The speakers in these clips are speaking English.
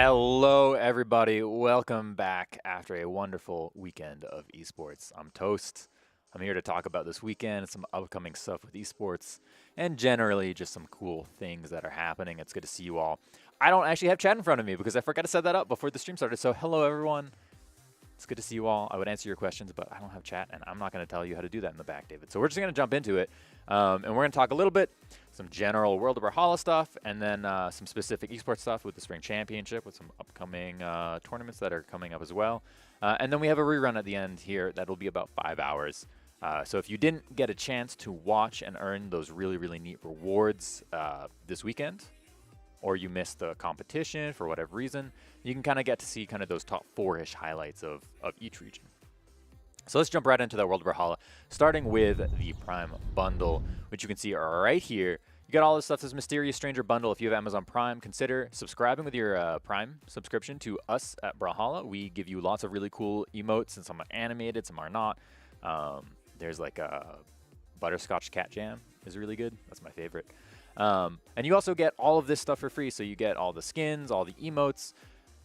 Hello, everybody. Welcome back after a wonderful weekend of esports. I'm Toast. I'm here to talk about this weekend, some upcoming stuff with esports, and generally just some cool things that are happening. It's good to see you all. I don't actually have chat in front of me because I forgot to set that up before the stream started. So hello, everyone. It's good to see you all. I would answer your questions, but I don't have chat, and I'm not going to tell you how to do that in the back, David. So we're just going to jump into it, and we're going to talk a little bit, some general World of Brawlhalla stuff, and then some specific esports stuff with the Spring Championship, with some upcoming tournaments that are coming up as well. And then we have a rerun at the end here that'll be about 5 hours. So if you didn't get a chance to watch and earn those really, really neat rewards this weekend, or you missed the competition for whatever reason, you can kind of get to see kind of those top 4-ish highlights of each region. So let's jump right into that World of Brawlhalla, starting with the Prime Bundle, which you can see right here. You got all this stuff, this Mysterious Stranger Bundle. If you have Amazon Prime, consider subscribing with your Prime subscription to us at Brawlhalla. We give you lots of really cool emotes, and some are animated, some are not. There's like a Butterscotch Cat Jam is really good. That's my favorite. And you also get all of this stuff for free. So you get all the skins, all the emotes,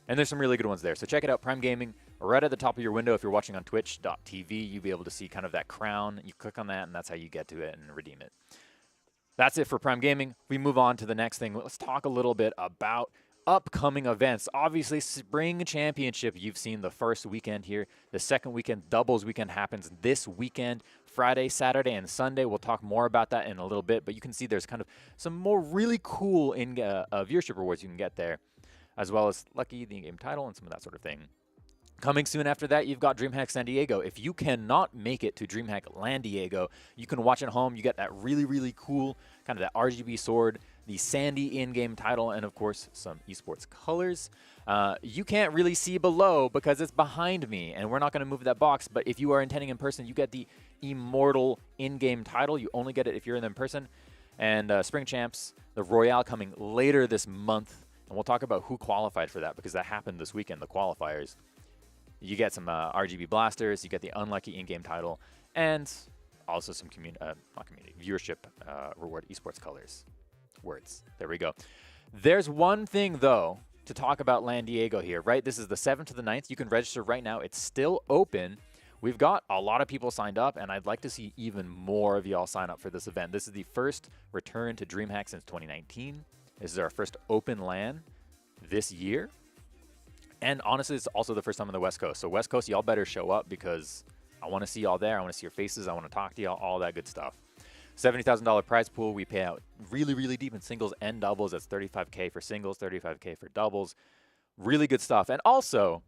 and there's some really good ones there. So check it out, Prime Gaming, right at the top of your window. If you're watching on twitch.tv, you'll be able to see kind of that crown. You click on that, and that's how you get to it and redeem it. That's it for Prime Gaming. We move on to the next thing. Let's talk a little bit about upcoming events. Obviously, Spring Championship, you've seen the first weekend here. The second weekend, doubles weekend, happens this weekend, Friday, Saturday, and Sunday. We'll talk more about that in a little bit, but you can see there's kind of some more really cool viewership rewards you can get there, as well as Lucky, the in-game title, and some of that sort of thing. Coming soon after that, you've got DreamHack San Diego. If you cannot make it to DreamHack Lan Diego, you can watch at home. You get that really, really cool kind of that RGB sword, the Sandy in-game title, and of course, some esports colors. You can't really see below because it's behind me, and we're not going to move that box. But if you are attending in person, you get the Immortal in-game title. You only get it if you're in person. And Spring Champs, the Royale coming later this month. And we'll talk about who qualified for that because that happened this weekend, the qualifiers. You get some RGB blasters, you get the unlucky in-game title, and also some viewership reward esports colors. Words. There we go. There's one thing, though, to talk about Lan Diego here, right? This is the 7th to the 9th. You can register right now. It's still open. We've got a lot of people signed up, and I'd like to see even more of y'all sign up for this event. This is the first return to DreamHack since 2019. This is our first open LAN this year. And honestly, it's also the first time on the West Coast. So West Coast, y'all better show up because I want to see y'all there. I want to see your faces. I want to talk to y'all, all that good stuff. $70,000 prize pool. We pay out really, really deep in singles and doubles. That's $35K for singles, $35K for doubles. Really good stuff. And also,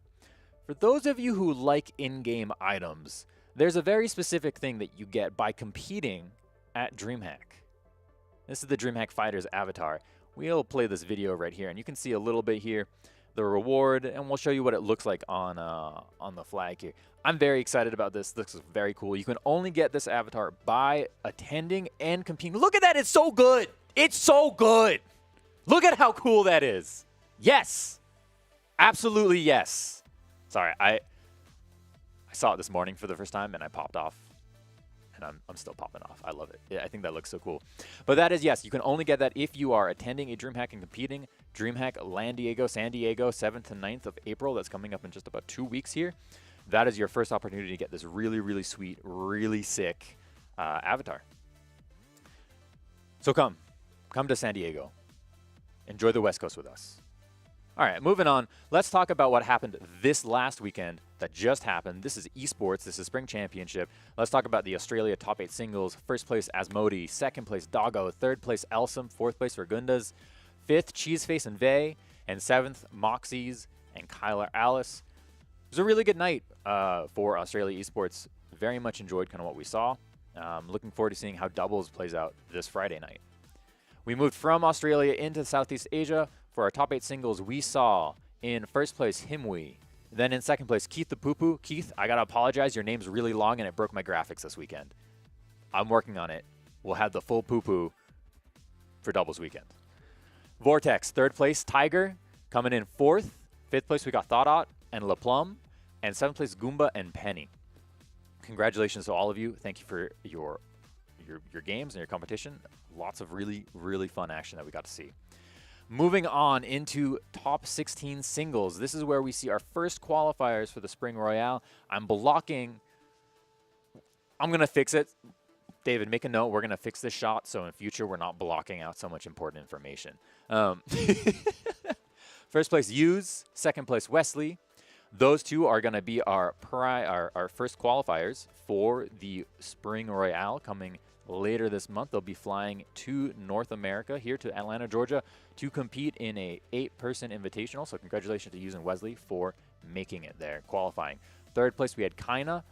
for those of you who like in-game items, there's a very specific thing that you get by competing at DreamHack. This is the DreamHack Fighters avatar. We'll play this video right here, and you can see a little bit here, the reward, and we'll show you what it looks like on the flag here. I'm very excited about this. This is very cool. You can only get this avatar by attending and competing. Look at that. It's so good. It's so good. Look at how cool that is. Yes. Absolutely yes. Sorry, I saw it this morning for the first time, and I popped off. And I'm still popping off. I love it. Yeah, I think that looks so cool. But that is, yes, you can only get that if you are attending a DreamHack and competing. DreamHack Lan Diego, San Diego, 7th to 9th of April. That's coming up in just about 2 weeks here. That is your first opportunity to get this really, really sweet, really sick avatar. So come to San Diego. Enjoy the West Coast with us. All right, moving on. Let's talk about what happened this last weekend that just happened. This is esports. This is Spring Championship. Let's talk about the Australia Top 8 singles. First place, Asmodi. Second place, Doggo. Third place, Elsum. Fourth place, Ragundas. Fifth, Cheeseface and Vey. And seventh, Moxies and Kyler Alice. It was a really good night for Australia esports. Very much enjoyed kind of what we saw. Looking forward to seeing how doubles plays out this Friday night. We moved from Australia into Southeast Asia. For our top 8 singles, we saw in first place Himwe. Then in second place, Keith the Poo Poo. Keith, I gotta apologize. Your name's really long and it broke my graphics this weekend. I'm working on it. We'll have the full poo poo for doubles weekend. Vortex, third place, Tiger. Coming in fourth. Fifth place, we got Thought and LaPlum. And seventh place, Goomba and Penny. Congratulations to all of you. Thank you for your games and your competition. Lots of really, really fun action that we got to see. Moving on into top 16 singles. This is where we see our first qualifiers for the Spring Royale. I'm blocking. I'm going to fix it. David, make a note. We're going to fix this shot so in future we're not blocking out so much important information. First place, Hughes. Second place, Wesley. Those two are going to be our first qualifiers for the Spring Royale coming later this month. They'll be flying to North America, here to Atlanta, Georgia, to compete in a 8-person invitational. So congratulations to Hughes and Wesley for making it there, qualifying. Third place, we had Kaina.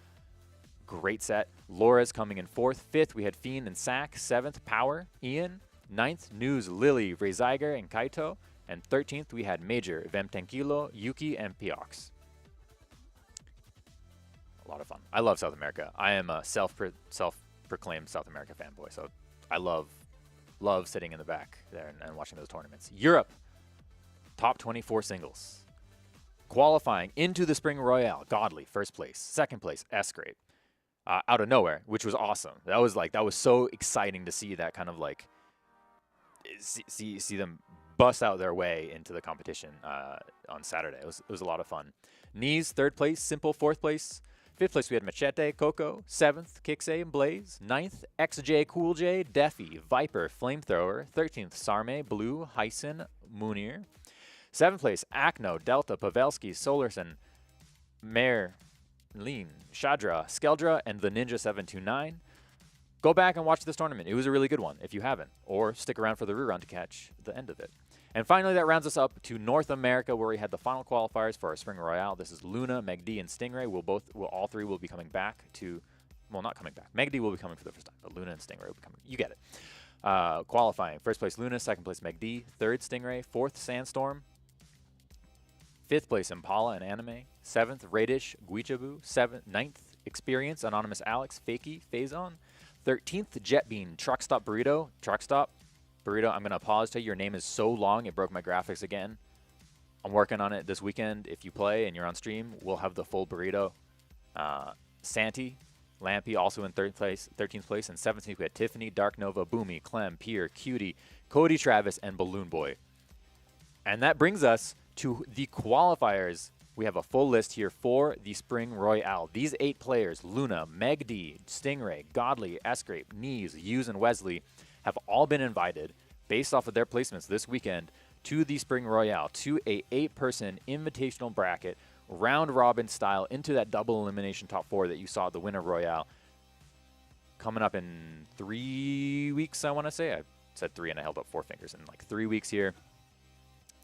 Great set. Laura's coming in 4th. 5th, we had Fiend and Sack. 7th, Power, Ian. 9th, News, Lily, Reiziger, and Kaito. And 13th, we had Major, Vem Tenkilo, Yuki, and Piox. A lot of fun. I love South America. I am a self-proclaimed South America fanboy, so I love sitting in the back there and watching those tournaments. Europe, top 24 singles. Qualifying into the Spring Royale, Godly, 1st place. 2nd place, S-Grape. Out of nowhere, which was awesome. That was so exciting to see that kind of like see them bust out their way into the competition on Saturday. It was a lot of fun. Knees, 3rd place. Simple, 4th place. 5th place, we had Machete, Coco. 7th, Kixay and Blaze. 9th, XJ, Cool J, Deffy, Viper, Flamethrower. 13th, Sarme, Blue, Hyson, Munir. 7th place, Acno, Delta, Pavelski, Solarson, Mare, Lean, Shadra, Skeldra, and the Ninja 729. Go back and watch this tournament. It was a really good one if you haven't, or stick around for the rerun to catch the end of it. And finally, that rounds us up to North America, where we had the final qualifiers for our Spring Royale. This is Luna, Megd, and Stingray. All three will be coming back to, well, not coming back. Megd will be coming for the first time, but Luna and Stingray will be coming. You get it. Qualifying: 1st place Luna, 2nd place Megd, 3rd Stingray, 4th Sandstorm, 5th place Impala and Anime, 7th Radish, Guichabu, 9th Experience, Anonymous Alex, Fakey, Phazon, 13th Jetbean, Truckstop Burrito, Truckstop Burrito. I'm going to pause to you. Your name is so long, it broke my graphics again. I'm working on it this weekend. If you play and you're on stream, we'll have the full burrito. Santi, Lampy, also in 13th place, and 17th we had Tiffany, Dark Nova, Boomy, Clem, Pier, Cutie, Cody Travis, and Balloon Boy. And that brings us to the qualifiers. We have a full list here for the Spring Royale. These 8 players, Luna, Megd, Stingray, Godly, S-Grape, Knees, Hughes, and Wesley, have all been invited, based off of their placements this weekend, to the Spring Royale, to a 8-person invitational bracket, round-robin style, into that double elimination top 4 that you saw at the Winter Royale. Coming up in 3 weeks, I want to say. I said 3 and I held up 4 fingers. In like 3 weeks here.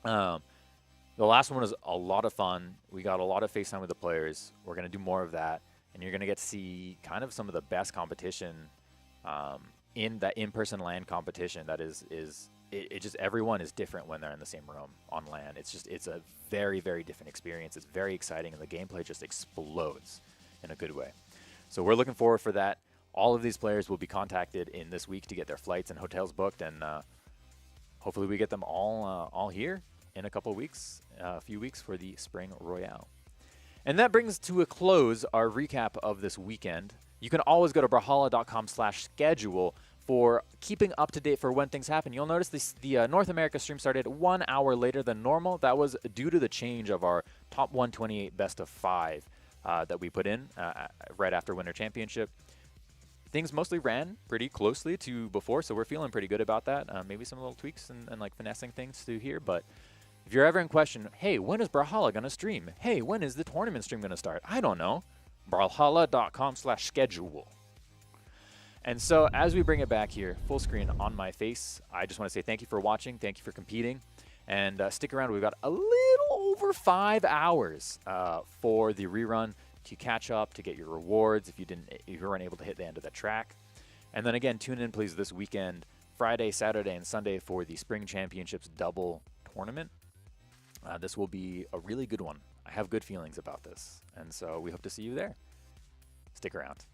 The last one was a lot of fun. We got a lot of FaceTime with the players. We're going to do more of that. And you're going to get to see kind of some of the best competition in that in-person LAN competition. That is it just, everyone is different when they're in the same room on LAN. It's a very, very different experience. It's very exciting, and the gameplay just explodes in a good way. So we're looking forward for that. All of these players will be contacted in this week to get their flights and hotels booked, and hopefully we get them all here in a couple of weeks, a few weeks for the Spring Royale. And that brings to a close our recap of this weekend. You can always go to brawlhalla.com/schedule for keeping up to date for when things happen. You'll notice the North America stream started 1 hour later than normal. That was due to the change of our top 128 best of 5 that we put in right after Winter Championship. Things mostly ran pretty closely to before, so we're feeling pretty good about that. Maybe some little tweaks and like finessing things through here, but if you're ever in question, hey, when is Brawlhalla going to stream? Hey, when is the tournament stream going to start? I don't know. Brawlhalla.com/schedule. And so as we bring it back here, full screen on my face, I just want to say thank you for watching. Thank you for competing. And stick around. We've got a little over 5 hours for the rerun to catch up, to get your rewards if you weren't able to hit the end of the track. And then again, tune in please this weekend, Friday, Saturday, and Sunday for the Spring Championships double tournament. This will be a really good one. I have good feelings about this. And so we hope to see you there. Stick around.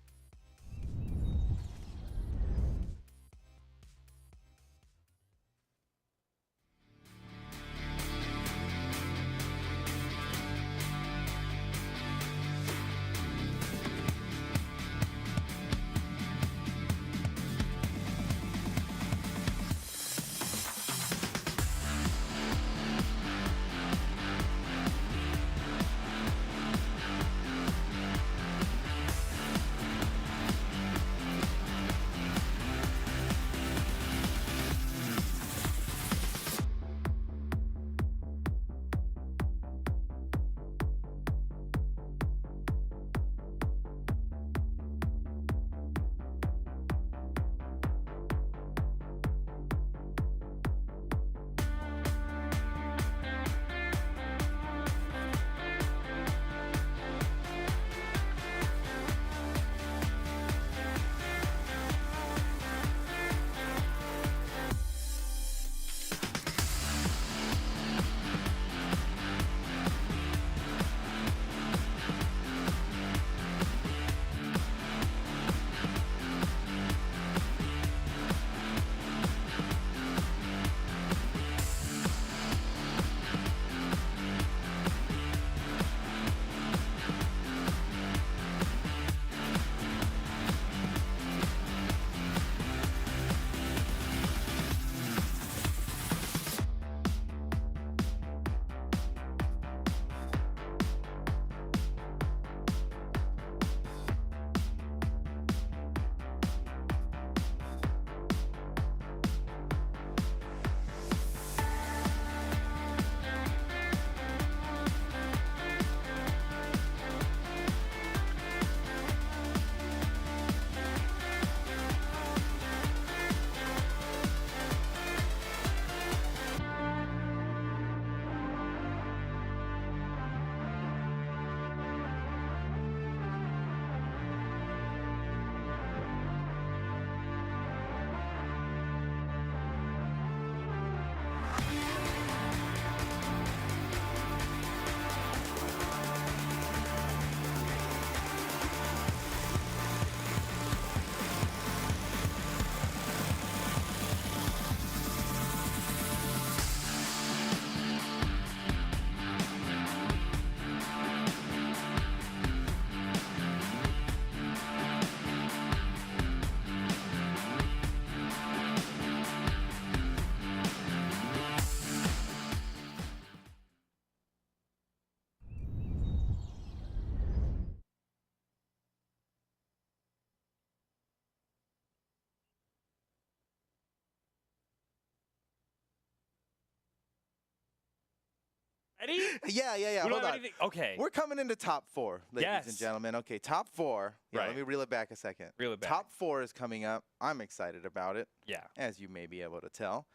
Ready? Yeah. We don't Hold have on. anything- Okay. We're coming into top 4, ladies and Yes. gentlemen. Okay, top 4. Yeah, Right. let me reel it back a second. Reel it back. Top 4 is coming up. I'm excited about it, Yeah. as you may be able to tell.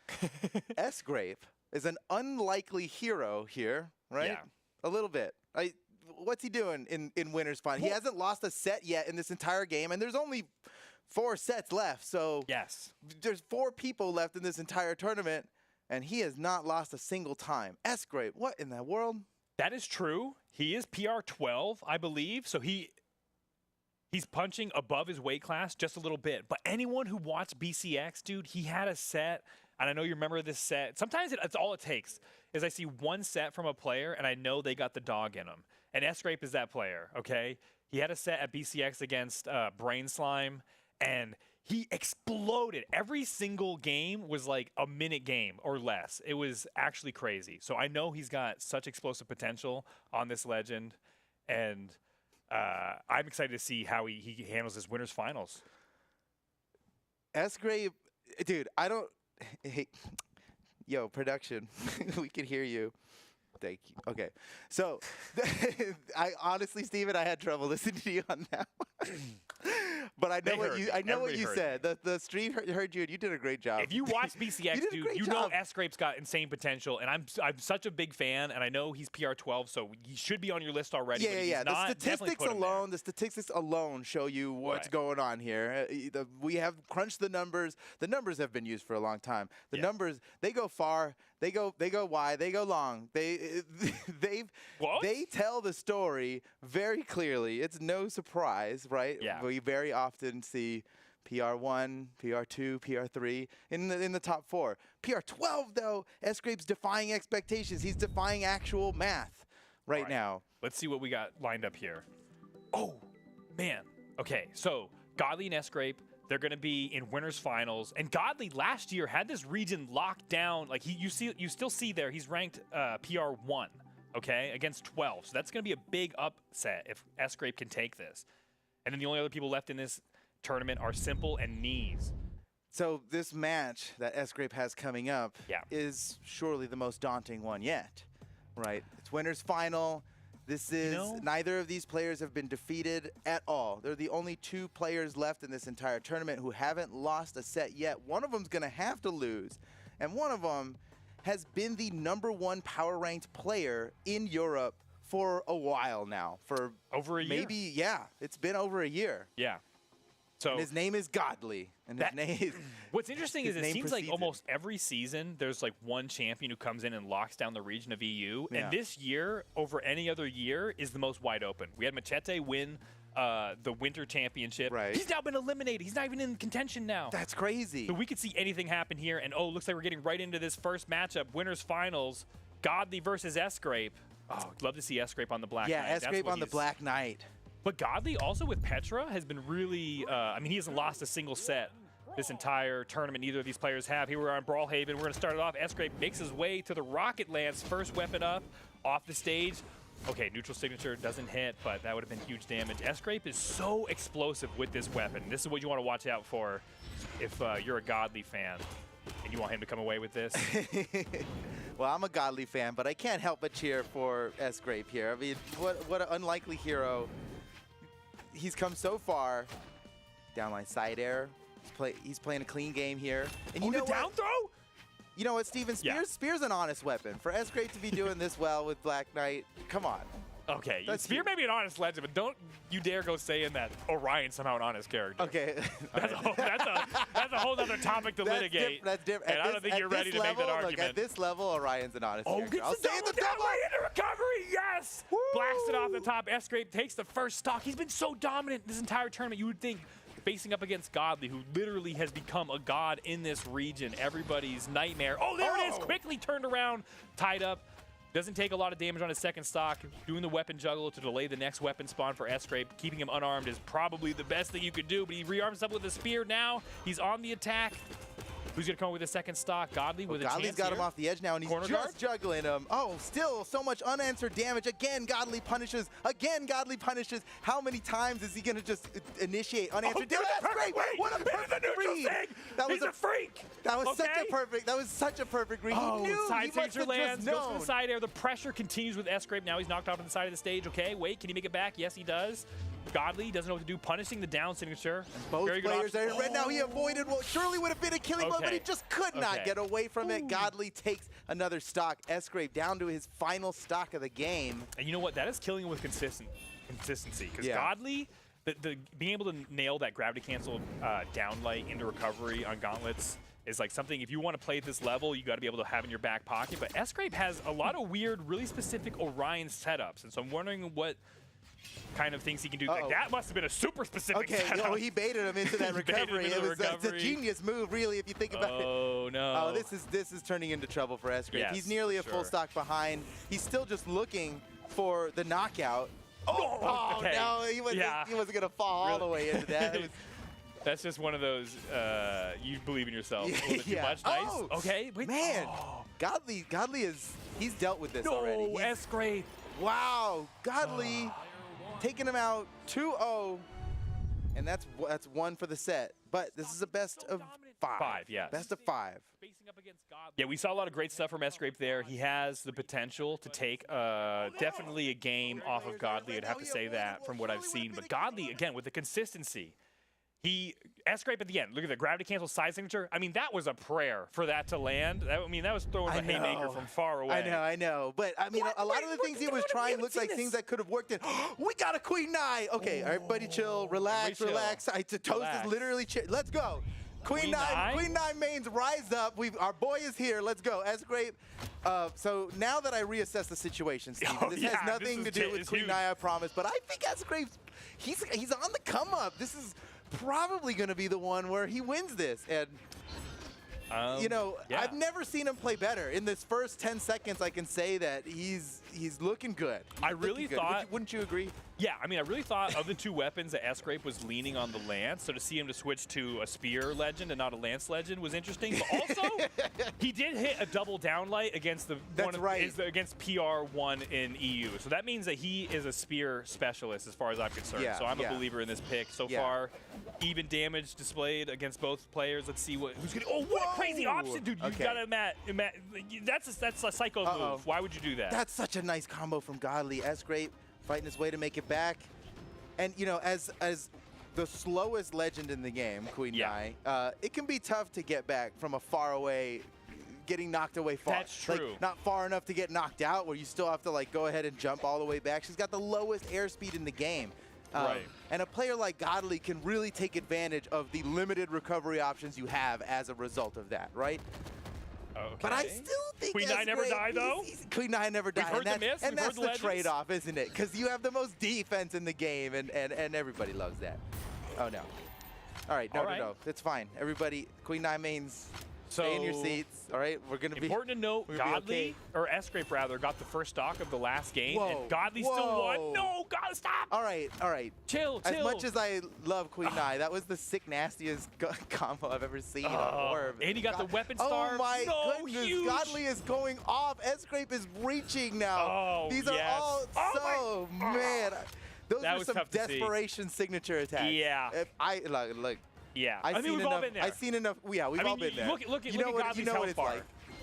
S-Grape is an unlikely hero here, right? Yeah. A little bit. What's he doing in winner's final? He hasn't lost a set yet in this entire game, and there's only 4 sets left. So Yes. there's 4 people left in this entire tournament, and he has not lost a single time. S-Grape, what in the world? That is true. He is PR 12, I believe. So he's punching above his weight class just a little bit. But anyone who watched BCX, dude, he had a set, and I know you remember this set. Sometimes it's all it takes is I see one set from a player, and I know they got the dog in them. And S-Grape is that player, okay? He had a set at BCX against Brain Slime, and he exploded. Every single game was like a minute game or less. It was actually crazy. So I know he's got such explosive potential on this legend, and I'm excited to see how he handles his winners finals. S-Grape, dude, I don't. Hey, yo, production, we can hear you. Thank you. Okay, so I honestly, Steven, I had trouble listening to you on that one. But I know what you said. The stream heard you, and you did a great job. If you watch BCX, dude, you know S-Grape's got insane potential, and I'm such a big fan, and I know he's PR 12, so he should be on your list already. Yeah. The statistics alone show you what's going on here. We have crunched the numbers. The numbers have been used for a long time. The numbers, they go far. They go wide. They go long. They tell the story very clearly. It's no surprise, right? Yeah. We very often see PR1, PR2, PR3 in the top 4. PR12 though, S-Grape's defying expectations. He's defying actual math right now. Let's see what we got lined up here. Oh man. Okay, so Godly and S-Grape, they're going to be in winners finals, and Godly last year had this region locked down. Like you still see there, he's ranked PR 1, okay, against 12. So that's going to be a big upset if S-Grape can take this. And then the only other people left in this tournament are Simple and Knees. So this match that S-Grape has coming up is surely the most daunting one yet, right? It's winners final. This is, neither of these players have been defeated at all. They're the only 2 players left in this entire tournament who haven't lost a set yet. One of them's going to have to lose, and one of them has been the #1 power ranked player in Europe for a while now. For over a year? Maybe, yeah. It's been over a year. Yeah. So and his name is Godly. And his name is, what's interesting is it seems like almost every season there's like one champion who comes in and locks down the region of EU. Yeah. And this year, over any other year, is the most wide open. We had Machete win the Winter Championship. Right. He's now been eliminated. He's not even in contention now. That's crazy. So we could see anything happen here. And looks like we're getting right into this first matchup, winners finals, Godly versus S-Grape. Oh, I'd love to see S-Grape on the Black Knight. Yeah, S-Grape on the Black Knight. But Godly also with Petra has been really, I mean, he hasn't lost a single set this entire tournament. Neither of these players have. Here we're on Brawlhaven. We're going to start it off. S-Grape makes his way to the Rocket Lance. First weapon up off the stage. Okay, neutral signature doesn't hit, but that would have been huge damage. S-Grape is so explosive with this weapon. This is what you want to watch out for if you're a Godly fan and you want him to come away with this. Well, I'm a Godly fan, but I can't help but cheer for S-Grape here. I mean, what an unlikely hero. He's come so far. Downline side air. He's playing a clean game here. And you know the down throw? You know what, Steven? Spear's an honest weapon. For S-Grape to be doing this well with Black Knight, come on. Okay, Spear may be an honest legend, but don't you dare go saying that Orion's somehow an honest character. Okay. That's a whole other topic to litigate. That's different. And I don't think you're ready to make that argument. Look, at this level, Orion's an honest character. I'll say the double right into recovery, yes! Woo! Blasted off the top. S-Grape takes the first stock. He's been so dominant this entire tournament. You would think facing up against Godly, who literally has become a god in this region, everybody's nightmare. Oh, there it is! Quickly turned around, tied up. Doesn't take a lot of damage on his second stock. Doing the weapon juggle to delay the next weapon spawn for S-Grape. Keeping him unarmed is probably the best thing you could do, but he rearms up with a spear now. He's on the attack. Who's going to come up with a second stock? Godly with a chance Godly's got here. him off the edge now, and he's Corner just guard? juggling him. Oh, still so much unanswered damage. Again, Godly punishes. Again, Godly punishes. How many times is he going to just initiate unanswered damage? That's great. What a perfect read. That was a freak. That was Okay. such a perfect read. Oh, He knew. side He must signature have lands, just goes to known. the side air. The pressure continues with S-Grape. Now he's knocked off to the side of the stage. Okay, wait, can he make it back? Yes, he does. Godly doesn't know what to do, punishing the down signature. Both Very good players option. are right now. He avoided what surely would have been a killing blow, but he Okay. just could not Okay. get away from it. Godly takes another stock. S-Grape down to his final stock of the game. And you know what? That is killing him with consistency. Because Yeah. Godly, being able to nail that gravity cancel downlight into recovery on gauntlets is like something, if you want to play at this level, you got to be able to have in your back pocket. But S-Grape has a lot of weird, really specific Orion setups. And so I'm wondering what kind of things he can do. Like, that must have been a super specific Okay, setup. oh, he baited him into that He baited him recovery. into It the was it's a recovery. genius move, really, if you think about it. Oh, no. Oh, this is turning into trouble for S-Grape. Yes, He's nearly a full sure. stock behind. He's still just looking for the knockout. Oh, okay. no, he wasn't going to fall all the way into that. It was, That's just one of those, you believe in yourself a little bit too much. Nice. Oh, Okay, wait. Man, Oh. Godly is, he's dealt with this No, already. S-Grape. Wow, Godly taking him out 2-0, and that's one for the set. But this is a best of 5. Yes. Best of 5. Yeah, we saw a lot of great stuff from S-Grape there. He has the potential to take definitely a game off of Godly. I'd have to say that from what I've seen. But Godly, again, with the consistency, S-Grape at the end. Look at the gravity cancel side signature. I mean, that was a prayer for that to land. That was throwing a haymaker from far away. I know. But, I mean, a lot of the things he was trying looked like things that could have worked in. We got a Queen Nine. Okay, everybody chill. Relax. Toast is literally chill. Let's go. Queen Nine mains, rise up. Our boy is here. Let's go. S-Grape. So now that I reassess the situation, Steve, this has nothing to do with Queen Nine, I promise. But I think S-Grape's, he's on the come up. This is probably going to be the one where he wins this. And, I've never seen him play better. In this first 10 seconds, I can say that he's looking good. I really thought... Wouldn't you agree? Yeah, I mean, I really thought of the two weapons that S-Grape was leaning on the Lance, so to see him to switch to a Spear Legend and not a Lance Legend was interesting. But also, he did hit a double downlight against against PR1 in EU. So that means that he is a Spear specialist as far as I'm concerned. So I'm a believer in this pick. So far, even damage displayed against both players. Let's see who's going to... Oh, what a crazy option, dude. You got to, Matt, that's a psycho move. Why would you do that? That's such a nice combo from Godly. S-Grape fighting his way to make it back. And, as the slowest legend in the game, Queen Nai, it can be tough to get back from a far away, getting knocked away far. That's true. Like, not far enough to get knocked out, where you still have to, go ahead and jump all the way back. She's got the lowest airspeed in the game. And a player like Godly can really take advantage of the limited recovery options you have as a result of that, right? Okay. But I still think Queen Nai never die, though? Queen Nai never die. We've heard the myths, and we've that's heard the the legends. trade-off, isn't it? Because you have the most defense in the game, and everybody loves that. Oh, no. All right, no. It's fine. Everybody, Queen Nai mains, stay in your seats. All right, we're going to be... Important to note, Godly, or S-Grape rather, got the first stock of the last game, and Godly still won. No, God, stop! All right. Chill. As much as I love Queen Nai, that was the sick, nastiest combo I've ever seen on Orb. And he got the weapon star. Oh, my goodness. Huge. Godly is going off. S-Grape is reaching now. These are all man. Those were some desperation signature attacks. Yeah. Look. Yeah, I mean, we've all been there. I've seen enough. Yeah, we've all been there. Look at Godly's health bar.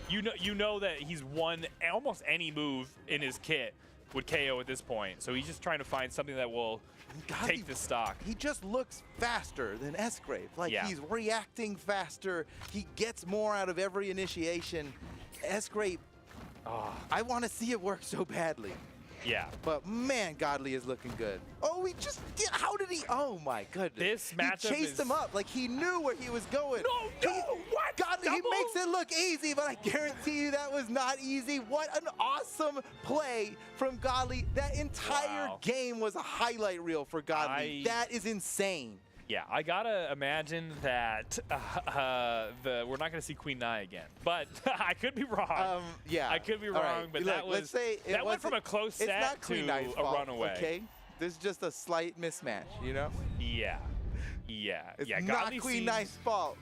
You know that he's won almost any move in his kit would KO at this point. So he's just trying to find something that will take this stock. He just looks faster than S-Grape. He's reacting faster. He gets more out of every initiation. S-Grape, I want to see it work so badly. Yeah. But, man, Godly is looking good. Oh, how did he? Oh, my goodness. This matchup He chased him up like he knew where he was going. No, what? Godly, he makes it look easy, but I guarantee you that was not easy. What an awesome play from Godly. That entire game was a highlight reel for Godly. That is insane. Yeah, I gotta imagine that we're not gonna see Queen Nai again, but I could be wrong. I could be wrong, but look, let's say that went from a close set to a runaway. Okay, there's just a slight mismatch, Yeah. Yeah. It's yeah. not Godly Queen seems- Knife's fault.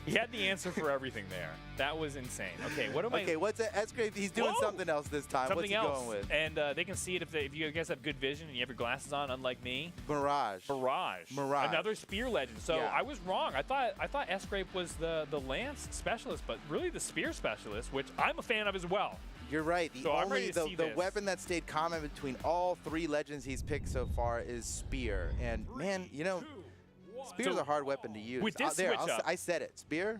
He had the answer for everything there. That was insane. Okay, what am I? Okay, what's it? S-Grave, he's doing Whoa! something else this time. Something What's he else. going with? And they can see it if you guys have good vision and you have your glasses on, unlike me. Mirage. Mirage. Mirage. Another spear legend. So Yeah. I was wrong. I thought S-Grape was the lance specialist, but really the spear specialist, which I'm a fan of as well. You're right. The So I'm ready only to see the this. weapon that stayed common between all 3 legends he's picked so far is spear. And man, you know, spear's So, a hard weapon to use. with this There, switch up- I said it. Spear.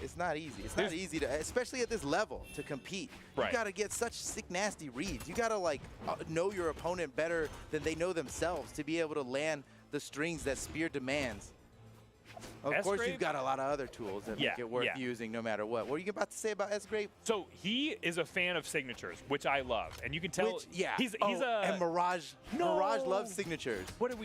It's not easy. It's not easy to, especially at this level, to compete. Right. You got to get such sick, nasty reads. You got to like know your opponent better than they know themselves to be able to land the strings that spear demands. Of course, S-Grape? you've got a lot of other tools that Yeah, make it worth yeah. using no matter what. What are you about to say about S-Grape? So he is a fan of signatures, which I love, and you can tell. Which, yeah. He's Oh, a. and Mirage. No! Mirage loves signatures. What did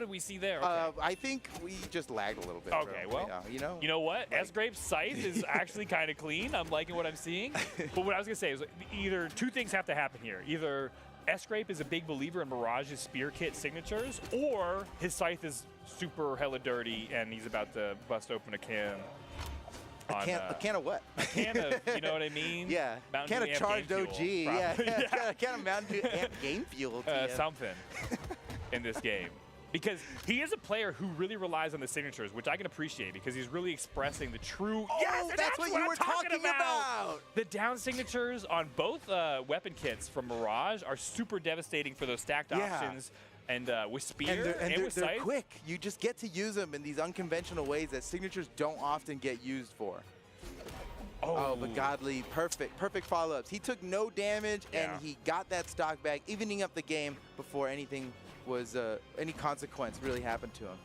we see there? Okay. I think we just lagged a little bit. Okay, bro. well, Yeah, you know. You know what? like- S-Grape's scythe is actually kind of clean. I'm liking what I'm seeing. But what I was going to say is either 2 things have to happen here. Either S-Grape is a big believer in Mirage's spear kit signatures, or his scythe is super hella dirty and he's about to bust open a can. A can of what? A can of, you know what I mean? Yeah. Mountain Can Dew of Amp charged Game OG. Fuel, Yeah. probably. Can of Mountain Dew Amp Game Fuel. TM. Something in this game. Because he is a player who really relies on the signatures, which I can appreciate because he's really expressing the true. Oh, Yes, and that's what you I'm were talking about. The down signatures on both weapon kits from Mirage are super devastating for those stacked Yeah. options. And with spear And they're with scythe. quick. You just get to use them in these unconventional ways that signatures don't often get used for. Oh, but Godly, perfect follow-ups. He took no damage, Yeah. and he got that stock back, evening up the game before anything was, any consequence really happened to him.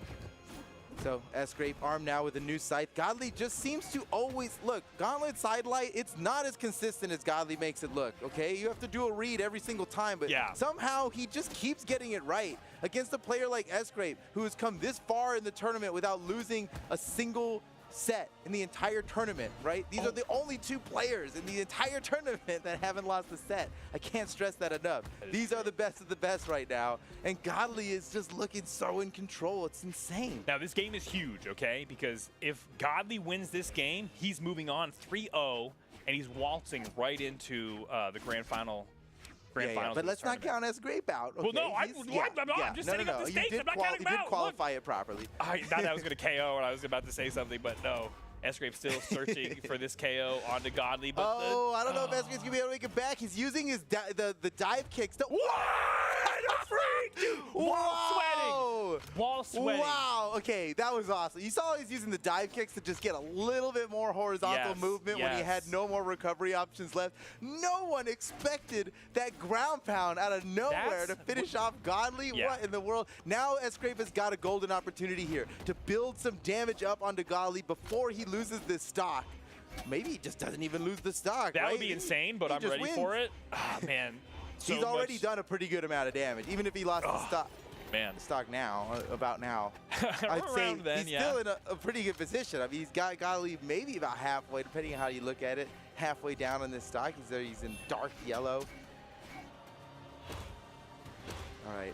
So, S-Grape armed now with a new scythe. Godly just seems to always, look, Gauntlet Sidelight, it's not as consistent as Godly makes it look, okay? You have to do a read every single time, but Yeah. somehow he just keeps getting it right against a player like S-Grape, who has come this far in the tournament without losing a single set in the entire tournament, right? These are the only 2 players in the entire tournament that haven't lost a set. I can't stress that enough. These are the best of the best right now, and Godly is just looking so in control. It's insane. Now, this game is huge, okay? Because if Godly wins this game, he's moving on 3-0, and he's waltzing right into the grand finals. But of let's the not tournament. count S-Grape out. Well, okay? no, I'm not. I'm just setting up the stakes. I'm not counting You him did out. qualify it properly. I thought I was going to KO, and I was about to say something, but no. S-Grape's still searching for this KO onto Godly. But I don't know if S-Grape's going to be able to make it back. He's using his the dive kicks. What? A freak, dude! Wall sweating. Wall sweating. Wow. Okay, that was awesome. You saw he's using the dive kicks to just get a little bit more horizontal Yes, movement when he had yes. no more recovery options left. No one expected that ground pound out of nowhere to finish off Godly. Yeah. What in the world? Now S-Grape has got a golden opportunity here to build some damage up onto Godly before he loses this stock. Maybe he just doesn't even lose the stock. That right? would be insane, but He I'm just ready wins. for it. Ah, man. He's So already much- done a pretty good amount of damage, even if he lost the stock. Man. Stock now, about now. I'd say Around then, he's yeah. still in a pretty good position. I mean, he's got to leave maybe about halfway, depending on how you look at it, halfway down on this stock. He's in dark yellow. All right.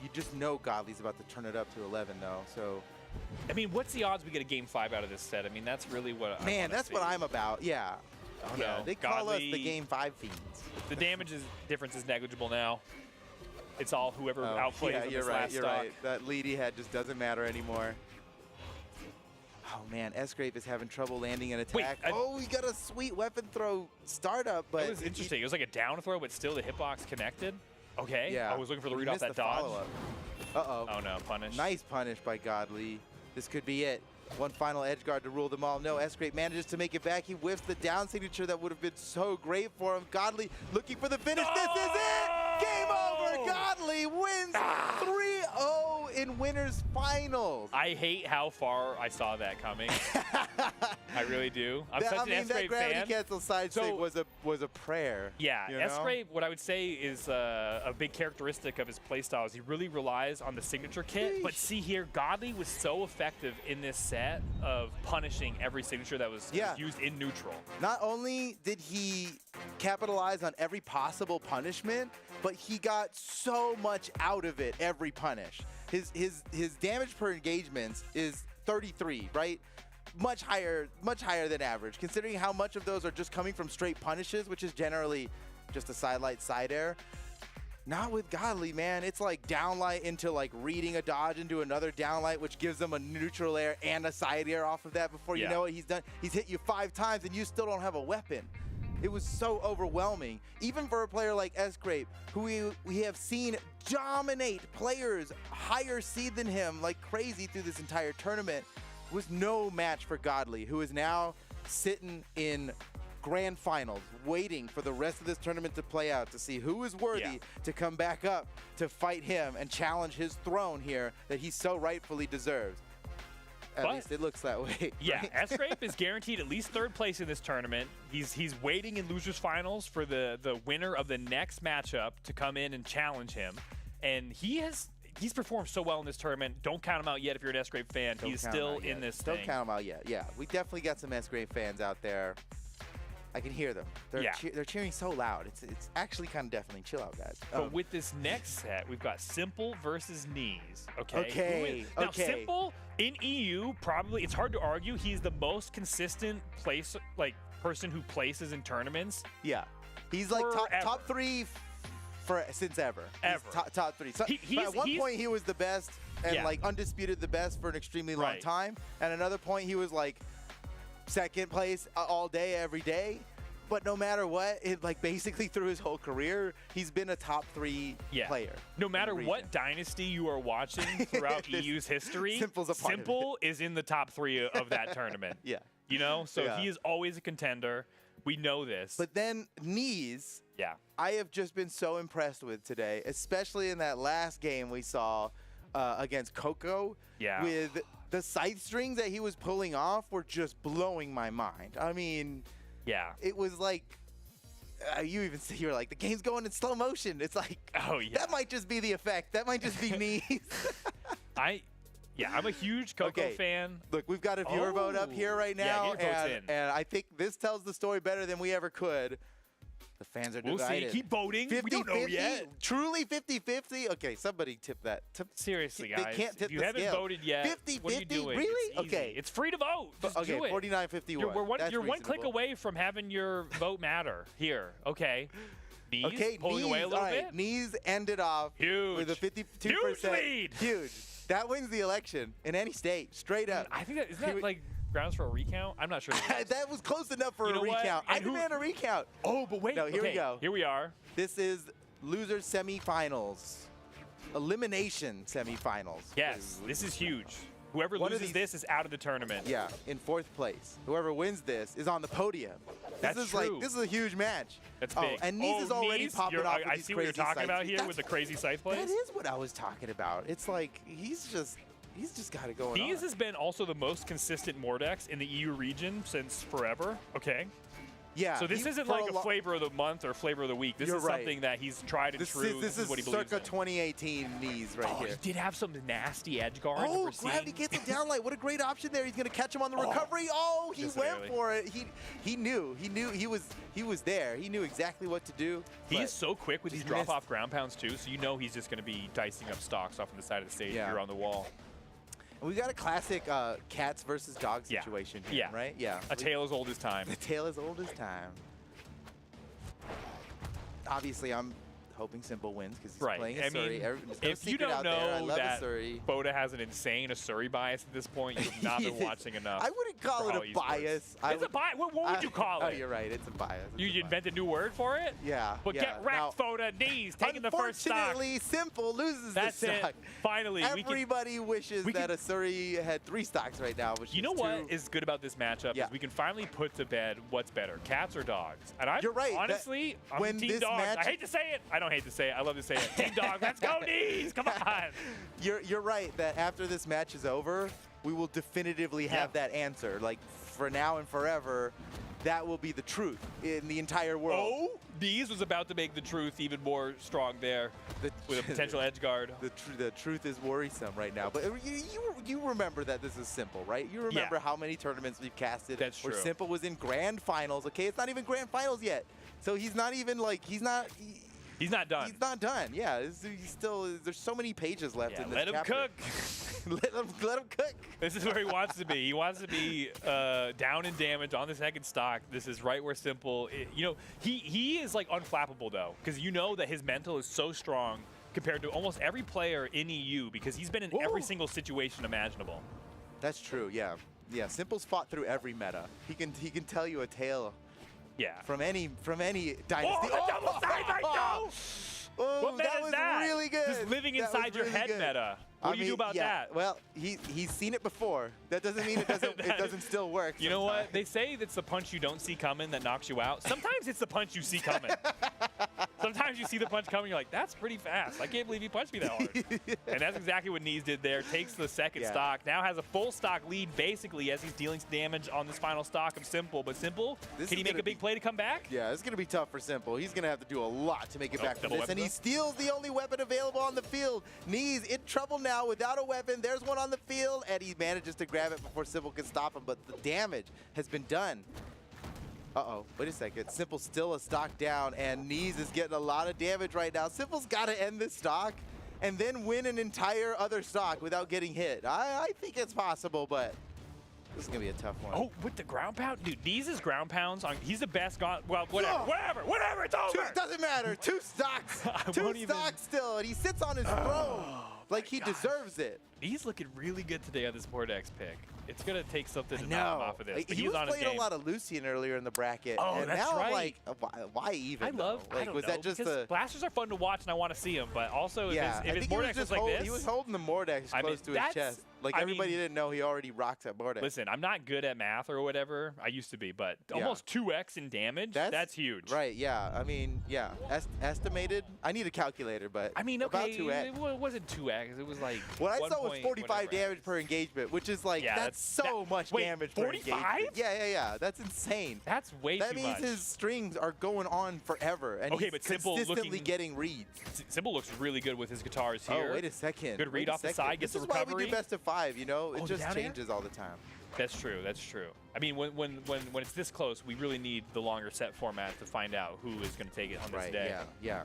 You just know Godly's about to turn it up to 11, though. So, I mean, what's the odds we get a game 5 out of this set? I mean, that's really what I man, wanna that's see. what I'm about. Yeah. Oh, Yeah, no. they call us the Godly- Game 5 fiends. The damage difference is negligible now. It's all whoever outplays yeah, in you're this right. last You're stock. right. That lead he had just doesn't matter anymore. Oh man, S-Grape is having trouble landing an attack. He got a sweet weapon throw startup, but It was interesting. It was like a down throw, but still the hitbox connected. Okay. Yeah, I was looking for the he read off missed that the dodge. follow-up. Uh-oh. Oh no, punish. Nice punish by Godly. This could be it. One final edge guard to rule them all. No, S-Grape manages to make it back. He whiffs the down signature that would have been so great for him. Godly looking for the finish. No! This is it! Game over! Godly wins 3-0 in winners finals. I hate how far I saw that coming. I really do. I'm such an that S-Grape gravity fan. cancel side So- stick was a prayer. Yeah, you know? S-Grape, what I would say is a big characteristic of his playstyle is he really relies on the signature kit. But see here, Godly was so effective in this set of punishing every signature that was used in neutral. Not only did he capitalize on every possible punishment, but he got so much out of it every punish. His damage per engagements is 33, right? Much higher than average, considering how much of those are just coming from straight punishes, which is generally just a sidelight side air. Not with Godly, man. It's like downlight into like reading a dodge into another downlight, which gives him a neutral air and a side air off of that. Before you know it, he's done. He's hit you 5 times and you still don't have a weapon. It was so overwhelming, even for a player like S-Grape, who we have seen dominate players higher seed than him like crazy through this entire tournament. Was no match for Godly, who is now sitting in grand finals, waiting for the rest of this tournament to play out to see who is worthy to come back up to fight him and challenge his throne here that he so rightfully deserves. At least it looks that way. Yeah, right? S-Grape is guaranteed at least 3rd place in this tournament. He's waiting in losers finals for the winner of the next matchup to come in and challenge him, and he's performed so well in this tournament. Don't count him out yet if you're an S-Grape fan. He's still in this thing. Don't count him out yet. Yeah, we definitely got some S-Grape fans out there. I can hear them. They're cheering so loud. It's actually kind of deafening. Chill out, guys. But with this next set, we've got Simple versus Knees. Okay. Now, Simple in EU, probably, it's hard to argue, he's the most consistent person who places in tournaments. Yeah. He's like top 3 since ever. Top 3. So, at one point, he was the best and like undisputed the best for an extremely long time. And another point, he was like 2nd place all day, every day. But no matter what, basically through his whole career, he's been a top 3 player. No matter what dynasty you are watching throughout EU's history, Simple is in the top 3 of that tournament. Yeah. You know? So he is always a contender. We know this. But then Knees, I have just been so impressed with today, especially in that last game we saw against Coco. Yeah. With the scythe strings that he was pulling off were just blowing my mind. I mean, it was like, you were like, the game's going in slow motion. It's like, that might just be the effect. That might just be Knees. I'm a huge Coco fan. Look, we've got a viewer vote up here right now, and I think this tells the story better than we ever could. The fans are divided. We'll see. Keep voting. 50, we don't know yet. Truly 50-50? Okay, somebody tip that. Seriously, guys. They can't tip if you the haven't scale. voted yet, 50-50? what are you doing? Really? It's okay. It's free to vote. Just do it. 49-51. You're one click away from having your vote matter. Here. Okay. Knees pulling Knees, away a little bit. Knees ended off with a 52%. Huge lead. Huge. That wins the election in any state, straight up. I think isn't that like grounds for a recount? I'm not sure. That was close enough for a recount. I demand a recount. Oh, but wait. No, here we go. Here we are. This is losers semifinals. Elimination semifinals. Yes, this is huge. Whoever loses this is out of the tournament. Yeah, in 4th place. Whoever wins this is on the podium. This is a huge match. That's big. And Knees is already popping off with I these see what you're crazy talking sights. about here with the crazy scythe plays. That is what I was talking about. It's like he's just got it going on. Knees has been also the most consistent Mordex in the EU region since forever. Okay. Yeah. So this isn't like a flavor of the month or flavor of the week. This is something that he's tried and true. This is what he believes circa in. 2018 Knees right here. He did have some nasty edge guard. Oh, gravity gets him down light. What a great option there. He's going to catch him on the recovery. Oh, he went for it. He knew he was there. He knew exactly what to do. He is so quick with these drop-off ground pounds too, so you know he's just going to be dicing up stocks off on the side of the stage here on the wall. We've got a classic cats versus dogs situation here, right? Yeah. A tale as old as time. The tale as old as time. Obviously, I'm hoping Simple wins because he's playing a Surrey. If you don't know that Boda has an insane Asuri bias at this point, you've not been watching enough. I wouldn't call it a bias. It's a bias. What would you call it? Oh, you're right. It's a bias. You invent a new word for it? Yeah. But get wrecked, Boda. Knees taking the first stock. Unfortunately, Simple loses the stock. That's it. Finally. Everybody wishes that Asuri had 3 stocks right now. Which you know what is good about this matchup is we can finally put to bed what's better, cats or dogs. And you're right. Honestly, I'm team dogs. I hate to say it. I don't hate to say it. I love to say it. Team dog. Let's go, Knees. Come on. You're right that after this match is over, we will definitively have that answer. Like, for now and forever, that will be the truth in the entire world. Oh, Knees was about to make the truth even more strong there with a potential edge guard. The truth is worrisome right now. But you remember that this is Simple, right? You remember how many tournaments we've casted where Simple was in grand finals. Okay, it's not even grand finals yet. So he's not even like, He's not done. He's not done. Yeah, he's still. There's so many pages left in this let him chapter. cook. let him cook. This is where he wants to be. He wants to be down in damage on the second stock. This is right where Simple. He is like unflappable though, because you know that his mental is so strong compared to almost every player in EU, because he's been in every single situation imaginable. That's true. Yeah. Yeah. Simple's fought through every meta. He can tell you a tale. Yeah. From any dynasty. Oh, the double side right now! Oh, What meta that is was that? really good. Just living That was inside your really head good. meta. What do you do about that? Well, he's seen it before. That doesn't mean it doesn't still work. You know what? They say it's the punch you don't see coming that knocks you out. Sometimes it's the punch you see coming. Sometimes you see the punch coming, you're like, that's pretty fast. I can't believe he punched me that hard. And that's exactly what Knees did there. Takes the second stock. Now has a full stock lead, basically, as he's dealing damage on this final stock of Simple. But Simple, can he make a big play to come back? Yeah, it's going to be tough for Simple. He's going to have to do a lot to make it back from this. And he throw? steals the only weapon available on the field. Knees in trouble now without a weapon. There's one on the field, and he manages to grab it before Simple can stop him. But the damage has been done. Uh-oh, wait a second. Simple's still a stock down, and Knees is getting a lot of damage right now. Simple's got to end this stock and then win an entire other stock without getting hit. I think it's possible, but this is going to be a tough one. Oh, with the ground pound? Dude, Knees' ground pounds, he's the best. Well, whatever, it's over. It doesn't matter. Two stocks. Two stocks still, and he sits on his throne like he deserves it. He's looking really good today on this Portex pick. It's going to take something to knock him off of this. But he he's was on his playing game. a lot of Lucian earlier in the bracket. Oh, and that's now right. I'm like, why even? I don't was know, that just because the blasters are fun to watch and I want to see them, but also if his Mordex was like this. He was holding the Mordex close to his chest. Like everybody didn't know he already rocks at Mordex. Listen, I'm not good at math or whatever. I used to be, but almost 2x in damage, that's huge. Right, yeah. I mean, yeah. Estimated? I need a calculator, but I mean, about okay, 2x. it wasn't 2x. It was like what I saw was 45 damage per engagement, which is like, that's so much damage per engagement. 45? Yeah. That's insane. That's way too much. That means his strings are going on forever, and he's consistently getting reads. Simple looks really good with his guitars here. Oh, wait a second. Good read off the side, gets the recovery. This is why we do best of 5, you know? It just changes all the time. That's true. That's true. I mean, when it's this close, we really need the longer set format to find out who is going to take it on this day. Yeah.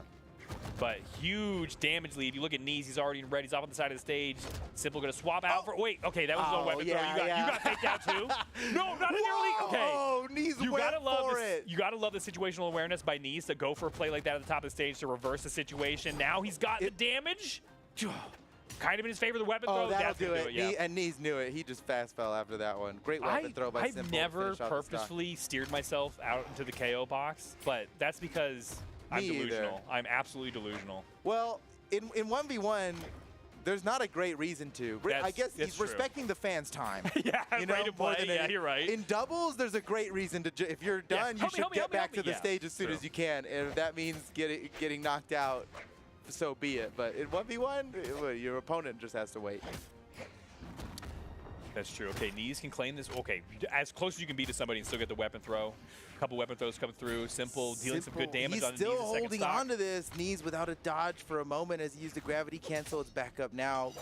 But huge damage lead. You look at Knees, he's already in red. He's off on the side of the stage. Simple going to swap out for. Wait, okay, that was his own weapon throw. You got faked out too. No, not in your league. Okay. Oh, Knees went for it. You gotta love the situational awareness by Knees to go for a play like that at the top of the stage to reverse the situation. Now he's got the damage. Kind of in his favor, the weapon throw. That'll do it. And Knees knew it. He just fast fell after that one. Great weapon throw by Simple. I've never purposefully steered myself out into the KO box, but that's because I'm delusional. I'm absolutely delusional. Well, in 1v1, there's not a great reason to. I guess he's respecting the fans' time. Yeah, you're right. In doubles, there's a great reason to. If you're done, you should get back to the stage as soon as you can. And if that means getting knocked out, so be it. But in 1v1, your opponent just has to wait. That's true. Okay, Knees can claim this. Okay, as close as you can be to somebody and still get the weapon throw. A couple weapon throws coming through. Simple dealing some good damage on Knees' second stock. He's still holding on to this. Knees without a dodge for a moment as he used the gravity cancel. It's back up now.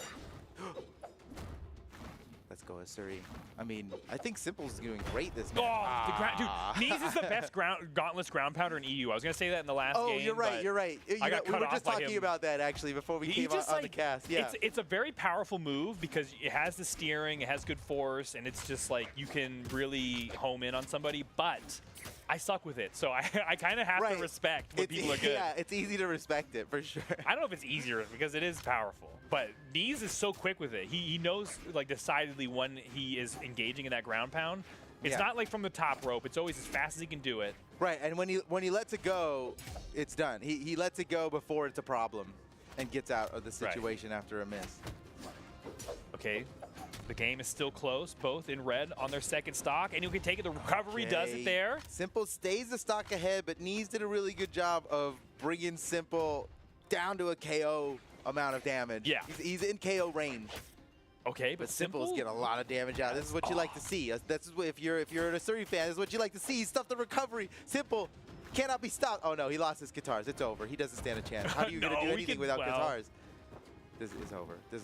Let's go, Asuri. I mean, I think Simple's doing great this match. Dude, Knees is the best Gauntless ground pounder in EU. I was going to say that in the last game. Oh, you're right. We were just talking about that, actually, before we came on the cast. Yeah. It's a very powerful move because it has the steering, it has good force, and it's just like you can really home in on somebody, but I suck with it, so I kind of have to respect when people are good. Yeah, it's easy to respect it, for sure. I don't know if it's easier because it is powerful, but Knees is so quick with it. He knows, like, decidedly when he is engaging in that ground pound. It's not like from the top rope. It's always as fast as he can do it. Right, and when he lets it go, it's done. He lets it go before it's a problem and gets out of the situation after a miss. Okay. The game is still close, both in red on their second stock. And you can take it. The recovery does it there. Simple stays the stock ahead, but Knees did a really good job of bringing Simple down to a KO amount of damage. Yeah. He's in KO range. Okay, but Simple's getting a lot of damage out. This is what you like to see. This is if you're an Asuri fan, this is what you like to see. He stuffed the recovery. Simple cannot be stopped. Oh no, he lost his guitars. It's over. He doesn't stand a chance. How are you going to do anything without guitars? this is over. This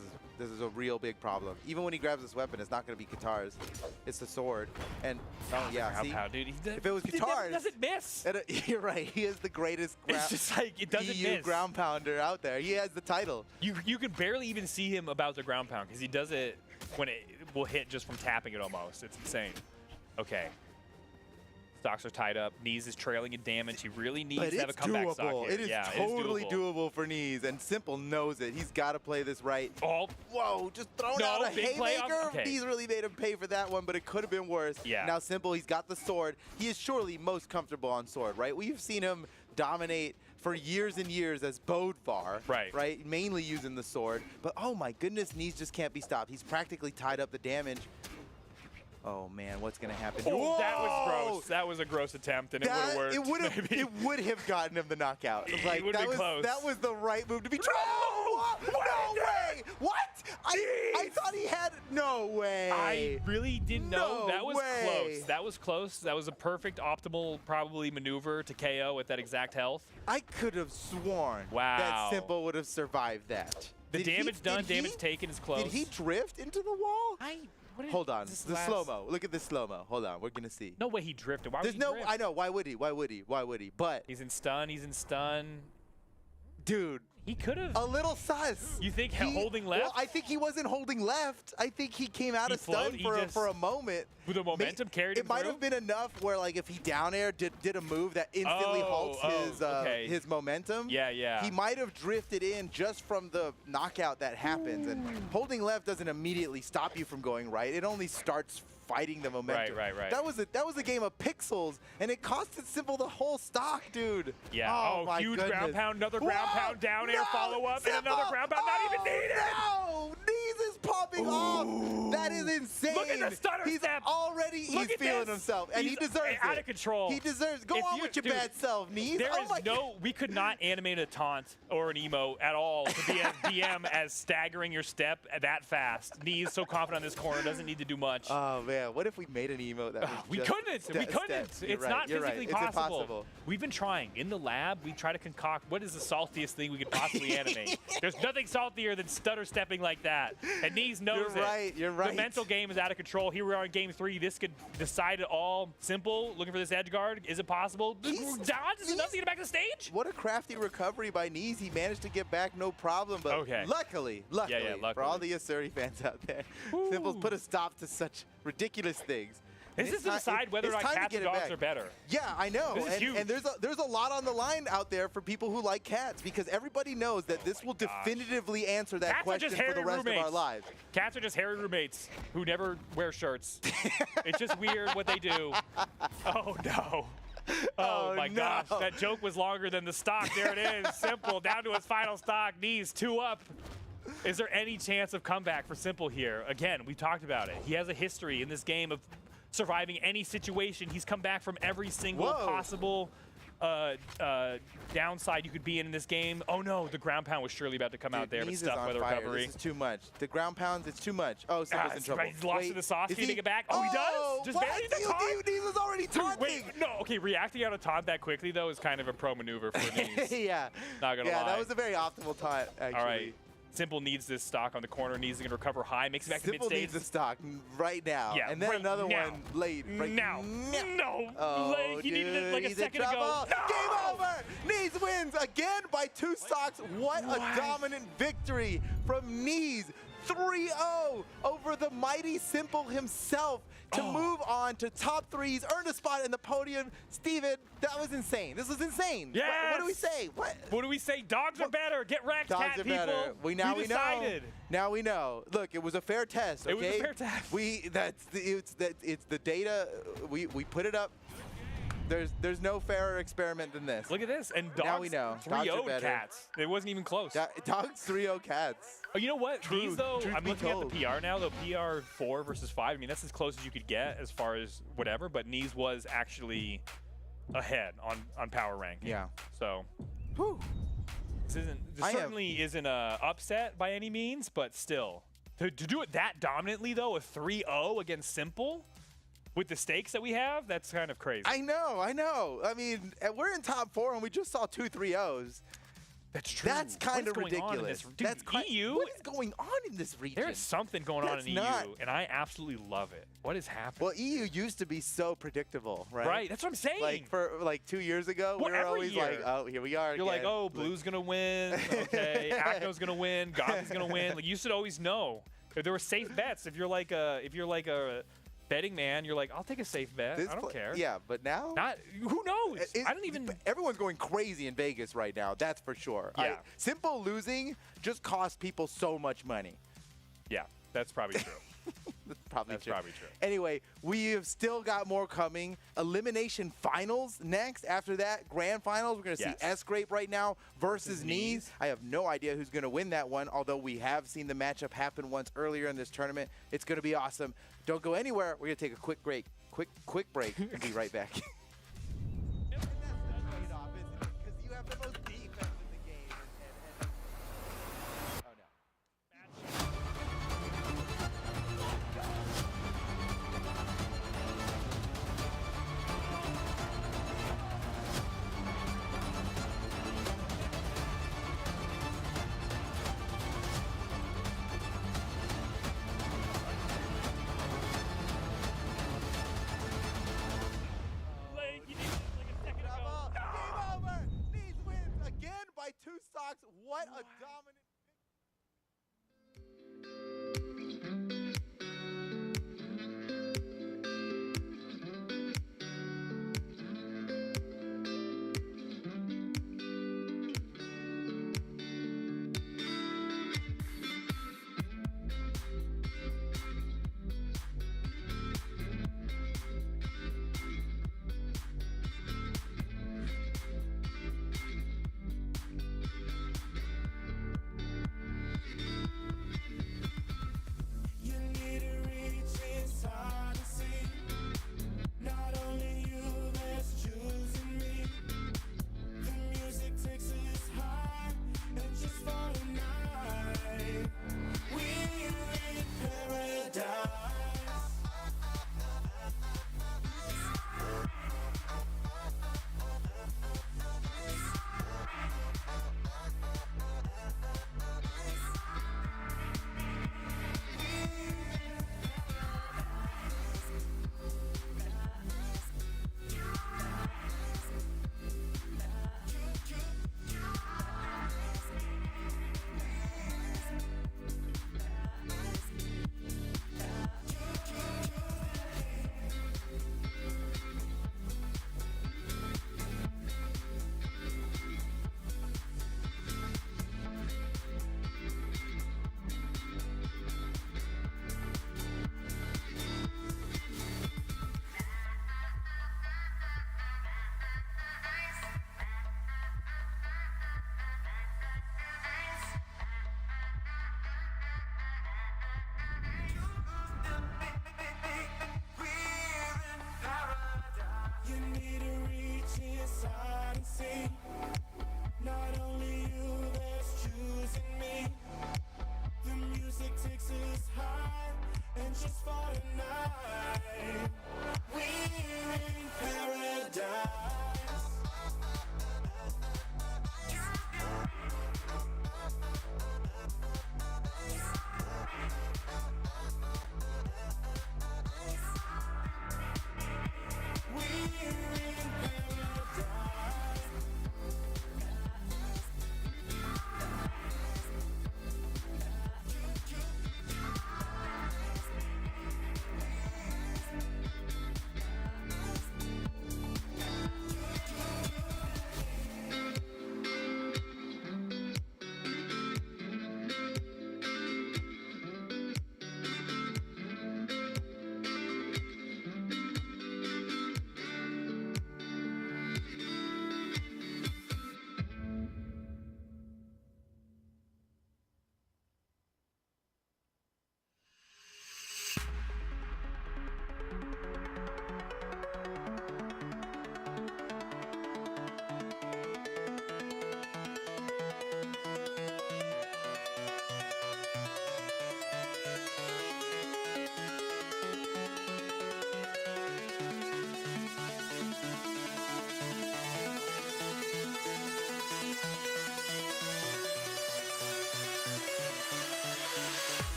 is a real big problem. Even when he grabs this weapon, it's not going to be guitars. It's the sword. And oh yeah, see, dude, if it was guitars, it doesn't miss. You're right. He is the greatest. It's just like it doesn't EU miss. ground pounder out there. He has the title. You can barely even see him about to ground pound because he does it when it will hit just from tapping it almost. It's insane. Okay. Stocks are tied up. Knees is trailing in damage. He really needs to have a comeback stock here. It is totally doable for Knees, and Simple knows it. He's got to play this right. Oh. Whoa, just throwing out a haymaker. Okay. Knees really made him pay for that one, but it could have been worse. Yeah. Now Simple, he's got the sword. He is surely most comfortable on sword, right? We've seen him dominate for years and years as Bodvar, right? Mainly using the sword. But oh my goodness, Knees just can't be stopped. He's practically tied up the damage. Oh man, what's gonna happen? Oh, that was gross. That was a gross attempt, and it would have worked. It would have gotten him the knockout. Like that was the right move to be. No way! What? I thought he had. No way! I really didn't know. That was way. close. That was close. That was a perfect, optimal, probably maneuver to KO at that exact health. I could have sworn that Simple would have survived that. The damage done, damage taken is close. Did he drift into the wall? Hold on, the slow-mo. Look at the slow-mo. Hold on, we're gonna see. No way he drifted. Why would he drift? I know. Why would he? Why would he? Why would he? But he's in stun. He's in stun. Dude, he could have. A little sus. You think holding left? Well, I think he wasn't holding left. I think he came out of stun for a moment. With the momentum carried him It might have been enough where, like, if he down air did a move that instantly halts his momentum. Yeah. He might have drifted in just from the knockout that happens. And holding left doesn't immediately stop you from going right. It only starts fighting the momentum. Right. That was a game of pixels, and it costed Simple the whole stock, dude. Yeah. Oh my huge goodness. ground pound, another ground pound, down air follow up, and another ground pound, not even needed. No, Knees is popping off. That is insane. Look at the stutter step. He's feeling himself, and he deserves it. Out of control. He deserves. Go on with your bad self, Knees. There is we could not animate a taunt or an emo at all to be as DM as staggering your step that fast. Knees so confident on this corner, doesn't need to do much. Oh man, what if we made an emote that was we couldn't. It's not physically possible. We've been trying. In the lab, we try to concoct what is the saltiest thing we could possibly animate. There's nothing saltier than stutter stepping like that. And Knees knows it. You're right. The mental game is out of control. Here we are in game 3. This could decide it all. Simple. Looking for this edge guard. Is it possible? Dodge is enough to get back to the stage? What a crafty recovery by Knees. He managed to get back no problem. But luckily, for all the Asuri fans out there, Simple's put a stop to such ridiculous things. This is to decide whether or not cats and dogs are better. Yeah, I know. This is huge. And there's a lot on the line out there for people who like cats, because everybody knows that this will definitively answer that question for the rest of our lives. Cats are just hairy roommates who never wear shirts. It's just weird what they do. Oh, no. Oh my gosh, that joke was longer than the stock. There it is. Simple, down to his final stock. Knees 2 up. Is there any chance of comeback for Simple here? Again, we talked about it. He has a history in this game of surviving any situation. He's come back from every single possible downside you could be in this game. Oh no, the ground pound was surely about to come out there, but stuck by the recovery. This is too much. The ground pounds, it's too much. Oh, Simple's in trouble. He's lost to the sauce. Can he take it back? Oh, he does? Just barely the taunt? Knees is already taunting. Wait, no, okay, reacting out of taunt that quickly, though, is kind of a pro maneuver for Knees. Yeah. Not gonna lie. Yeah, that was a very optimal taunt, actually. All right. Simple needs this stock on the corner. Knees is going to recover high. Makes it back to mid-stage. Simple needs the stock right now. Yeah, and then another one late. Right now. No. Oh, he needed it like a second ago. No! Game over. Knees wins again by 2 stocks. What a dominant victory from Knees. 3-0 over the mighty Simple himself to move on to top 3s, earn a spot in the podium. Steven, that was insane. This was insane. Yes. What do we say? What do we say? Dogs are better. Get wrecked, cat people. Better. We decided. Now we know. Look, it was a fair test. Okay? It was a fair test. It's the data. We put it up. There's no fairer experiment than this. Look at this. And dogs now we know. 3-0'd cats. It wasn't even close. Dogs 3-0 cats. Oh, you know what? These, though, I'm looking at the told. PR now, though. PR 4 versus 5. I mean, that's as close as you could get as far as whatever. But Knees was actually ahead on power ranking. Yeah. So, whew. This certainly isn't a upset by any means, but still. To do it that dominantly, though, a 3-0 against Simple, with the stakes that we have, that's kind of crazy. I know. I mean, we're in top 4, and we just saw 2 3-0s. That's true. That's kind of ridiculous. Dude, That's EU? What is going on in this region? There's something going on in EU, not... and I absolutely love it. What is happening? Well, EU used to be so predictable, right? Right, that's what I'm saying. Like for 2 years ago, we were always like, oh, here we are. You're like, oh, Blue's gonna win. Okay, Akno's gonna win. Godby's gonna win. Like you should always know. There were safe bets. If you're like a betting man, you're like, I'll take a safe bet. I don't care. Yeah, but now? Who knows? I don't even. Everyone's going crazy in Vegas right now. That's for sure. Yeah. Simple losing just costs people so much money. Yeah, that's probably true. That's probably true. True. Anyway, we have still got more coming. Elimination finals next. After that, grand finals. We're going to see S-Grape right now versus Knees. I have no idea who's going to win that one, although we have seen the matchup happen once earlier in this tournament. It's going to be awesome. Don't go anywhere. We're going to take a quick break. Quick break and be right back. What a dominant...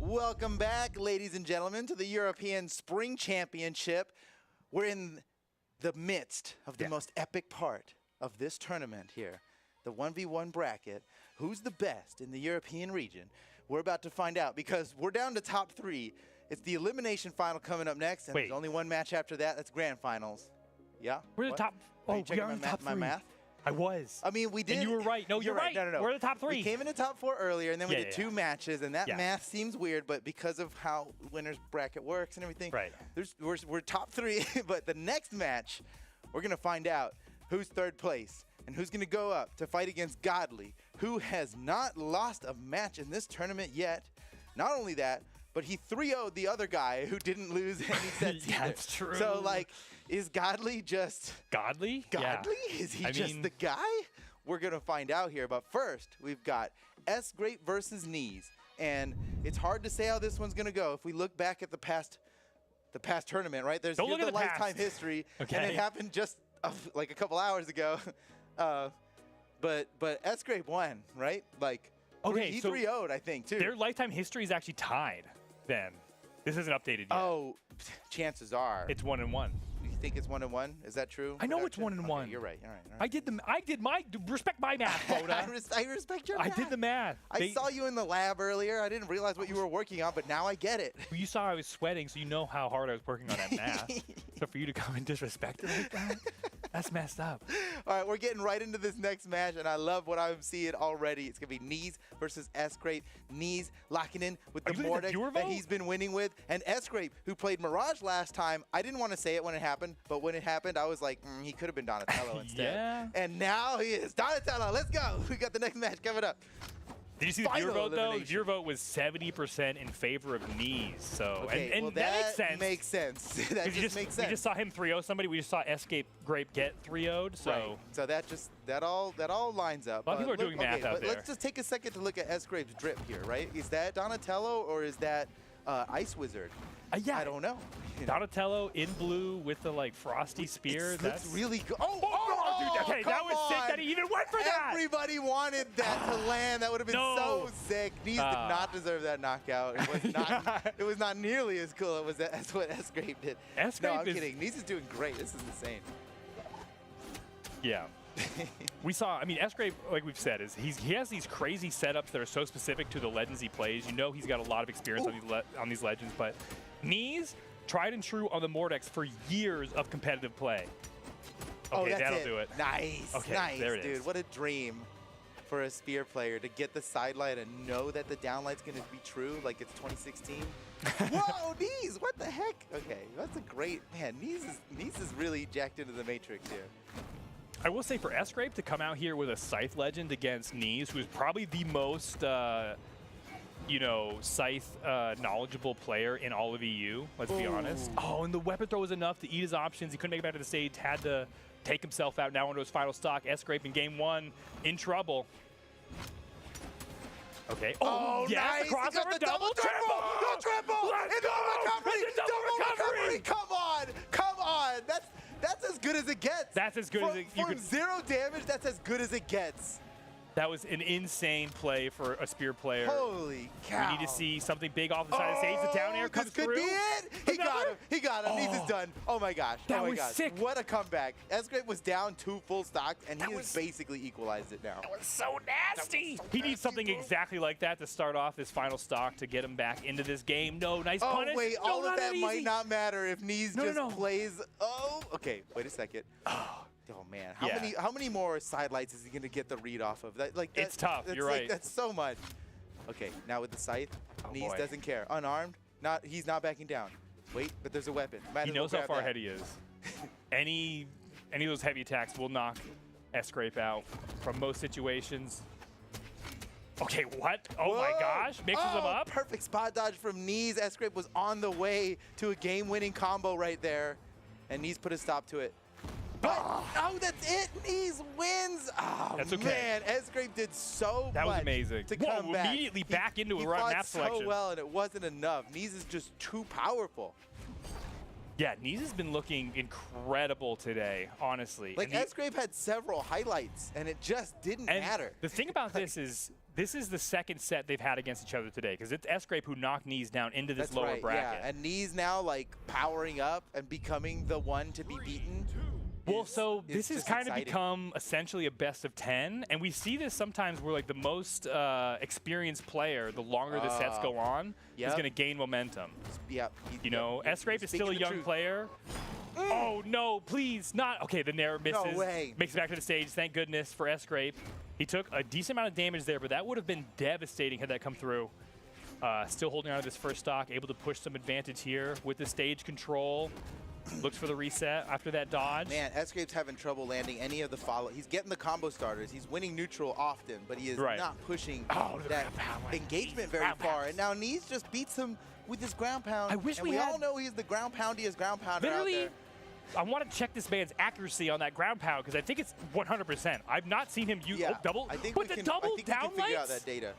Welcome back, ladies and gentlemen, to the European Spring Championship. We're in the midst of the most epic part of this tournament here, the 1v1 bracket. Who's the best in the European region? We're about to find out because we're down to top 3. It's the elimination final coming up next, and there's only one match after that. That's grand finals. Yeah? We're the top. Oh, we are in the top 3. My math? I was. I mean, we did. And you were right. No, you're right. No. We're in the top 3. We came in the top 4 earlier, and then we did 2 matches, and that math seems weird, but because of how winners bracket works and everything, we're top 3. But the next match, we're going to find out who's 3rd place and who's going to go up to fight against Godly, who has not lost a match in this tournament yet. Not only that, but he 3-0'd the other guy who didn't lose any sets either. That's true. So, like, is Godly just... Godly? Godly? Yeah. Is he just the guy? We're going to find out here. But first, we've got S-Grape versus Knees. And it's hard to say how this one's going to go. If we look back at the past tournament, right? There's the lifetime history. And it happened just like a couple hours ago. But S-Grape won, right? Like, he 3-0'd, I think, too. Their lifetime history is actually tied then. This isn't updated yet. Oh, chances are. It's 1-1. You think it's 1-1? Is that true? I know it's 1-1. Okay, you're right. All right. I did my respect my math, Boda. I respect your math. I did the math. I saw you in the lab earlier. I didn't realize what you were working on, but now I get it. Well, you saw I was sweating, so you know how hard I was working on that math. So for you to come and disrespect it like that, that's messed up. All right, we're getting right into this next match, and I love what I'm seeing already. It's going to be Knees versus S-Grape. Knees locking in with the Mordek that he's been winning with. And S-Grape, who played Mirage last time, I didn't want to say it when it happened, but when it happened, I was like, he could have been Donatello instead. Yeah. And now he is Donatello. Let's go. We got the next match coming up. Did you see the viewer vote, though? Your vote was 70% in favor of Knees. So, okay, and well, that makes sense. That just makes sense. We just saw him 3-0 somebody. We just saw S-Grape get 3-0'd. So, so that all lines up. A lot of people are doing math out there. Let's just take a second to look at S-Grape's drip here, right? Is that Donatello or is that Ice Wizard? Yeah. I don't know. Donatello in blue with the frosty spear. That's really good. Oh, dude, okay, that was sick that he even went for that. Everybody wanted that to land. That would have been so sick. Knees did not deserve that knockout. It was not nearly as cool as what S-Grape did. No, I'm kidding. Knees is doing great. This is insane. Yeah. We saw, I mean, S-Grape, like we've said, he has these crazy setups that are so specific to the legends he plays. You know he's got a lot of experience on these legends, but Knees, tried and true on the Mordex for years of competitive play. Okay, that'll do it. Nice. Okay, nice, there it dude. is. What a dream for a Spear player to get the side light and know that the down light's going to be true like it's 2016. Whoa, Knees, what the heck? Okay, that's a great, man, Knees is really jacked into the Matrix here. I will say for S-Grape to come out here with a Scythe legend against Knees, who is probably the most, Scythe knowledgeable player in all of EU, let's be honest. Oh, and the weapon throw was enough to eat his options. He couldn't make it back to the stage, had to take himself out now into his final stock. S-Grape in game 1 in trouble. Okay. Oh, yes, nice. Crossover, double, triple! The triple! Let's go! Double recovery! Come on! That's as good as it gets. That's as good as it gets. From 0 damage, that's as good as it gets. That was an insane play for a Spear player. Holy cow. We need to see something big off the side of the stage. The down air comes through. This could be it. He got him. Knees is done. Oh my gosh. That was sick. What a comeback. S-Grape was down 2 full stocks, and he has basically equalized it now. That was so nasty. He needs something exactly like that to start off his final stock to get him back into this game. No, nice punish. Oh, wait. No, all of that might not matter if Knees plays. Oh, okay. Wait a second. Oh man, how many more side lights is he gonna get the read off of? It's tough. You're right. That's so much. Okay, now with the scythe, Knees doesn't care. Unarmed, he's not backing down. Wait, but there's a weapon. He knows how far ahead he is. any of those heavy attacks will knock S-Grape out from most situations. Okay, what? Oh my gosh, mixes them up. Perfect spot dodge from Knees. S-Grape was on the way to a game-winning combo right there, and Knees put a stop to it. But, that's it. Knees wins. Oh, that's okay. Man, S-Grape did so much. That was amazing. To come back. Immediately back into a map selection. He fought so well, and it wasn't enough. Knees is just too powerful. Yeah, Knees has been looking incredible today, honestly. Like, S-Grape had several highlights, and it just didn't matter. The thing about this is the second set they've had against each other today, because it's S-Grape who knocked Knees down into this lower bracket. Yeah, and Knees now, like, powering up and becoming the one to be beaten. Well, so this has kind of exciting. become essentially a best of 10, and we see this sometimes where like the most experienced player, the longer the sets go on, is going to gain momentum. Yep. You know, S-Grape is still a young player. Oh no, please not. Okay, the Nair misses. No way. Makes it back to the stage. Thank goodness for S-Grape. He took a decent amount of damage there, but that would have been devastating had that come through. Still holding on to this first stock, able to push some advantage here with the stage control. Looks for the reset after that dodge. Man, S-Grape's having trouble landing any of the follow. He's getting the combo starters. He's winning neutral often, but he is not pushing that engagement very far. And now Knees just beats him with his ground pound. I wish we all know he's the ground poundiest ground pounder out there. I want to check this man's accuracy on that ground pound because I think it's 100%. I've not seen him use double. I think but the double down figure out that data.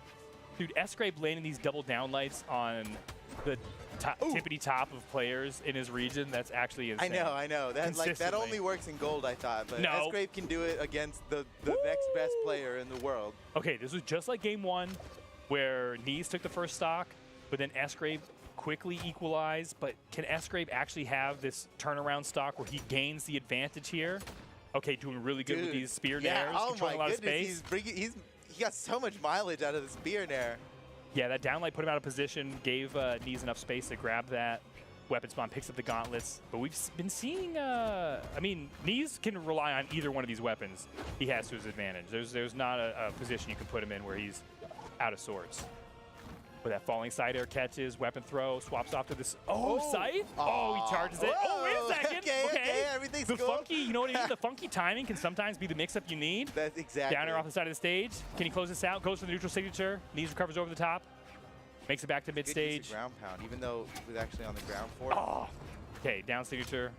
Dude, S-Grape landing these double down lights on the tippity top of players in his region, that's actually insane. I know. That only works in gold, I thought. But no. S-Grape can do it against the next best player in the world. Okay, this was just like game one where Knees took the first stock, but then S-Grape quickly equalized. But can S-Grape actually have this turnaround stock where he gains the advantage here? Okay, doing really good with these spear nairs, controlling a lot of space. He got so much mileage out of the spear nair. Yeah, that downlight put him out of position, gave Knees enough space to grab that weapon spawn, picks up the gauntlets. But we've been seeing, I mean, Knees can rely on either one of these weapons he has to his advantage. There's not a position you can put him in where he's out of sorts. With that falling side air catches, weapon throw, swaps off to this. Scythe? He charges it. Whoa. Wait a second. Okay, everything's the cool. funky, you know what I mean? The funky timing can sometimes be the mix-up you need. That's exactly. Down air off the side of the stage. Can he close this out? Goes for the neutral signature. Knees recovers over the top. Makes it back to mid-stage. Ground pound, even though he was actually on the ground for it. Okay, down signature.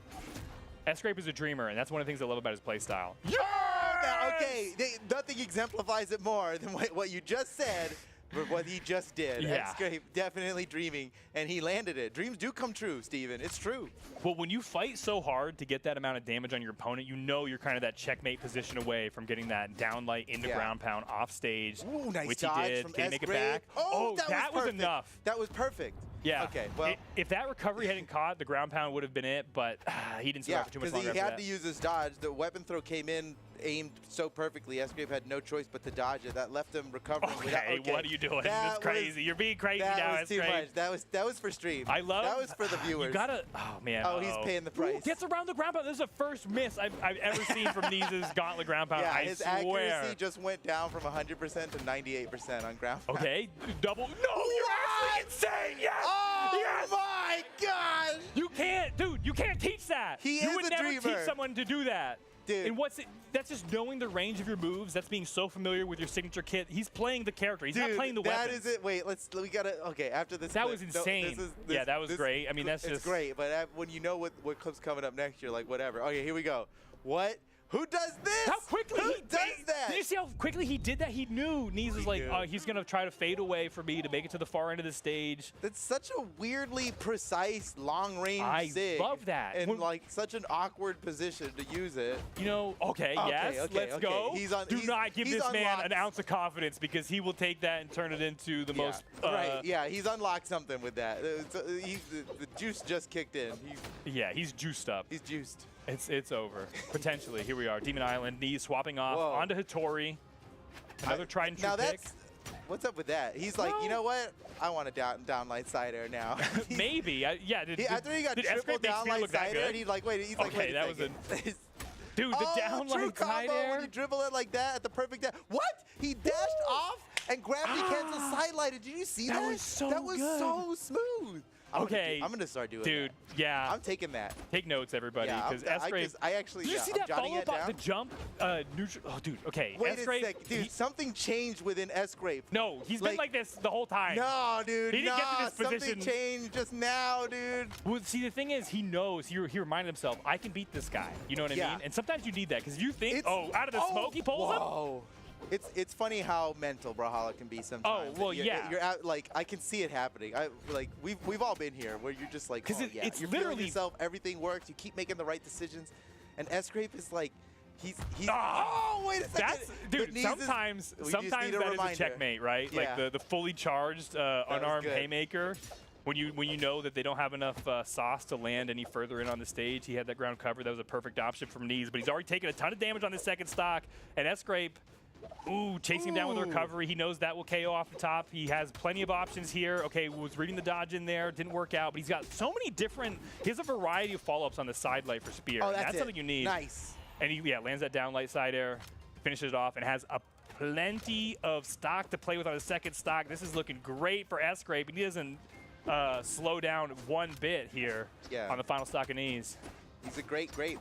S-Grape is a dreamer, and that's one of the things I love about his playstyle. Nothing exemplifies it more than what you just said. For what he just did. S-Grape definitely dreaming, and he landed it. Dreams do come true, Steven. It's true. Well, when you fight so hard to get that amount of damage on your opponent, you know you're kind of that checkmate position away from getting that downlight into ground pound off stage. Ooh, nice which dodge he did. from Can he make it S-Grape? back? That was enough. That was perfect. Yeah. Okay, well. If that recovery hadn't caught, the ground pound would have been it, but he didn't survive for too much longer. Because he had to use his dodge. The weapon throw came in, aimed so perfectly. S-Grape had no choice but to dodge it. That left him recovering. Okay, what are you doing? That's crazy. You're being crazy now, S-Grape. That was for stream. I love. That was for the viewers. You gotta. Oh man. Oh, he's paying the price. Ooh, gets around the ground pound. This is the first miss I've ever seen from Knees' gauntlet ground pound. I his swear. accuracy just went down from 100% to 98% on ground pound. Okay, double. No, you're actually insane. Yes. Oh my God. You can't, dude. You can't teach that. You would never teach someone to do that. Dude. And that's just knowing the range of your moves. That's being so familiar with your signature kit. He's playing the character. He's not playing the weapons. That is it. Wait, we gotta. Okay, after this. That was insane. Yeah, that was great. I mean, that's just. It's great, but when you know what clip's coming up next, you're like, whatever. Okay, here we go. What? Who does this? How quickly Who does that? Did you see how quickly he did that? He knew. Knees was like, he's going to try to fade away for me to make it to the far end of the stage. That's such a weirdly precise, long-range sig. I love that. And like such an awkward position to use it. You know, let's go. Do not give this man an ounce of confidence because he will take that and turn it into the most. He's unlocked something with that. The juice just kicked in. He's juiced up. He's juiced. It's over. Potentially. Here we are. Demon Island. Knees swapping off onto Hittori. Another tried and true pick. What's up with that? He's like, you know what? I want a downlight side air now. Maybe. After he got triple downlight side air, he's like, wait that was dude, the downlight side air. When you dribble it like that at the perfect what? He dashed off and gravity cancel sidelighted. Did you see that? That was so smooth. I'm gonna start doing that. Dude, yeah. I'm taking that. Take notes, everybody, because S-Grape. I actually. Did you see that follow-up on the jump? Neutral. Oh, dude. Okay. Wait a sec, dude. Something changed within S-Grape. No, he's been like this the whole time. No, dude. He didn't get to this position. Something changed just now, dude. Well, see, the thing is, he knows. He reminded himself, I can beat this guy. You know what I mean? And sometimes you need that because you think, out of the smoke he pulls him. It's funny how mental Brawlhalla can be sometimes. Oh, well, yeah. You're out, like, I can see it happening. We've all been here where you're just like, oh, yeah. It's you're literally feeling yourself, everything works, you keep making the right decisions. And S-Grape is like, he's oh, wait a second. Dude, sometimes that is a checkmate, right? Yeah. Like the fully charged unarmed haymaker. When you know that they don't have enough sauce to land any further in on the stage, he had that ground cover. That was a perfect option from Knees, but he's already taken a ton of damage on the second stock. And S-Grape, chasing him down with a recovery. He knows that will KO off the top. He has plenty of options here. Okay, was reading the dodge in there, didn't work out, but he's got so many different. He has a variety of follow-ups on the side light for Spear. Oh, that's something you need. Nice. And he lands that down light side air, finishes it off, and has plenty of stock to play with on the second stock. This is looking great for S-Grape, and he doesn't slow down one bit here on the final stock of Knees. He's a great grape.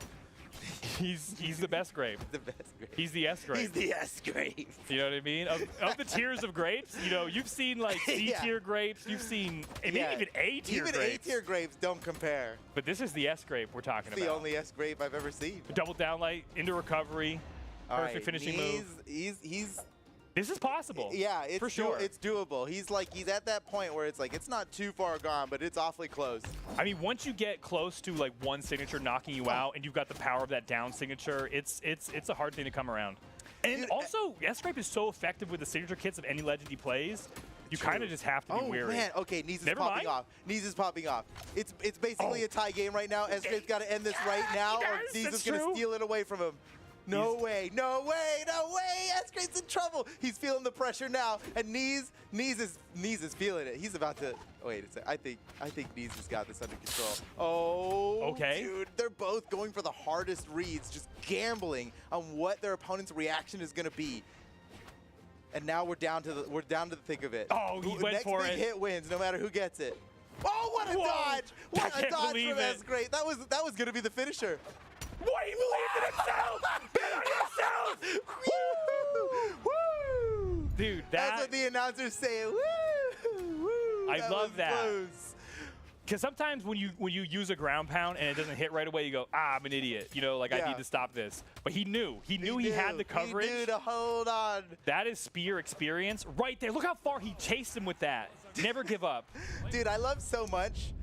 He's the best grape. The best grape. He's the S grape. He's the S grape. You know what I mean? Of the tiers of grapes, you've seen like C tier grapes, you've seen maybe even A tier grapes. Even A tier grapes don't compare. But this is the S grape we're talking about. The only S grape I've ever seen. Double down light into recovery. Perfect finishing move. This is possible. Yeah, it's for sure. It's doable. He's at that point where it's like it's not too far gone, but it's awfully close. I mean, once you get close to like one signature knocking you out, and you've got the power of that down signature, it's a hard thing to come around. And also, S-Grape is so effective with the signature kits of any legend he plays. You kind of just have to be wary. Oh man, okay, Knees is popping off. Knees is popping off. It's basically a tie game right now. S-Grape's got to end this right now, or Knees is going to steal it away from him. No way, no way, no way! S-Grape's in trouble. He's feeling the pressure now, and Knees is feeling it. He's about to. Wait a second. I think Knees has got this under control. Oh, okay, dude, they're both going for the hardest reads, just gambling on what their opponent's reaction is going to be. And now we're down to the thick of it. Oh, he went for it. Next big hit wins, no matter who gets it. Oh, what a dodge! What a dodge from S-Grape. That was going to be the finisher. What? He believed in himself! Bet on yourself! Woo! Dude, that's what the announcers say. Woo! Woo! I love that. Close. Because sometimes when you use a ground pound and it doesn't hit right away, you go, I'm an idiot. I need to stop this. But he knew he had the coverage. He knew to hold on. That is Spear experience right there. Look how far he chased him with that. Never give up. Dude, I love so much.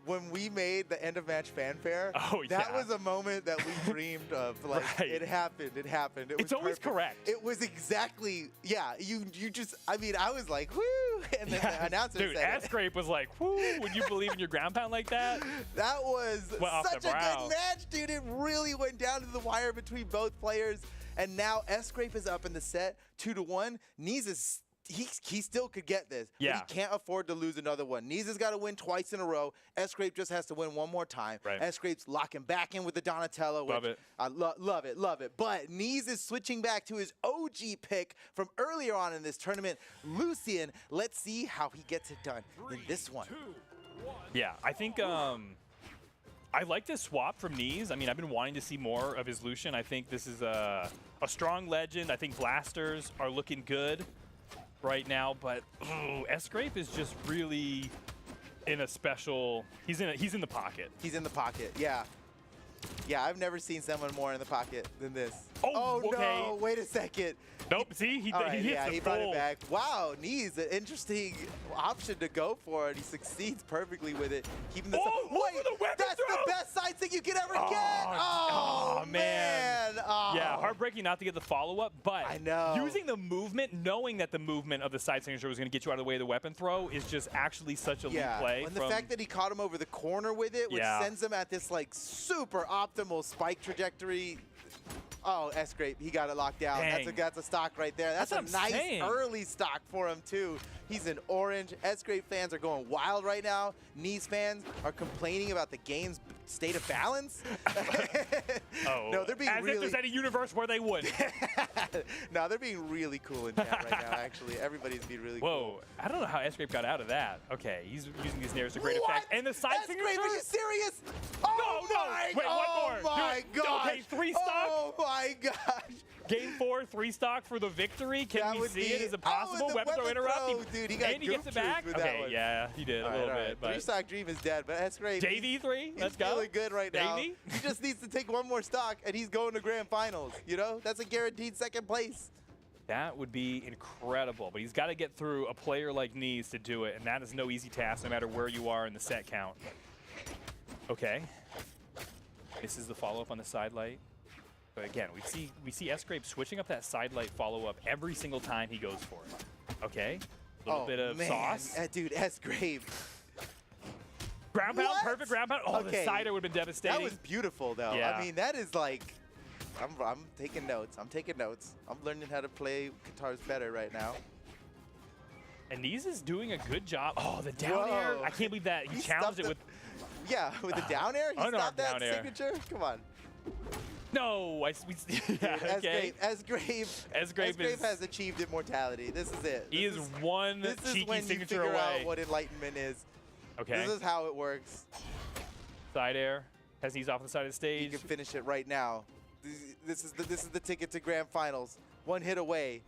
When we made the end of match fanfare, that was a moment that we dreamed of. Like it happened. It happened. It's always correct. It was exactly, you just, I mean, I was like, whoo, and then the announcer said it. S-Grape was like, whoo, when you believe in your ground pound like that? That was such a good match, dude. It really went down to the wire between both players. And now S-Grape is up in the set, 2-1. Knees is he still could get this. Yeah. But he can't afford to lose another one. Knees has got to win twice in a row. S-Grape just has to win one more time. Right. S-Grape's locking back in with the Donatello. Love it. I love it. But Knees is switching back to his OG pick from earlier on in this tournament, Lucian. Let's see how he gets it done in this one. 3, 2, 1. Yeah, I think I like this swap from Knees. I mean, I've been wanting to see more of his Lucian. I think this is a strong legend. I think blasters are looking good right now, but S-Grape is just really in a special. He's in the pocket. He's in the pocket. Yeah. Yeah, I've never seen someone more in the pocket than this. Oh, okay. No! Wait a second. Nope. See, he hits he brought it back. Wow, Knees, an interesting option to go for, and he succeeds perfectly with it. Keeping this. That's the best side thing you could ever get. Oh man. Oh. Yeah, heartbreaking not to get the follow-up, but I know. Using the movement, knowing that the movement of the side signature was going to get you out of the way of the weapon throw is just actually such a lead play. And the fact that he caught him over the corner with it, which sends him at this like super optimal spike trajectory. Oh, S-Grape, he got it locked down. That's a stock right there. That's a nice early stock for him, too. He's in orange. S-Grape fans are going wild right now. Knees fans are complaining about the game's state of balance. No, they're being As if there's any universe where they would. No, they're being really cool in chat right now, actually. Everybody's being really cool. Whoa, I don't know how S-Grape got out of that. Okay, he's using these nares to great effect. And the side signature? S-Grape, are you serious? Oh, no. Wait, one more. Oh, my gosh. Okay, 3 stock. Oh, my gosh. Game 4, 3 stock for the victory. Can we see it? Is it possible? Weapon throw interrupt. Dude, he got and he gets it back. Okay, yeah, he did a little bit. But 3 stock dream is dead, but that's great. JV3, let's go. He's feeling good right now. Davey? He just needs to take one more stock, and he's going to grand finals. You know, that's a guaranteed second place. That would be incredible, but he's got to get through a player like Knees to do it, and that is no easy task no matter where you are in the set count. Okay. This is the follow-up on the side light. But again, we see S-Grape switching up that side light follow-up every single time he goes for it. Okay. A little bit of sauce. Dude, S-Grape. Ground pound, perfect ground pound. Oh, okay. The cider would have been devastating. That was beautiful, though. Yeah. I mean, that is like, I'm taking notes. I'm taking notes. I'm learning how to play guitars better right now. And Knees is doing a good job. Oh, the down air. I can't believe that. He challenged it with... Yeah, with the down air? He stopped that signature? Come on. No, okay. S-Grape has achieved immortality. This is it. He is one cheeky signature away. This is when you figure out what enlightenment is. Okay. This is how it works. Side air. Has Knees off the side of the stage. You can finish it right now. This is the ticket to grand finals. One hit away.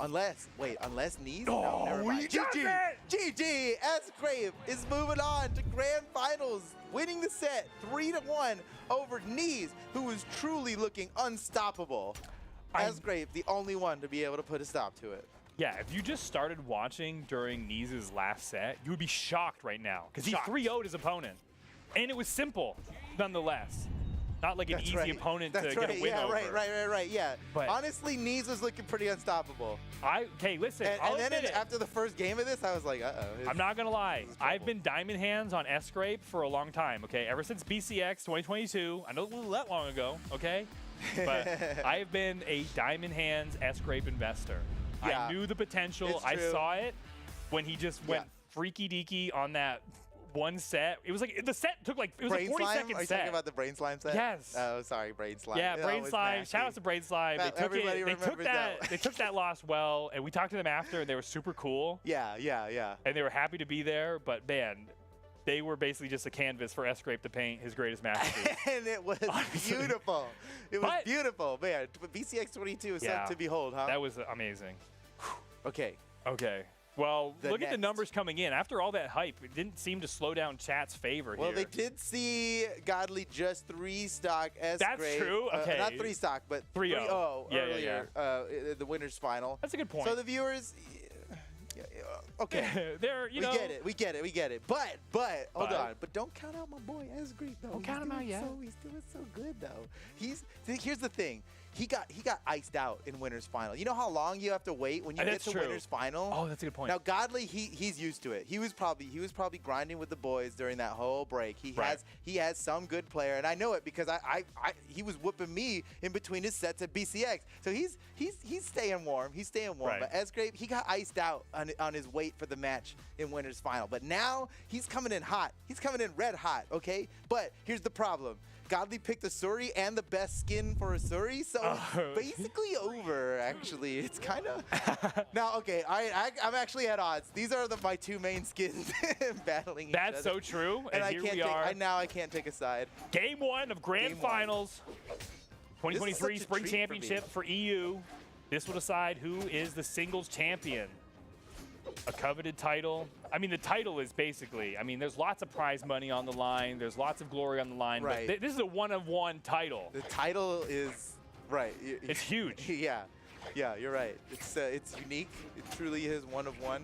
Unless Knees? Oh, no, never mind. GG! S-Grape is moving on to grand finals, winning the set 3-1 over Knees, who is truly looking unstoppable. S-Grape, the only one to be able to put a stop to it. Yeah, if you just started watching during Knees' last set, you would be shocked right now, because he 3-0'd his opponent. And it was simple, nonetheless. Not like an easy opponent to get a win over. Right. Yeah. But honestly, Knees was looking pretty unstoppable. Okay, listen. And then after the first game of this, I was like, uh-oh. I'm not gonna lie. I've been diamond hands on S-Grape for a long time. Okay, ever since BCX 2022. I know it wasn't that long ago. Okay, but I have been a diamond hands S-Grape investor. Yeah, I knew the potential. I saw it when he just went freaky deaky on that one set. It was like the set took like it was a 40-second set. Are you talking about the Brain Slime set? Yes. Oh, sorry, Brain Slime. Yeah, Brain Slime. Shout out to Brain Slime. They took that loss well, and we talked to them after, and they were super cool. Yeah. And they were happy to be there, but man, they were basically just a canvas for S-Grape to paint his greatest masterpiece. And it was beautiful. It was beautiful, man. BCX 22 is something to behold, huh? That was amazing. Okay. Well, look at the numbers coming in. After all that hype, it didn't seem to slow down chat's favor here. Well, they did see Godly just 3-stock S-Grape. That's true. Okay. Not 3-stock, but 3-0 earlier, the winner's final. That's a good point. So the viewers, okay. We get it. But hold on. But don't count out my boy S-Grape, though. Don't count him out yet. He's doing so good, though. Here's the thing. He got iced out in winner's final. You know how long you have to wait when you get to winner's final? Oh, that's a good point. Now Godly, he's used to it. He was probably grinding with the boys during that whole break. He has some good player, and I know it because he was whooping me in between his sets at BCX. So he's staying warm. He's staying warm. Right. But S-Grape, he got iced out on his wait for the match in winner's final. But now he's coming in hot. He's coming in red hot. Okay. But here's the problem. Godly picked a Suri and the best skin for a Suri, so it's basically over, actually. It's kind of... Now, okay, I'm actually at odds. These are my two main skins battling each other. That's so true, and here we are. I can't take a side. Game 1 of Grand Finals. 2023 Spring Championship for EU. This will decide who is the singles champion. A coveted title. I mean, the title is basically, there's lots of prize money on the line. There's lots of glory on the line. Right. But this is a one-of-one title. The title is, right. It's huge. Yeah, you're right. It's unique. It truly is one of one.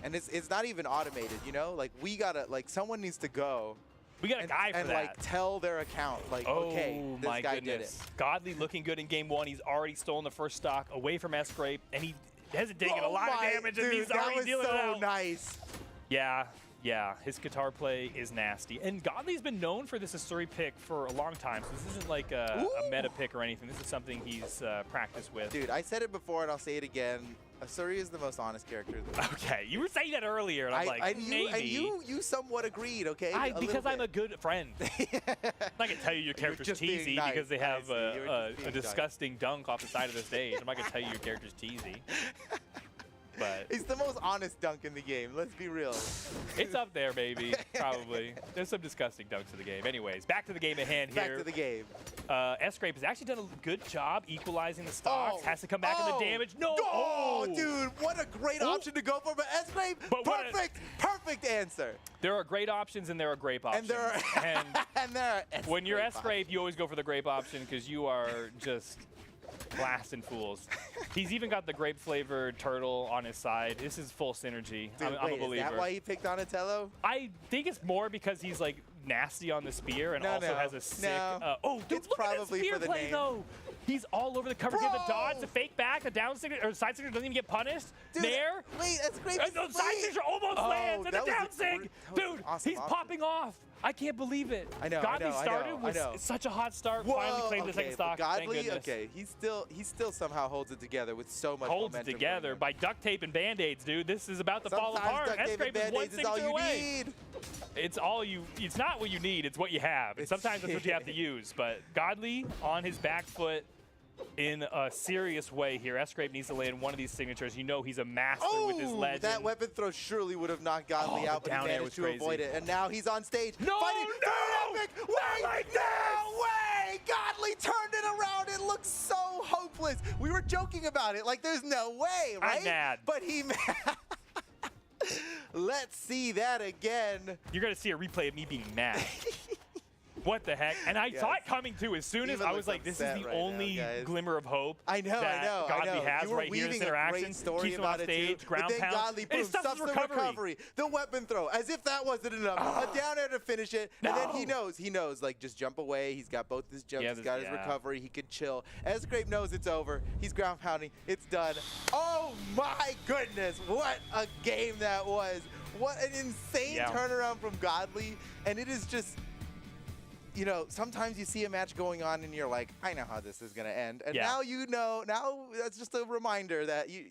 And it's not even automated, you know? Like, someone needs to go. We got a guy for that. Tell their account, okay, this guy did it. Godly looking good in game 1. He's already stolen the first stock away from S-Grape, and he hasn't taken a lot of damage, and he's already dealing it out. That was so nice. Yeah, his guitar play is nasty. And Godly's been known for this Asuri pick for a long time, so this isn't like a meta pick or anything. This is something he's practiced with. Dude, I said it before, and I'll say it again. Asuri is the most honest character. Okay, you were saying that earlier, and I'm like, maybe. And you somewhat agreed, okay? Because I'm a good friend. I'm not going to tell you your character's cheesy because they have a disgusting dunk off the side of the stage. I'm not going to tell you your character's cheesy. But it's the most honest dunk in the game. Let's be real. It's up there, baby. Probably. There's some disgusting dunks in the game. Anyways, back to the game at hand here. Back to the game. S-Grape has actually done a good job equalizing the stocks. Has to come back in the damage. No. Oh, dude, what a great option to go for. But S-Grape, perfect answer. There are great options and there are grape options. And there are when you're S-Grape, you always go for the grape option because you are just blasting fools. He's even got the grape-flavored turtle on his side. This is full synergy. Dude, I'm a believer. Is that why he picked Donatello? I think it's more because he's like nasty on the spear and also has a sick. Dude, look at his spear play though. He's all over the cover. He had the dodge, the fake back, the down signature, or side signature doesn't even get punished. Dude, Nair. Wait, that's great. The side signature almost lands, and the down sig. Dude, he's popping off. I can't believe it. I know. Godly started with such a hot start. Finally claimed the second stock. Godly, he still somehow holds it together with so much holds it together by duct tape and band-aids, dude. This is about to fall apart. S-Grape is one signature away. It's all you. It's not what you need. It's what you have. And sometimes that's what you have to use. But Godly on his back foot in a serious way here. S-Grape needs to land one of these signatures. You know he's a master with his legend. That weapon throw surely would have knocked Godly out, but he managed to avoid it. And now he's on stage fighting. Epic. Wait, no way! Godly turned it around. It looks so hopeless. We were joking about it. Like, there's no way, right? I'm mad. But he Let's see that again. You're going to see a replay of me being mad. What the heck? And I saw it coming too. As soon as I was like, this is the only glimmer of hope that Godly has right here in this interaction. Keeps him on stage, ground pound. Godly, boom, stops the recovery. The weapon throw, as if that wasn't enough. A down air to finish it. And then he knows, like, just jump away. He's got both his jumps. He's got his recovery. He could chill. S-Grape knows it's over. He's ground pounding. It's done. Oh my goodness. What a game that was. What an insane turnaround from Godly. And it is just... You know, sometimes you see a match going on and you're like, I know how this is going to end. And now you know, now that's just a reminder that you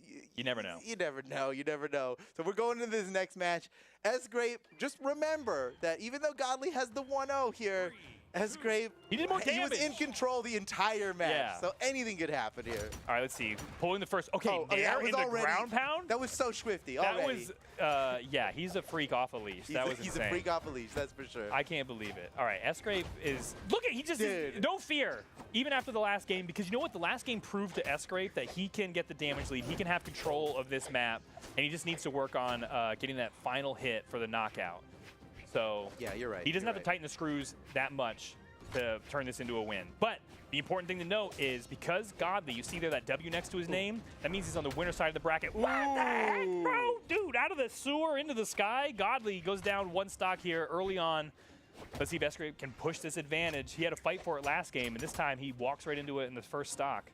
never know. You never know. You never know. So we're going into this next match. S-Grape, just remember that even though Godly has the 1-0 here, S-Grape, he did more damage. He was in control the entire match. Yeah. So anything could happen here. All right, let's see. Pulling the first. Okay, Nair in the ground pound? That was so swifty already. That was, he's a freak off a leash. That was insane. He's a freak off a leash, that's for sure. I can't believe it. All right, S-Grape is, look at, he just, no fear, even after the last game, because you know what? The last game proved to S-Grape that he can get the damage lead. He can have control of this map, and he just needs to work on getting that final hit for the knockout. So yeah, you're right. He doesn't have to tighten the screws that much to turn this into a win. But the important thing to note is because Godly, you see there that W next to his name, that means he's on the winner side of the bracket. What the heck, bro? Dude, out of the sewer into the sky. Godly goes down one stock here early on. Let's see if S-Grape can push this advantage. He had to fight for it last game, and this time he walks right into it in the first stock.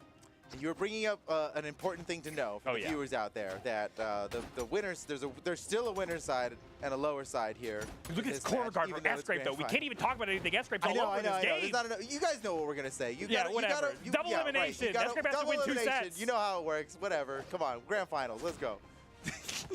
You were bringing up an important thing to know for the viewers out there, that the winners, there's still a winner's side and a lower side here. Look at this corner guard for S-Grape, though. We can't even talk about anything. S-Grape's all over this game. You guys know what we're going to say. Whatever. Double elimination. S-Grape has to win 2 sets. You know how it works. Whatever. Come on. Grand finals. Let's go.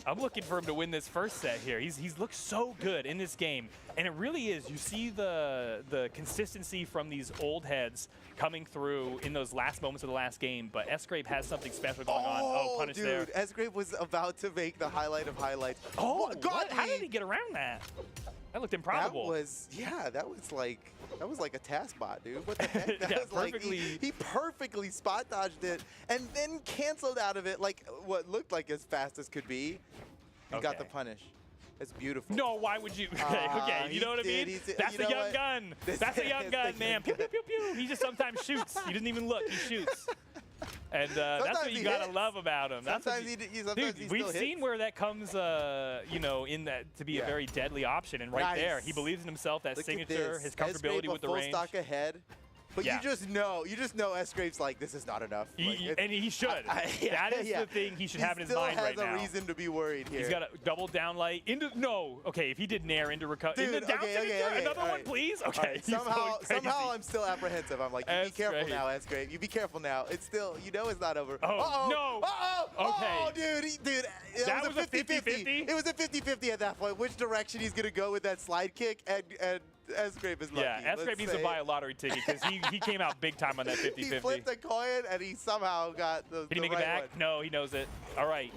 I'm looking for him to win this first set here. He's looked so good in this game. And it really is. You see the consistency from these old heads coming through in those last moments of the last game. But S-Grape has something special going on. Oh, punish dude, there. S-Grape was about to make the highlight of highlights. Oh, God. How did he get around that? That looked improbable. That was like a task bot, dude. What the heck? That was perfectly. Like, he perfectly spot dodged it and then canceled out of it like what looked like as fast as could be and got the punish. It's beautiful. No, why would you? Okay, you know what I mean? That's a young gun. That's a young gun, man. Pew, pew, pew, pew. He just sometimes shoots. He doesn't even look. He shoots. And that's what you gotta love about him. Sometimes dude, we've seen where that comes, you know, in that to be a very deadly option. And right there, he believes in himself. That signature, his comfortability with the range. Full stock ahead. But you just know S-Grape's like, this is not enough. And he should. That is the thing he should have in his mind right now. He still has a reason to be worried here. He's got a double down light into okay, if he did Nair into recovery. Another one, please. Okay. Somehow I'm still apprehensive. I'm like, you be careful now, S-Grape. You be careful now. It's still, you know, it's not over. Oh, no. Okay. Oh, dude. That was a 50-50. It was a 50-50 at that point. Which direction he's gonna go with that slide kick and S-Grape is lucky. Yeah, S-Grape needs to buy a lottery ticket because he came out big time on that 50-50. He flipped a coin and he somehow got the Did he make it back? One. No, he knows it. All right.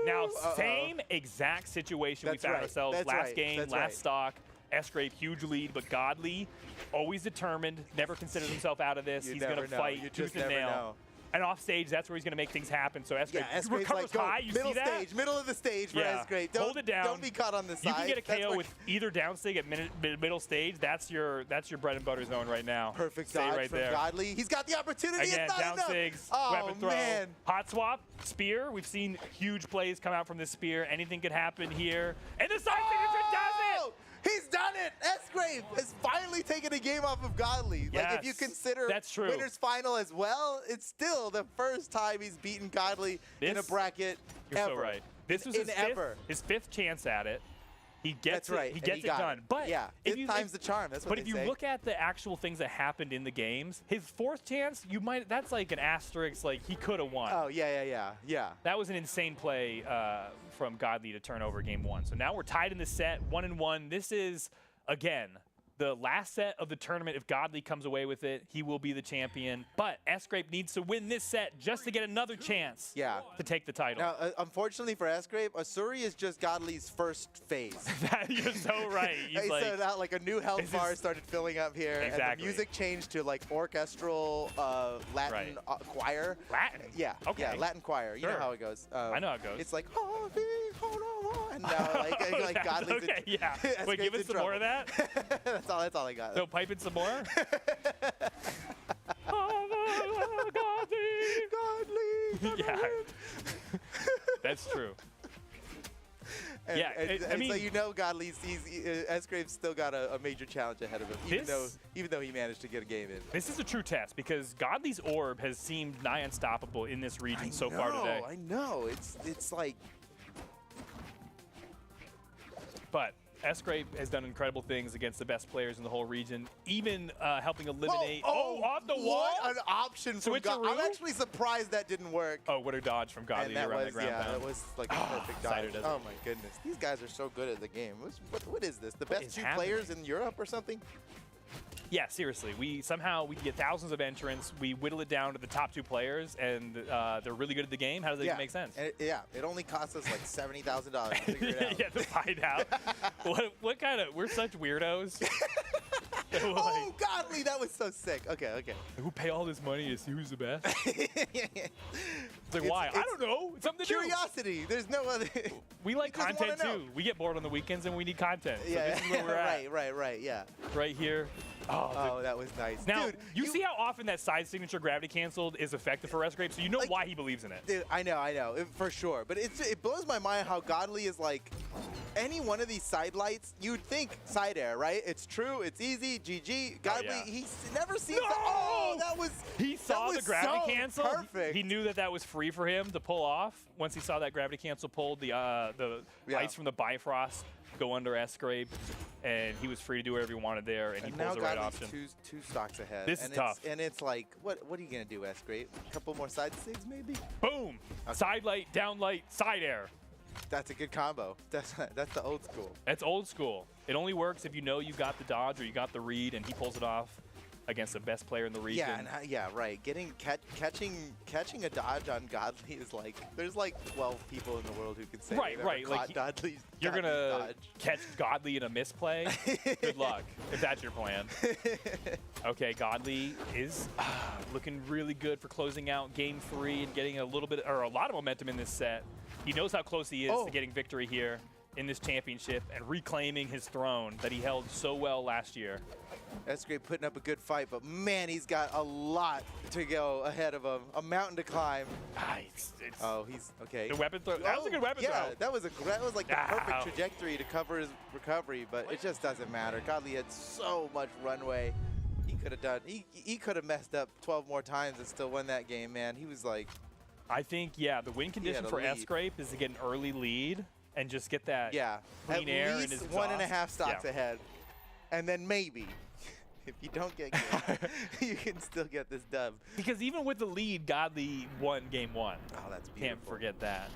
Now, same exact situation we found ourselves last game, last stock. S-Grape, huge lead, but Godly, always determined, never considers himself out of this. He's going to fight tooth and nail. And off stage, that's where he's going to make things happen. So S-Grape recovers high. You see that? Middle of the stage for S-Grape. Hold it down. Don't be caught on the side. You can get a KO with either down stig at middle stage. That's your bread and butter zone right now. Perfect dodge right from Godly. He's got the opportunity. Again, it's not down stigs, weapon throw, hot swap, spear. We've seen huge plays come out from this spear. Anything could happen here. And the side signature does it! He's done it! S-Grape has finally taken a game off of Godly. Yes, like, if you consider winners final as well, it's still the first time he's beaten Godly in a bracket You're so right. This was his fifth chance at it. He gets it. He gets it done. But yeah, fifth time's the charm. That's what they say. But if you look at the actual things that happened in the games, his fourth chance, that's like an asterisk. Like, he could have won. Oh yeah. That was an insane play from Godly to turn over game 1. So now we're tied in the set, 1-1. This is again the last set of the tournament. If Godly comes away with it, he will be the champion. But S-Grape needs to win this set just to get another chance to take the title. Now, unfortunately for S-Grape, Asuri is just Godly's first phase. You're so right. He started out like a new health bar started filling up here. Exactly. And the music changed to like orchestral Latin choir. Latin? Yeah. Okay. Yeah, Latin choir. You know how it goes. I know how it goes. It's like, and now like Godly's okay, yeah. Wait, give us some more of that. That's all I got. So pipe in some more. Godly. Yeah. That's true. I mean, so you know, Godly's S-Grape's still got a major challenge ahead of him, even though he managed to get a game in. This is a true test because Godly's orb has seemed nigh unstoppable in this region so far today. I know. It's like. But S-Grape has done incredible things against the best players in the whole region, even helping eliminate. Off the wall! What an option from Godly. I'm actually surprised that didn't work. Oh, what a dodge from Godly around the ground. Yeah, that was like a perfect dodge. Oh my goodness. These guys are so good at the game. What is this? The best two players in Europe or something? Yeah, seriously. We get thousands of entrants. We whittle it down to the top 2 players, and they're really good at the game. How does that even make sense? And it only costs us like $70,000 to figure it out. Yeah, to find out. what kind of? We're such weirdos. Oh, Godly, that was so sick. Okay. Who pay all this money to see who's the best? It's like, why? I don't know. It's something to curiosity. There's no other. We like content too. We get bored on the weekends and we need content. So this is where we're at. Right. Yeah. Right here. Oh, that was nice. Now, dude, you see how often that side signature gravity canceled is effective for S-Grape, so you know why he believes in it. Dude, I know, for sure. But it blows my mind how Godly is like, any one of these side lights, you'd think side air, right? It's true, it's easy, GG. Godly, he's never seen that was He saw the gravity cancel. Perfect. He knew that was free for him to pull off. Once he saw that gravity cancel pulled, the ice from the Bifrost go under S-Grape, and he was free to do whatever he wanted there, and he pulls the right option. Two stocks ahead. This is tough. And it's like, what are you going to do, S-Grape? A couple more side stigs, maybe? Boom! Okay. Side light, down light, side air. That's a good combo. That's the old school. That's old school. It only works if you know you got the dodge or you got the read, and he pulls it off against the best player in the region. Yeah, right. Catching a dodge on Godly is like, there's like 12 people in the world who can say right. Like you're gonna catch Godly in a misplay. Good luck if that's your plan. Okay, Godly is looking really good for closing out game 3 and getting a lot of momentum in this set. He knows how close he is to getting victory here in this championship and reclaiming his throne that he held so well last year. S-Grape putting up a good fight, but man, he's got a lot to go ahead of him. A mountain to climb. He's okay. The weapon throw. That was a good weapon throw. Yeah, that was like the perfect trajectory to cover his recovery, but it just doesn't matter. Godly had so much runway. He could have done. He could have messed up 12 more times and still won that game, man. He was like. I think the win condition for S-Grape is to get an early lead and just get that clean air in his exhaust. 1.5 stocks ahead, and then maybe. If you don't get good, you can still get this dub. Because even with the lead, Godly won game 1. Oh, that's beautiful. Can't forget that.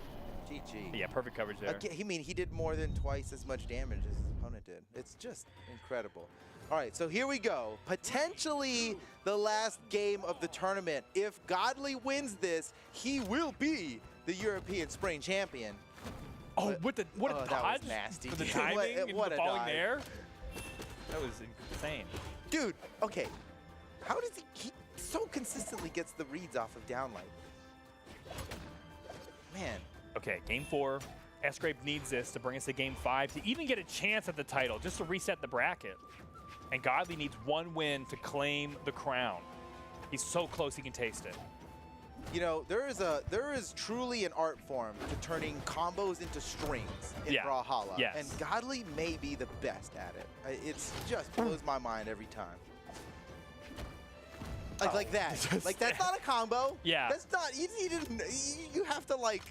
GG. Yeah, perfect coverage there. He did more than twice as much damage as his opponent did. It's just incredible. All right, so here we go. Potentially the last game of the tournament. If Godly wins this, he will be the European Spring Champion. Oh, what a dodge! That was nasty. For the dude. timing and what the a falling dive. there. That was insane. Dude, okay. How does he so consistently gets the reads off of downlight? Man. Okay, game 4. S-Grape needs this to bring us to game 5 to even get a chance at the title, just to reset the bracket. And Godly needs one win to claim the crown. He's so close he can taste it. You know, there is truly an art form to turning combos into strings in Brawlhalla. Yes. And Godly may be the best at it. It's just blows my mind every time. Like that. Like that's not a combo. Yeah. That's not. You have to like.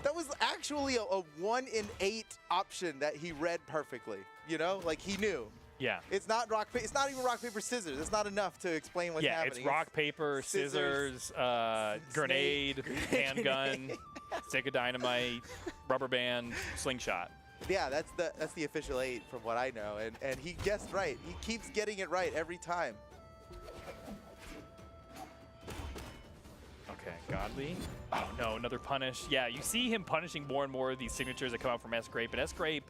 That was actually a 1 in 8 option that he read perfectly. You know, like he knew. Yeah. It's not It's not even rock paper scissors. It's not enough to explain what's happening. Yeah, it's rock paper scissors, grenade, handgun, stick of dynamite, rubber band, slingshot. Yeah, that's the official 8 from what I know, and he guessed right. He keeps getting it right every time. Okay, Godly. Oh no, another punish. Yeah, you see him punishing more and more of these signatures that come out from S-Grape, and S-Grape,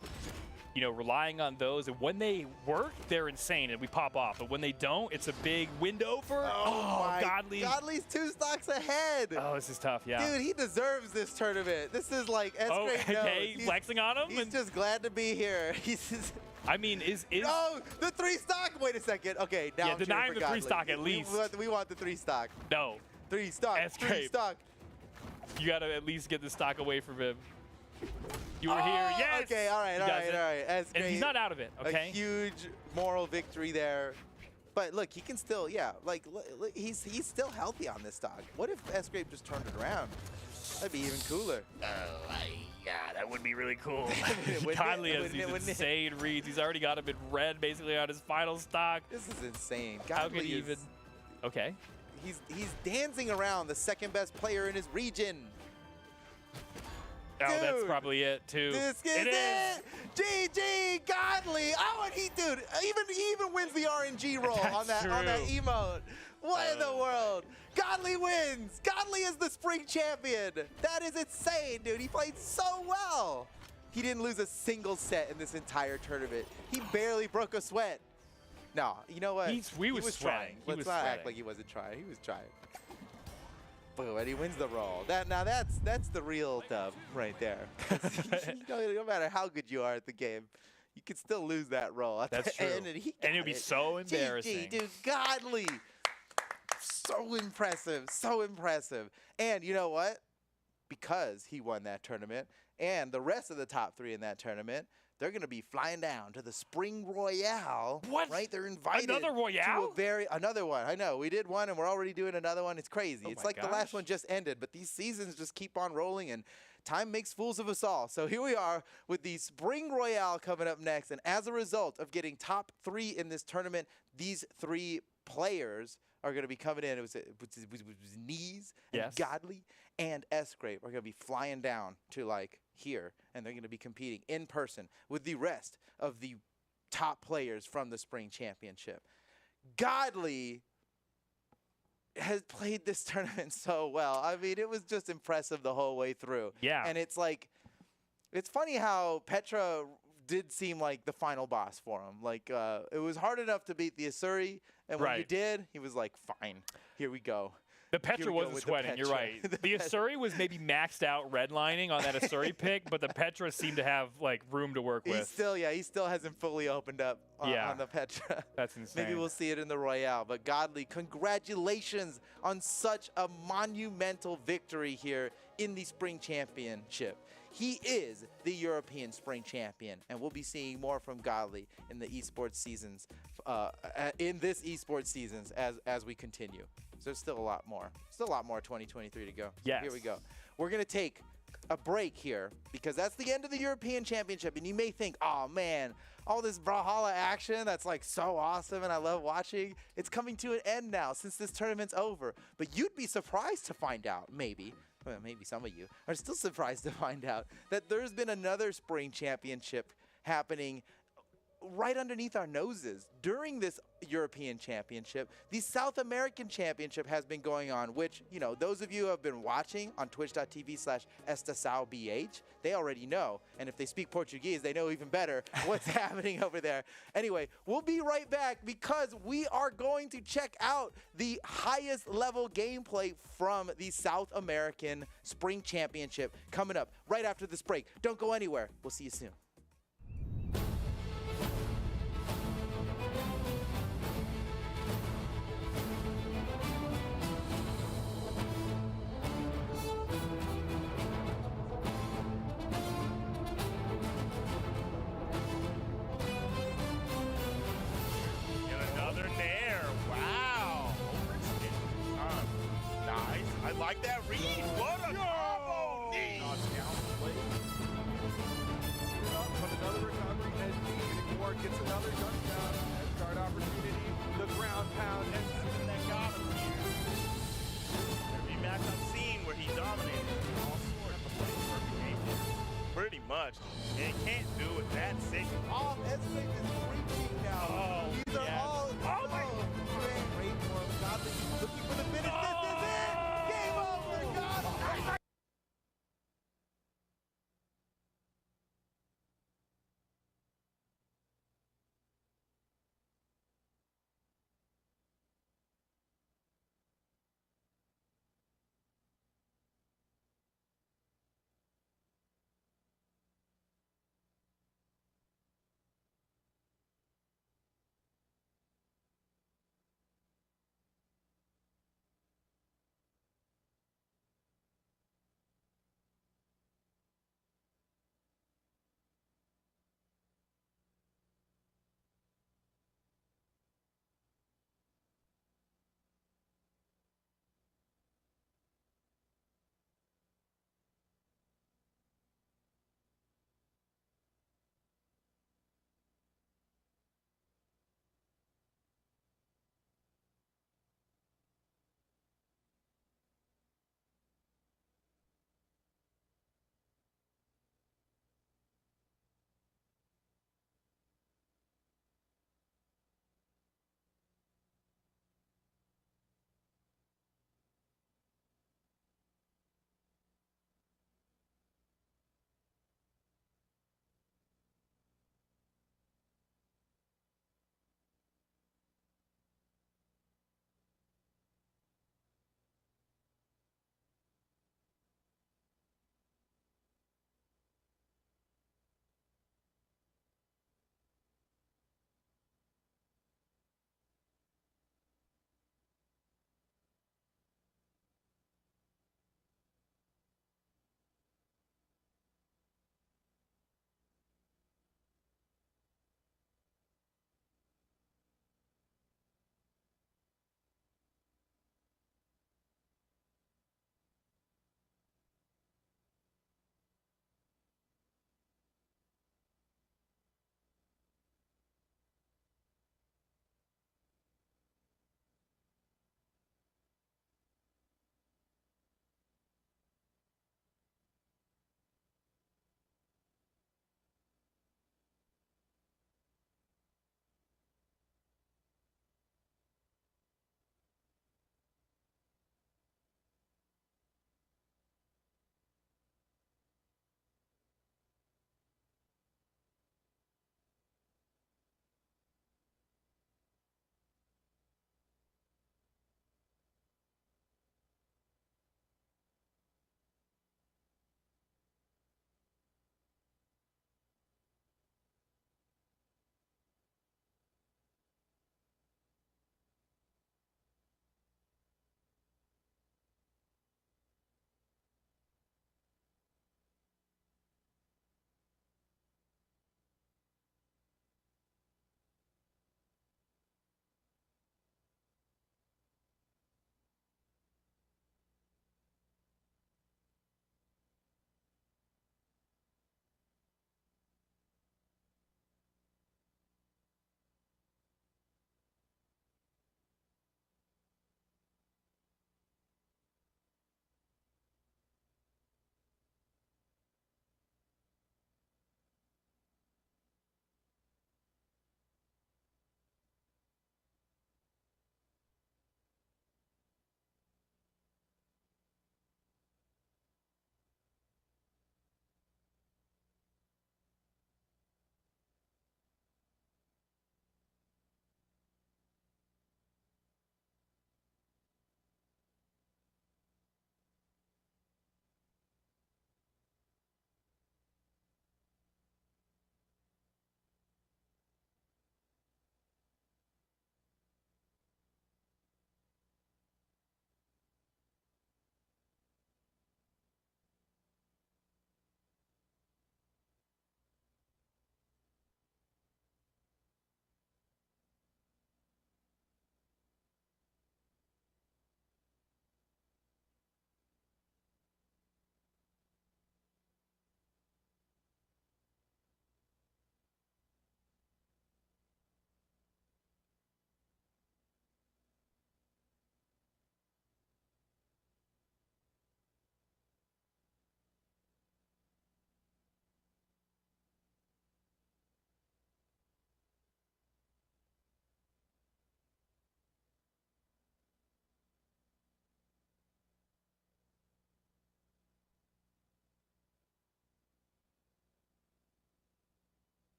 you know, relying on those, and when they work, they're insane and we pop off. But when they don't, it's a big window for Godly. Godly's 2 stocks ahead. Oh, this is tough, yeah. Dude, he deserves this tournament. This is like S-Grape knows. Okay, flexing on him. He's just glad to be here. He's just, I mean, is oh, the 3 stock. Wait a second. Okay, now yeah, I'm deny cheering him for the 3 Godly. stock at least. We want the 3 stock. No. 3 stock. S-Grape. 3 stock. You got to at least get the stock away from him. You were here. Yes. Okay, all right. And he's not out of it, okay? A huge moral victory there. But look, he can still, like he's still healthy on this stock. What if S-Grape just turned it around? That'd be even cooler. Yeah, that would be really cool. Wouldn't Godly it? has these Wouldn't it? insane reads. He's already got him in red basically on his final stock. This is insane. How Godly could he is- even? Okay. He's dancing around the second best player in his region. Oh, that's Dude, probably it too. This is it. GG Godly. Oh, and he even wins the RNG roll on that True. emote. What in the world? Godly wins. Godly is the spring champion. That is insane, dude. He played so well. He didn't lose a single set in this entire tournament. He barely broke a sweat. No, you know what? We was trying. sweating. He Let's was not sweating. act like he wasn't trying. He was trying. Boom, and he wins the roll. That's the real dub right there. No matter how good you are at the game, you can still lose that roll at That's the true. end, and he And it would got be so embarrassing. GG, dude, Godly. So impressive, so impressive. And you know what? Because he won that tournament, and the rest of the top 3 in that tournament, they're going to be flying down to the Spring Royale. What? Right? They're invited Another Royale? to another one. I know. We did one, and we're already doing another one. It's crazy. Oh it's my like the last gosh. one just ended, but these seasons just keep on rolling, and time makes fools of us all. So here we are with the Spring Royale coming up next, and as a result of getting top 3 in this tournament, these 3 players are going to be coming in. It was Knees, and Yes. Godly, and S-Grape are going to be flying down to like here, and they're going to be competing in person with the rest of the top players from the Spring Championship. Godly has played this tournament so well. I mean, it was just impressive the whole way through. Yeah. And it's like, it's funny how Petra did seem like the final boss for him. Like, it was hard enough to beat the Asuri, and when you Right. did, he was like, fine, here we go. The Here Petra we go wasn't with the sweating. You're Petra. right. The Asuri was maybe maxed out redlining on that Asuri pick, but the Petra seemed to have like room to work He with. still hasn't fully opened up on the Petra. That's insane. Maybe we'll see it in the Royale. But Godly, congratulations on such a monumental victory here in the Spring Championship. He is the European Spring Champion, and we'll be seeing more from Godly in the esports seasons, as we continue. So there's still a lot more. Still a lot more 2023 to go. Yes. Here we go. We're going to take a break here because that's the end of the European Championship. And you may think, oh man, all this Brawlhalla action that's like so awesome and I love watching, it's coming to an end now since this tournament's over. But you'd be surprised to find out, maybe some of you are still surprised to find out that there's been another Spring Championship happening right underneath our noses during this European Championship. The South American Championship has been going on, which, you know, those of you who have been watching on twitch.tv/EstaçãoBH, they already know. And if they speak Portuguese, they know even better what's happening over there. Anyway, we'll be right back because we are going to check out the highest level gameplay from the South American Spring Championship coming up right after this break. Don't go anywhere. We'll see you soon. Like that read. What a combo knee. Put another recovery and Ward gets another touchdown. Head start opportunity. The ground pound and that got him here. Every match I've seen where he dominated all sorts of plays perfect game. Pretty much. And he can't do it that sick. Oh, Escape is reaching now. Oh, these are all. Oh my. Great for him. Godly looking for the finish. This is it. Game over, Godly.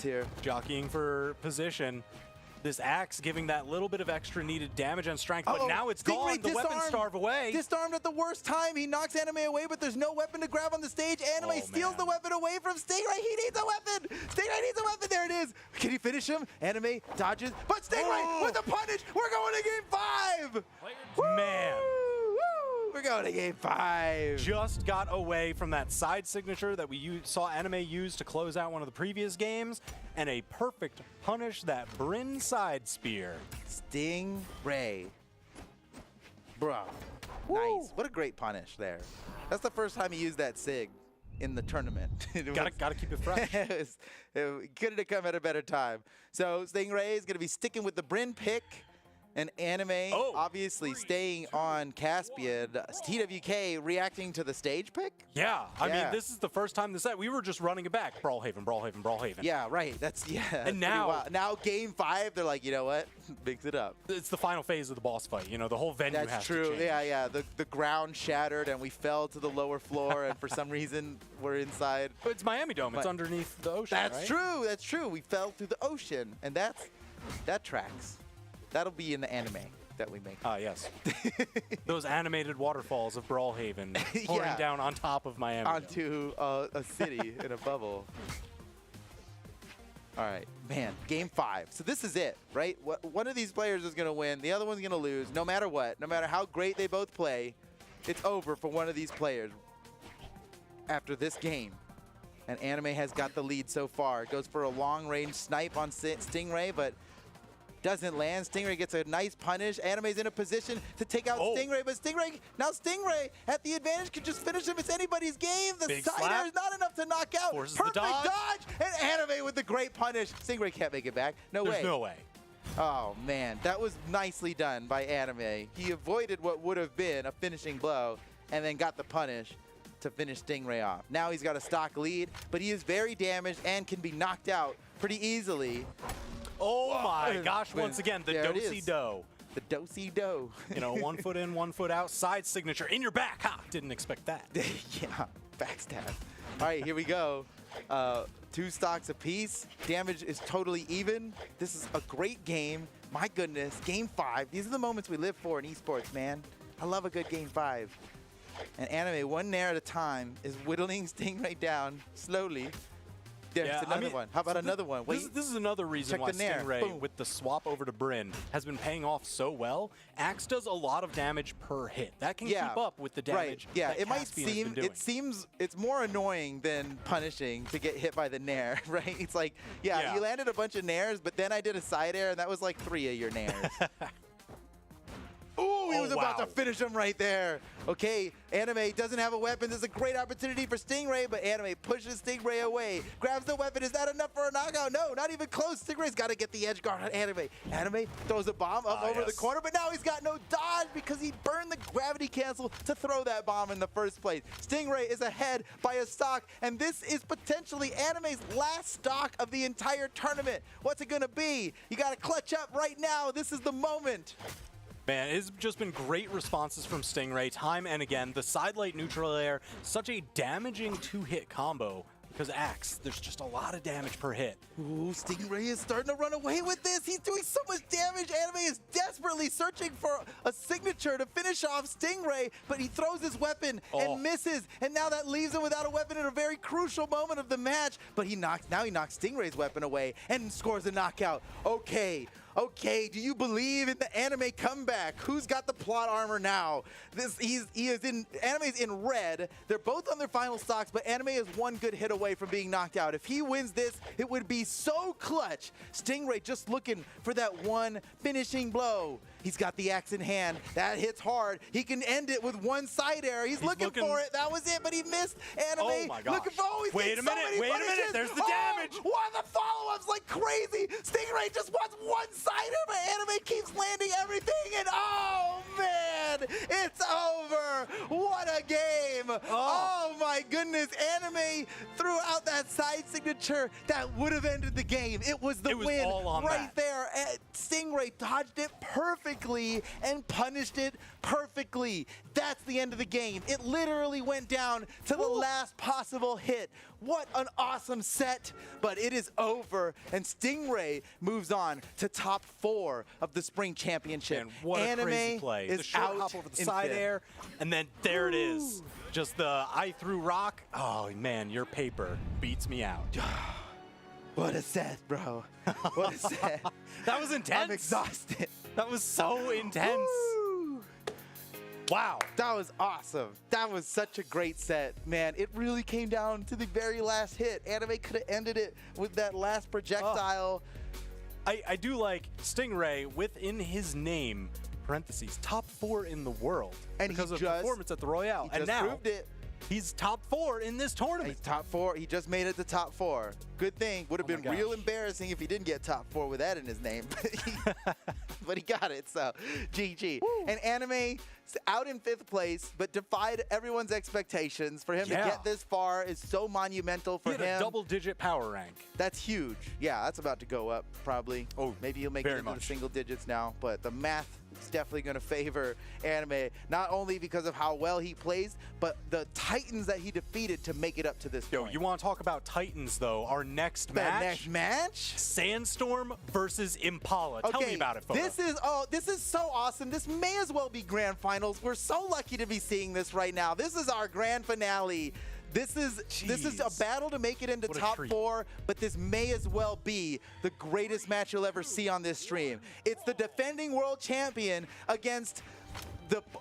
here. Jockeying for position. This axe giving that little bit of extra needed damage and strength, but now it's Stingray gone. The weapons starve away. Disarmed at the worst time. He knocks Anime away, but there's no weapon to grab on the stage. Anime steals the weapon away from Stingray. He needs a weapon. Stingray needs a weapon. There it is. Can he finish him? Anime dodges, but Stingray with the punish. We're going to game 5. Man. We're going to game 5. Just got away from that side signature that we saw Anime use to close out one of the previous games, and a perfect punish, that Bryn side spear. Stingray. Bro. Nice. What a great punish there. That's the first time he used that sig in the tournament. Gotta keep it fresh. It couldn't have come at a better time. So Stingray is going to be sticking with the Bryn pick. And Anime obviously staying on Caspian. TWK reacting to the stage pick? Yeah, I mean, this is the first time this set. We were just running it back. Brawlhaven, Brawlhaven, Brawlhaven. Yeah, right. That's, And now game 5, they're like, you know what? Mix it up. It's the final phase of the boss fight. You know, the whole venue has That's true. to change. Yeah. The ground shattered and we fell to the lower floor and for some reason we're inside. But it's Miami Dome. It's underneath the ocean, That's right? true. That's true. We fell through the ocean and that tracks. That'll be in the anime that we make. Ah, yes. Those animated waterfalls of Brawlhaven pouring down on top of Miami. Onto a city in a bubble. All right, man, game 5. So this is it, right? One of these players is going to win. The other one's going to lose, no matter what. No matter how great they both play, it's over for one of these players after this game. And Anime has got the lead so far. It goes for a long-range snipe on Stingray, but doesn't land. Stingray gets a nice punish. Anime's in a position to take out Stingray, but Stingray at the advantage could just finish him. It's anybody's game. The side air is not enough to knock out. Forces Perfect the dodge. and Anime with the great punish. Stingray can't make it back. There's no way. Oh man, that was nicely done by Anime. He avoided what would have been a finishing blow and then got the punish to finish Stingray off. Now he's got a stock lead, but he is very damaged and can be knocked out pretty easily. Oh my gosh, once again, the do-si-do. The do-si-do. You know, 1 foot in, 1 foot out, side signature in your back. Ha! Didn't expect that. Yeah, backstab. All right, here we go. 2 stocks apiece. Damage is totally even. This is a great game. My goodness, game 5. These are the moments we live for in esports, man. I love a good game 5. And Anime, one nair at a time, is whittling Stingray down slowly. There's another one. How about another one? Wait. This is another reason why Stingray, with the swap over to Bryn, has been paying off so well. Axe does a lot of damage per hit. That can keep up with the damage. Yeah, that it might Caspian seem, it's more annoying than punishing to get hit by the nair, right? It's like, you landed a bunch of nairs, but then I did a side air, and that was like 3 of your nairs. Ooh, he was about to finish him right there. Okay, Anime doesn't have a weapon. This is a great opportunity for Stingray, but Anime pushes Stingray away. Grabs the weapon. Is that enough for a knockout? No, not even close. Stingray's got to get the edge guard on Anime. Anime throws a bomb up over the corner, but now he's got no dodge because he burned the gravity cancel to throw that bomb in the first place. Stingray is ahead by a stock, and this is potentially Anime's last stock of the entire tournament. What's it going to be? You got to clutch up right now. This is the moment. Man, it's just been great responses from Stingray time and again. The side light neutral air, such a damaging 2-hit combo. Because Axe, there's just a lot of damage per hit. Ooh, Stingray is starting to run away with this. He's doing so much damage. Anime is desperately searching for a signature to finish off Stingray, but he throws his weapon and misses. And now that leaves him without a weapon at a very crucial moment of the match. But now he knocks Stingray's weapon away and scores a knockout. Okay, do you believe in the Anime comeback? Who's got the plot armor now? Anime's in red. They're both on their final stocks, but Anime is one good hit away from being knocked out. If he wins this, it would be so clutch. Stingray just looking for that one finishing blow. He's got the axe in hand. That hits hard. He can end it with one side air. He's looking for it. That was it, but he missed. Anime oh my gosh. looking for Wait a minute. There's the damage. One of the follow-ups like crazy. Stingray just wants one side air, but Anime keeps landing everything, and oh man, And it's over. What a game. Oh my goodness. Anime threw out that side signature that would have ended the game. It was the win all on right that. there. And Stingray dodged it perfectly and punished it perfectly. That's the end of the game. It literally went down to the last possible hit. What an awesome set, but it is over, and Stingray moves on to top 4 of the Spring Championship. And what a crazy play. Is The short out hop over the in side 5th. air, and then there it is. Just the I threw rock. Oh, man, your paper beats me out. What a set, bro. What a set. That was intense. I'm exhausted. That was so intense. Woo. Wow. That was awesome. That was such a great set. Man, it really came down to the very last hit. Anime could have ended it with that last projectile. I do like Stingray within his name, parentheses, top 4 in the world. And because he of just- performance at the Royale. He And just now proved it. he's top 4 in this tournament. He's top 4. He just made it to top 4. Good thing. Would have Oh my been real gosh. embarrassing if he didn't get top 4 with that in his name. But he got it, so GG. And Anime out in 5th place, but defied everyone's expectations. For him to Yeah. get this far is so monumental for He had him. a double-digit power rank. That's huge. Yeah, that's about to go up probably. Oh, maybe he'll make it very into the much. single digits now, but the math is definitely going to favor Anime, not only because of how well he plays, but the Titans that he defeated to make it up to this Yo, point. you want to talk about Titans, though? Our next the match? next match? Sandstorm versus Impala. Tell me about it, Foda. This is so awesome. This may as well be grand finals. We're so lucky to be seeing this right now. This is our grand finale. This is a Jeez. battle to make it into What a top treat. 4, but this may as well be the greatest match you'll ever see on this stream. It's the defending world champion against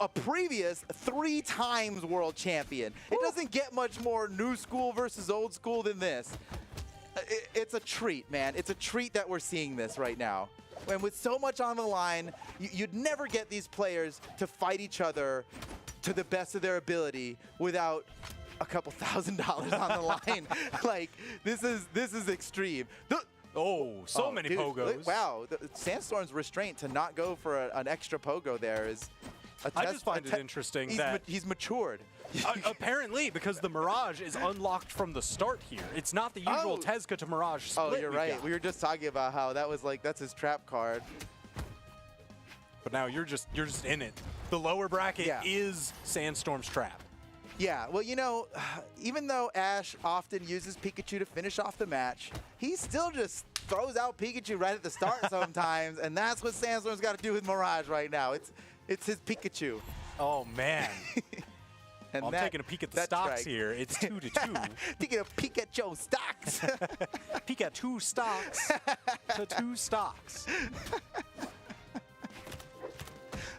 a previous 3 times world champion. It doesn't get much more new school versus old school than this. It's a treat, man. It's a treat that we're seeing this right now. And with so much on the line, you'd never get these players to fight each other to the best of their ability without a couple $1,000 on the line. Like, this is extreme. so many dude, pogos. Wow, Sandstorm's restraint to not go for an extra pogo there is a test. I just find it interesting that he's matured. apparently, because the Mirage is unlocked from the start here. It's not the usual Oh. Tezca to Mirage split. Oh, you're we've right. got. We were just talking about how that's his trap card. But now you're just in it. The lower bracket Yeah. is Sandstorm's trap. Yeah, well, you know, even though Ash often uses Pikachu to finish off the match, he still just throws out Pikachu right at the start sometimes, and that's what Sandstorm's got to do with Mirage right now. It's his Pikachu. Oh man. And I'm that- taking a peek at the that stocks strike. here. It's 2-2. Taking a peek at Joe stocks. Peek at 2 stocks to 2 stocks.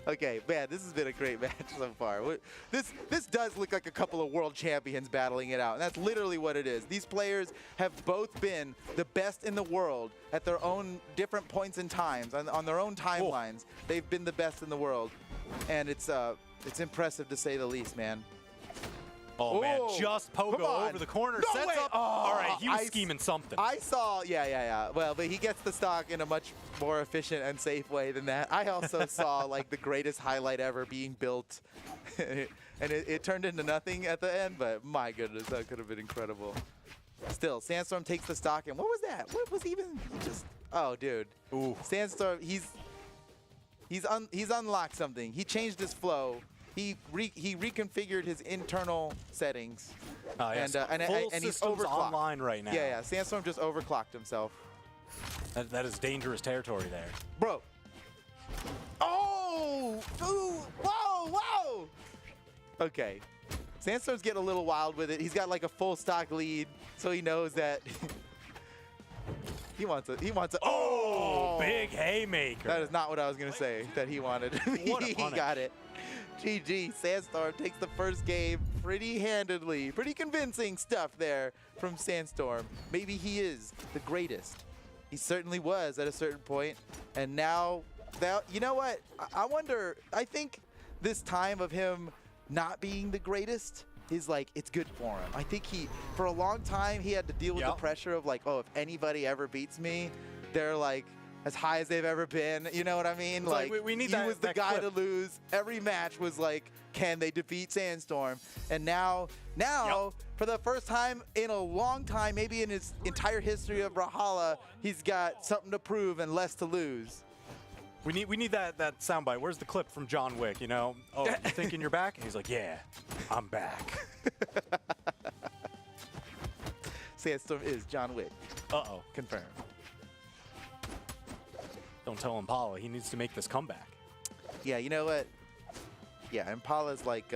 Okay, man, this has been a great match so far. This does look like a couple of world champions battling it out, and that's literally what it is. These players have both been the best in the world at their own different points in times, on their own timelines. They've been the best in the world, and it's impressive to say the least, man. Oh man, Oh, just come Pogo on. over the corner. No Sets way. up. All right, he was I- scheming something. I saw, yeah. Well, but he gets the stock in a much more efficient and safe way than that. I also saw like the greatest highlight ever being built, and it turned into nothing at the end. But my goodness, that could have been incredible. Still, Sandstorm takes the stock, and what was that? What was even just? Oh, dude. Ooh. Sandstorm, he's unlocked something. He changed his flow. He reconfigured his internal settings. Yes. And Full he's systems overclocked. online right now. Yeah. Sandstorm just overclocked himself. That is dangerous territory there. Bro. Oh! Ooh, whoa! Okay. Sandstorm's getting a little wild with it. He's got like a full stock lead, so he knows that he wants a Oh, big haymaker. That is not what I was going to say that he wanted. What a He punish. got it. GG. Sandstorm takes the first game pretty handedly. Pretty convincing stuff there from Sandstorm. Maybe he is the greatest. He certainly was at a certain point. And now, you know what? I wonder, I think this time of him not being the greatest is like, it's good for him. I think for a long time, he had to deal with the Yep. pressure of like, oh, if anybody ever beats me, they're like, as high as they've ever been. You know what I mean? It's like, we need he that- was the that guy clip. to lose. Every match was like, can they defeat Sandstorm? And now, for the first time in a long time, maybe in his entire history of Brawlhalla, he's got something to prove and less to lose. We need that soundbite. Where's the clip from John Wick? You know, oh, you thinking you're back? And he's like, yeah, I'm back. Sandstorm is John Wick. Uh-oh. Confirmed. Don't tell Impala. He needs to make this comeback. Yeah, you know what? Yeah, Impala's like,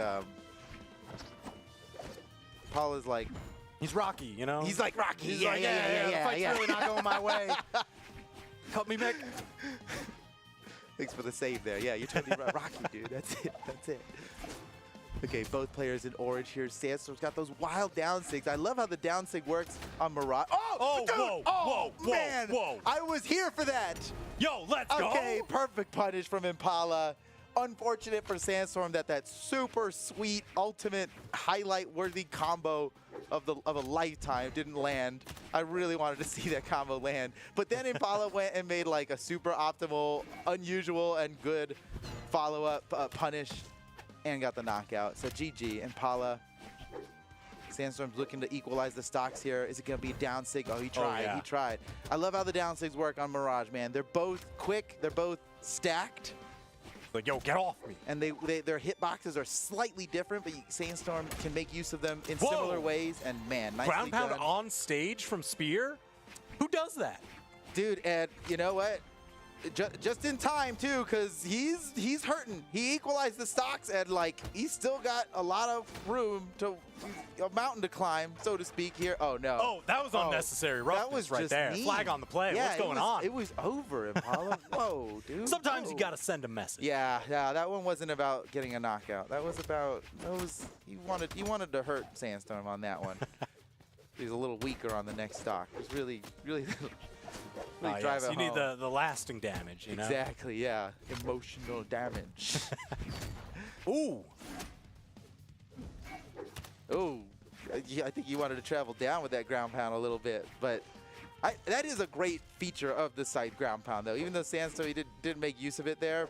He's Rocky, you know? he's like Rocky. He's yeah, like, yeah, the fight's really not going my way. Help me, Mick. Thanks for the save there. Yeah, you're totally right. Rocky, dude. That's it. That's it. Okay, both players in orange here. Sandstorm's got those wild down sigs. I love how the down sig works on Mirage. Oh, dude! whoa, Oh, whoa, man! whoa. I was here for that. Yo, let's go. Okay, perfect punish from Impala. Unfortunate for Sandstorm that super sweet, ultimate, highlight-worthy combo of a lifetime didn't land. I really wanted to see that combo land. But then Impala went and made like a super optimal, unusual, and good follow-up punish and got the knockout. So GG, Impala. Sandstorm's looking to equalize the stocks here. Is it going to be a down sig? Oh, he tried. yeah. He tried. I love how the down sigs work on Mirage, man. They're both quick. They're both stacked. Like, yo, get off me. And their hitboxes are slightly different, but Sandstorm can make use of them in Whoa. similar ways. And man, nicely Ground pound done. on stage from Spear? Who does that? Dude, and you know what? Just in time too, because he's hurting. He equalized the stocks, and like he's still got a lot of room to a mountain to climb, so to speak. Here. Oh no. Oh, that was unnecessary roughness that was right just there. mean. Flag on the play. Yeah, What's going it was, on? It was over, Impala. Whoa, dude. Sometimes whoa. you got to send a message. Yeah, that one wasn't about getting a knockout. That was about he wanted to hurt Sandstorm on that one. He was a little weaker on the next stock. It was really drive Yes, it you need home. the lasting damage, you know? Exactly, yeah. Emotional damage. Ooh. Oh, yeah, I think you wanted to travel down with that ground pound a little bit, but that is a great feature of the side ground pound, though. Even though Sandstorm didn't make use of it there,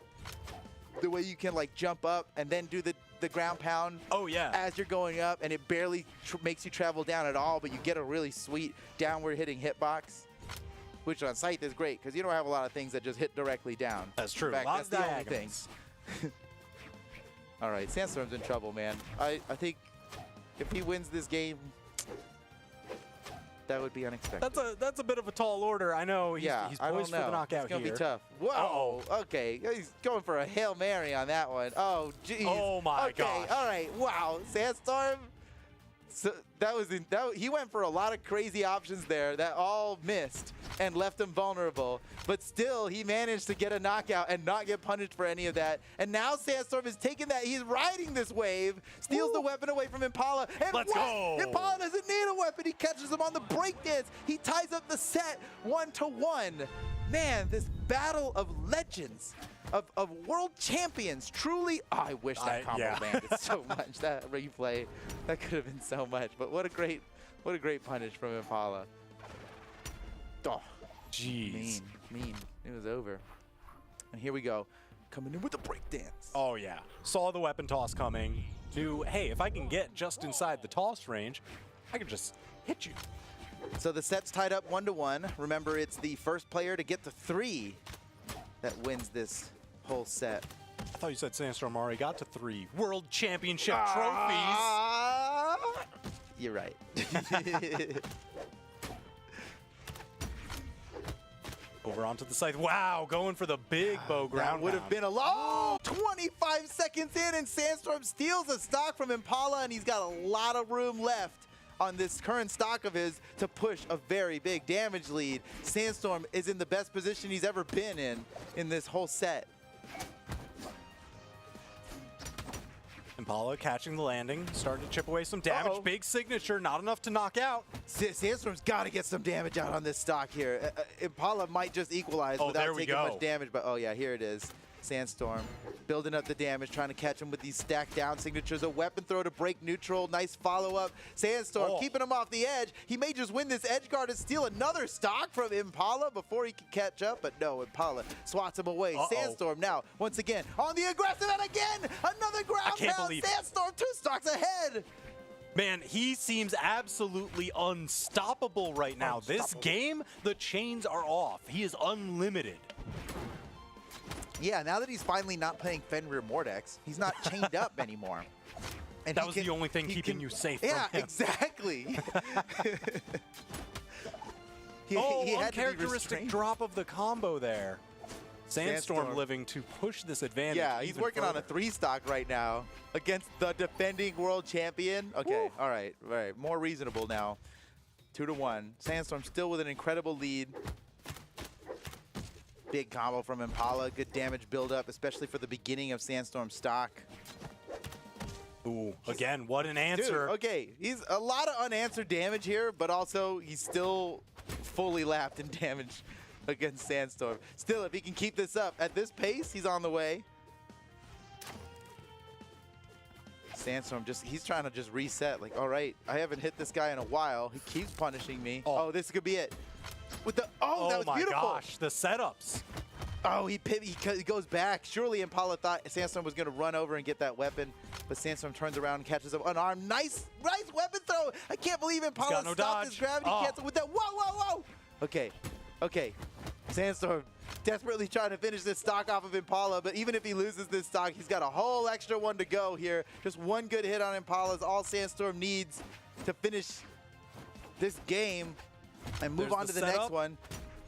the way you can like jump up and then do the ground pound. Oh, yeah. As you're going up, and it barely makes you travel down at all, but you get a really sweet downward hitting hitbox, which on Scythe is great because you don't have a lot of things that just hit directly down. That's true. In fact, Lots that's of the only thing. diagonals. All right, Sandstorm's in trouble, man. I think if he wins this game, that would be unexpected. That's a bit of a tall order. I know he's I don't poised know. for the knockout it's gonna here. be tough. Whoa. Okay, he's going for a Hail Mary on that one. Oh, jeez. Oh my okay. gosh. All right. Wow. Sandstorm. So he went for a lot of crazy options there that all missed and left him vulnerable. But still, he managed to get a knockout and not get punished for any of that. And now Sandstorm is taking that. He's riding this wave, steals the weapon away from Impala. And Let's go. Impala doesn't need a weapon. He catches him on the breakdance. He ties up the set 1-1. Man, this battle of legends, of world champions. Truly, I wish that combo landed so much. That replay, that could have been so much. But what a great punish from Impala. Oh, Jeez. mean. It was over. And here we go, coming in with the breakdance. Oh, yeah. Saw the weapon toss coming. Knew, hey, if I can get just inside the toss range, I can just hit you. So the set's tied up 1-1. Remember, it's the first player to get to 3 that wins this whole set. I thought you said Sandstorm already got to 3 World Championship trophies. You're right. Over onto the side. Wow, going for the big bow ground. That would have been a long 25 seconds in, and Sandstorm steals a stock from Impala, and he's got a lot of room left on this current stock of his to push a very big damage lead. Sandstorm is in the best position he's ever been in this whole set. Impala catching the landing, starting to chip away some damage. Uh-oh. Big signature, not enough to knock out. Sandstorm's got to get some damage out on this stock here. Impala might just equalize Oh, without there we taking go. much damage, but oh yeah, here it is. Sandstorm building up the damage, trying to catch him with these stacked down signatures. A weapon throw to break neutral. Nice follow-up. Sandstorm keeping him off the edge. He may just win this edge guard and steal another stock from Impala before he can catch up, but no, Impala swats him away. Sandstorm now, once again, on the aggressive, and again, another ground pound. Sandstorm 2 stocks ahead. Man, he seems absolutely unstoppable right now. This game, the chains are off. He is unlimited. Yeah, now that he's finally not playing Fenrir Mordex, he's not chained up anymore. And that was the only thing keeping you safe from him. Exactly. he had uncharacteristic drop of the combo there. Sandstorm living to push this advantage. Yeah, he's working on a 3-stock right now against the defending world champion. Okay, all right, more reasonable now. 2-1. Sandstorm still with an incredible lead. Big combo from Impala, good damage build-up, especially for the beginning of Sandstorm's stock. Ooh, again, what an answer. Dude, okay, he's a lot of unanswered damage here, but also he's still fully lapped in damage against Sandstorm. Still, if he can keep this up at this pace, he's on the way. Sandstorm he's trying to just reset. Like, all right, I haven't hit this guy in a while. He keeps punishing me. Oh, this could be it. With the that was beautiful. Oh my gosh, the setups. Oh, he goes back. Surely Impala thought Sandstorm was going to run over and get that weapon, but Sandstorm turns around and catches him unarmed. Nice weapon throw. I can't believe Impala stopped his gravity cancel with that. Whoa. Okay. Sandstorm desperately trying to finish this stock off of Impala, but even if he loses this stock, he's got a whole extra one to go here. Just one good hit on Impala is all Sandstorm needs to finish this game and move on to the next one.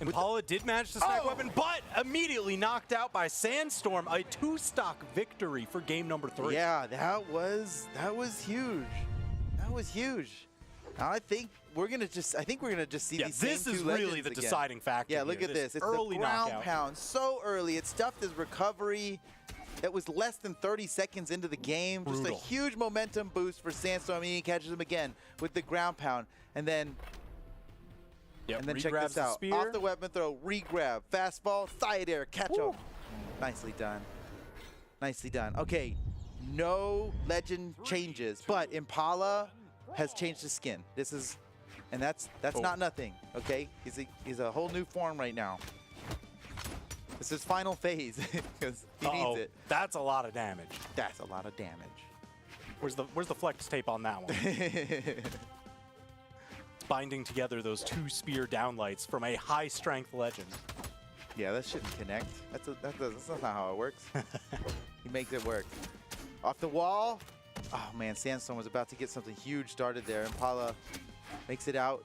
Impala did manage to snag weapon, but immediately knocked out by Sandstorm. A 2-stock victory for game number 3. Yeah, that was huge. That was huge. Now I think we're gonna just see these same this is two really legends the again. deciding factor. Yeah, look at this. It's early the ground knockout. pound so early. It stuffed his recovery. It was less than 30 seconds into the game. Brutal. Just a huge momentum boost for Sandstorm, and he catches him again with the ground pound, and then. And then check this out. Off the weapon throw, re-grab, fast fall, side air, catch him. Nicely done. Nicely done. Okay, no legend changes, but Impala has changed his skin. That's not nothing. Okay, he's a whole new form right now. This is final phase because he needs it. That's a lot of damage. That's a lot of damage. Where's the flex tape on that one? Binding together those 2 spear downlights from a high-strength legend. Yeah, that shouldn't connect. That's not how it works. He makes it work. Off the wall. Oh man, Sandstorm was about to get something huge started there. Impala makes it out.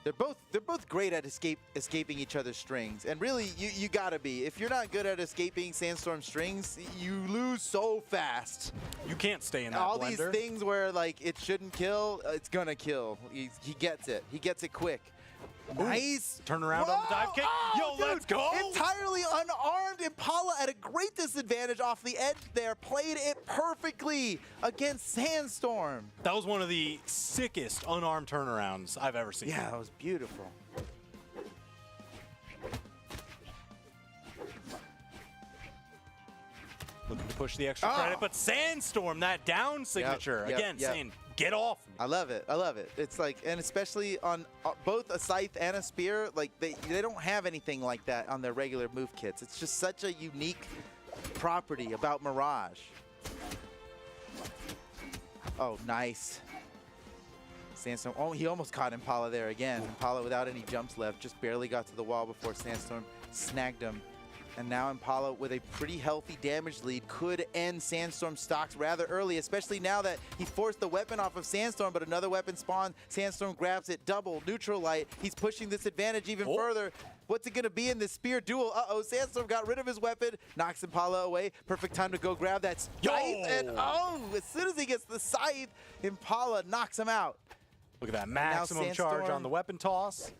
They're both great at escaping each other's strings, and really you gotta be. If you're not good at escaping Sandstorm strings, you lose so fast. You can't stay in that All blender. these things where like it shouldn't kill, it's gonna kill. He gets it. He gets it quick. Nice. Turn around on the dive kick. Yo, dude, let's go. Entirely unarmed. Impala at a great disadvantage off the edge there. Played it perfectly against Sandstorm. That was one of the sickest unarmed turnarounds I've ever seen. Yeah, that was beautiful. Looking to push the extra credit, but Sandstorm, that down signature. Again, saying, get off me. I love it. I love it. It's like, and especially on both a scythe and a spear, like they don't have anything like that on their regular move kits. It's just such a unique property about Mirage. Oh, nice. Sandstorm, he almost caught Impala there again. Impala without any jumps left, just barely got to the wall before Sandstorm snagged him. And now Impala, with a pretty healthy damage lead, could end Sandstorm stocks rather early, especially now that he forced the weapon off of Sandstorm, but another weapon spawned. Sandstorm grabs it, double, neutral light. He's pushing this advantage even further. What's it going to be in this spear duel? Uh-oh, Sandstorm got rid of his weapon, knocks Impala away. Perfect time to go grab that scythe. And as soon as he gets the scythe, Impala knocks him out. Look at that maximum charge on the weapon toss.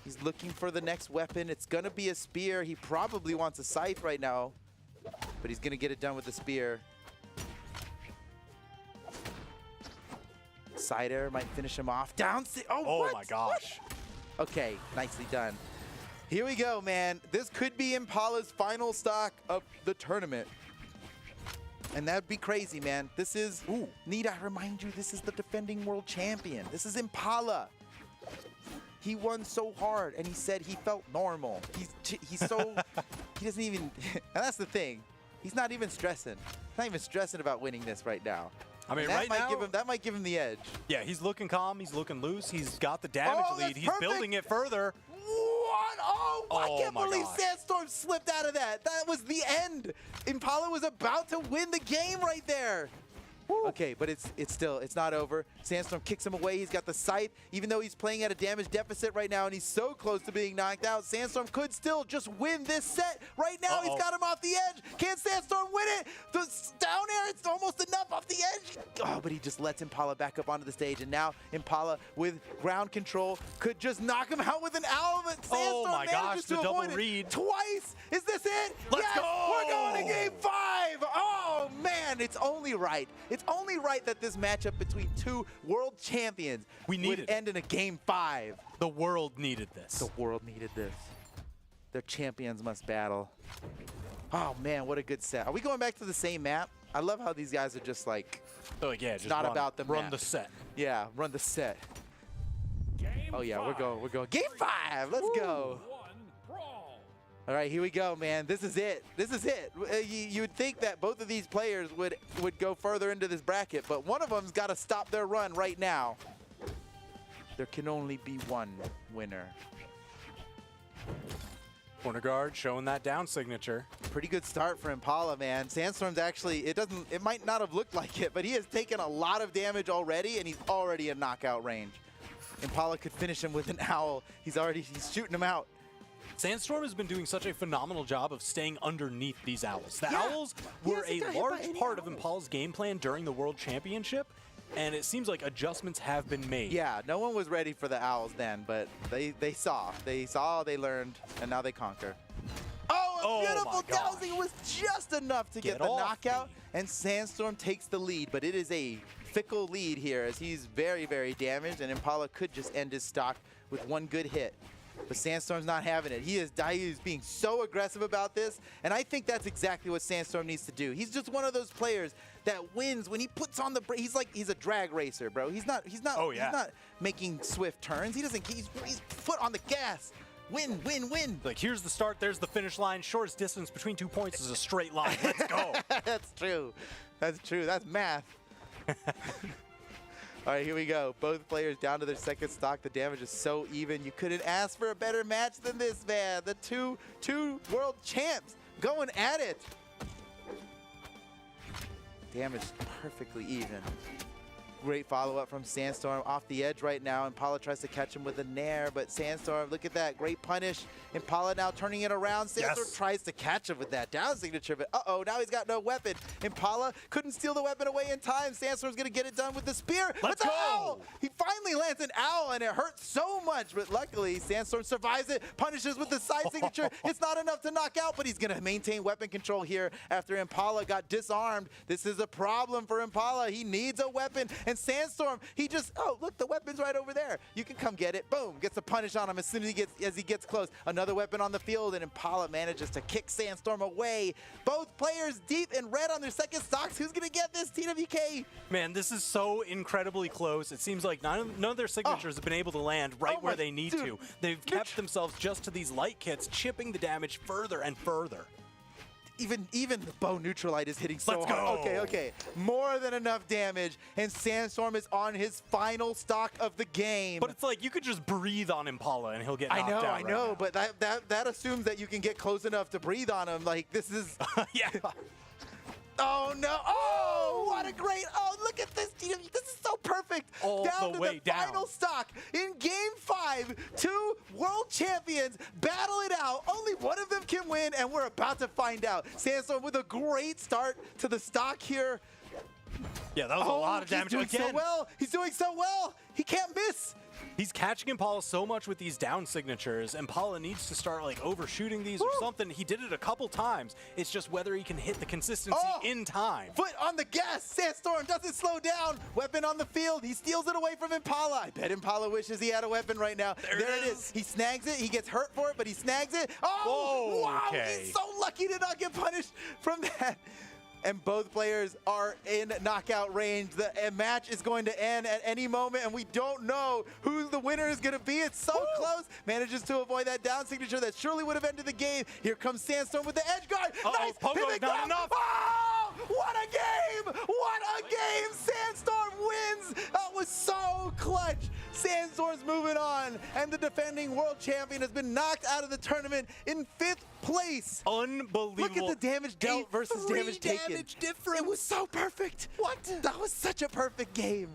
He's looking for the next weapon. It's going to be a spear. He probably wants a scythe right now, but he's going to get it done with the spear. Side air might finish him off. Down. Oh my gosh. Okay, nicely done. Here we go, man. This could be Impala's final stock of the tournament. And that'd be crazy, man. This is, need I remind you, this is the defending world champion. This is Impala. He won so hard, and he said he felt normal. He's so, he doesn't even, and that's the thing. He's not even stressing. He's not even stressing about winning this right now. I mean, that might give him the edge. Yeah, he's looking calm. He's looking loose. He's got the damage lead. He's building it further. What? Oh, I can't believe Sandstorm slipped out of that. That was the end. Impala was about to win the game right there. Okay, but it's not over. Sandstorm kicks him away. He's got the scythe. Even though he's playing at a damage deficit right now and he's so close to being knocked out, Sandstorm could still just win this set. Right now, he's got him off the edge. Can Sandstorm win it? The down air, it's almost enough off the edge. Oh, but he just lets Impala back up onto the stage. And now Impala, with ground control, could just knock him out with an owl. But Sandstorm manages to avoid it twice. Is this it? Let's go! We're going to game 5. Oh, man, it's only right. It's only right that this matchup between two world champions would end in a game 5. The world needed this. The world needed this. Their champions must battle. Oh, man, what a good set. Are we going back to the same map? I love how these guys are just like, yeah, just not about the run map. the set. Yeah, run the set. Game oh, yeah, 5. we're going. Game 5, let's go. All right, here we go, man. This is it. This is it. You would think that both of these players would go further into this bracket, but one of them's got to stop their run right now. There can only be one winner. Corner guard showing that down signature. Pretty good start for Impala, man. Sandstorm's actually, it might not have looked like it, but he has taken a lot of damage already, and he's already in knockout range. Impala could finish him with an owl. He's shooting him out. Sandstorm has been doing such a phenomenal job of staying underneath these owls. The owls were a large part of Impala's game plan during the World Championship, and it seems like adjustments have been made. Yeah, no one was ready for the owls then, but they saw, they learned, and now they conquer. Oh, a beautiful dowsing was just enough to get the knockout, and Sandstorm takes the lead, but it is a fickle lead here as he's very, very damaged, and Impala could just end his stock with one good hit. But Sandstorm's not having it. He is being so aggressive about this, and I think that's exactly what Sandstorm needs to do. He's just one of those players that wins when he puts on the brake. He's a drag racer, bro. He's not making swift turns. He's foot on the gas. Win, win, win. Like, here's the start, there's the finish line. Shortest distance between 2 points is a straight line. Let's go. That's true. That's true. That's math. All right, here we go. Both players down to their second stock. The damage is so even. You couldn't ask for a better match than this, man. The two world champs going at it. Damage perfectly even. Great follow-up from Sandstorm off the edge right now. Impala tries to catch him with a nair, but Sandstorm, look at that. Great punish. Impala now turning it around. Sandstorm tries to catch him with that down signature, but uh-oh, now he's got no weapon. Impala couldn't steal the weapon away in time. Sandstorm's going to get it done with the spear. Let's go! Owl! He finally lands an owl, and it hurts so much, but luckily Sandstorm survives it, punishes with the side signature. It's not enough to knock out, but he's going to maintain weapon control here after Impala got disarmed. This is a problem for Impala. He needs a weapon. And Sandstorm, he just, oh, look, the weapon's right over there. You can come get it. Boom, gets a punish on him as soon as he gets close. Another weapon on the field, and Impala manages to kick Sandstorm away. Both players deep in red on their second stocks. Who's going to get this, TWK? Man, this is so incredibly close. It seems like none of their signatures have been able to land right where they need to. They've kept themselves just to these light kits, chipping the damage further and further. Even the bow neutralite is hitting so hard. Okay. More than enough damage, and Sandstorm is on his final stock of the game. But it's like you could just breathe on Impala and he'll get knocked out. I know, but that assumes that you can get close enough to breathe on him. Like, this is... yeah. Oh, no. Oh, what a great... Oh, look at this. This is so perfect. Down to the final stock. In Game 5, two world champions battle it out. Only one of them can win, and we're about to find out. Sandstorm with a great start to the stock here. Yeah, that was a lot of damage. He's doing so well. He's doing so well. He can't miss. He's catching Impala so much with these down signatures. Impala needs to start like overshooting these or something. He did it a couple times. It's just whether he can hit the consistency in time. Foot on the gas. Sandstorm doesn't slow down. Weapon on the field. He steals it away from Impala. I bet Impala wishes he had a weapon right now. There it is. He snags it. He gets hurt for it, but he snags it. Oh, wow. Okay. He's so lucky to not get punished from that. And both players are in knockout range. The match is going to end at any moment, and we don't know who the winner is going to be. It's so close. Manages to avoid that down signature that surely would have ended the game. Here comes Sandstorm with the edge guard. Nice pivot not grab. enough. Oh, what a game! What a game! Sandstorm wins. That was so clutch. Sandstorm's moving on, and the defending world champion has been knocked out of the tournament in 5th place. Unbelievable. Look at the damage dealt versus damage taken. Difference. It was so perfect. What? That was such a perfect game.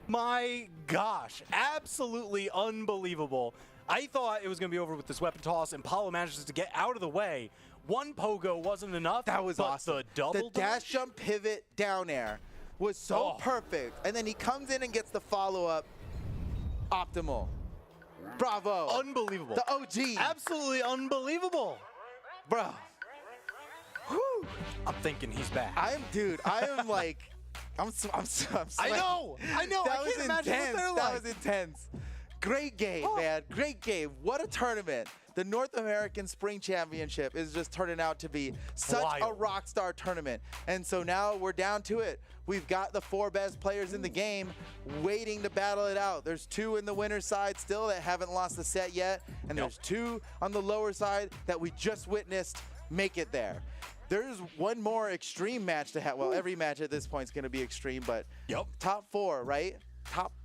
My gosh, absolutely unbelievable. I thought it was going to be over with this weapon toss, and Impala manages to get out of the way. One pogo wasn't enough. That was awesome. The double dash jump pivot down air was so perfect. And then he comes in and gets the follow-up optimal. Bravo. Unbelievable. The OG. Absolutely unbelievable. Bro. Whew. I'm thinking he's back. I'm like, I'm sweating. I know. That I was can't imagine what intense. they're That like. was intense. Great game, man. Great game. What a tournament. The North American Spring Championship is just turning out to be such a rock star tournament. And so now we're down to it. We've got the 4 best players in the game waiting to battle it out. There's 2 in the winner's side still that haven't lost the set yet. And there's 2 on the lower side that we just witnessed make it there. There's one more extreme match to have. Well, every match at this point is going to be extreme, but top 4, right?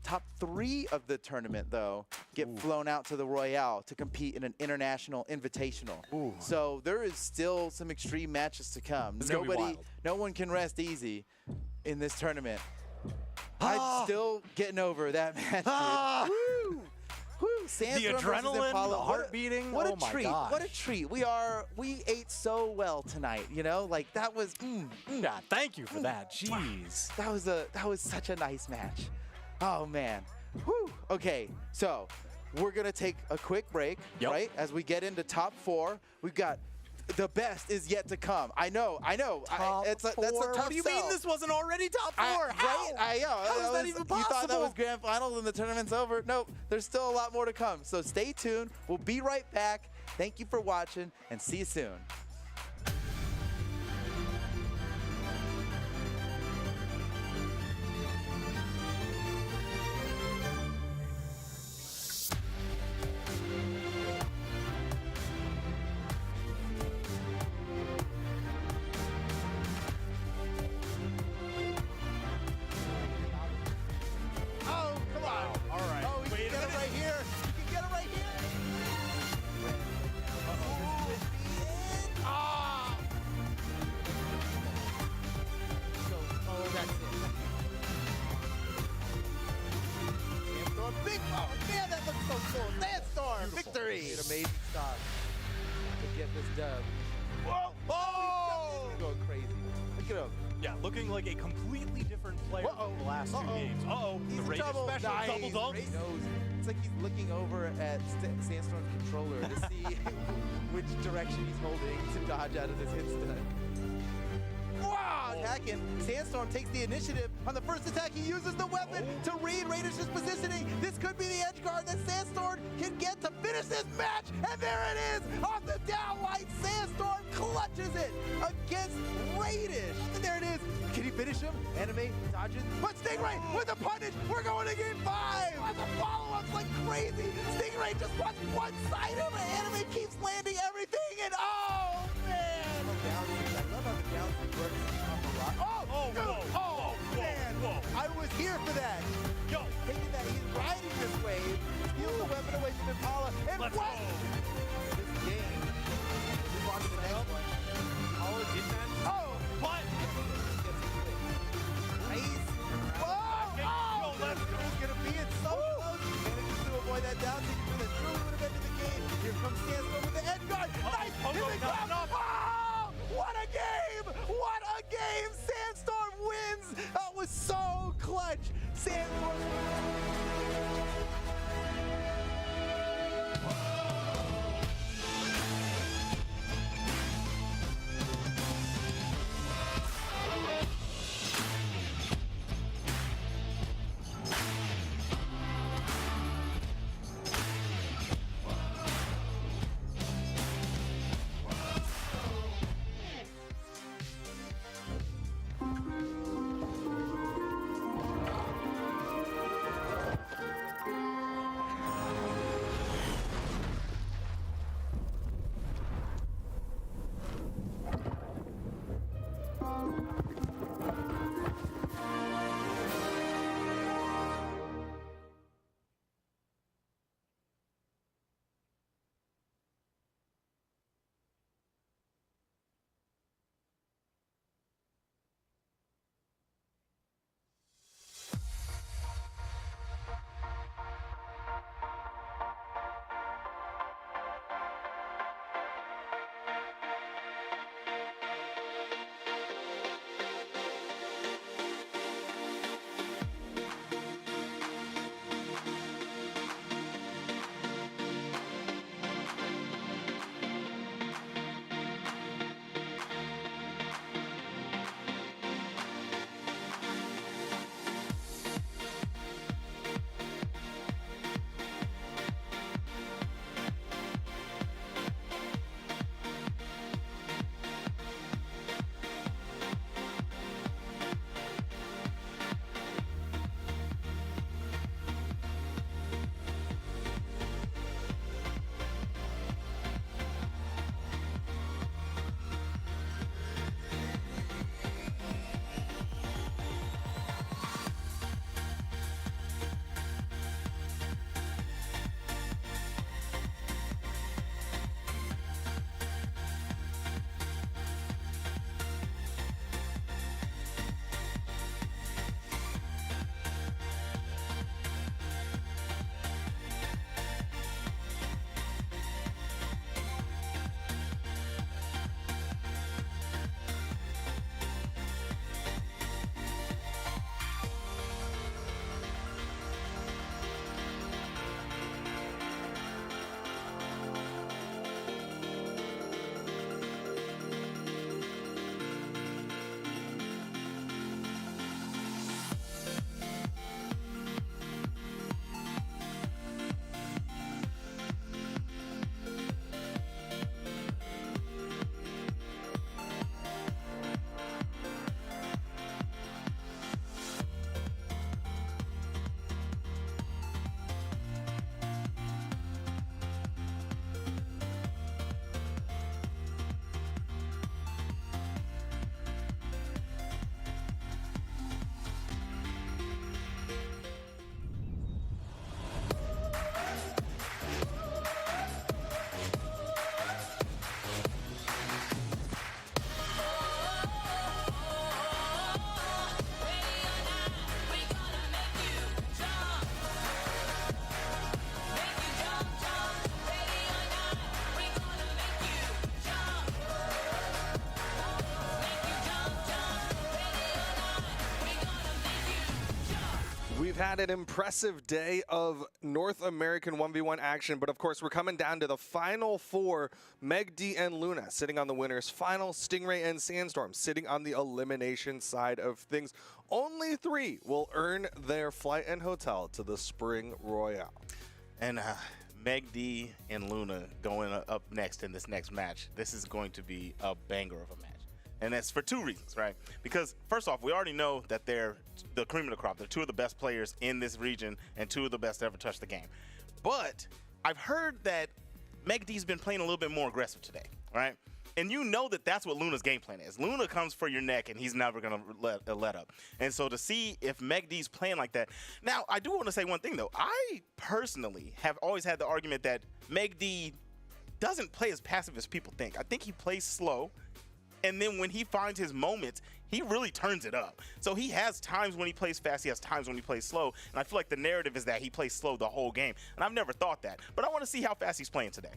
Top 3 of the tournament, though, get flown out to the Royale to compete in an international invitational. So there is still some extreme matches to come. No one can rest easy in this tournament. I'm still getting over that match. Woo! Woo! Sandstorm the adrenaline, Impala. the heart beating. What oh a my treat! gosh. What a treat! We ate so well tonight. You know, like that was. Yeah, thank you for that. Jeez. That was such a nice match. Oh man. Whew. Okay, so we're gonna take a quick break, right? As we get into top 4, we've got the best is yet to come. I know. That's a tough What do you mean this wasn't already top 4? Right? I know. How is that even possible? You thought that was grand finals and the tournament's over? Nope. There's still a lot more to come. So stay tuned. We'll be right back. Thank you for watching, and see you soon. Sandstorm victory! An amazing stop to get this dub. Whoa! Oh! He's going crazy. Look at him. Yeah, looking like a completely different player from the last 2 games. He's the in Raiders trouble. special double dunk. It's like he's looking over at Sandstorm's controller to see which direction he's holding to dodge out of this hit stun. Wow! Attacking. Sandstorm takes the initiative on the first attack. He uses the weapon to read Raiders' positioning. This could be the edge guard that Sandstorm can get to finish this match. And there it is! Off the downlight, Sandstorm clutches it against Raiders. And there it is. Can he finish him? Anime dodges. But Stingray with a punish. We're going to game 5. The follow-ups like crazy. Stingray just wants one side of it. Anime keeps landing everything. And oh, man. I love how the down works on the rock. Oh, man. I was here for that. Taking that, he's riding this wave. Steals the weapon away from Impala. And Let's what? This game. Move on to the next one. Impala did that. What? Nice. Oh, it's going to be it so close. Manages to avoid that down signature that truly would have ended the game. Here comes Sandstorm with the edge guard. Nice. What a game! What a game! Sandstorm wins much. Sandstorm. We've had an impressive day of North American 1v1 action, but of course we're coming down to the final four. Meg D and Luna sitting on the winners final, Stingray and Sandstorm sitting on the elimination side of things. Only 3 will earn their flight and hotel to the Spring Royale. And Meg D and Luna going up next in this next match. This is going to be a banger of a match. And that's for 2 reasons, right? Because first off, we already know that they're the cream of the crop. They're 2 of the best players in this region and 2 of the best to ever touch the game. But I've heard that Meg D's been playing a little bit more aggressive today, right? And you know that that's what Luna's game plan is. Luna comes for your neck, and he's never going to let up. And so to see if Meg D's playing like that. Now, I do want to say one thing, though. I personally have always had the argument that Meg D doesn't play as passive as people think. I think he plays slow. And then when he finds his moments, he really turns it up. So he has times when he plays fast, he has times when he plays slow. And I feel like the narrative is that he plays slow the whole game. And I've never thought that. But I want to see how fast he's playing today.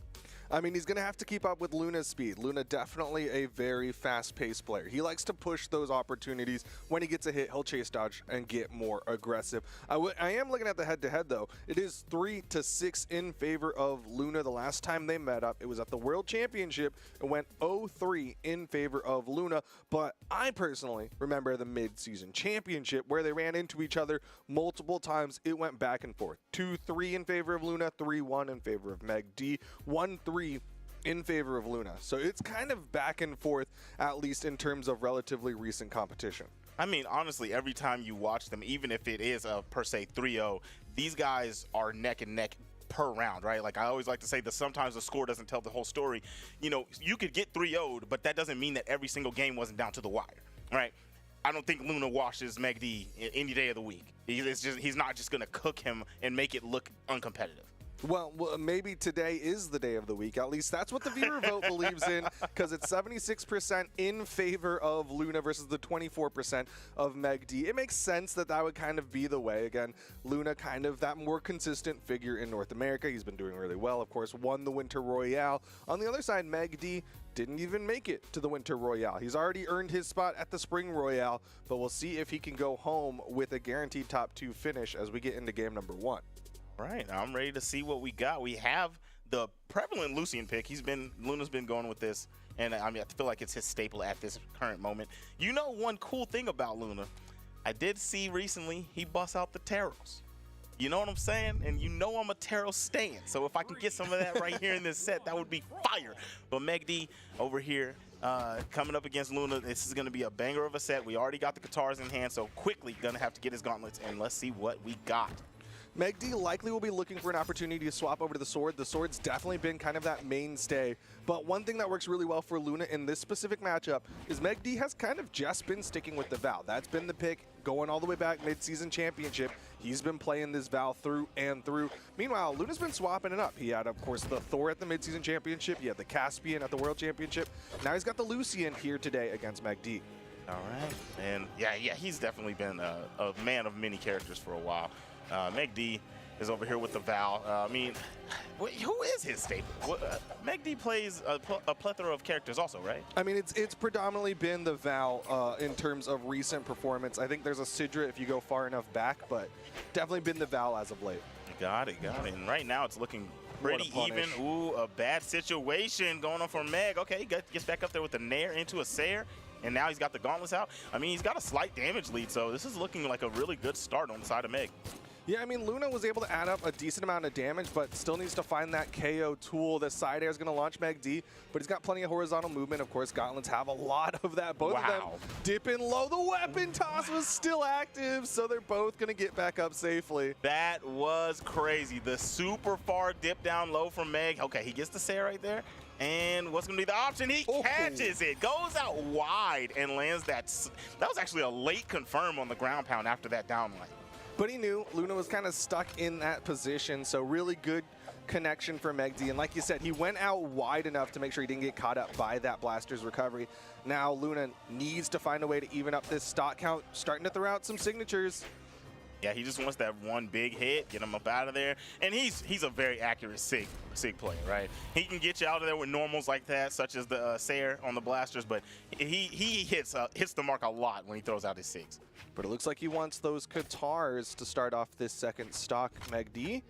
I mean, he's going to have to keep up with Luna's speed. Luna definitely a very fast-paced player. He likes to push those opportunities. When he gets a hit, he'll chase dodge and get more aggressive. I am looking at the head-to-head, though. It is 3-6 in favor of Luna. The last time they met up, it was at the World Championship. It went 0-3 in favor of Luna. But I personally remember the mid-season championship where they ran into each other multiple times. It went back and forth. 2-3 in favor of Luna, 3-1 in favor of Meg D, 1-3 in favor of Luna. So it's kind of back and forth, at least in terms of relatively recent competition. I mean, honestly, every time you watch them, even if it is a per se 3-0, these guys are neck and neck per round, right? Like I always like to say that sometimes the score doesn't tell the whole story. You know, you could get 3-0'd, but that doesn't mean that every single game wasn't down to the wire, right? I don't think Luna washes Meg D any day of the week. He's not just going to cook him and make it look uncompetitive. Well, maybe today is the day of the week. At least that's what the viewer vote believes in, because it's 76% in favor of Luna versus the 24% of Meg D. It makes sense that that would kind of be the way. Again, Luna kind of that more consistent figure in North America. He's been doing really well, of course, won the Winter Royale. On the other side, Meg D didn't even make it to the Winter Royale. He's already earned his spot at the Spring Royale, but we'll see if he can go home with a guaranteed top 2 finish as we get into game number 1. Right, I'm ready to see what we got. We have the prevalent Lucian pick. Luna's been going with this, and I mean, I feel like it's his staple at this current moment. You know, one cool thing about Luna, I did see recently he busts out the Taros. You know what I'm saying? And you know I'm a Taro stan, so if I can get some of that right here in this set, that would be fire. But Meg D over here, coming up against Luna, this is going to be a banger of a set. We already got the guitars in hand, so quickly going to have to get his gauntlets, and let's see what we got. Meg D likely will be looking for an opportunity to swap over to the sword. The sword's definitely been kind of that mainstay. But one thing that works really well for Luna in this specific matchup is Meg D has kind of just been sticking with the Val. That's been the pick going all the way back mid-season championship. He's been playing this Val through and through. Meanwhile, Luna's been swapping it up. He had, of course, the Thor at the mid-season championship. He had the Caspian at the World Championship. Now he's got the Lucian here today against Meg D. All right. And yeah, he's definitely been a man of many characters for a while. Meg D is over here with the Val. I mean, who is his staple? Meg D plays a plethora of characters also, right? I mean, it's predominantly been the Val in terms of recent performance. I think there's a Sidra if you go far enough back, but definitely been the Val as of late. Got it. And right now it's looking pretty even. Ooh, a bad situation going on for Meg. Okay, he gets back up there with the Nair into a Sair. And now he's got the gauntlets out. I mean, he's got a slight damage lead, so this is looking like a really good start on the side of Meg. Yeah, I mean, Luna was able to add up a decent amount of damage, but still needs to find that KO tool. The side air is going to launch Meg D, but he's got plenty of horizontal movement. Of course, gauntlets have a lot of that. Both of them dipping low. The weapon toss was still active, so they're both going to get back up safely. That was crazy. The super far dip down low from Meg. Okay, he gets the Sair right there. And what's going to be the option? He catches it, goes out wide, and lands that. That was actually a late confirm on the ground pound after that downlight. But he knew Luna was kind of stuck in that position, so really good connection for Meg D. And like you said, he went out wide enough to make sure he didn't get caught up by that Blaster's recovery. Now Luna needs to find a way to even up this stock count, starting to throw out some signatures. Yeah, he just wants that one big hit, get him up out of there. And he's a very accurate Sig player, right? He can get you out of there with normals like that, such as the Sair on the Blasters, but he hits the mark a lot when he throws out his Sigs. But it looks like he wants those Katars to start off this second stock. Meg D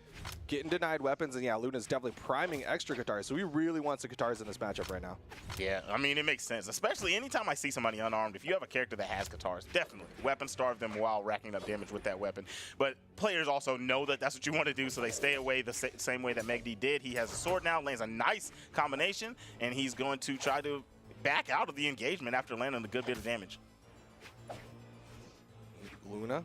getting denied weapons, and yeah, Luna's definitely priming extra Katars, so he really wants the Katars in this matchup right now. Yeah, I mean, it makes sense, especially anytime I see somebody unarmed. If you have a character that has Katars, definitely weapon starve them while racking up damage with that weapon. But players also know that that's what you want to do, so they stay away the same way that Meg D did. He has a sword now, lands a nice combination, and he's going to try to back out of the engagement after landing a good bit of damage. Luna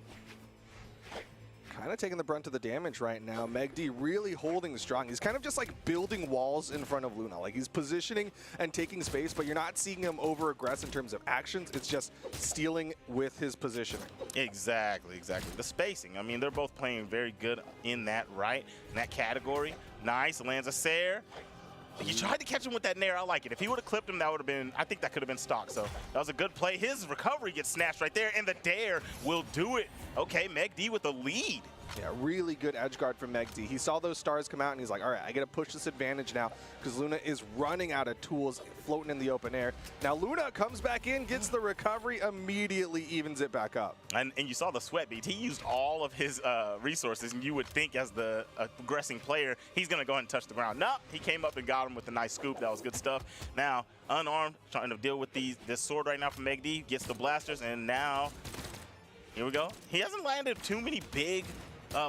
kind of taking the brunt of the damage right now. Meg D really holding strong. He's kind of just like building walls in front of Luna. Like he's positioning and taking space, but you're not seeing him over aggress in terms of actions. It's just stealing with his positioning. Exactly. The spacing. I mean, they're both playing very good in that, right? In that category. Nice, lands a Sair. He tried to catch him with that Nair. I like it. If he would have clipped him, that would have been, I think that could have been stock. So that was a good play. His recovery gets snatched right there, and the Dare will do it. Okay, Meg D with the lead. Yeah, really good edge guard from Megdi. He saw those stars come out and he's like, all right, I got to push this advantage now because Luna is running out of tools floating in the open air. Now Luna comes back in, gets the recovery, immediately evens it back up. And you saw the sweat beads. He used all of his resources, and you would think as the aggressing player, he's going to go ahead and touch the ground. No, he came up and got him with a nice scoop. That was good stuff. Now, unarmed, trying to deal with this sword right now from Megdi, gets the blasters, and now, here we go. He hasn't landed too many big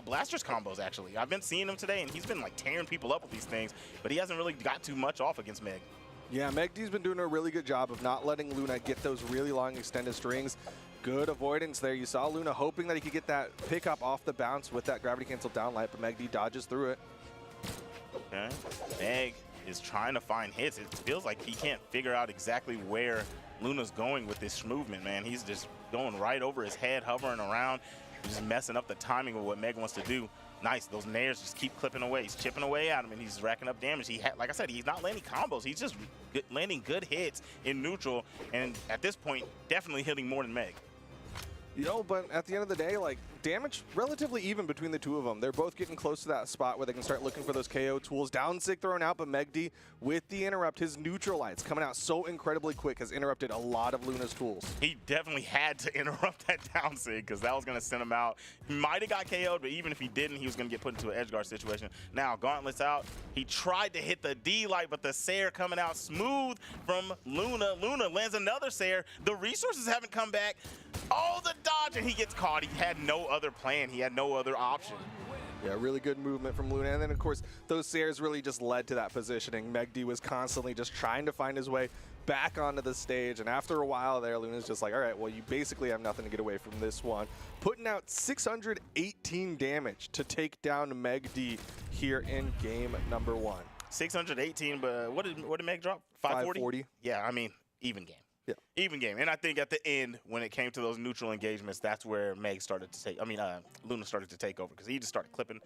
blasters combos, actually. I've been seeing him today, and he's been like tearing people up with these things, but he hasn't really got too much off against Meg. Yeah, Megdi's been doing a really good job of not letting Luna get those really long extended strings. Good avoidance there. You saw Luna hoping that he could get that pickup off the bounce with that gravity cancel downlight, but Megdi dodges through it. Okay. Meg is trying to find hits. It feels like he can't figure out exactly where Luna's going with this movement, man. He's just going right over his head, hovering around, just messing up the timing of what Meg wants to do. Nice. Those nairs just keep clipping away. He's chipping away at him, and he's racking up damage. Like I said, he's not landing combos. He's just landing good hits in neutral, and at this point, definitely hitting more than Meg. But at the end of the day, like, damage relatively even between the two of them. They're both getting close to that spot where they can start looking for those KO tools. Down sig thrown out, but Megdi with the interrupt, his neutral lights coming out so incredibly quick has interrupted a lot of Luna's tools. He definitely had to interrupt that down sig because that was going to send him out. He might have got KO'd, but even if he didn't, he was going to get put into an edge guard situation. Now, Gauntlet's out. He tried to hit the D light, but the Sayer coming out smooth from Luna. Luna lands another Sayer. The resources haven't come back. Oh, the dodge, and he gets caught. He had no other plan. He had no other option. Yeah, really good movement from Luna. And then, of course, those Sayers really just led to that positioning. Megdi was constantly just trying to find his way back onto the stage. And after a while there, Luna's just like, all right, well, you basically have nothing to get away from this one. Putting out 618 damage to take down Megdi here in game number 1. 618, but what did Meg drop? 540? Yeah, I mean, even game. Yeah. Even game. And I think at the end, when it came to those neutral engagements, that's where Meg started to take, Luna started to take over because he just started clipping.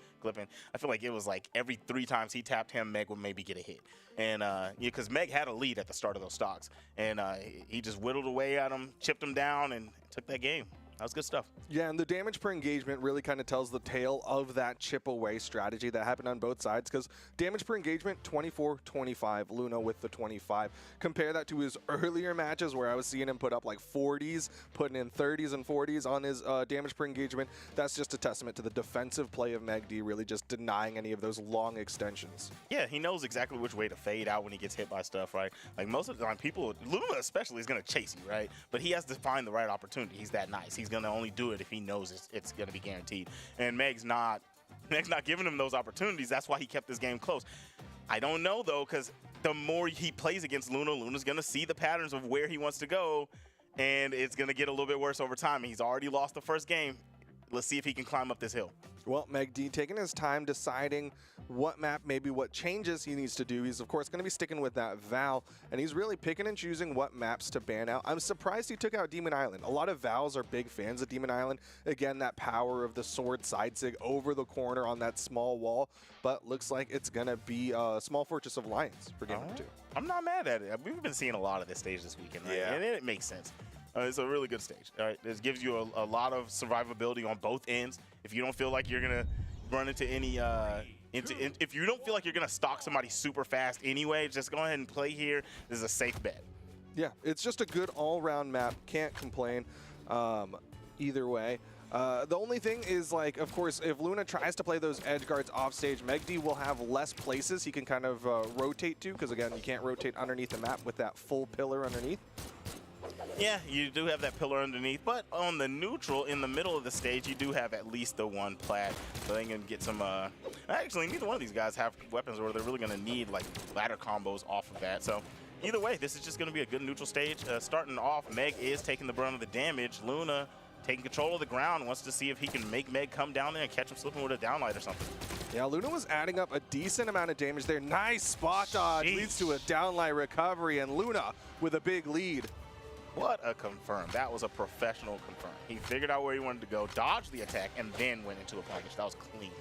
I feel like it was like every 3 times he tapped him, Meg would maybe get a hit. And, because Meg had a lead at the start of those stocks. And he just whittled away at him, chipped him down, and took that game. That was good stuff. Yeah, and the damage per engagement really kind of tells the tale of that chip away strategy that happened on both sides because damage per engagement, 24-25, Luna with the 25. Compare that to his earlier matches where I was seeing him put up like 40s, putting in 30s and 40s on his damage per engagement. That's just a testament to the defensive play of Megdi, really just denying any of those long extensions. Yeah, he knows exactly which way to fade out when he gets hit by stuff, right? Like most of the time, Luna especially is going to chase you, right? But he has to find the right opportunity. He's that nice. He's going to only do it if he knows it's going to be guaranteed. And Meg's not giving him those opportunities. That's why he kept this game close. I don't know, though, because the more he plays against Luna, Luna's going to see the patterns of where he wants to go, and it's going to get a little bit worse over time. He's already lost the first game. Let's see if he can climb up this hill. Well, Megdi taking his time deciding what map, maybe what changes he needs to do. He's, of course, going to be sticking with that Val, and he's really picking and choosing what maps to ban out. I'm surprised he took out Demon Island. A lot of Vals are big fans of Demon Island. Again, that power of the sword side sig over the corner on that small wall, but looks like it's going to be a Small Fortress of Lions for game number 2. I'm not mad at it. We've been seeing a lot of this stage this weekend, right? Yeah. And it makes sense. It's a really good stage. All right, this gives you a lot of survivability on both ends. If you don't feel like you're gonna run into any, if you don't feel like you're gonna stalk somebody super fast anyway, just go ahead and play here. This is a safe bet. Yeah, it's just a good all-round map. Can't complain either way. The only thing is, like, of course, if Luna tries to play those edge guards off stage, Megdi will have less places he can kind of rotate to, because, again, you can't rotate underneath the map with that full pillar underneath. Yeah, you do have that pillar underneath, but on the neutral, in the middle of the stage, you do have at least the one plat, so they can get some, actually, neither one of these guys have weapons where they're really going to need, like, ladder combos off of that, so either way, this is just going to be a good neutral stage. Starting off, Meg is taking the brunt of the damage. Luna taking control of the ground, wants to see if he can make Meg come down there and catch him slipping with a downlight or something. Yeah, Luna was adding up a decent amount of damage there. Nice spot dodge, leads to a downlight recovery, and Luna with a big lead. What a confirm. That was a professional confirm. He figured out where he wanted to go, dodged the attack, and then went into a punish. That was clean.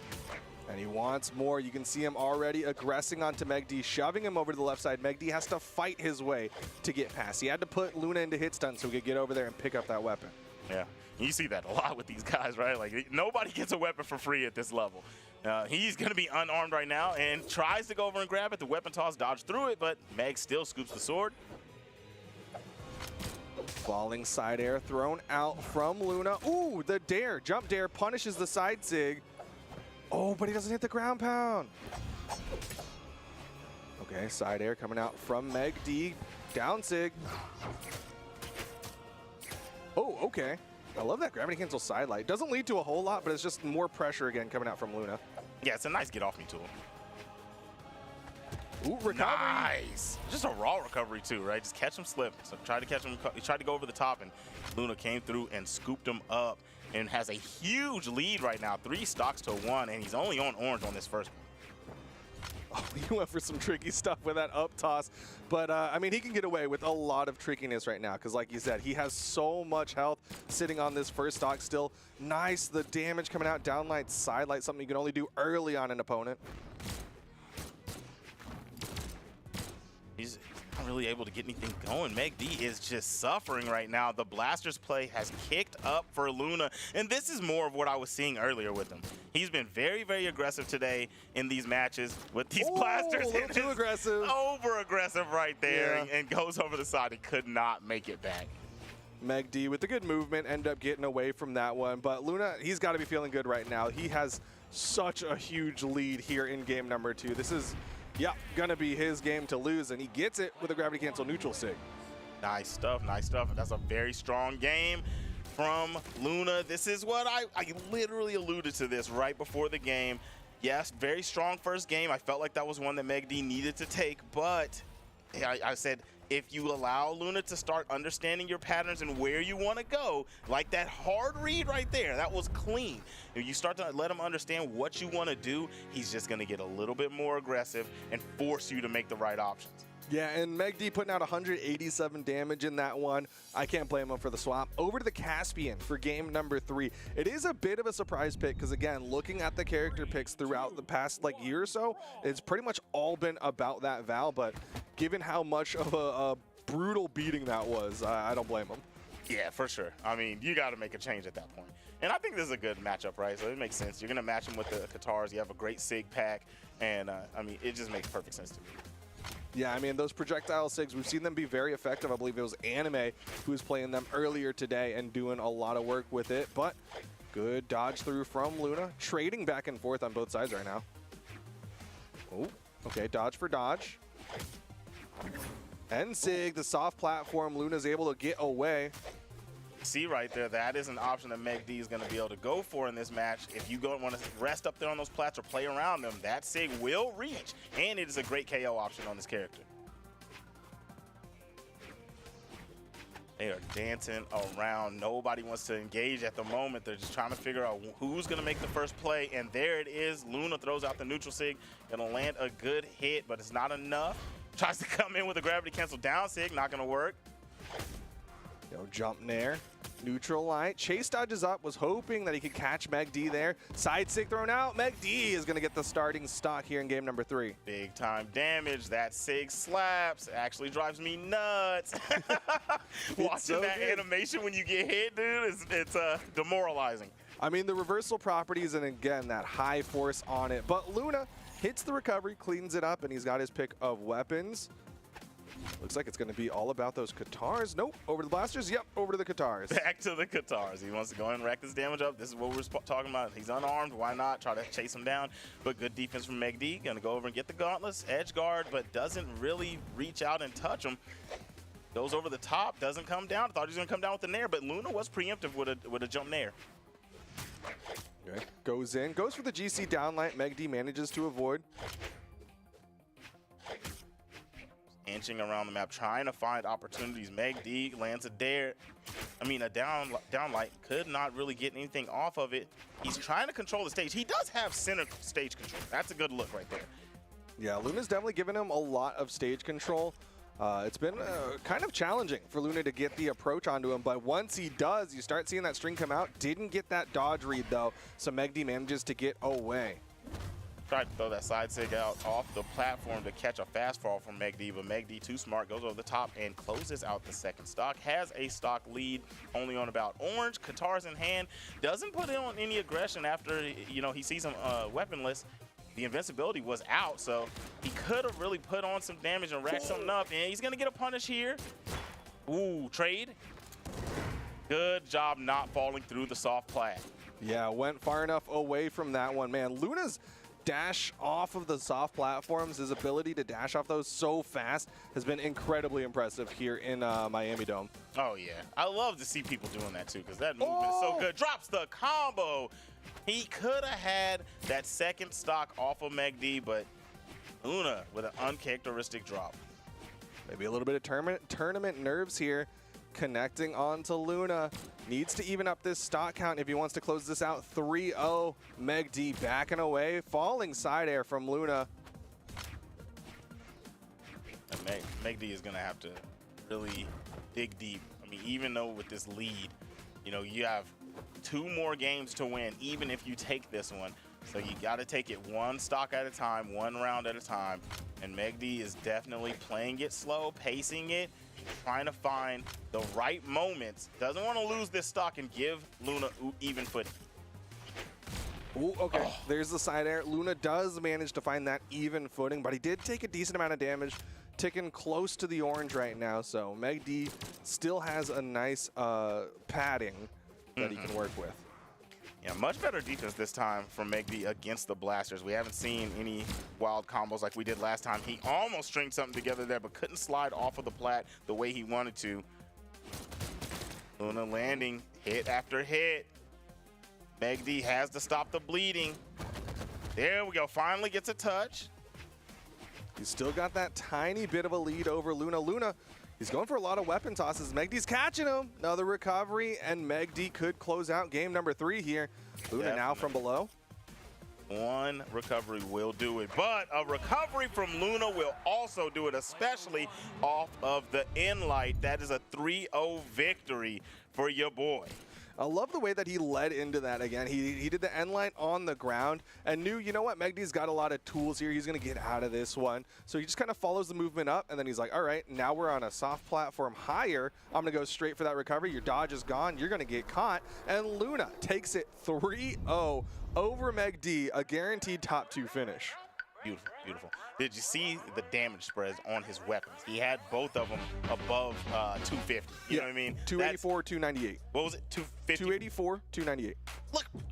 And he wants more. You can see him already aggressing onto Megdi, shoving him over to the left side. Megdi has to fight his way to get past. He had to put Luna into hit stun so he could get over there and pick up that weapon. Yeah, you see that a lot with these guys, right? Like, nobody gets a weapon for free at this level. He's going to be unarmed right now and tries to go over and grab it. The weapon toss dodged through it, but Meg still scoops the sword. Falling side air thrown out from Luna. Ooh, the dare, jump dare punishes the side sig. Oh, but he doesn't hit the ground pound. Okay, side air coming out from Meg D. Down sig. Oh, okay. I love that gravity cancel side light. Doesn't lead to a whole lot, but it's just more pressure again coming out from Luna. Yeah, it's a nice get off me tool. Ooh, recovery. Nice. Just a raw recovery too, right? Just catch him slip. So tried to catch him. He tried to go over the top, and Luna came through and scooped him up, and has a huge lead right now, 3 stocks to 1, and he's only on orange on this first one. Oh, he went for some tricky stuff with that up toss. But, I mean, he can get away with a lot of trickiness right now because, like you said, he has so much health sitting on this first stock still. Nice, the damage coming out, downlight, side light, something you can only do early on an opponent. He's not really able to get anything going. Meg D is just suffering right now. The blasters play has kicked up for Luna, and this is more of what I was seeing earlier with him. He's been very, very aggressive today in these matches with these blasters. A little too aggressive. Over aggressive right there, and goes over the side. He could not make it back. Meg D with the good movement end up getting away from that one, but Luna, he's got to be feeling good right now. He has such a huge lead here in game number 2. This is, yeah, gonna be his game to lose, and he gets it with a gravity cancel neutral sig. Nice stuff, nice stuff. That's a very strong game from Luna. This is what I literally alluded to this right before the game. Yes, very strong first game. I felt like that was one that Meg D needed to take, but I said, if you allow Luna to start understanding your patterns and where you want to go, like that hard read right there, that was clean. If you start to let him understand what you want to do, he's just going to get a little bit more aggressive and force you to make the right options. Yeah, and Meg D putting out 187 damage in that one. I can't blame him for the swap. Over to the Caspian for game number 3. It is a bit of a surprise pick because, again, looking at the character picks throughout the past year or so, it's pretty much all been about that Val, but given how much of a brutal beating that was, I don't blame him. Yeah, for sure. I mean, you got to make a change at that point. And I think this is a good matchup, right? So it makes sense. You're going to match him with the Katars. You have a great SIG pack, and, I mean, it just makes perfect sense to me. Yeah, I mean, those projectile SIGs, we've seen them be very effective. I believe it was Anime who was playing them earlier today and doing a lot of work with it. But good dodge through from Luna, trading back and forth on both sides right now. Oh, okay, dodge for dodge. And SIG, the soft platform, Luna's able to get away. See right there, that is an option that Meg D is going to be able to go for in this match. If you go want to rest up there on those plats or play around them, that SIG will reach, and it is a great KO option on this character. They are dancing around. Nobody wants to engage at the moment. They're just trying to figure out who's going to make the first play, and there it is. Luna throws out the neutral SIG. Going to land a good hit, but it's not enough. Tries to come in with a gravity cancel down SIG. Not going to work. Yo, jump nair. Neutral light. Chase dodges up. Was hoping that he could catch Meg D there. Side SIG thrown out. Meg D is going to get the starting stock here in game number 3. Big time damage. That SIG slaps. Actually drives me nuts. Watching so that good. animation when you get hit, dude, it's demoralizing. I mean, the reversal properties and, again, that high force on it. But Luna hits the recovery, cleans it up, and he's got his pick of weapons. Looks like it's going to be all about those Katars. Nope. Over to the blasters. Yep. Over to the Katars. Back to the Katars. He wants to go in and rack this damage up. This is what we're talking about. He's unarmed. Why not? Try to chase him down. But good defense from Meg D. Going to go over and get the gauntlets. Edge guard, but doesn't really reach out and touch him. Goes over the top. Doesn't come down. Thought he was going to come down with the nair, but Luna was preemptive with a jump nair. Okay. Goes in. Goes for the GC downlight. Meg D manages to avoid. Inching around the map, trying to find opportunities. Meg D lands a dare. I mean, a downlight. Could not really get anything off of it. He's trying to control the stage. He does have center stage control. That's a good look right there. Yeah, Luna's definitely given him a lot of stage control. It's been kind of challenging for Luna to get the approach onto him, but once he does, you start seeing that string come out. Didn't get that dodge read, though, so Meg D manages to get away. Tried to throw that side sig out off the platform to catch a fast fall from Meg-D, but Meg-D, too smart, goes over the top and closes out the second stock. Has a stock lead only on about orange. Qatar's in hand. Doesn't put in on any aggression after, he sees him weaponless. The invincibility was out, so he could have really put on some damage and racked something up. And he's going to get a punish here. Ooh, trade. Good job not falling through the soft plat. Yeah, went far enough away from that one. Man, Luna's dash off of the soft platforms, his ability to dash off those so fast has been incredibly impressive here in Miami Dome. Oh, yeah. I love to see people doing that, too, because that movement is so good. Drops the combo. He could have had that second stock off of Meg-D, but Luna with an uncharacteristic drop. Maybe a little bit of tournament nerves here. Connecting on to Luna. Needs to even up this stock count if he wants to close this out. 3-0. Meg-D backing away. Falling side air from Luna. Meg-D is going to have to really dig deep. I mean, even though with this lead, you have 2 more games to win, even if you take this one. So you got to take it one stock at a time, one round at a time. And Meg-D is definitely playing it slow, pacing it, trying to find the right moments. Doesn't want to lose this stock and give Luna even footing. Ooh, okay, there's the side air. Luna does manage to find that even footing, but he did take a decent amount of damage, ticking close to the orange right now. So Meg-D still has a nice padding that he can work with. Yeah, much better defense this time from Meg-D against the blasters. We haven't seen any wild combos like we did last time. He almost stringed something together there, but couldn't slide off of the plat the way he wanted to. Luna landing hit after hit. Meg-D has to stop the bleeding. There we go, finally gets a touch. He's still got that tiny bit of a lead over Luna. Luna, he's going for a lot of weapon tosses. Meg-D's catching him. Another recovery, and Meg-D could close out game number 3 here. Luna now from below. One recovery will do it, but a recovery from Luna will also do it, especially off of the in-light. That is a 3-0 victory for your boy. I love the way that he led into that again. He did the end line on the ground and knew, you know what, Meg-D's got a lot of tools here. He's going to get out of this one. So he just kind of follows the movement up, and then he's like, all right, now we're on a soft platform higher. I'm going to go straight for that recovery. Your dodge is gone. You're going to get caught. And Luna takes it 3-0 over Meg-D, a guaranteed top 2 finish. Beautiful, beautiful. Did you see the damage spreads on his weapons? He had both of them above 250. You know what I mean? 284, 298. What was it? 250? 284, 298.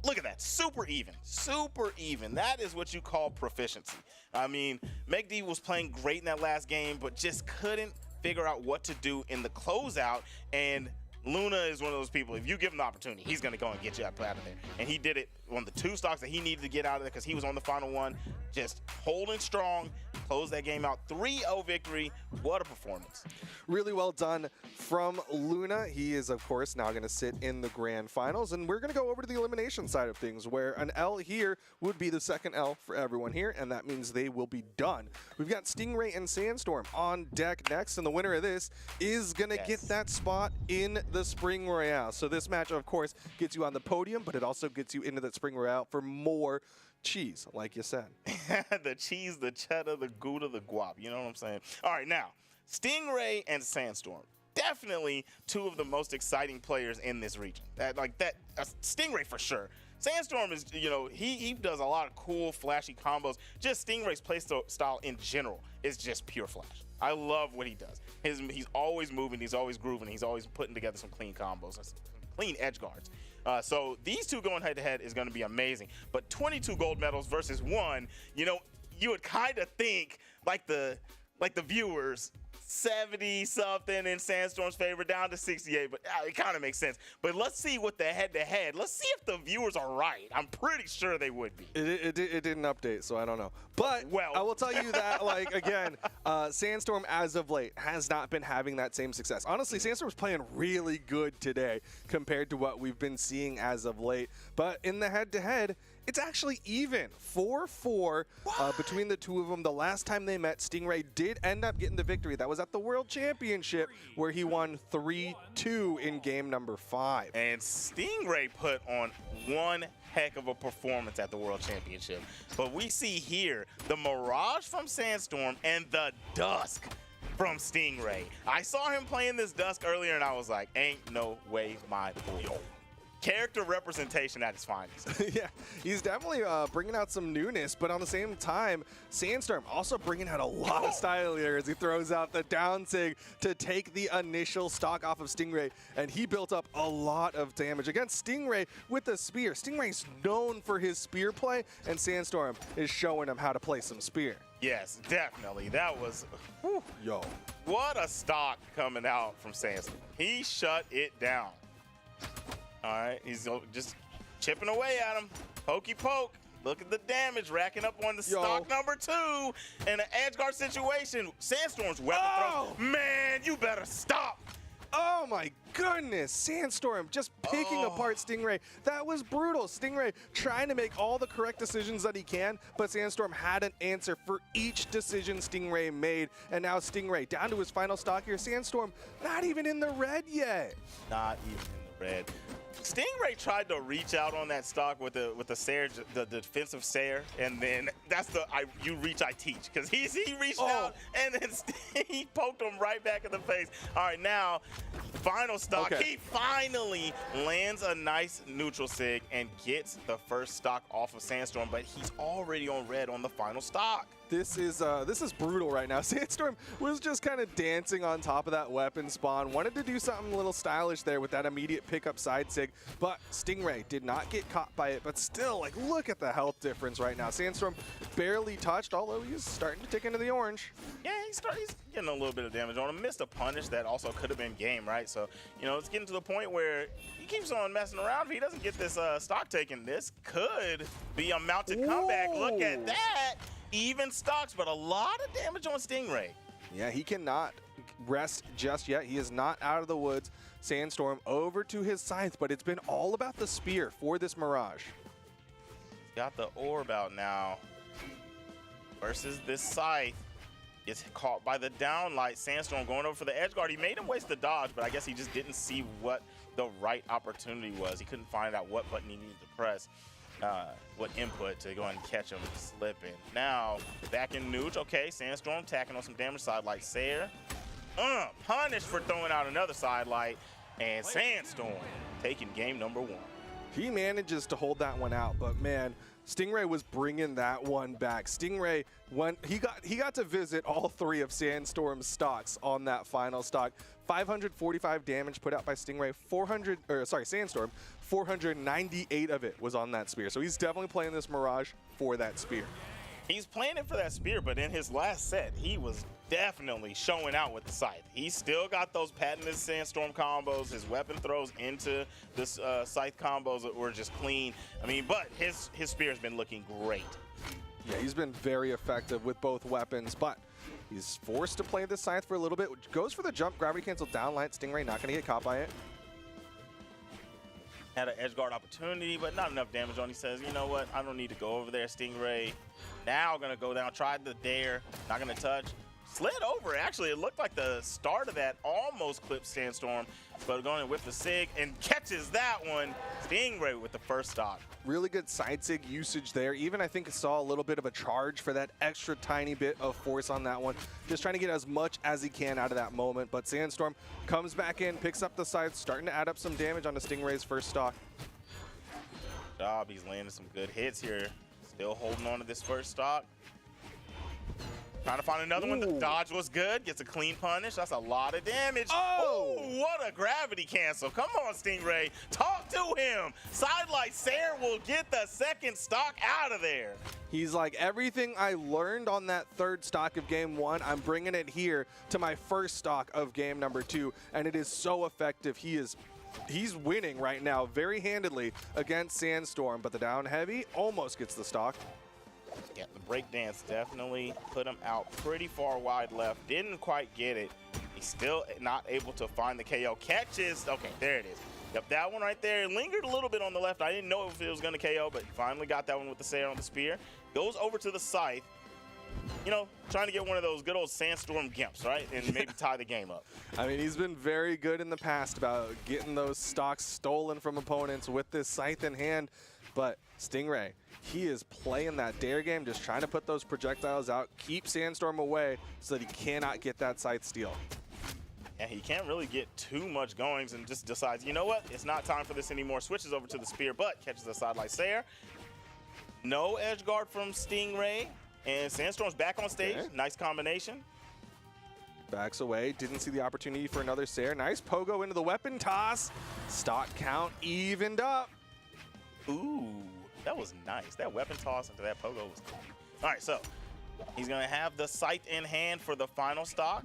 Look at that. Super even. Super even. That is what you call proficiency. I mean, Meg-D was playing great in that last game, but just couldn't figure out what to do in the closeout. And Luna is one of those people, if you give him the opportunity, he's going to go and get you out of there. And he did it on the 2 stocks that he needed to get out of there because he was on the final one, just holding strong, close that game out. 3-0 victory. What a performance. Really well done from Luna. He is, of course, now going to sit in the grand finals. And we're going to go over to the elimination side of things, where an L here would be the second L for everyone here, and that means they will be done. We've got Stingray and Sandstorm on deck next, and the winner of this is going to get that spot in the Spring Royale. So this match, of course, gets you on the podium, but it also gets you into that Spring Royale for more cheese, like you said. The cheese, the cheddar, the Gouda, the guap. You know what I'm saying? All right, now, Stingray and Sandstorm. Definitely 2 of the most exciting players in this region. Stingray for sure. Sandstorm is, he does a lot of cool, flashy combos. Just Stingray's play style in general is just pure flash. I love what he does. He's always moving, he's always grooving, he's always putting together some clean combos, some clean edge guards. So these 2 going head-to-head is going to be amazing. But 22 gold medals versus 1, you would kind of think like the viewers, 70-something in Sandstorm's favor, down to 68, but it kind of makes sense. But let's see what the head-to-head, let's see if the viewers are right. I'm pretty sure they would be. It didn't update, so I don't know. But I will tell you that, again, Sandstorm, as of late, has not been having that same success. Honestly, Sandstorm's playing really good today compared to what we've been seeing as of late. But in the head-to-head, It's actually even, 4-4 between the two of them. The last time they met, Stingray did end up getting the victory. That was at the World Championship, where he won 3-2 in game number 5. And Stingray put on one heck of a performance at the World Championship. But we see here the Mirage from Sandstorm and the Dusk from Stingray. I saw him playing this Dusk earlier, and I was like, ain't no way my boy. Character representation at its finest. Yeah, he's definitely bringing out some newness, but on the same time, Sandstorm also bringing out a lot of style here as he throws out the down sig to take the initial stock off of Stingray, and he built up a lot of damage against Stingray with the spear. Stingray's known for his spear play, and Sandstorm is showing him how to play some spear. Yes, definitely. That was, whew, Yo. what a stock coming out from Sandstorm. He shut it down. All right, he's just chipping away at him. Pokey poke. Look at the damage racking up on the stock number 2 in an edge guard situation. Sandstorm's weapon throw. Man, you better stop. Oh my goodness, Sandstorm just picking apart Stingray. That was brutal. Stingray trying to make all the correct decisions that he can, but Sandstorm had an answer for each decision Stingray made. And now Stingray down to his final stock here. Sandstorm not even in the red yet. Not even in the red. Stingray tried to reach out on that stock with the Sayer, the defensive Sayer, and then that's the you reach I teach, because he reached out and then he poked him right back in the face. All right, now final stock. Okay. He finally lands a nice neutral sig and gets the first stock off of Sandstorm, but he's already on red on the final stock. This is brutal right now. Sandstorm was just kind of dancing on top of that weapon spawn. Wanted to do something a little stylish there with that immediate pickup side sig, but Stingray did not get caught by it. But still, like, look at the health difference right now. Sandstorm barely touched, although he's starting to tick into the orange. Yeah, he's getting a little bit of damage on him. Missed a punish that also could have been game, right? So, you know, it's getting to the point where he keeps on messing around. If he doesn't get this stock taken, this could be a mounted comeback. Look at that. Even stocks, but a lot of damage on Stingray. Yeah, he cannot rest just yet. He is not out of the woods. Sandstorm over to his scythe, but it's been all about the spear for this Mirage. Got the orb out now versus this scythe. Gets caught by the downlight. Sandstorm going over for the edge guard. He made him waste the dodge, but I guess he just didn't see what the right opportunity was. He couldn't find out what button he needed to press. What input to go and catch him slipping. Now, back in Nuge. Okay, Sandstorm tacking on some damage side light. Sayer, punished for throwing out another side light. And Sandstorm taking game number 1. He manages to hold that one out, but man, Stingray was bringing that one back. Stingray, when he got to visit all 3 of Sandstorm's stocks on that final stock. 545 damage put out by Stingray. Sandstorm. 498 of it was on that spear. So he's definitely playing this Mirage for that spear. He's playing it for that spear, but in his last set, he was definitely showing out with the scythe. He's still got those patented Sandstorm combos. His weapon throws into this scythe combos that were just clean. I mean, but his spear's been looking great. Yeah, he's been very effective with both weapons, but he's forced to play this scythe for a little bit, which goes for the jump, gravity cancel downlight. Stingray not going to get caught by it. Had an edge guard opportunity, but not enough damage on. He says, you know what? I don't need to go over there, Stingray. Now going to go down. Tried the dare. Not going to touch. Slid over. Actually, it looked like the start of that almost clipped Sandstorm, but going with the sig and catches that one. Stingray with the first stock. Really good side sig usage there. Even I think saw a little bit of a charge for that extra tiny bit of force on that one. Just trying to get as much as he can out of that moment. But Sandstorm comes back in, picks up the scythe, starting to add up some damage onto Stingray's first stock. Good job. He's landing some good hits here. Still holding on to this first stock. Trying to find another one. The dodge was good. Gets a clean punish. That's a lot of damage. Oh, what a gravity cancel. Come on, Stingray. Talk to him. Sidelight Sayer will get the second stock out of there. He's like, everything I learned on that third stock of game 1, I'm bringing it here to my first stock of game number 2. And it is so effective. He's winning right now very handedly against Sandstorm, but the down heavy almost gets the stock. Yeah, the breakdance definitely put him out pretty far wide left. Didn't quite get it. He's still not able to find the KO. Catches. Okay, there it is. Yep, that one right there lingered a little bit on the left. I didn't know if it was going to KO, but finally got that one with the Sayer on the spear. Goes over to the scythe. You know, trying to get one of those good old Sandstorm gimps, right? And maybe tie the game up. I mean, he's been very good in the past about getting those stocks stolen from opponents with this scythe in hand. But Stingray, he is playing that dare game, just trying to put those projectiles out, keep Sandstorm away so that he cannot get that scythe steal. And he can't really get too much going and just decides, you know what, it's not time for this anymore. Switches over to the spear, but catches the sidelight Sayer. No edge guard from Stingray. And Sandstorm's back on stage. Okay. Nice combination. Backs away. Didn't see the opportunity for another Sayer. Nice pogo into the weapon toss. Stock count evened up. Ooh, that was nice. That weapon toss into that pogo was cool. All right, so he's going to have the scythe in hand for the final stock.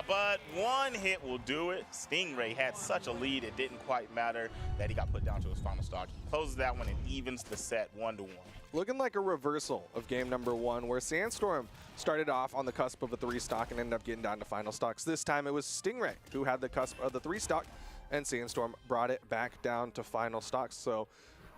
But one hit will do it. Stingray had such a lead, it didn't quite matter that he got put down to his final stock. He closes that one and evens the set 1-1. Looking like a reversal of game number 1, where Sandstorm started off on the cusp of a 3-stock and ended up getting down to final stocks. This time it was Stingray who had the cusp of the 3-stock, and Sandstorm brought it back down to final stocks. So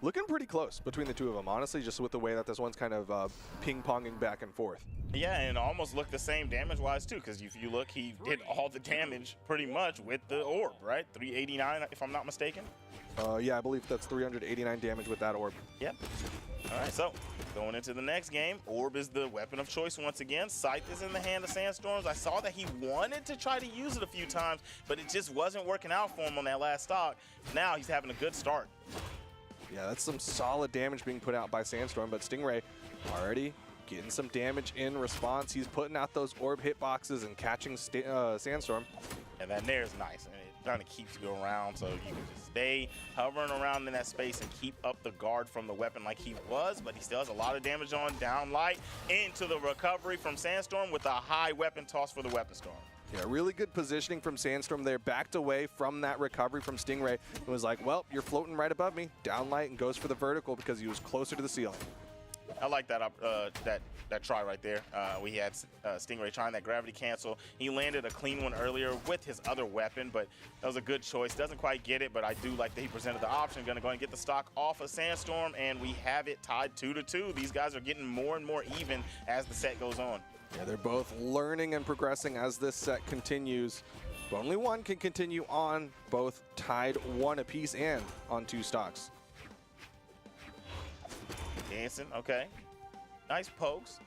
looking pretty close between the two of them, honestly, just with the way that this one's kind of ping-ponging back and forth. Yeah, and almost looked the same damage-wise, too, because if you look, he did all the damage pretty much with the orb, right? 389, if I'm not mistaken. Yeah, I believe that's 389 damage with that orb. Yep. All right, so going into the next game, orb is the weapon of choice once again. Scythe is in the hand of Sandstorms. I saw that he wanted to try to use it a few times, but it just wasn't working out for him on that last stock. Now he's having a good start. Yeah, that's some solid damage being put out by Sandstorm, but Stingray already getting some damage in response. He's putting out those orb hitboxes and catching Sandstorm. And that nair is nice, and it kind of keeps you around, so you can just stay hovering around in that space and keep up the guard from the weapon like he was, but he still has a lot of damage on. Down light into the recovery from Sandstorm with a high weapon toss for the weapon storm. Yeah, really good positioning from Sandstorm there. Backed away from that recovery from Stingray and was like, well, you're floating right above me. Down light and goes for the vertical because he was closer to the ceiling. I like that that try right there. We had Stingray trying that gravity cancel. He landed a clean one earlier with his other weapon, but that was a good choice. Doesn't quite get it, but I do like that he presented the option. Going to go and get the stock off of Sandstorm, and we have it tied 2-2. These guys are getting more and more even as the set goes on. Yeah, they're both learning and progressing as this set continues. But only one can continue on, both tied 1 apiece and on 2 stocks. Dancing, okay. Nice pokes.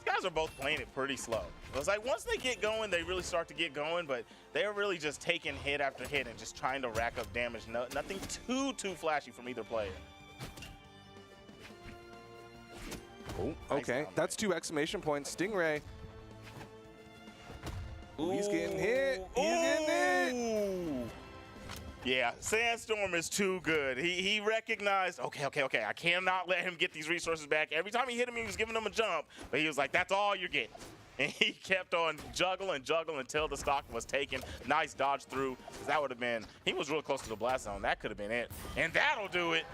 These guys are both playing it pretty slow. It's like once they get going, they really start to get going, but they're really just taking hit after hit and just trying to rack up damage. Nothing too flashy from either player. Oh, okay. Nice. That's 2 exclamation points. Stingray. Ooh, he's getting hit. He's getting hit. Yeah, Sandstorm is too good. He recognized, okay, I cannot let him get these resources back. Every time he hit him, he was giving him a jump, but he was like, that's all you're getting. And he kept on juggle until the stock was taken. Nice dodge through. That would have been, he was real close to the blast zone. That could have been it. And that'll do it.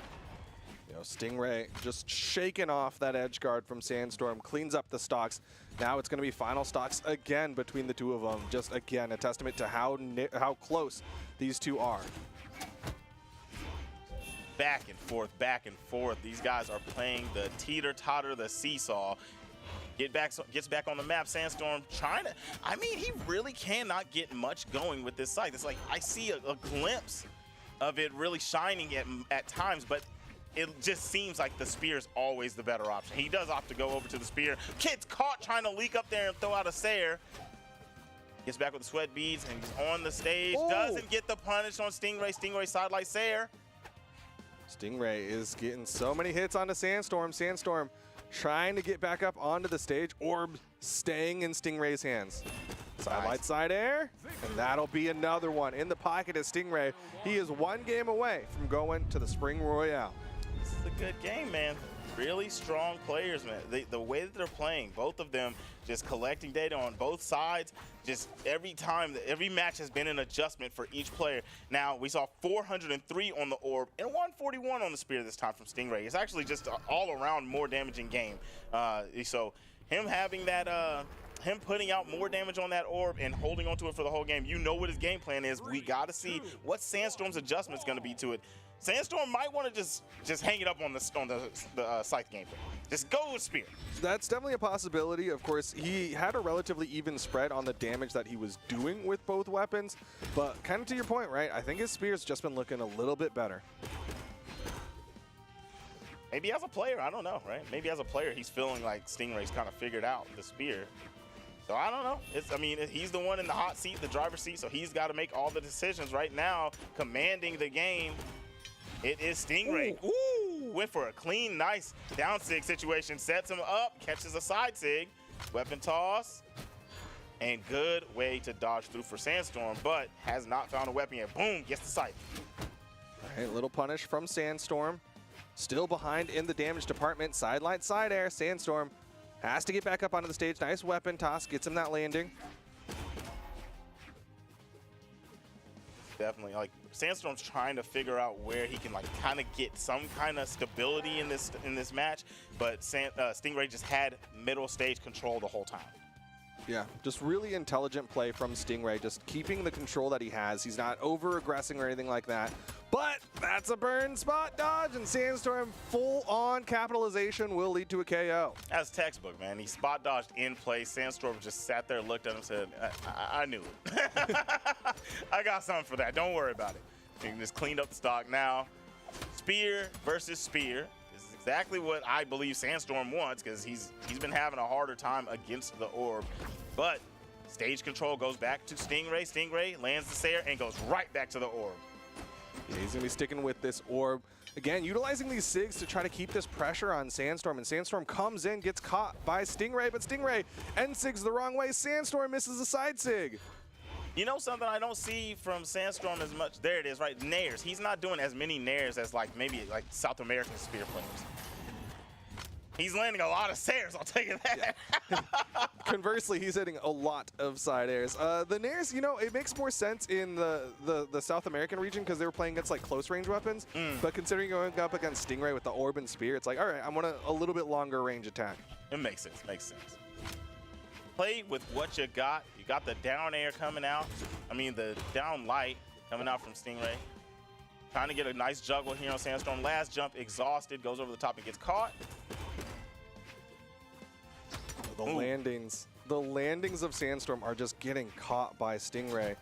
You know, Stingray just shaking off that edge guard from Sandstorm, cleans up the stocks. Now it's going to be final stocks again between the two of them. Just again, a testament to how close these two are. Back and forth. These guys are playing the teeter-totter, the seesaw. Gets back on the map. Sandstorm trying to, I mean, he really cannot get much going with this scythe. It's like I see a glimpse of it really shining at times, but it just seems like the spear is always the better option. He does opt to go over to the spear. Kid's caught trying to leak up there and throw out a Sayer. Gets back with the sweat beads and he's on the stage. Oh. Doesn't get the punish on Stingray. Stingray sidelight Sayer. Stingray is getting so many hits onto Sandstorm. Sandstorm trying to get back up onto the stage. Orb staying in Stingray's hands. Sidelight side air, and that'll be another one in the pocket of Stingray. He is 1 game away from going to the Spring Royale. This is a good game, man. Really strong players, man. The way that they're playing, both of them just collecting data on both sides. Just every match has been an adjustment for each player. Now, we saw 403 on the orb and 141 on the spear this time from Stingray. It's actually just all around more damaging game. So him having that him putting out more damage on that orb and holding onto it for the whole game. You know what his game plan is. We got to see what Sandstorm's adjustment's going to be to it. Sandstorm might want to just hang it up on the Scythe game. Just go with Spear. That's definitely a possibility. Of course, he had a relatively even spread on the damage that he was doing with both weapons. But kind of to your point, right? I think his Spear's just been looking a little bit better. Maybe as a player, I don't know, right? Maybe as a player, he's feeling like Stingray's kind of figured out the Spear. So I don't know. I mean, he's the one in the hot seat, the driver's seat, so he's got to make all the decisions right now, commanding the game. It is Stingray. Ooh, went for a clean, nice down sig situation. Sets him up, catches a side sig. Weapon toss. And good way to dodge through for Sandstorm, but has not found a weapon yet. Boom, gets the sight. All right, little punish from Sandstorm. Still behind in the damage department. Side light, side air. Sandstorm has to get back up onto the stage. Nice weapon toss, gets him that landing. Definitely, like Sandstorm's trying to figure out where he can like kind of get some kind of stability in this match, but Stingray just had middle stage control the whole time. Yeah, just really intelligent play from Stingray, just keeping the control that he has. He's not over-aggressing or anything like that. But that's a burn spot dodge, and Sandstorm full-on capitalization will lead to a KO. That's textbook, man. He spot dodged in place. Sandstorm just sat there, looked at him, and said, I knew it. I got something for that. Don't worry about it. He just cleaned up the stock. Now, Spear versus Spear. Exactly what I believe Sandstorm wants, because he's been having a harder time against the orb. But stage control goes back to Stingray. Stingray lands the Sayer and goes right back to the orb. Yeah, he's going to be sticking with this orb. Again, utilizing these SIGs to try to keep this pressure on Sandstorm. And Sandstorm comes in, gets caught by Stingray. But Stingray end SIGs the wrong way. Sandstorm misses a side SIG. You know something I don't see from Sandstorm as much? There it is, right? Nairs. He's not doing as many nairs as like maybe like South American Spear players. He's landing a lot of Sayers, I'll tell you that. Yeah. Conversely, he's hitting a lot of side airs. The nairs, you know, it makes more sense in the South American region because they were playing against like close range weapons. But considering going up against Stingray with the orb and spear, it's like, all right, I want a little bit longer range attack. It makes sense, makes sense. Play with what you got. You got the down air coming out. I mean, the down light coming out from Stingray. Trying to get a nice juggle here on Sandstorm. Last jump, exhausted, goes over the top and gets caught. The landings of Sandstorm are just getting caught by Stingray.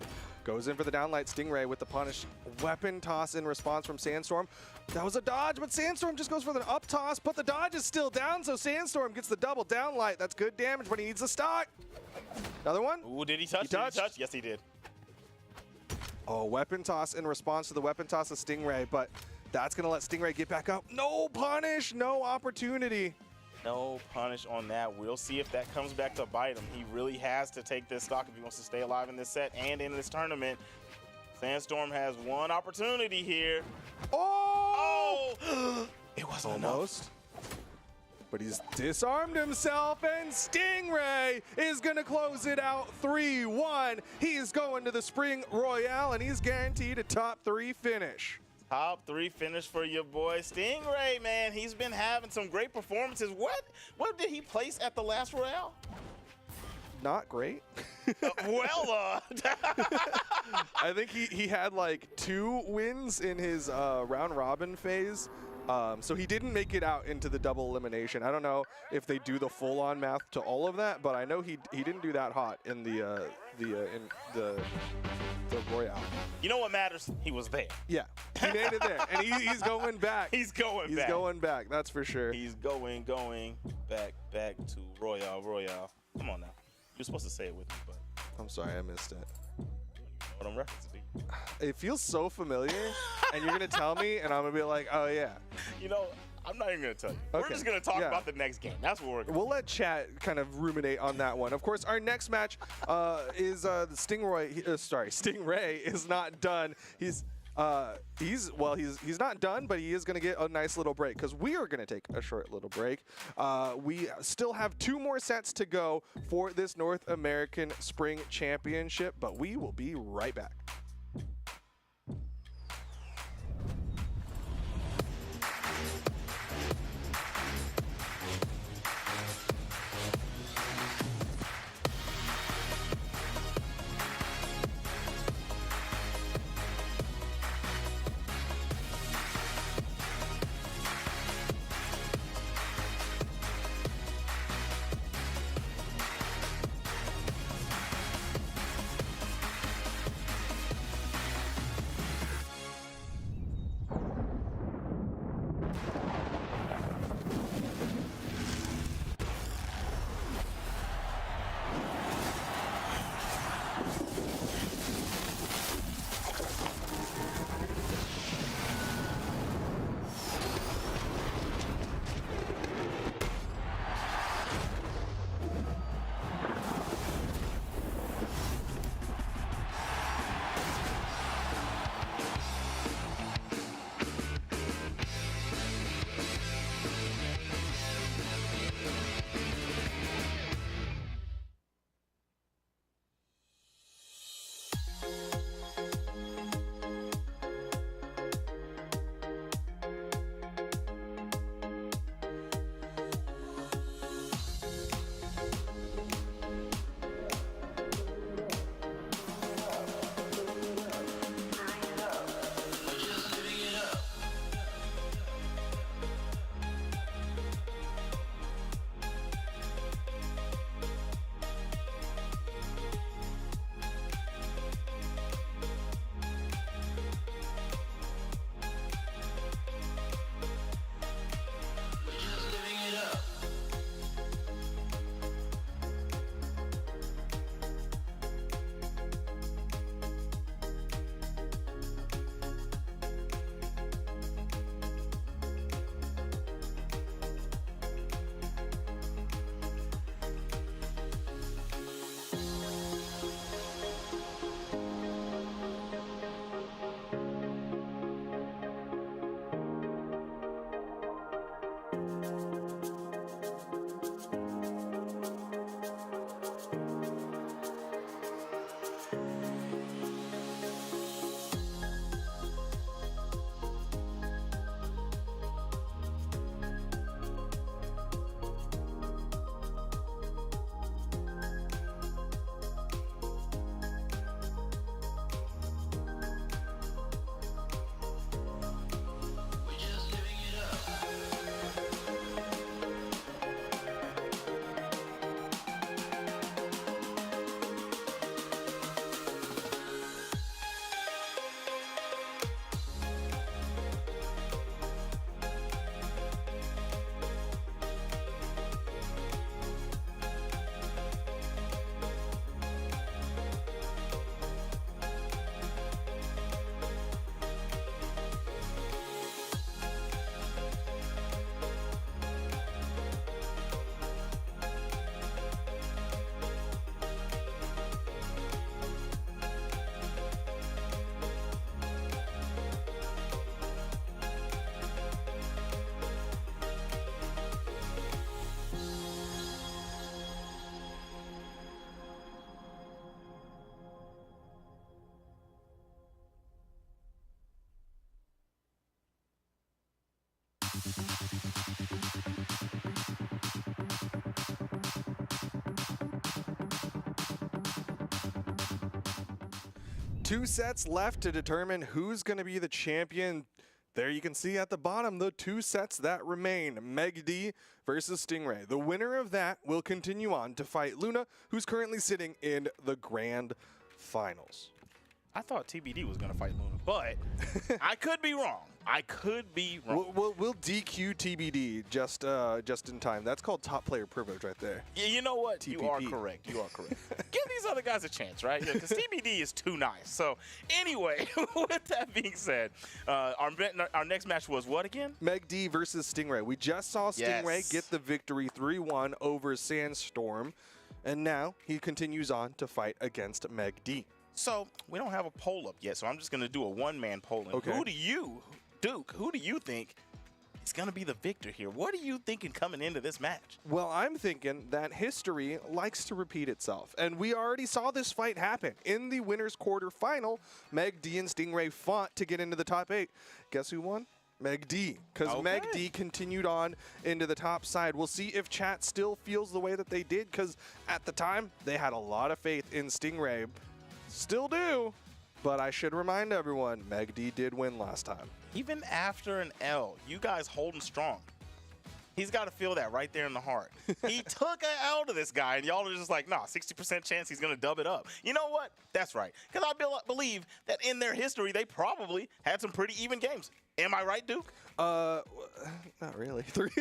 Goes in for the downlight. Stingray with the punish. Weapon toss in response from Sandstorm. That was a dodge, but Sandstorm just goes for the up toss, but the dodge is still down, so Sandstorm gets the double downlight. That's good damage, but he needs the stock. Another one. Ooh, did he touch? Did he touch? Yes, he did. Oh, weapon toss in response to the weapon toss of Stingray, but that's going to let Stingray get back up. No punish, no opportunity. No punish on that. We'll see if that comes back to bite him. He really has to take this stock if he wants to stay alive in this set and in this tournament. Sandstorm has one opportunity here. Oh! It wasn't almost enough. But he's disarmed himself, and Stingray is going to close it out 3-1. He's going to the Spring Royale, and he's guaranteed a top 3 finish. Top 3 finish for your boy Stingray, man. He's been having some great performances. What did he place at the last Royale? Not great. I think he had like 2 wins in his round robin phase. So he didn't make it out into the double elimination. I don't know if they do the full-on math to all of that, but I know he didn't do that hot in the Royale. You know what matters? He was there. Yeah, he made it there, and he's going back. He's going back. He's going back. That's for sure. He's going back to Royale. Come on now. You're supposed to say it with me, but I'm sorry, I missed it. What I'm referencing. It feels so familiar, and you're gonna tell me, and I'm gonna be like, oh yeah. You know, I'm not even gonna tell you. Okay. We're just gonna talk about the next game. That's what we're gonna do. We'll let chat kind of ruminate on that one. Of course, our next match is the Stingray is not done. He's not done, but he is going to get a nice little break because we are going to take a short little break. We still have 2 more sets to go for this North American Spring Championship, but we will be right back. 2 sets left to determine who's going to be the champion. There you can see at the bottom the 2 sets that remain, Meg D versus Stingray. The winner of that will continue on to fight Luna, who's currently sitting in the grand finals. I thought TBD was going to fight Luna, but I could be wrong. I could be wrong. We'll DQ TBD just in time. That's called top player privilege right there. Yeah, you know what? TPP. You are correct. You are correct. Give these other guys a chance, right? Because TBD is too nice. So anyway, with that being said, our next match was what again? Meg D versus Stingray. We just saw Stingray get the victory 3-1 over Sandstorm, and now he continues on to fight against Meg D. So we don't have a poll up yet, so I'm just going to do a one-man poll. Okay. Who do you, Duke, who do you think is going to be the victor here? What are you thinking coming into this match? Well, I'm thinking that history likes to repeat itself, and we already saw this fight happen. In the winner's quarterfinal, Meg D and Stingray fought to get into the top 8. Guess who won? Meg D, because Meg D continued on into the top side. We'll see if chat still feels the way that they did, because at the time, they had a lot of faith in Stingray. Still do, but I should remind everyone, Meg D did win last time. Even after an L, you guys holding strong. He's got to feel that right there in the heart. He took an L to this guy, and y'all are just like, nah, 60% chance he's going to dub it up. You know what? That's right. Because I believe that in their history, they probably had some pretty even games. Am I right, Duke? Not really. 3-1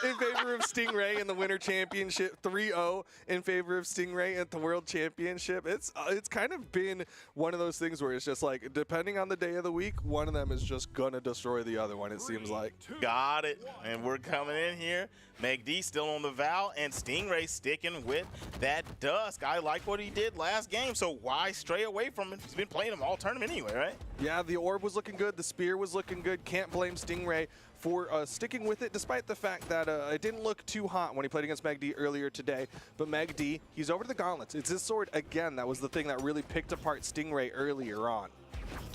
in favor of Stingray in the Winter Championship. 3-0 in favor of Stingray at the World Championship. It's kind of been one of those things where it's just like, depending on the day of the week, one of them is just gonna destroy the other one, it seems like. Got it. And we're coming in here. Meg D still on the Val, and Stingray sticking with that Dusk. I like what he did last game, so why stray away from him? He's been playing him all tournament anyway, right? Yeah, the orb was looking good. The spear was looking good. Can't blame Stingray for sticking with it, despite the fact that it didn't look too hot when he played against Meg D earlier today. But Meg D, he's over to the gauntlets. It's his sword again. That was the thing that really picked apart Stingray earlier on.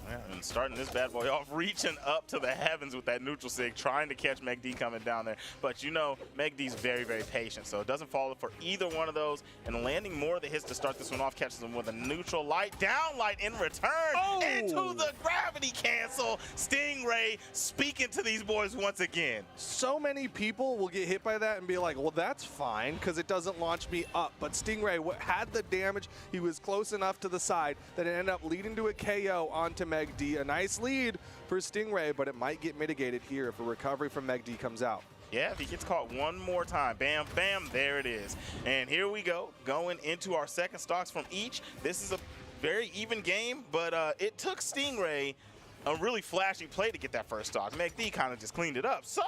Yeah, and starting this bad boy off, reaching up to the heavens with that neutral sig, trying to catch Meg D coming down there. But you know, Meg D's very, very patient, so it doesn't fall for either one of those. And landing more of the hits to start this one off, catches him with a neutral light, down light in return, into the gravity cancel. Stingray speaking to these boys once again. So many people will get hit by that and be like, well, that's fine, because it doesn't launch me up. But Stingray had the damage. He was close enough to the side that it ended up leading to a KO onto Meg D. A nice lead for Stingray, but it might get mitigated here if a recovery from Meg D comes out. Yeah, if he gets caught one more time, bam, bam, there it is. And here we go, going into our second stocks from each. This is a very even game, but it took Stingray a really flashy play to get that first stock. Meg D kind of just cleaned it up. So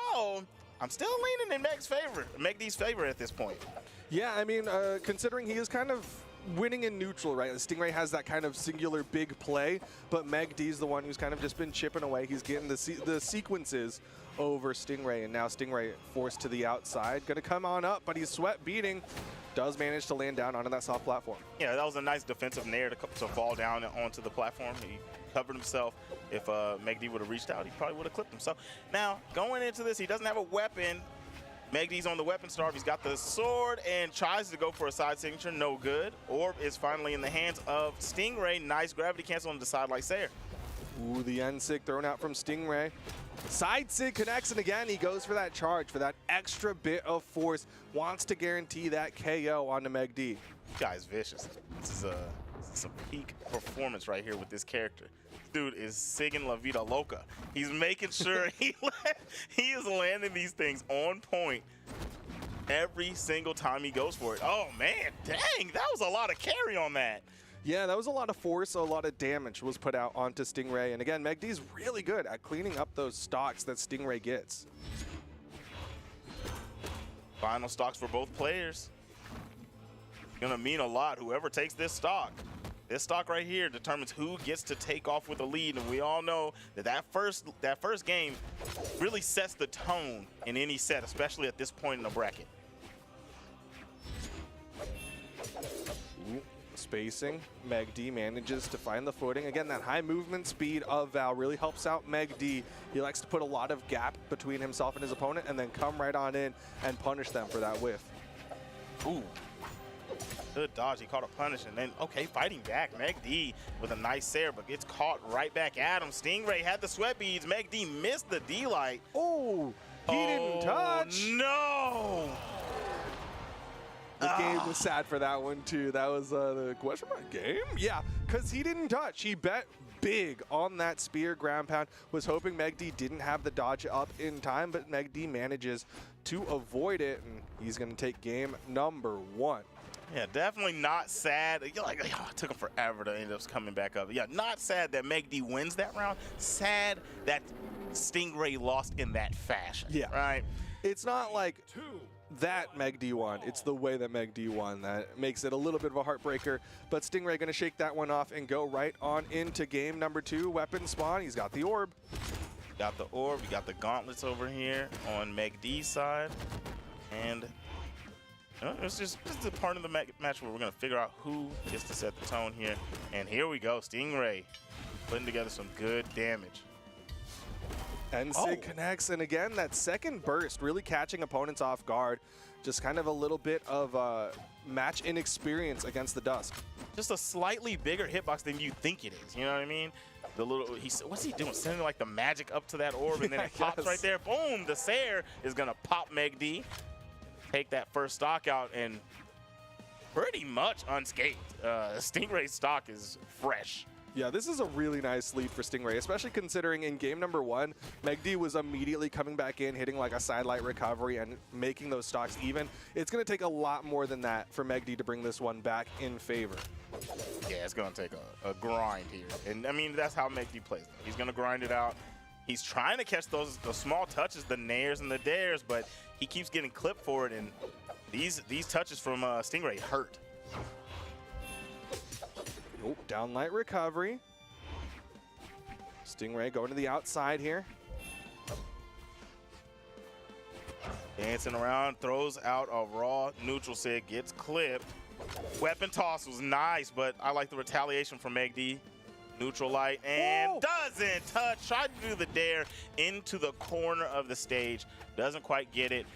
I'm still leaning in Meg D's favor at this point. Yeah, I mean, considering he is kind of winning in neutral, right? Stingray has that kind of singular big play, but Meg D's the one who's kind of just been chipping away. He's getting the sequences over Stingray, and now Stingray forced to the outside. Gonna come on up, but he's sweat beating. Does manage to land down onto that soft platform. Yeah, that was a nice defensive nair to fall down onto the platform. He covered himself. If Meg D would have reached out, he probably would have clipped him. So now, going into this, he doesn't have a weapon. Meg D's on the weapon starve. He's got the sword and tries to go for a side signature. No good. Orb is finally in the hands of Stingray. Nice gravity cancel on the side like Sayer. Ooh, the N-Sig thrown out from Stingray. Side Sig connects, and again, he goes for that charge, for that extra bit of force. Wants to guarantee that KO onto Meg D. This guy's vicious. This is a peak performance right here with this character. Dude is singing La Vida Loca. He's making sure he is landing these things on point every single time he goes for it. Oh man, dang, that was a lot of carry on that. Yeah, that was a lot of force, a lot of damage was put out onto Stingray. And again, Meg D's really good at cleaning up those stocks that Stingray gets. Final stocks for both players. Gonna mean a lot, whoever takes this stock. This stock right here determines who gets to take off with a lead, and we all know that first game really sets the tone in any set, especially at this point in the bracket. Ooh, spacing, Meg D manages to find the footing. Again, that high movement speed of Val really helps out Meg D. He likes to put a lot of gap between himself and his opponent and then come right on in and punish them for that whiff. Ooh. Good dodge. He caught a punish, and then, okay, fighting back. Meg D with a nice air, but gets caught right back at him. Stingray had the sweat beads. Meg D missed the D-light. Oh, he didn't touch. No. The game was sad for that one, too. That was the question mark game? Yeah, because he didn't touch. He bet big on that spear ground pound. Was hoping Meg D didn't have the dodge up in time, but Meg D manages to avoid it, and he's going to take game number 1. Yeah, definitely not sad. You're like, oh, it took him forever to end up coming back up. Yeah, not sad that Meg D wins that round. Sad that Stingray lost in that fashion. Yeah. Right? It's not like that Meg D won. It's the way that Meg D won that makes it a little bit of a heartbreaker. But Stingray going to shake that one off and go right on into game number 2. Weapon spawn. He's got the orb. Got the orb. We got the gauntlets over here on Meg D's side. And it's just a part of the match where we're going to figure out who gets to set the tone here. And here we go. Stingray putting together some good damage. NSIG connects, and again, that second burst really catching opponents off guard. Just kind of a little bit of match inexperience against the Dusk. Just a slightly bigger hitbox than you think it is, you know what I mean? The little, what's he doing? Sending like the magic up to that orb, and then it pops right there. Boom, the Sair is gonna pop Meg D. Take that first stock out, and pretty much unscathed. Stingray's stock is fresh. Yeah, this is a really nice lead for Stingray, especially considering in game number 1, Meg D was immediately coming back in, hitting like a sidelight recovery and making those stocks even. It's going to take a lot more than that for Meg D to bring this one back in favor. Yeah, it's going to take a grind here. And, I mean, that's how Meg D plays. He's going to grind it out. He's trying to catch those small touches, the nairs and the dares, but he keeps getting clipped for it, and these touches from Stingray hurt. Oh, downlight recovery. Stingray going to the outside here. Dancing around, throws out a raw neutral sig, gets clipped. Weapon toss was nice, but I like the retaliation from Meg D. Neutral light, and doesn't touch. Tried to do the dare into the corner of the stage. Doesn't quite get it.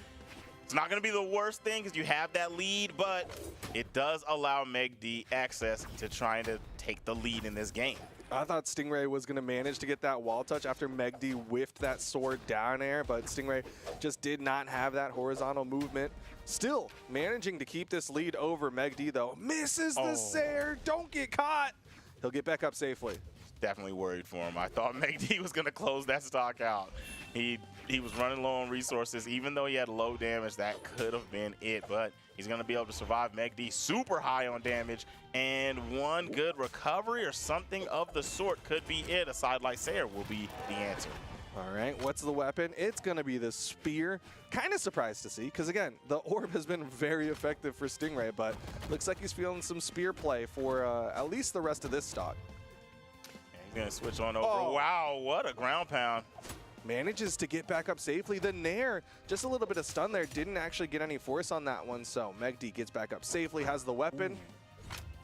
It's not going to be the worst thing because you have that lead, but it does allow Meg D access to trying to take the lead in this game. I thought Stingray was going to manage to get that wall touch after Meg D whiffed that sword down air, but Stingray just did not have that horizontal movement. Still managing to keep this lead over Meg D, though. Misses the Sair. Don't get caught. He'll get back up safely. Definitely worried for him. I thought Meg D was going to close that stock out. He was running low on resources. Even though he had low damage, that could have been it. But he's going to be able to survive. Meg D super high on damage. And one good recovery or something of the sort could be it. A sidelight Sair will be the answer. All right, what's the weapon? It's going to be the spear. Kind of surprised to see, because again, the orb has been very effective for Stingray, but looks like he's feeling some spear play for at least the rest of this stock. And he's going to switch on over. Wow, what a ground pound. Manages to get back up safely. The Nair, just a little bit of stun there, didn't actually get any force on that one, so Meg D gets back up safely, has the weapon.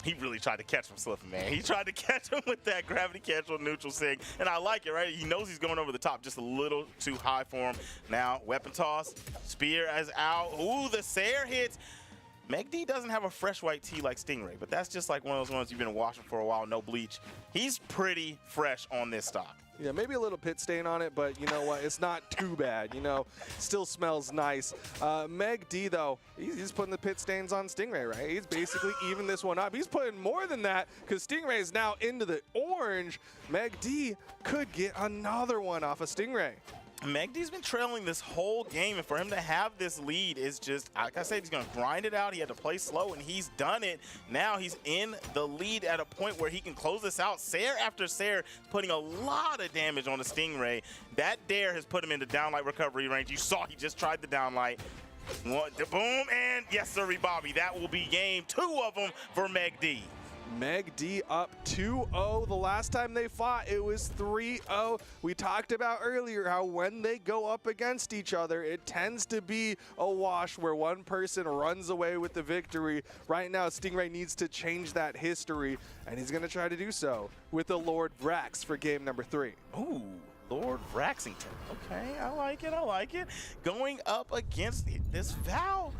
He really tried to catch him slipping, man. He tried to catch him with that gravity catch on neutral sig, and I like it, right? He knows he's going over the top, just a little too high for him. Now, weapon toss, spear is out. Ooh, the Sair hits. Meg D doesn't have a fresh white tee like Stingray, but that's just like one of those ones you've been washing for a while, no bleach. He's pretty fresh on this stock. Yeah, maybe a little pit stain on it, but you know what? It's not too bad, you know? Still smells nice. Meg D, though, he's putting the pit stains on Stingray, right? He's basically even this one up. He's putting more than that because Stingray is now into the orange. Meg D could get another one off of Stingray. Meg D's been trailing this whole game, and for him to have this lead is just, like I said, he's going to grind it out. He had to play slow, and he's done it. Now he's in the lead at a point where he can close this out. Sair after Sair putting a lot of damage on the Stingray. That dare has put him into downlight recovery range. You saw he just tried the downlight. One, boom, and yes, sir, Bobby. That will be game 2 of them for Meg D. Meg D up 2-0. The last time they fought, it was 3-0. We talked about earlier how when they go up against each other, it tends to be a wash where one person runs away with the victory. Right now, Stingray needs to change that history, and he's going to try to do so with the Lord Vrax for game number 3. Ooh. Lord Vraxington. Okay, I like it, I like it. Going up against this Val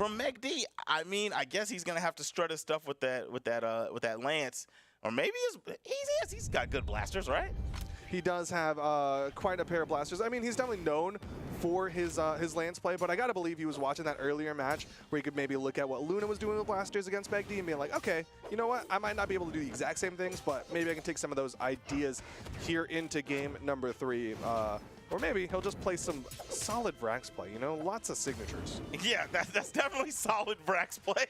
from Meg D, I mean, I guess he's gonna have to strut his stuff with that lance, or maybe he's got good blasters, right? He does have quite a pair of blasters. I mean, he's definitely known for his lance play, but I gotta believe he was watching that earlier match where he could maybe look at what Luna was doing with blasters against Meg D and being like, okay, you know what? I might not be able to do the exact same things, but maybe I can take some of those ideas here into game number 3. Or maybe he'll just play some solid Vrax play, you know, lots of signatures. Yeah, that's definitely solid Vrax play.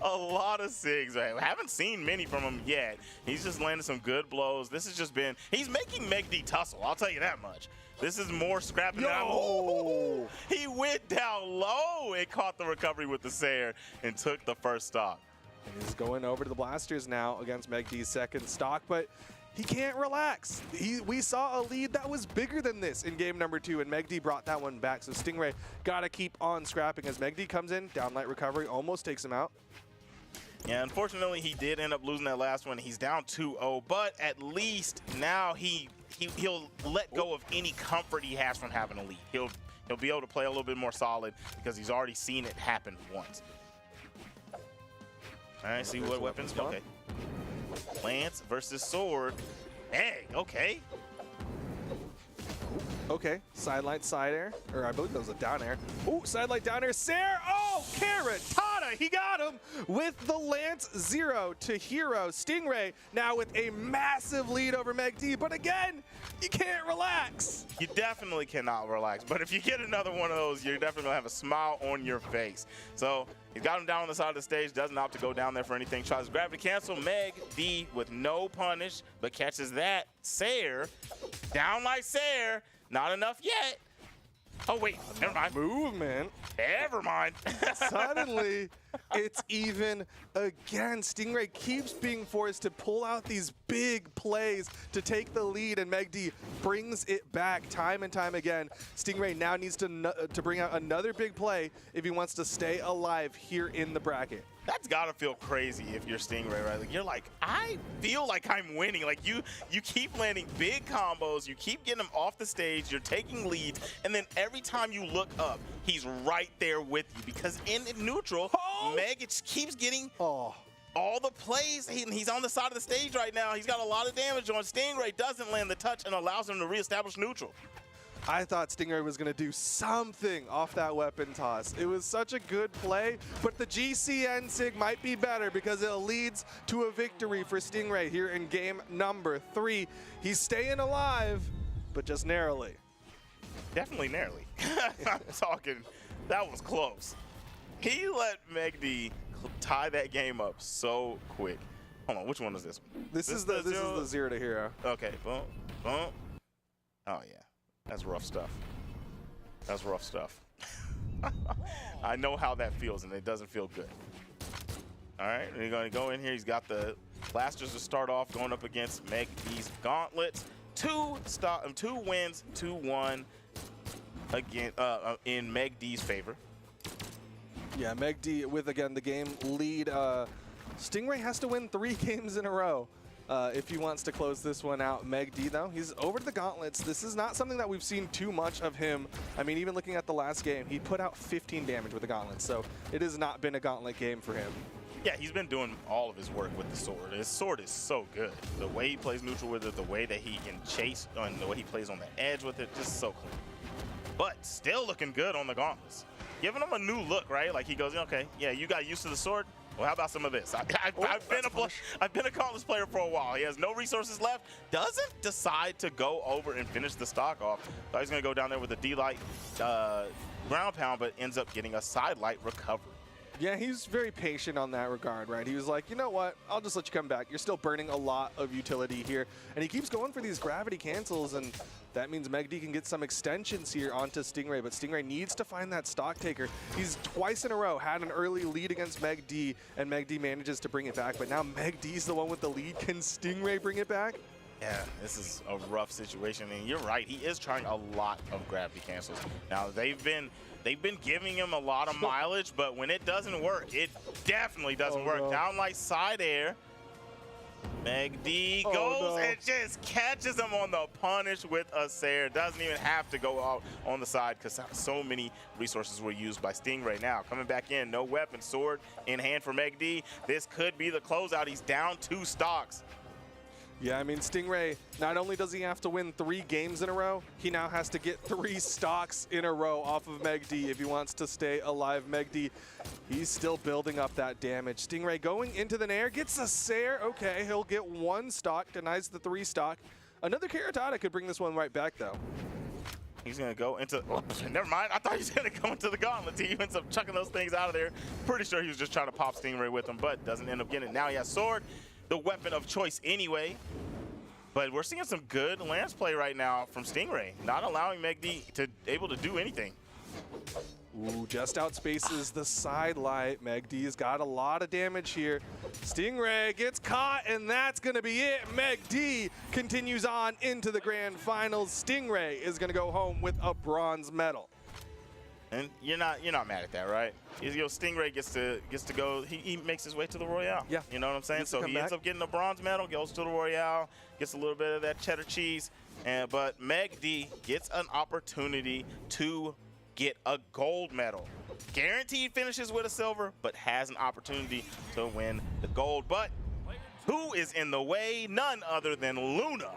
A lot of sigs. I haven't seen many from him yet. He's just landed some good blows. This has just been, he's making Meg D tussle, I'll tell you that much. This is more scrapping down. Ooh, he went down low and caught the recovery with the Sayer and took the first stock. And he's going over to the blasters now against Meg D's second stock, but he can't relax. We saw a lead that was bigger than this in game number 2, and Meg D brought that one back. So Stingray got to keep on scrapping as Meg D comes in, down light recovery, almost takes him out. Yeah, unfortunately, he did end up losing that last one. He's down 2-0, but at least now he'll let go of any comfort he has from having a lead. He'll be able to play a little bit more solid because he's already seen it happen once. All right, see what weapons? Okay. Lance versus sword. Hey, okay. Okay, side light, side air, or I believe that was a down air. Ooh, side light, down air, Sayer. Oh, Carrot, Tada, he got him with the Lance 0 to hero. Stingray now with a massive lead over Meg D, but again, you can't relax. You definitely cannot relax, but if you get another one of those, you're definitely gonna have a smile on your face. So he's got him down on the side of the stage, doesn't opt to go down there for anything, tries to gravity cancel. Meg D with no punish, but catches that. Sayer, down like Sayer. Not enough yet. Oh, wait. Never mind. Movement. Never mind. Suddenly, it's even again. Stingray keeps being forced to pull out these big plays to take the lead, and Meg D brings it back time and time again. Stingray now needs to bring out another big play if he wants to stay alive here in the bracket. That's gotta feel crazy if you're Stingray, right? Like, you're like, I feel like I'm winning. Like, you keep landing big combos, you keep getting them off the stage, you're taking leads, and then every time you look up, he's right there with you. Because in neutral, Meg keeps getting all the plays. He's on the side of the stage right now. He's got a lot of damage on. Stingray doesn't land the touch and allows him to reestablish neutral. I thought Stingray was going to do something off that weapon toss. It was such a good play, but the GCN SIG might be better because it leads to a victory for Stingray here in game number 3. He's staying alive, but just narrowly. Definitely narrowly. I'm talking, that was close. He let Meg D tie that game up so quick. Hold on, which one is this one? This is the 0 to hero. Okay, boom, boom. Oh yeah. That's rough stuff. That's rough stuff. I know how that feels, and it doesn't feel good. All right, we're going to go in here. He's got the blasters to start off, going up against Meg D's gauntlets. 2 wins, 2-1 again in Meg D's favor. Yeah, Meg D with, again, the game lead. Stingray has to win 3 games in a row. If he wants to close this one out. Meg D, though, he's over to the gauntlets. This is not something that we've seen too much of him. I mean, even looking at the last game, he put out 15 damage with the gauntlets, so it has not been a gauntlet game for him. Yeah, he's been doing all of his work with the sword. His sword is so good. The way he plays neutral with it, the way that he can chase, and the way he plays on the edge with it, just so clean. But still looking good on the gauntlets. Giving him a new look, right? Like he goes, okay, yeah, you got used to the sword. Well, how about some of this? I've been a gauntlets player for a while. He has no resources left. Doesn't decide to go over and finish the stock off. Thought he's going to go down there with a D-light ground pound, but ends up getting a side light recovery. Yeah, he's very patient on that regard, right? He was like, you know what? I'll just let you come back. You're still burning a lot of utility here. And he keeps going for these gravity cancels, and that means Meg D can get some extensions here onto Stingray, but Stingray needs to find that stock taker. He's twice in a row had an early lead against Meg D, and Meg D manages to bring it back, but now Meg D's the one with the lead. Can Stingray bring it back? Yeah, this is a rough situation, and you're right. He is trying a lot of gravity cancels. Now, they've been giving him a lot of mileage, but when it doesn't work, it definitely doesn't work. No. Down like side air. Meg D Oh, goes no. and just catches him on the punish with a Sair. Doesn't even have to go out on the side because so many resources were used by Stingray. Now coming back in, no weapon, sword in hand for Meg D. This could be the closeout. He's down 2 stocks. Yeah, I mean, Stingray, not only does he have to win 3 games in a row, he now has to get 3 stocks in a row off of Meg D if he wants to stay alive. Meg D, he's still building up that damage. Stingray going into the Nair, gets a Sair. Okay, he'll get 1 stock, denies the 3 stock. Another Karatada could bring this one right back, though. He's going to go into, never mind. I thought he was going to go into the gauntlet. He ends up chucking those things out of there. Pretty sure he was just trying to pop Stingray with him, but doesn't end up getting it. Now he has sword, the weapon of choice anyway. But we're seeing some good lance play right now from Stingray, not allowing Meg D to able to do anything. Ooh, just outspaces the side light. Meg D's got a lot of damage here. Stingray gets caught, and that's going to be it. Meg D continues on into the grand finals. Stingray is going to go home with a bronze medal. And you're not mad at that, right? Stingray gets to go. He makes his way to the Royale. Yeah. You know what I'm saying? So he ends up getting a bronze medal, goes to the Royale, gets a little bit of that cheddar cheese. But Meg D gets an opportunity to get a gold medal. Guaranteed finishes with a silver, but has an opportunity to win the gold. But who is in the way? None other than Luna.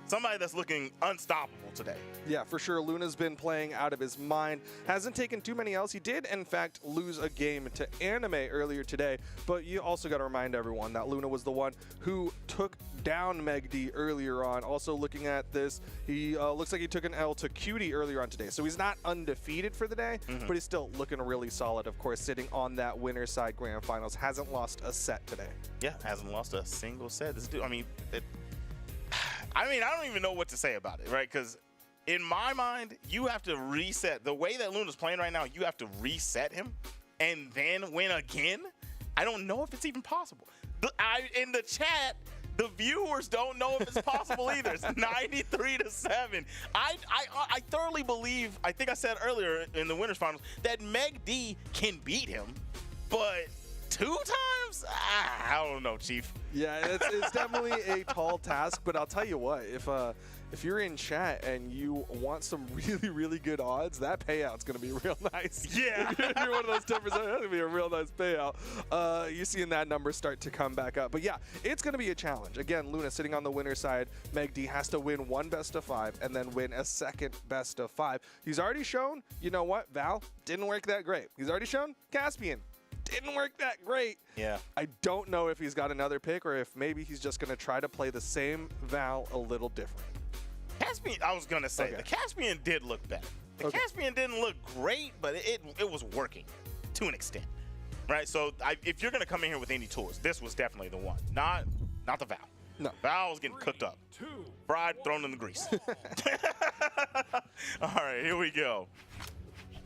Somebody that's looking unstoppable today. Yeah, for sure. Luna's been playing out of his mind. Hasn't taken too many L's. He did, in fact, lose a game to Anime earlier today. But you also got to remind everyone that Luna was the one who took down Meg D earlier on. Also looking at this, he looks like he took an L to Cutie earlier on today. So he's not undefeated for the day, but he's still looking really solid. Of course, sitting on that winner's side grand finals. Hasn't lost a set today. Yeah, hasn't lost a single set. This dude, I don't even know what to say about it, right? Because in my mind, you have to reset. The way that Luna's playing right now, you have to reset him and then win again. I don't know if it's even possible. In the chat, the viewers don't know if it's possible either. It's 93-7. I thoroughly believe, I think I said earlier in the winners finals, that Meg D can beat him, but 2 times? I don't know, Chief. Yeah, it's definitely a tall task, but I'll tell you what, if you're in chat and you want some really, really good odds, that payout's going to be real nice. Yeah. If you're one of those 10%, that's going to be a real nice payout. You're seeing that number start to come back up. But yeah, it's going to be a challenge. Again, Luna sitting on the winner's side. Meg D has to win 1 best-of-5 and then win a second best-of-5. He's already shown, you know what, Val, didn't work that great. He's already shown Caspian. Didn't work that great. Yeah. I don't know if he's got another pick or if maybe he's just going to try to play the same Val a little different. Caspian, I was going to say, the Caspian did look better. The Caspian didn't look great, but it was working to an extent, right? So if you're going to come in here with any tools, this was definitely the one. Not the Val. No. Val was getting cooked up. Fried, thrown in the grease. All right, here we go.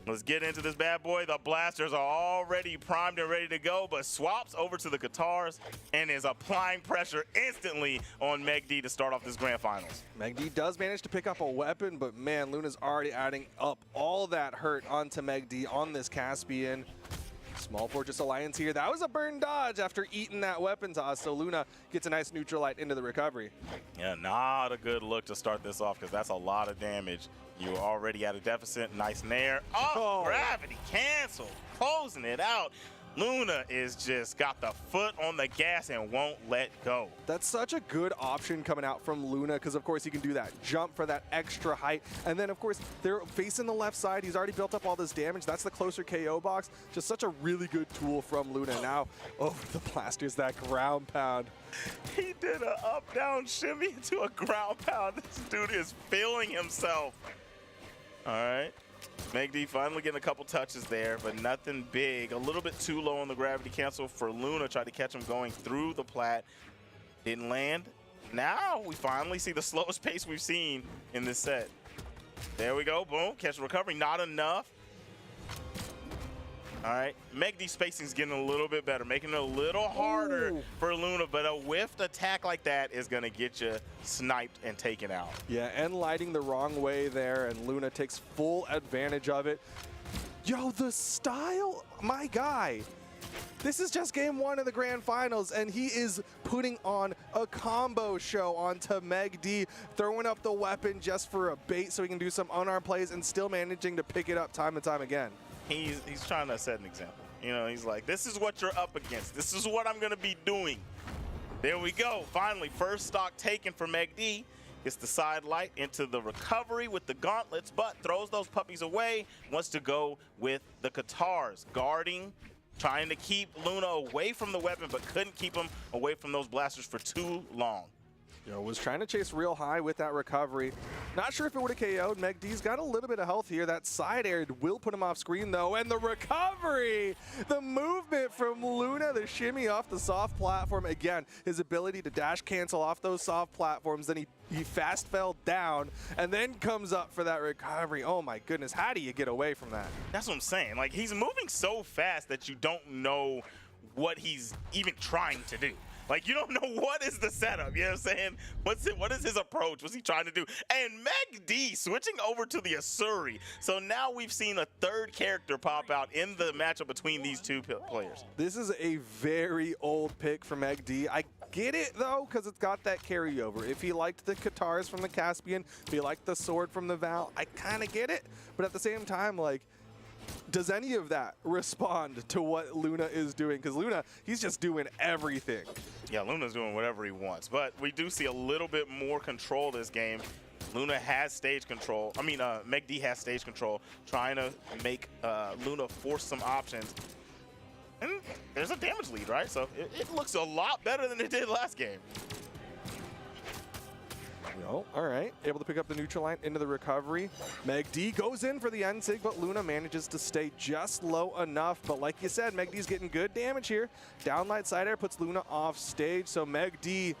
Let's get into this bad boy. The blasters are already primed and ready to go, but swaps over to the guitars and is applying pressure instantly on Meg D to start off this grand finals. Meg D does manage to pick up a weapon, but man, Luna's already adding up all that hurt onto Meg D on this Caspian. Small Fortress Alliance here. That was a burn dodge after eating that weapon toss, so Luna gets a nice neutral light into the recovery. Yeah, not a good look to start this off because that's a lot of damage. You're already at a deficit. Nice nair. Oh, gravity canceled. Closing it out. Luna is just got the foot on the gas and won't let go. That's such a good option coming out from Luna because, of course, he can do that jump for that extra height. And then, of course, they're facing the left side. He's already built up all this damage. That's the closer KO box. Just such a really good tool from Luna. Now, over the blasters, that ground pound. He did an up-down shimmy into a ground pound. This dude is feeling himself. All right. Meg D finally getting a couple touches there, but nothing big. A little bit too low on the gravity cancel for Luna. Tried to catch him going through the plat. Didn't land. Now we finally see the slowest pace we've seen in this set. There we go. Boom. Catch the recovery. Not enough. All right. Meg D spacing's getting a little bit better, making it a little harder for Luna, but a whiffed attack like that is going to get you sniped and taken out. Yeah, and lighting the wrong way there, and Luna takes full advantage of it. Yo, the style, my guy. This is just game 1 of the grand finals, and he is putting on a combo show onto Meg D, throwing up the weapon just for a bait so he can do some unarmed plays and still managing to pick it up time and time again. He's trying to set an example. You know, he's like, this is what you're up against. This is what I'm going to be doing. There we go. Finally, first stock taken for Meg D. Gets the side light into the recovery with the gauntlets, but throws those puppies away. Wants to go with the Katars, guarding, trying to keep Luna away from the weapon, but couldn't keep him away from those blasters for too long. Was trying to chase real high with that recovery. Not sure if it would have KO'd. Meg D's got a little bit of health here. That side air will put him off screen though. And the recovery, the movement from Luna, the shimmy off the soft platform. Again, his ability to dash cancel off those soft platforms. Then he fast fell down and then comes up for that recovery. Oh my goodness, how do you get away from that? That's what I'm saying. Like, he's moving so fast that you don't know what he's even trying to do. Like, you don't know what is the setup, you know what I'm saying? What is his approach? What's he trying to do? And Meg D switching over to the Asuri. So now we've seen a third character pop out in the matchup between these two players. This is a very old pick for Meg D. I get it, though, because it's got that carryover. If he liked the Katars from the Caspian, if he liked the sword from the Val, I kind of get it. But at the same time, like, does any of that respond to what Luna is doing? Because Luna, he's just doing everything. Yeah, Luna's doing whatever he wants. But we do see a little bit more control this game. Luna has stage control. I mean, Meg D has stage control, trying to make Luna force some options. And there's a damage lead, right? So it looks a lot better than it did last game. Oh, all right. Able to pick up the neutral line into the recovery. Meg D goes in for the end sig, but Luna manages to stay just low enough. But like you said, Meg D's getting good damage here. Downlight side air puts Luna off stage, so Meg D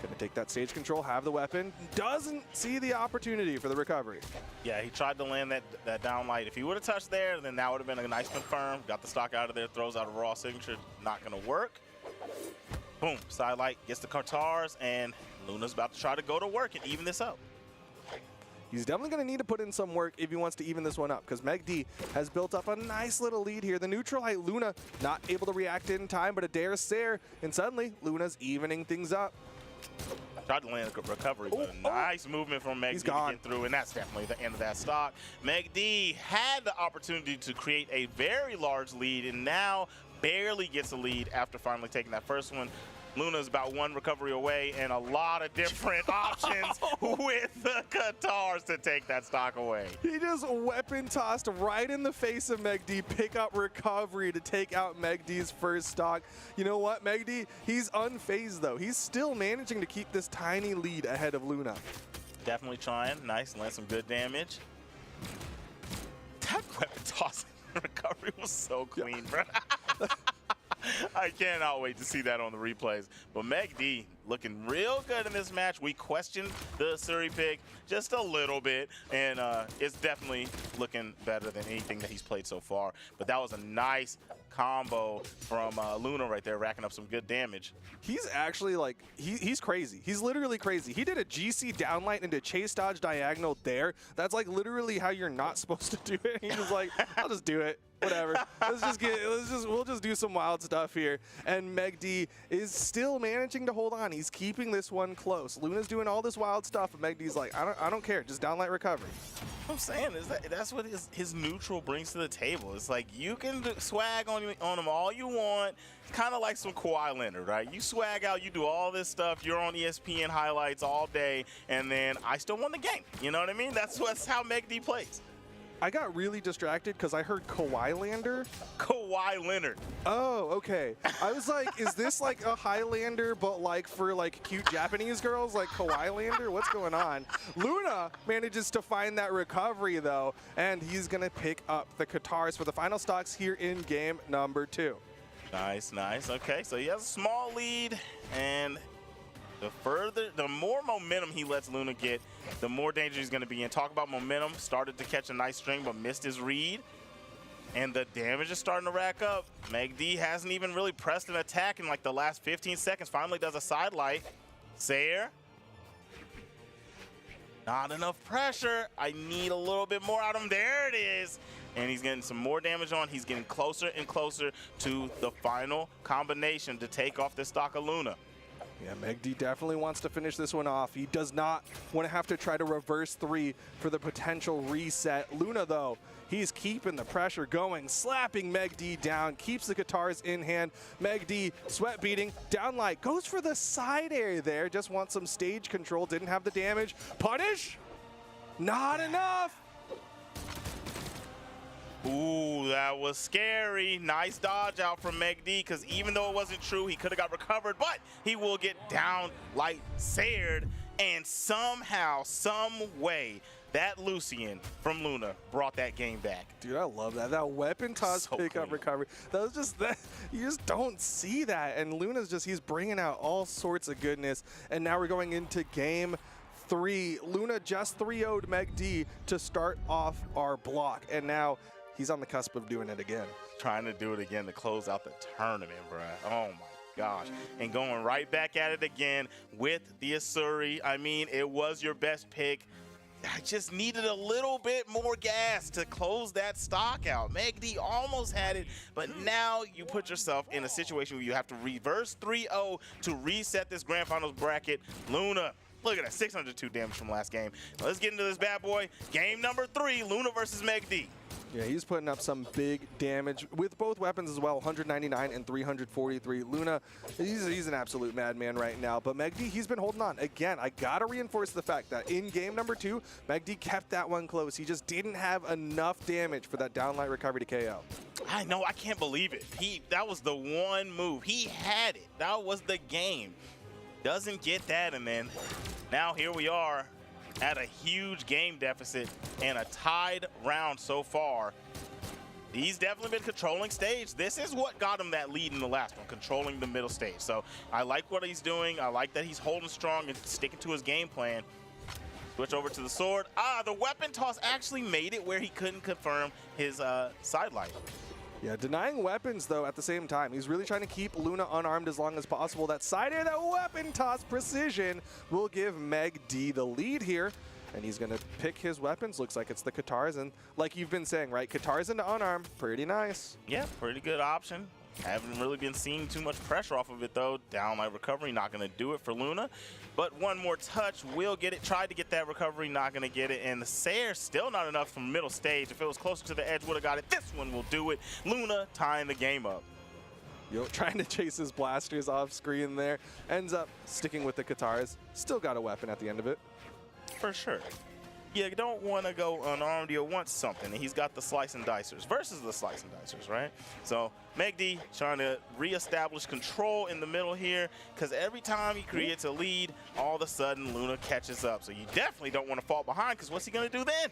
gonna take that stage control, have the weapon. Doesn't see the opportunity for the recovery. Yeah, he tried to land that downlight. If he would have touched there, then that would have been a nice confirm. Got the stock out of there, throws out a raw signature. Not gonna work. Boom, side light gets the Katars, and Luna's about to try to go to work and even this up. He's definitely going to need to put in some work if he wants to even this one up, because Meg D has built up a nice little lead here. The neutral light, Luna not able to react in time, but a dare stare, and suddenly Luna's evening things up. Tried to land a recovery, but a nice movement from Meg D to get through, and that's definitely the end of that stock. Meg D had the opportunity to create a very large lead, and now barely gets a lead after finally taking that first one. Luna's about one recovery away and a lot of different options with the Katars to take that stock away. He just weapon tossed right in the face of Meg D, pick up recovery to take out Meg D's first stock. You know what, Meg D, he's unfazed though. He's still managing to keep this tiny lead ahead of Luna. Definitely trying. Nice, land some good damage. That weapon toss recovery was so clean, bro. I cannot wait to see that on the replays. But Meg D looking real good in this match. We questioned the Suri pick just a little bit, and it's definitely looking better than anything that he's played so far. But that was a nice combo from Luna right there, racking up some good damage. He's actually like, he's crazy. He's literally crazy. He did a GC downlight into chase dodge diagonal there. That's like literally how you're not supposed to do it. He's just like, I'll just do it. Whatever. We'll just do some wild stuff here. And Meg D is still managing to hold on. He's keeping this one close. Luna's doing all this wild stuff, and Meg D's like, I don't care. Just downlight recovery. What I'm saying is that's what his neutral brings to the table. It's like you can swag on him all you want. It's kind of like some Kawhi Leonard, right? You swag out, you do all this stuff. You're on ESPN highlights all day, and then I still won the game. You know what I mean? That's how Meg D plays. I got really distracted because I heard Kawhi Lander. Kawhi Leonard. Oh, okay. I was like, is this like a Highlander, but like for like cute Japanese girls, like Kawhi Lander? What's going on? Luna manages to find that recovery though, and he's gonna pick up the Katars for the final stocks here in game number 2. Nice, nice. Okay, so he has a small lead, and the more momentum he lets Luna get, the more danger he's going to be in. Talk about momentum. Started to catch a nice string, but missed his read. And the damage is starting to rack up. Meg D hasn't even really pressed an attack in like the last 15 seconds. Finally does a side light. Sayer. Not enough pressure. I need a little bit more out of him. There it is. and he's getting some more damage on. He's getting closer and closer to the final combination to take off this stock of Luna. Yeah, Megd definitely wants to finish this one off. He does not want to have to try to reverse 3 for the potential reset. Luna, though, he's keeping the pressure going, slapping Megd down, keeps the guitars in hand. Megd, sweat beating, down light, goes for the side air there, just wants some stage control, didn't have the damage. Punish? Not enough. Ooh, that was scary. Nice dodge out from Megd, because even though it wasn't true, he could have got recovered, but he will get down light sared, and somehow, some way, that Lucian from Luna brought that game back. Dude, I love that. That weapon toss So pickup clean. recovery. That was just that. You just don't see that. And Luna's just, he's bringing out all sorts of goodness. And now we're going into game 3. Luna just 3-0'd Megd to start off our block. And now he's on the cusp of doing it again. Trying to do it again to close out the tournament, bro. Oh my gosh. And going right back at it again with the Asuri. I mean, it was your best pick. I just needed a little bit more gas to close that stock out. Megd almost had it, but now you put yourself in a situation where you have to reverse 3-0 to reset this grand finals bracket. Luna, look at that, 602 damage from last game. Now let's get into this bad boy. Game number 3, Luna versus Megd. Yeah, he's putting up some big damage with both weapons as well, 199 and 343. Luna, he's an absolute madman right now, but Megd, he's been holding on. Again, I gotta reinforce the fact that in game number 2, Megd kept that one close. He just didn't have enough damage for that downlight recovery to KO. I know, I can't believe it. That was the one move. He had it. That was the game. Doesn't get that, and then now here we are at a huge game deficit and a tied round so far. He's definitely been controlling stage. This is what got him that lead in the last one, controlling the middle stage. So I like what he's doing. I like that he's holding strong and sticking to his game plan. Switch over to the sword. The weapon toss actually made it where he couldn't confirm his sidelight. Yeah, denying weapons, though, at the same time. He's really trying to keep Luna unarmed as long as possible. That side air, that weapon toss precision will give Megd the lead here. And he's going to pick his weapons. Looks like it's the Katars. And like you've been saying, right, Katars into unarmed, pretty nice. Yeah, pretty good option. Haven't really been seeing too much pressure off of it, though. Downlight recovery, not going to do it for Luna. But one more touch will get it. Tried to get that recovery, not going to get it. And the Sair still not enough from middle stage. If it was closer to the edge, would have got it. This one will do it. Luna tying the game up. Yo, trying to chase his blasters off screen there. Ends up sticking with the Katars. Still got a weapon at the end of it. For sure. You don't want to go unarmed, you want something. And he's got the slice and dicers versus the slice and dicers, right? So Megd trying to reestablish control in the middle here, because every time he creates a lead, all of a sudden Luna catches up. So you definitely don't want to fall behind, because what's he going to do then?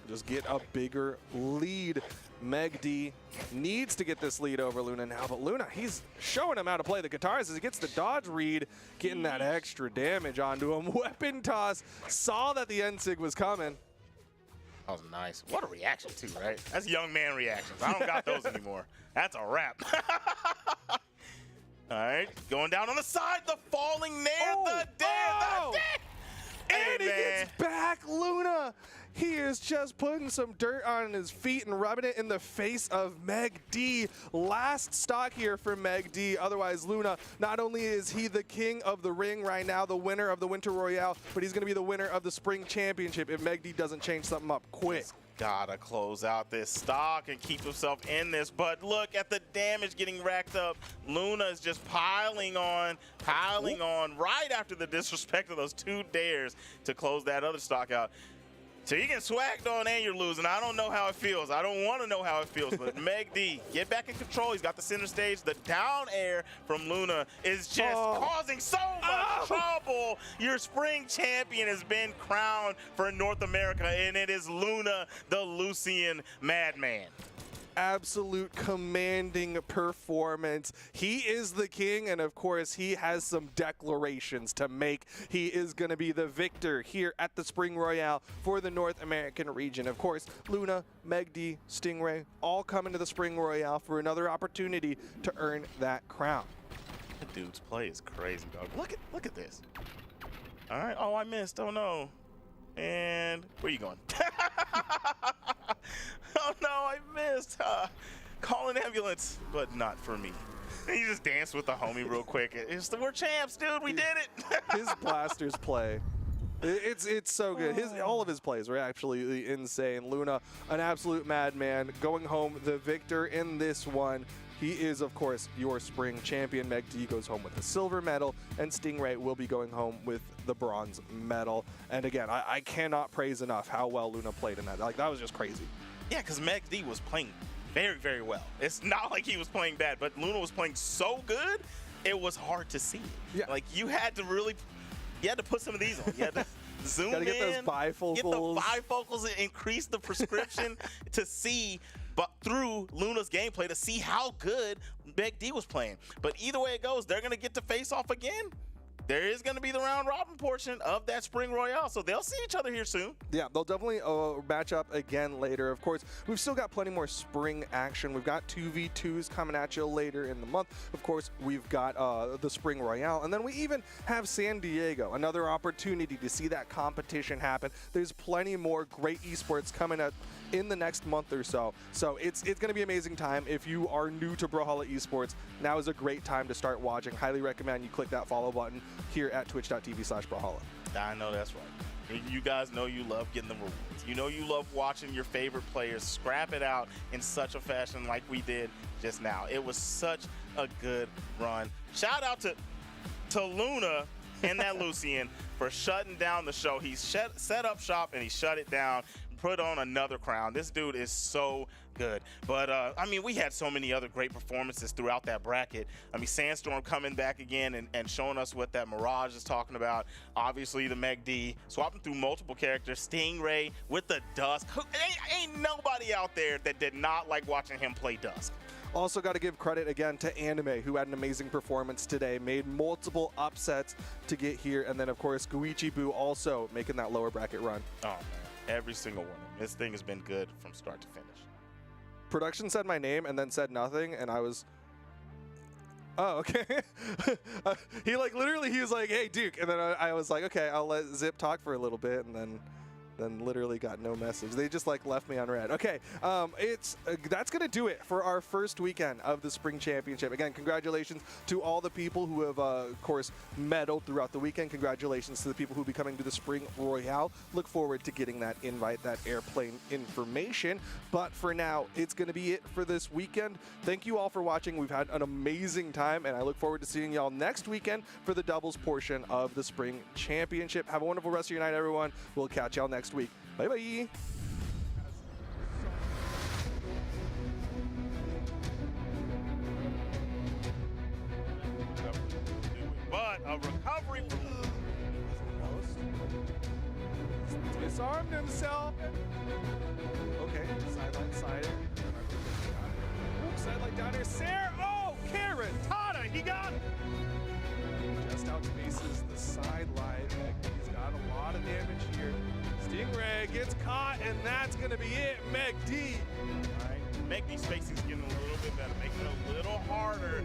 Just get a bigger lead. Megd needs to get this lead over Luna now, but Luna, he's showing him how to play the guitars as he gets the dodge read, getting that extra damage onto him. Weapon toss, saw that the NSIG was coming. That was nice. What a reaction too, right? That's young man reactions. I don't got those anymore. That's a wrap. All right, going down on the side, the falling nair, the dare, the And he gets back, Luna. He is just putting some dirt on his feet and rubbing it in the face of Megd. Last stock here for Megd. Otherwise, Luna, not only is he the king of the ring right now, the winner of the Winter Royale, but he's going to be the winner of the Spring Championship if Megd doesn't change something up quick. Gotta close out this stock and keep himself in this, but look at the damage getting racked up. Luna is just piling on right after the disrespect of those 2 dares to close that other stock out. So you get swagged on and you're losing. I don't know how it feels. I don't want to know how it feels, but Megd, get back in control. He's got the center stage. The down air from Luna is just causing so much trouble. Your spring champion has been crowned for North America, and it is Luna, the Lucian Madman. Absolute commanding performance. He is the king, and of course he has some declarations to make. He is going to be the victor here at the Spring Royale for the North American region. Of course, Luna, Megd, Stingray, all coming to the Spring Royale for another opportunity to earn that crown. The dude's play is crazy, dog. Look at this. All right. Oh, I missed. Oh no. And where you going? Oh no, I missed. Call an ambulance, but not for me. He just danced with the homie real quick. We're champs, dude. We did it. His blasters play. It's so good. All of his plays were actually insane. Luna, an absolute madman, going home the victor in this one. He is, of course, your spring champion. Meg D goes home with the silver medal, and Stingray will be going home with the bronze medal. And again, I cannot praise enough how well Luna played in that. Like, that was just crazy. Yeah, because Meg D was playing very, very well. It's not like he was playing bad, but Luna was playing so good, it was hard to see. Yeah. Like, you had to put some of these on. You had to zoom Gotta get those bifocals. Get the bifocals and increase the prescription to see, but through Luna's gameplay, to see how good Meg D was playing. But either way it goes, they're going to get to face off again. There is going to be the round robin portion of that Spring Royale, so they'll see each other here soon. Yeah, they'll definitely match up again later. Of course, we've still got plenty more spring action. We've got 2v2s coming at you later in the month. Of course, we've got the Spring Royale, and then we even have San Diego, another opportunity to see that competition happen. There's plenty more great esports coming up in the next month or so. So it's going to be an amazing time. If you are new to Brawlhalla Esports, now is a great time to start watching. Highly recommend you click that follow button here at twitch.tv/Brawlhalla. I know that's right. You guys know you love getting the rewards. You know you love watching your favorite players scrap it out in such a fashion like we did just now. It was such a good run. Shout out to Luna and that Lucian for shutting down the show. He set up shop and he shut it down. Put on another crown. This dude is so good. But, I mean, we had so many other great performances throughout that bracket. I mean, Sandstorm coming back again and showing us what that Mirage is talking about. Obviously, the Meg D, swapping through multiple characters. Stingray with the Dusk. Ain't nobody out there that did not like watching him play Dusk. Also got to give credit again to Anime, who had an amazing performance today, made multiple upsets to get here. And then, of course, Guichi Boo also making that lower bracket run. Oh, man. Every single one. This thing has been good from start to finish. Production said my name and then said nothing, and I was... Oh, okay. He was like, hey, Duke. And then I was like, okay, I'll let Zip talk for a little bit, and then literally got no message. They just left me on red. Okay, that's gonna do it for our first weekend of the Spring Championship. Again, congratulations to all the people who have, of course, medaled throughout the weekend. Congratulations to the people who will be coming to the Spring Royale. Look forward to getting that invite, that airplane information. But for now, it's gonna be it for this weekend. Thank you all for watching. We've had an amazing time, and I look forward to seeing y'all next weekend for the doubles portion of the Spring Championship. Have a wonderful rest of your night, everyone. We'll catch y'all next week. Bye bye. But a recovery. Disarmed himself. Okay, sideline. Sideline down here. Sarah. Oh, Karen. Tata. He got it. Just out spaces the sideline. He's got a lot of damage here. Stingray gets caught, and that's going to be it. Meg D. All right. Meg D spacing's getting a little bit better, making it a little harder.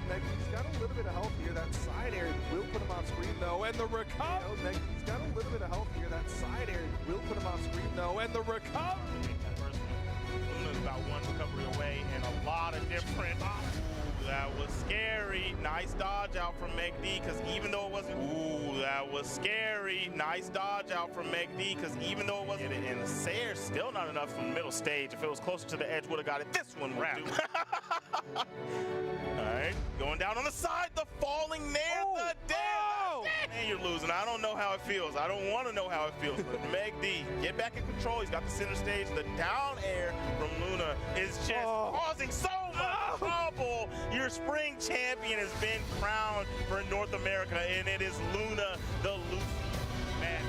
Meg D's got a little bit of help here. That side air will put him off screen, though. And the recovery. Meg D's got a little bit of help here. That side air will put him off screen, though. And the recovery. Luna's about one recovery away, and a lot of different. Ooh, that was scary. Nice dodge out from Meg D, because even though it wasn't. Ooh, that was scary. Nice dodge out from Meg D, because even though it wasn't. And Sayer's still not enough from the middle stage. If it was closer to the edge, would have got it. This one would do. All right, going down on the side, the falling there, the down. And you're losing. I don't know how it feels. I don't want to know how it feels. But Meg D, get back in control. He's got the center stage. The down air from Luna is just causing so much trouble. Your spring champion has been crowned for North America, and it is Luna, the Lucy. Man.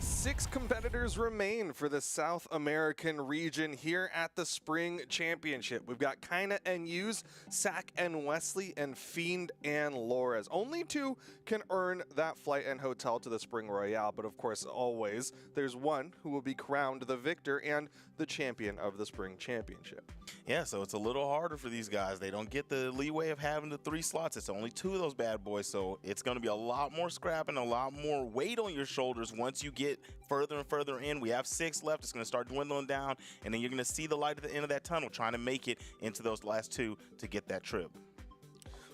Six competitors remain for the South American region here at the Spring Championship. We've got Kaina and Hughes, Sack and Wesley, and Fiend and Lores. Only two can earn that flight and hotel to the Spring Royale, but of course, always, there's one who will be crowned the victor and the champion of the Spring Championship. Yeah, so it's a little harder for these guys. They don't get the leeway of having the 3 slots. It's only 2 of those bad boys, so it's going to be a lot more scrapping, a lot more weight on your shoulders once you get further and further in. We have 6 left. It's going to start dwindling down, and then you're going to see the light at the end of that tunnel, trying to make it into those last 2 to get that trip.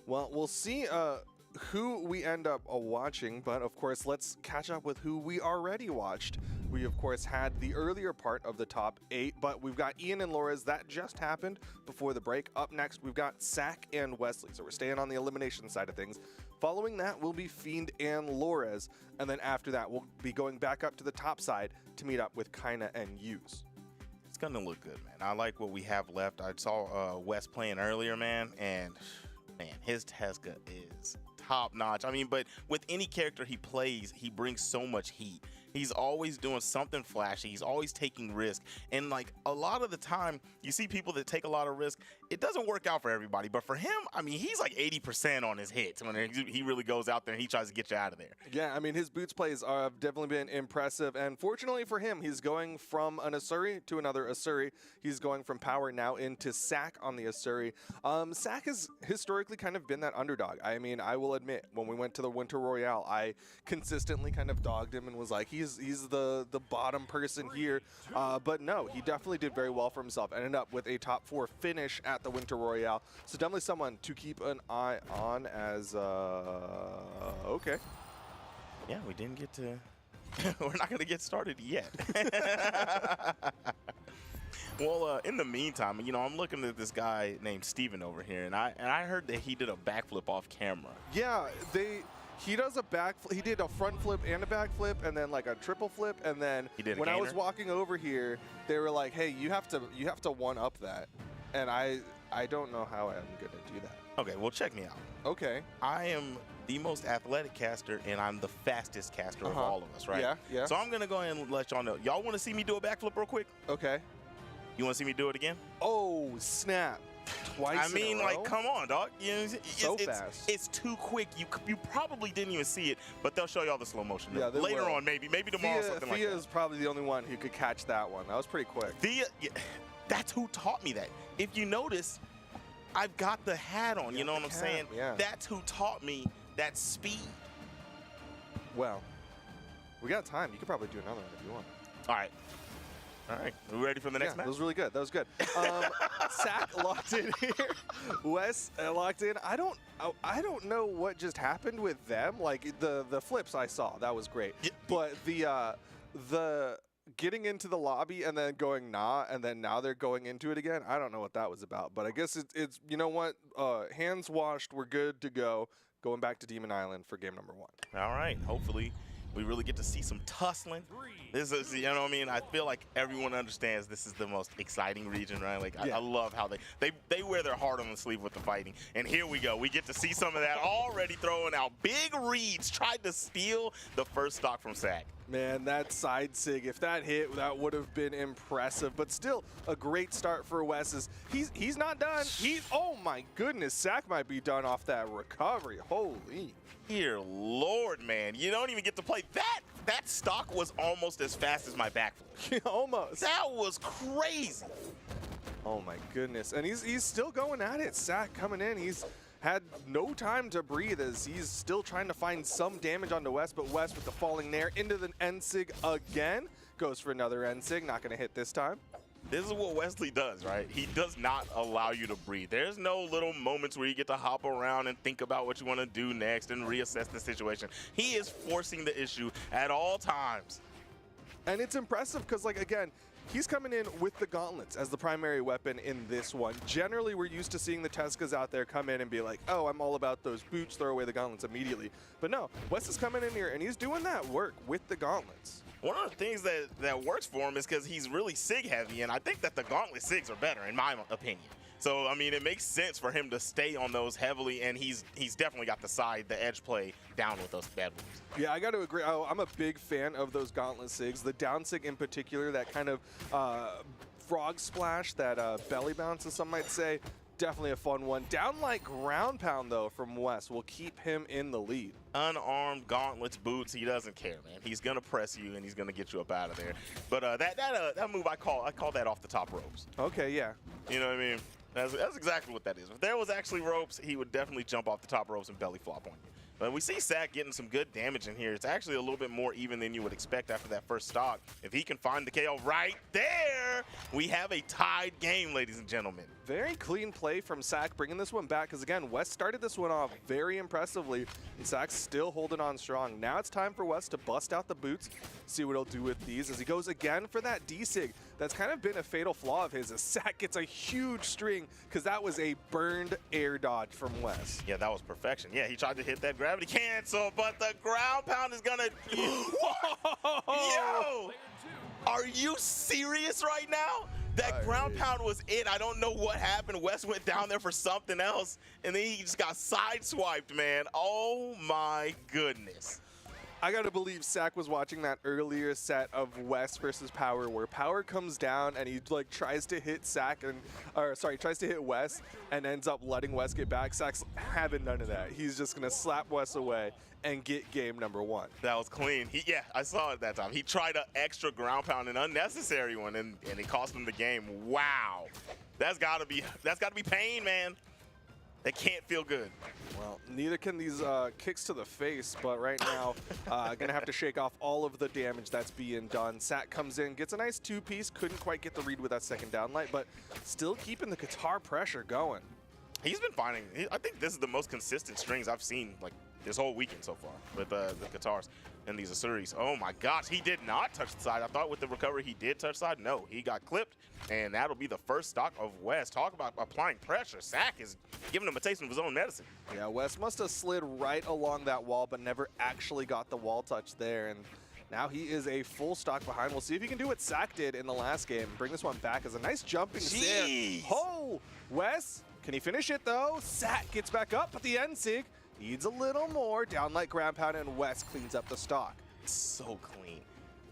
Well, we'll see who we end up watching, but of course, let's catch up with who we already watched. We, of course, had the earlier part of the top 8, but we've got Ian and Lores. That just happened before the break. Up next, we've got Sack and Wesley, so we're staying on the elimination side of things. Following that will be Fiend and Lores, and then after that, we'll be going back up to the top side to meet up with Kaina and Hughes. It's going to look good, man. I like what we have left. I saw Wes playing earlier, man, and man, his Tesca is top notch. I mean, but with any character he plays, he brings so much heat. He's always doing something flashy. He's always taking risk. And like a lot of the time, you see people that take a lot of risk. It doesn't work out for everybody. But for him, I mean, he's like 80% on his hits when he really goes out there and he tries to get you out of there. Yeah, I mean, his boots plays have definitely been impressive. And fortunately for him, he's going from an Asuri to another Asuri. He's going from power now into Sack on the Asuri. Sack has historically kind of been that underdog. I mean, I will admit, when we went to the Winter Royale, I consistently kind of dogged him and was like, he's the bottom person here. But no, he definitely did very well for himself. Ended up with a top 4 finish at the Winter Royale. So definitely someone to keep an eye on as, okay. Yeah, we didn't get to, we're not going to get started yet. Well, in the meantime, you know, I'm looking at this guy named Steven over here, and I heard that he did a backflip off camera. Yeah, he does a backflip. He did a front flip and a backflip, and then like a triple flip, and then when I was walking over here, they were like, "Hey, you have to one up that," and I don't know how I'm gonna do that. Okay, well, check me out. Okay, I am the most athletic caster, and I'm the fastest caster of all of us, right? Yeah, yeah. So I'm gonna go ahead and let y'all know. Y'all want to see me do a backflip real quick? Okay. You want to see me do it again? Oh, snap. Twice I mean, in a row? like, come on, dog. You know, So fast. It's too quick. You probably didn't even see it, but they'll show y'all the slow motion. Yeah, they later will. on, maybe tomorrow, something like that. Thea is probably the only one who could catch that one. That was pretty quick. Thea, yeah, that's who taught me that. If you notice, I've got the hat on. You know what I'm saying? Yeah. That's who taught me that speed. Well, we got time. You could probably do another one if you want. All right. All right, we ready for the next match? That was really good. That was good. Sack locked in here. Wes locked in. I don't know what just happened with them. Like the flips I saw, that was great. Yeah. But the getting into the lobby and then going and then now they're going into it again. I don't know what that was about. But I guess it's you know what? Hands washed. We're good to go. Going back to Demon Island for game number 1. All right, hopefully we really get to see some tussling. This is, you know what I mean? I feel like everyone understands this is the most exciting region, right? Like, I love how they wear their heart on the sleeve with the fighting. And here we go. We get to see some of that already throwing out. Big Reeds tried to steal the first stock from Sack. Man, that side sig, if that hit, that would have been impressive. But still, a great start for Wes. He's not done. Oh my goodness, Sack might be done off that recovery. Holy. Dear Lord, man. You don't even get to play. That stock was almost as fast as my backflip. Almost. That was crazy. Oh my goodness. And he's still going at it. Sack coming in. He's had no time to breathe as he's still trying to find some damage onto Wes, but Wes with the falling nair into the N-Sig again. Goes for another N-Sig, not going to hit this time. This is what Wesley does, right? He does not allow you to breathe. There's no little moments where you get to hop around and think about what you want to do next and reassess the situation. He is forcing the issue at all times. And it's impressive because, like, again, he's coming in with the gauntlets as the primary weapon in this one. Generally, we're used to seeing the Tescas out there come in and be like, oh, I'm all about those boots, throw away the gauntlets immediately. But no, Wes is coming in here and he's doing that work with the gauntlets. One of the things that works for him is because he's really SIG heavy, and I think that the gauntlet SIGs are better, in my opinion. So, I mean, it makes sense for him to stay on those heavily, and he's definitely got the edge play down with those bad moves. Yeah, I got to agree. Oh, I'm a big fan of those gauntlet SIGs. The down SIG in particular, that kind of frog splash, that belly bounce, as some might say, definitely a fun one. Down like ground pound, though, from Wes will keep him in the lead. Unarmed gauntlets, boots, he doesn't care, man. He's gonna press you and he's gonna get you up out of there. But that move I call that off the top ropes. Okay, yeah. You know what I mean? That's exactly what that is. If there was actually ropes, he would definitely jump off the top ropes and belly flop on you. But we see Sack getting some good damage in here. It's actually a little bit more even than you would expect after that first stock. If he can find the KO right there, we have a tied game, ladies and gentlemen. Very clean play from Sack, bringing this one back, because again, Wes started this one off very impressively, and Sack's still holding on strong. Now it's time for Wes to bust out the boots, see what he'll do with these as he goes again for that D-Sig. That's kind of been a fatal flaw of his, as Sack gets a huge string, because that was a burned air dodge from Wes. Yeah, that was perfection. Yeah, he tried to hit that gravity cancel, but the ground pound is gonna... Yo! Are you serious right now? That ground pound was it. I don't know what happened. Wes went down there for something else, and then he just got sideswiped, man. Oh, my goodness. I gotta believe Sack was watching that earlier set of Wes versus Power, where Power comes down and he like tries to hit tries to hit Wes and ends up letting Wes get back. Sack's having none of that. He's just gonna slap Wes away and get game number one. That was clean. Yeah, I saw it that time. He tried an extra ground pound, an unnecessary one, and it cost him the game. Wow, that's gotta be pain, man. That can't feel good. Well, neither can these kicks to the face, but right now, gonna have to shake off all of the damage that's being done. Sack comes in, gets a nice two-piece, couldn't quite get the read with that second downlight, but still keeping the guitar pressure going. He's been finding, I think this is the most consistent strings I've seen like this whole weekend so far with the guitars and these Asuris. Oh my gosh, he did not touch the side. I thought with the recovery he did touch side. No, he got clipped, and that'll be the first stock of Wes. Talk about applying pressure. Sack is giving him a taste of his own medicine. Yeah, Wes must have slid right along that wall, but never actually got the wall touch there, and now he is a full stock behind. We'll see if he can do what Sack did in the last game. Bring this one back as a nice jumping snare. Oh, Wes, can he finish it though? Sack gets back up, but the end sig needs a little more. Down like ground pound, and Wes cleans up the stock. So clean.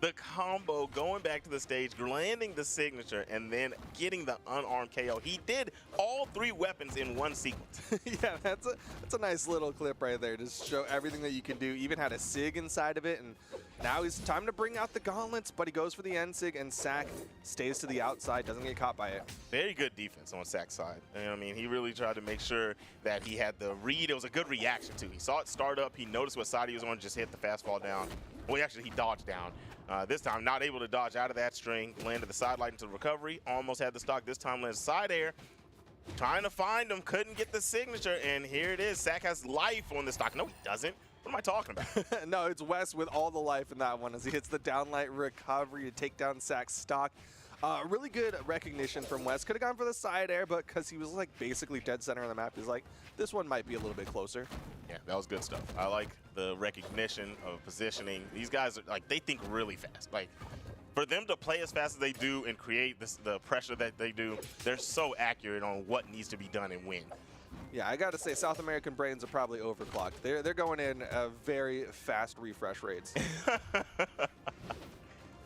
The combo going back to the stage, landing the signature, and then getting the unarmed KO. He did all three weapons in one sequence. Yeah, that's a nice little clip right there. Just show everything that you can do. Even had a SIG inside of it, and now it's time to bring out the gauntlets, but he goes for the end SIG, and Sack stays to the outside, doesn't get caught by it. Very good defense on Sack's side. You know what I mean? He really tried to make sure that he had the read. It was a good reaction, too. He saw it start up. He noticed what side he was on, just hit the fast fall down. Well, actually, he dodged down. This time, not able to dodge out of that string. Landed the side light into the recovery. Almost had the stock. This time, landed side air. Trying to find him. Couldn't get the signature. And here it is. Sack has life on the stock. No, he doesn't. What am I talking about? No, it's Wes with all the life in that one as he hits the downlight recovery to take down Sack's stock. Really good recognition from Wes. Could have gone for the side air, but because he was like basically dead center on the map, he's like, this one might be a little bit closer. Yeah, that was good stuff. I like the recognition of positioning. These guys are like, they think really fast. Like, for them to play as fast as they do and create the pressure that they do, they're so accurate on what needs to be done and when. Yeah, I got to say, South American brains are probably overclocked. They're going in very fast refresh rates.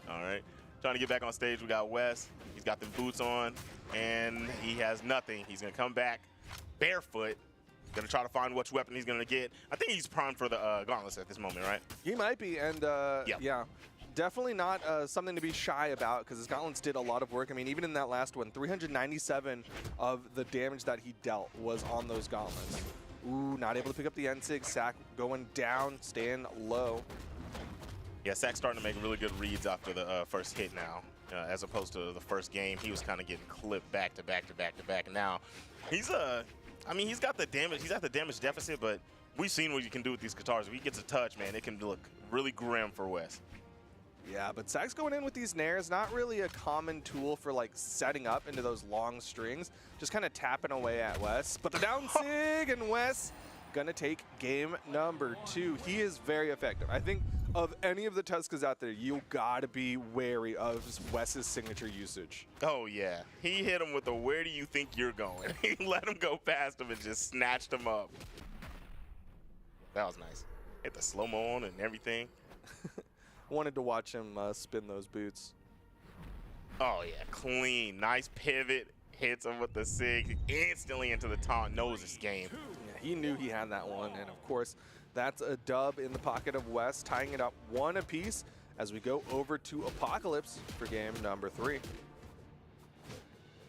All right. Trying to get back on stage, we got Wes. He's got the boots on, and he has nothing. He's going to come back barefoot. Going to try to find which weapon he's going to get. I think he's primed for the gauntlets at this moment, right? He might be, and yeah. Definitely not something to be shy about, because his gauntlets did a lot of work. I mean, even in that last one, 397 of the damage that he dealt was on those gauntlets. Ooh, not able to pick up the end sig. Sack going down, staying low. Yeah, Sack's starting to make really good reads after the first hit now. as opposed to the first game. He was kind of getting clipped back to back to back to back. And now he's he's got the damage. He's got the damage deficit, but we've seen what you can do with these guitars. If he gets a touch, man, it can look really grim for Wes. Yeah, but Sak's going in with these nairs, not really a common tool for like setting up into those long strings, just kind of tapping away at Wes. But the down sig, and Wes gonna take game number 2. He is very effective. I think of any of the Tuskas out there, you gotta be wary of Wes's signature usage. Oh yeah, he hit him with the "where do you think you're going?" He let him go past him and just snatched him up. That was nice. Hit the slow-mo on and everything. Wanted to watch him spin those boots. Oh yeah, clean, nice pivot, hits him with the sig, instantly into the taunt, knows his game. Yeah, he knew he had that one, and of course, that's a dub in the pocket of Wes, tying it up 1 apiece as we go over to Apocalypse for game number 3.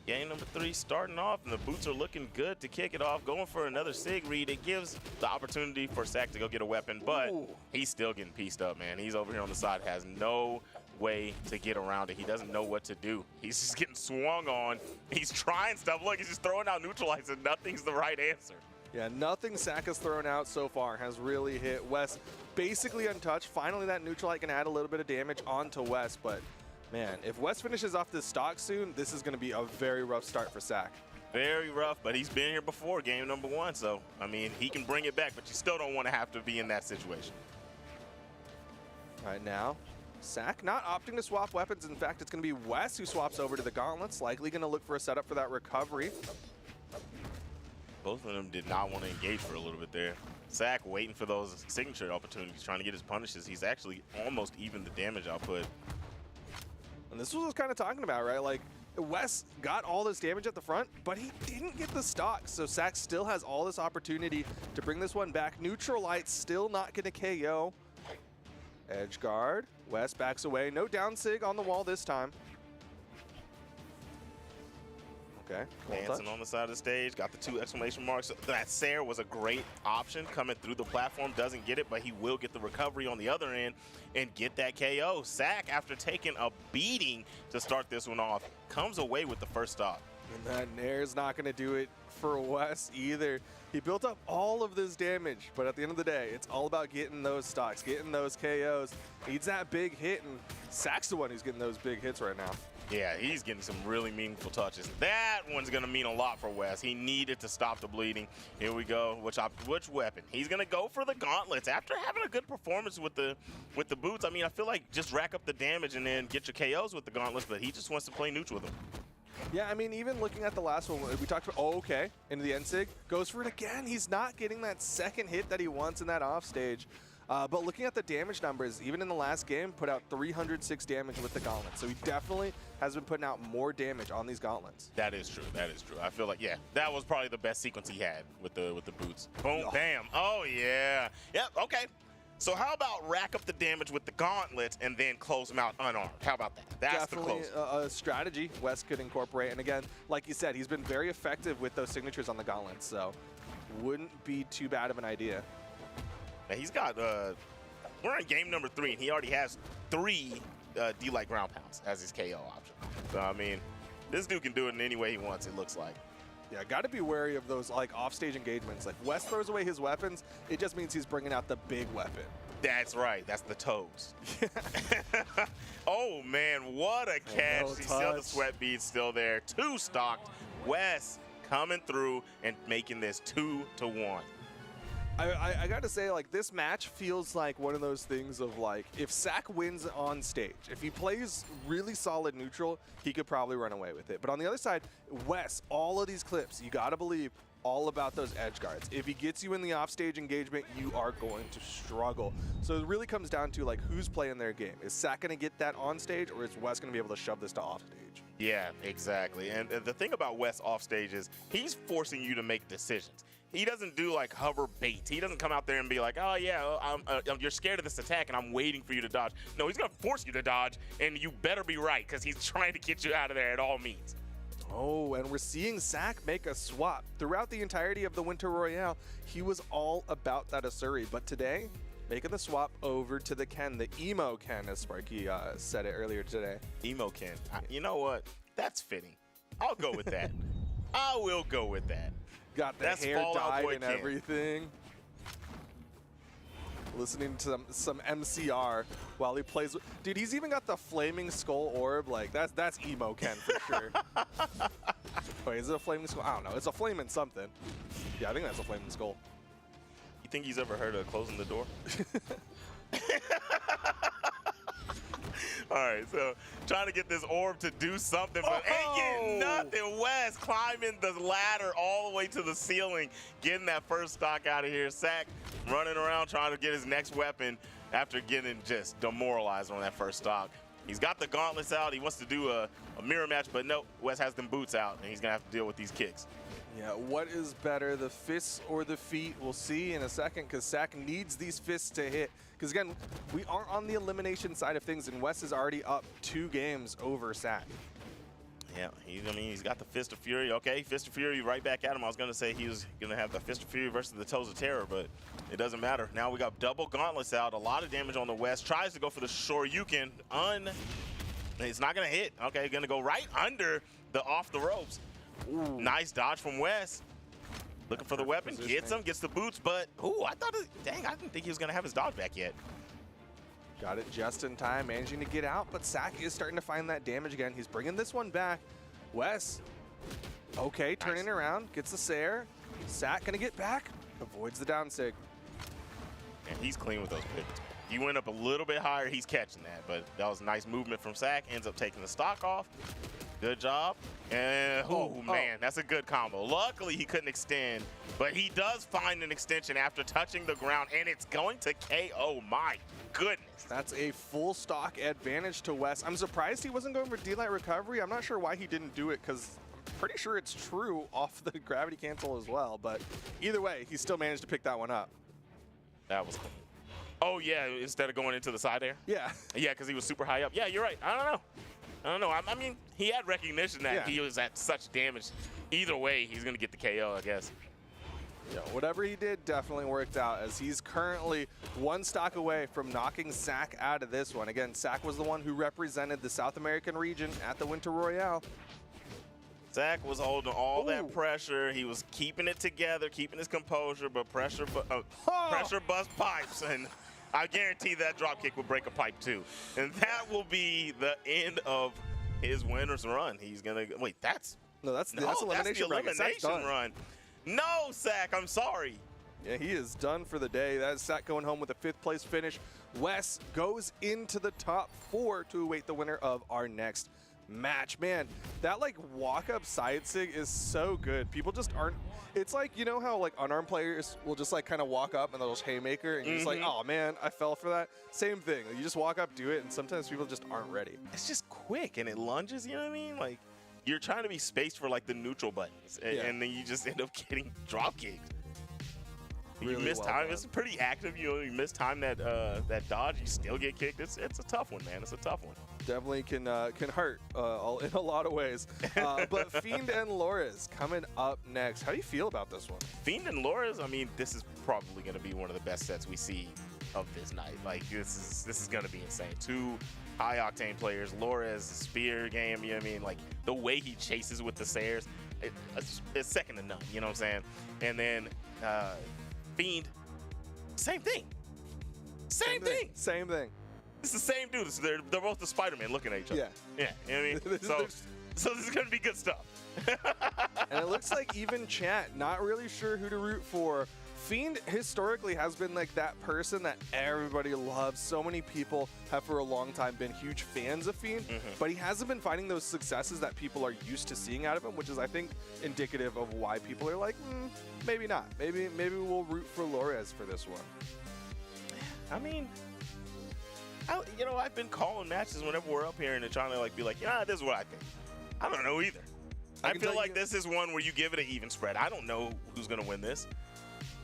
Game number 3 starting off, and the boots are looking good to kick it off. Going for another sig read. It gives the opportunity for Sak to go get a weapon, but he's still getting pieced up, man. He's over here on the side, has no way to get around it. He doesn't know what to do. He's just getting swung on. He's trying stuff. Look, he's just throwing out neutralize, and nothing's the right answer. Yeah, nothing Sak has thrown out so far has really hit Wes. Basically untouched. Finally, that neutralite can add a little bit of damage onto Wes, but man, if Wes finishes off this stock soon, this is going to be a very rough start for Sak. Very rough, but he's been here before, game number 1, so, I mean, he can bring it back, but you still don't want to have to be in that situation. Right now, Sak not opting to swap weapons. In fact, it's going to be Wes who swaps over to the gauntlets, likely going to look for a setup for that recovery. Both of them did not want to engage for a little bit there. Sak waiting for those signature opportunities, trying to get his punishes. He's actually almost even the damage output. And this was what I was kind of talking about, right? Like, Wes got all this damage at the front, but he didn't get the stock. So Sak still has all this opportunity to bring this one back. Neutral Light still not going to KO. Edge guard. Wes backs away. No down sig on the wall this time. Okay. Dancing on the side of the stage, got the 2 exclamation marks. That Sair was a great option coming through the platform. Doesn't get it, but he will get the recovery on the other end and get that KO. Sak, after taking a beating to start this one off, comes away with the first stop. And that Nair's not going to do it for Wes either. He built up all of this damage, but at the end of the day, it's all about getting those stocks, getting those KOs. Needs that big hit, and Sak's the one who's getting those big hits right now. Yeah, he's getting some really meaningful touches. That one's going to mean a lot for Wes. He needed to stop the bleeding. Here we go. Which weapon? He's going to go for the gauntlets. After having a good performance with the boots, I mean, I feel like just rack up the damage and then get your KOs with the gauntlets, but he just wants to play neutral with them. Yeah, I mean, even looking at the last one, we talked about, oh, okay, into the end sig, goes for it again. He's not getting that second hit that he wants in that offstage. But looking at the damage numbers, even in the last game, put out 306 damage with the gauntlets. So he definitely has been putting out more damage on these gauntlets. That is true. That is true. I feel like, yeah, that was probably the best sequence he had with the boots. Boom, bam. Oh, yeah. Yep, okay. So how about rack up the damage with the gauntlets and then close them out unarmed? How about that? That's definitely the close. A strategy Wes could incorporate. And again, like you said, he's been very effective with those signatures on the gauntlets. So wouldn't be too bad of an idea. And he's got, we're in game number 3, and he already has 3 D-Light ground pounds as his KO option. So, I mean, this dude can do it in any way he wants, it looks like. Yeah, got to be wary of those, like, offstage engagements. Like, Wes throws away his weapons, it just means he's bringing out the big weapon. That's right. That's the toes. Oh, man, what a catch. You see the sweat beads still there. 2 stocked. Wes coming through and making this 2-1. I got to say, like, this match feels like one of those things of, like, if Sak wins on stage, if he plays really solid neutral, he could probably run away with it. But on the other side, Wes, all of these clips, you got to believe, all about those edge guards. If he gets you in the offstage engagement, you are going to struggle. So it really comes down to, like, who's playing their game. Is Sak going to get that on stage, or is Wes going to be able to shove this to offstage? Yeah, exactly. And the thing about Wes offstage is he's forcing you to make decisions. He doesn't do like hover bait. He doesn't come out there and be like, oh yeah, you're scared of this attack and I'm waiting for you to dodge. No, he's gonna force you to dodge, and you better be right because he's trying to get you out of there at all means. Oh, and we're seeing Sak make a swap. Throughout the entirety of the Winter Royale, he was all about that Asuri, but today, making the swap over to the Ken, the emo Ken, as Sparky said it earlier today. Emo Ken. You know what? That's fitting. I'll go with that. I will go with that. Got the That's hair Fall Out dyed Boy and Ken. everything. Listening to some MCR while he plays. Dude, he's even got the flaming skull orb. Like, that's emo Ken for sure. Wait, is it a flaming skull? I don't know. It's a flaming something. Yeah, I think that's a flaming skull. You think he's ever heard of closing the door? All right, so trying to get this orb to do something, but ain't getting nothing. West climbing the ladder all the way to the ceiling, getting that first stock out of here. Sack running around trying to get his next weapon after getting just demoralized on that first stock. He's got the gauntlets out. He wants to do a mirror match, but no, West has them boots out, and he's going to have to deal with these kicks. Yeah, what is better, the fists or the feet? We'll see in a second, because Sack needs these fists to hit. Because again, we aren't on the elimination side of things, and West is already up 2 games over Sack. Yeah, he's got the Fist of Fury. Okay, Fist of Fury right back at him. I was going to say he was going to have the Fist of Fury versus the Toes of Terror, but it doesn't matter. Now we got double gauntlets out. A lot of damage on the West. Tries to go for the Shoryuken. It's not going to hit. Okay, going to go right under the off the ropes. Ooh. Nice dodge from West. Looking for the weapon. Gets him, gets the boots, but, I thought, dang, I didn't think he was going to have his dodge back yet. Got it just in time, managing to get out, but Sack is starting to find that damage again. He's bringing this one back. Wes, okay, turning around, gets the Sair. Sack gonna get back, avoids the down sig. And he's clean with those pivots. He went up a little bit higher, he's catching that, but that was nice movement from Sack. Ends up taking the stock off. Good job. And, man, that's a good combo. Luckily, he couldn't extend, but he does find an extension after touching the ground, and it's going to KO. My goodness. That's a full stock advantage to Wes. I'm surprised he wasn't going for D-Light recovery. I'm not sure why he didn't do it, because I'm pretty sure it's true off the gravity cancel as well. But either way, he still managed to pick that one up. That was cool. Oh, yeah, instead of going into the side air? Yeah. Yeah, because he was super high up. Yeah, you're right. I don't know. I mean, he had recognition that he was at such damage. Either way, he's going to get the KO, I guess. Yeah, whatever he did definitely worked out, as he's currently 1 stock away from knocking Sack out of this one. Again, Sack was the one who represented the South American region at the Winter Royale. Sack was holding all that pressure. He was keeping it together, keeping his composure, but pressure bust pipes, and I guarantee that dropkick will break a pipe too. And that will be the end of his winner's run. He's going to – wait, that's elimination run. No, Sack, I'm sorry. Yeah, he is done for the day. That is Sack going home with a 5th place finish. Wes goes into the top 4 to await the winner of our next match. Man, that like walk-up side sig is so good. People just aren't. It's like, you know how like unarmed players will just like kind of walk up and they'll just haymaker and you're just like, oh man, I fell for that. Same thing. You just walk up, do it, and sometimes people just aren't ready. It's just quick and it lunges, you know what I mean? Like, you're trying to be spaced for like the neutral buttons, and then you just end up getting drop kicked. You miss time. It's pretty active. You miss time that dodge, you still get kicked. It's a tough one, man. It's a tough one. Definitely can hurt in a lot of ways. But Fiend and Lores coming up next. How do you feel about this one? Fiend and Lores, I mean, this is probably going to be one of the best sets we see of this night. Like, this is going to be insane. 2 high-octane players. Lores, spear game, you know what I mean? Like, the way he chases with the Sairs, it's second to none, you know what I'm saying? And then Fiend, same thing. Same thing. Same thing. It's the same dude. They're both the Spider-Man looking at each other. Yeah. Yeah, you know what I mean? So this is going to be good stuff. And it looks like even chat, not really sure who to root for. Fiend historically has been like that person that everybody loves. So many people have for a long time been huge fans of Fiend, but he hasn't been finding those successes that people are used to seeing out of him, which is, I think, indicative of why people are like, maybe not. Maybe we'll root for Lores for this one. I mean, I've been calling matches whenever we're up here and trying to like be like, this is what I think. I don't know either. I feel like this is one where you give it an even spread. I don't know who's going to win this.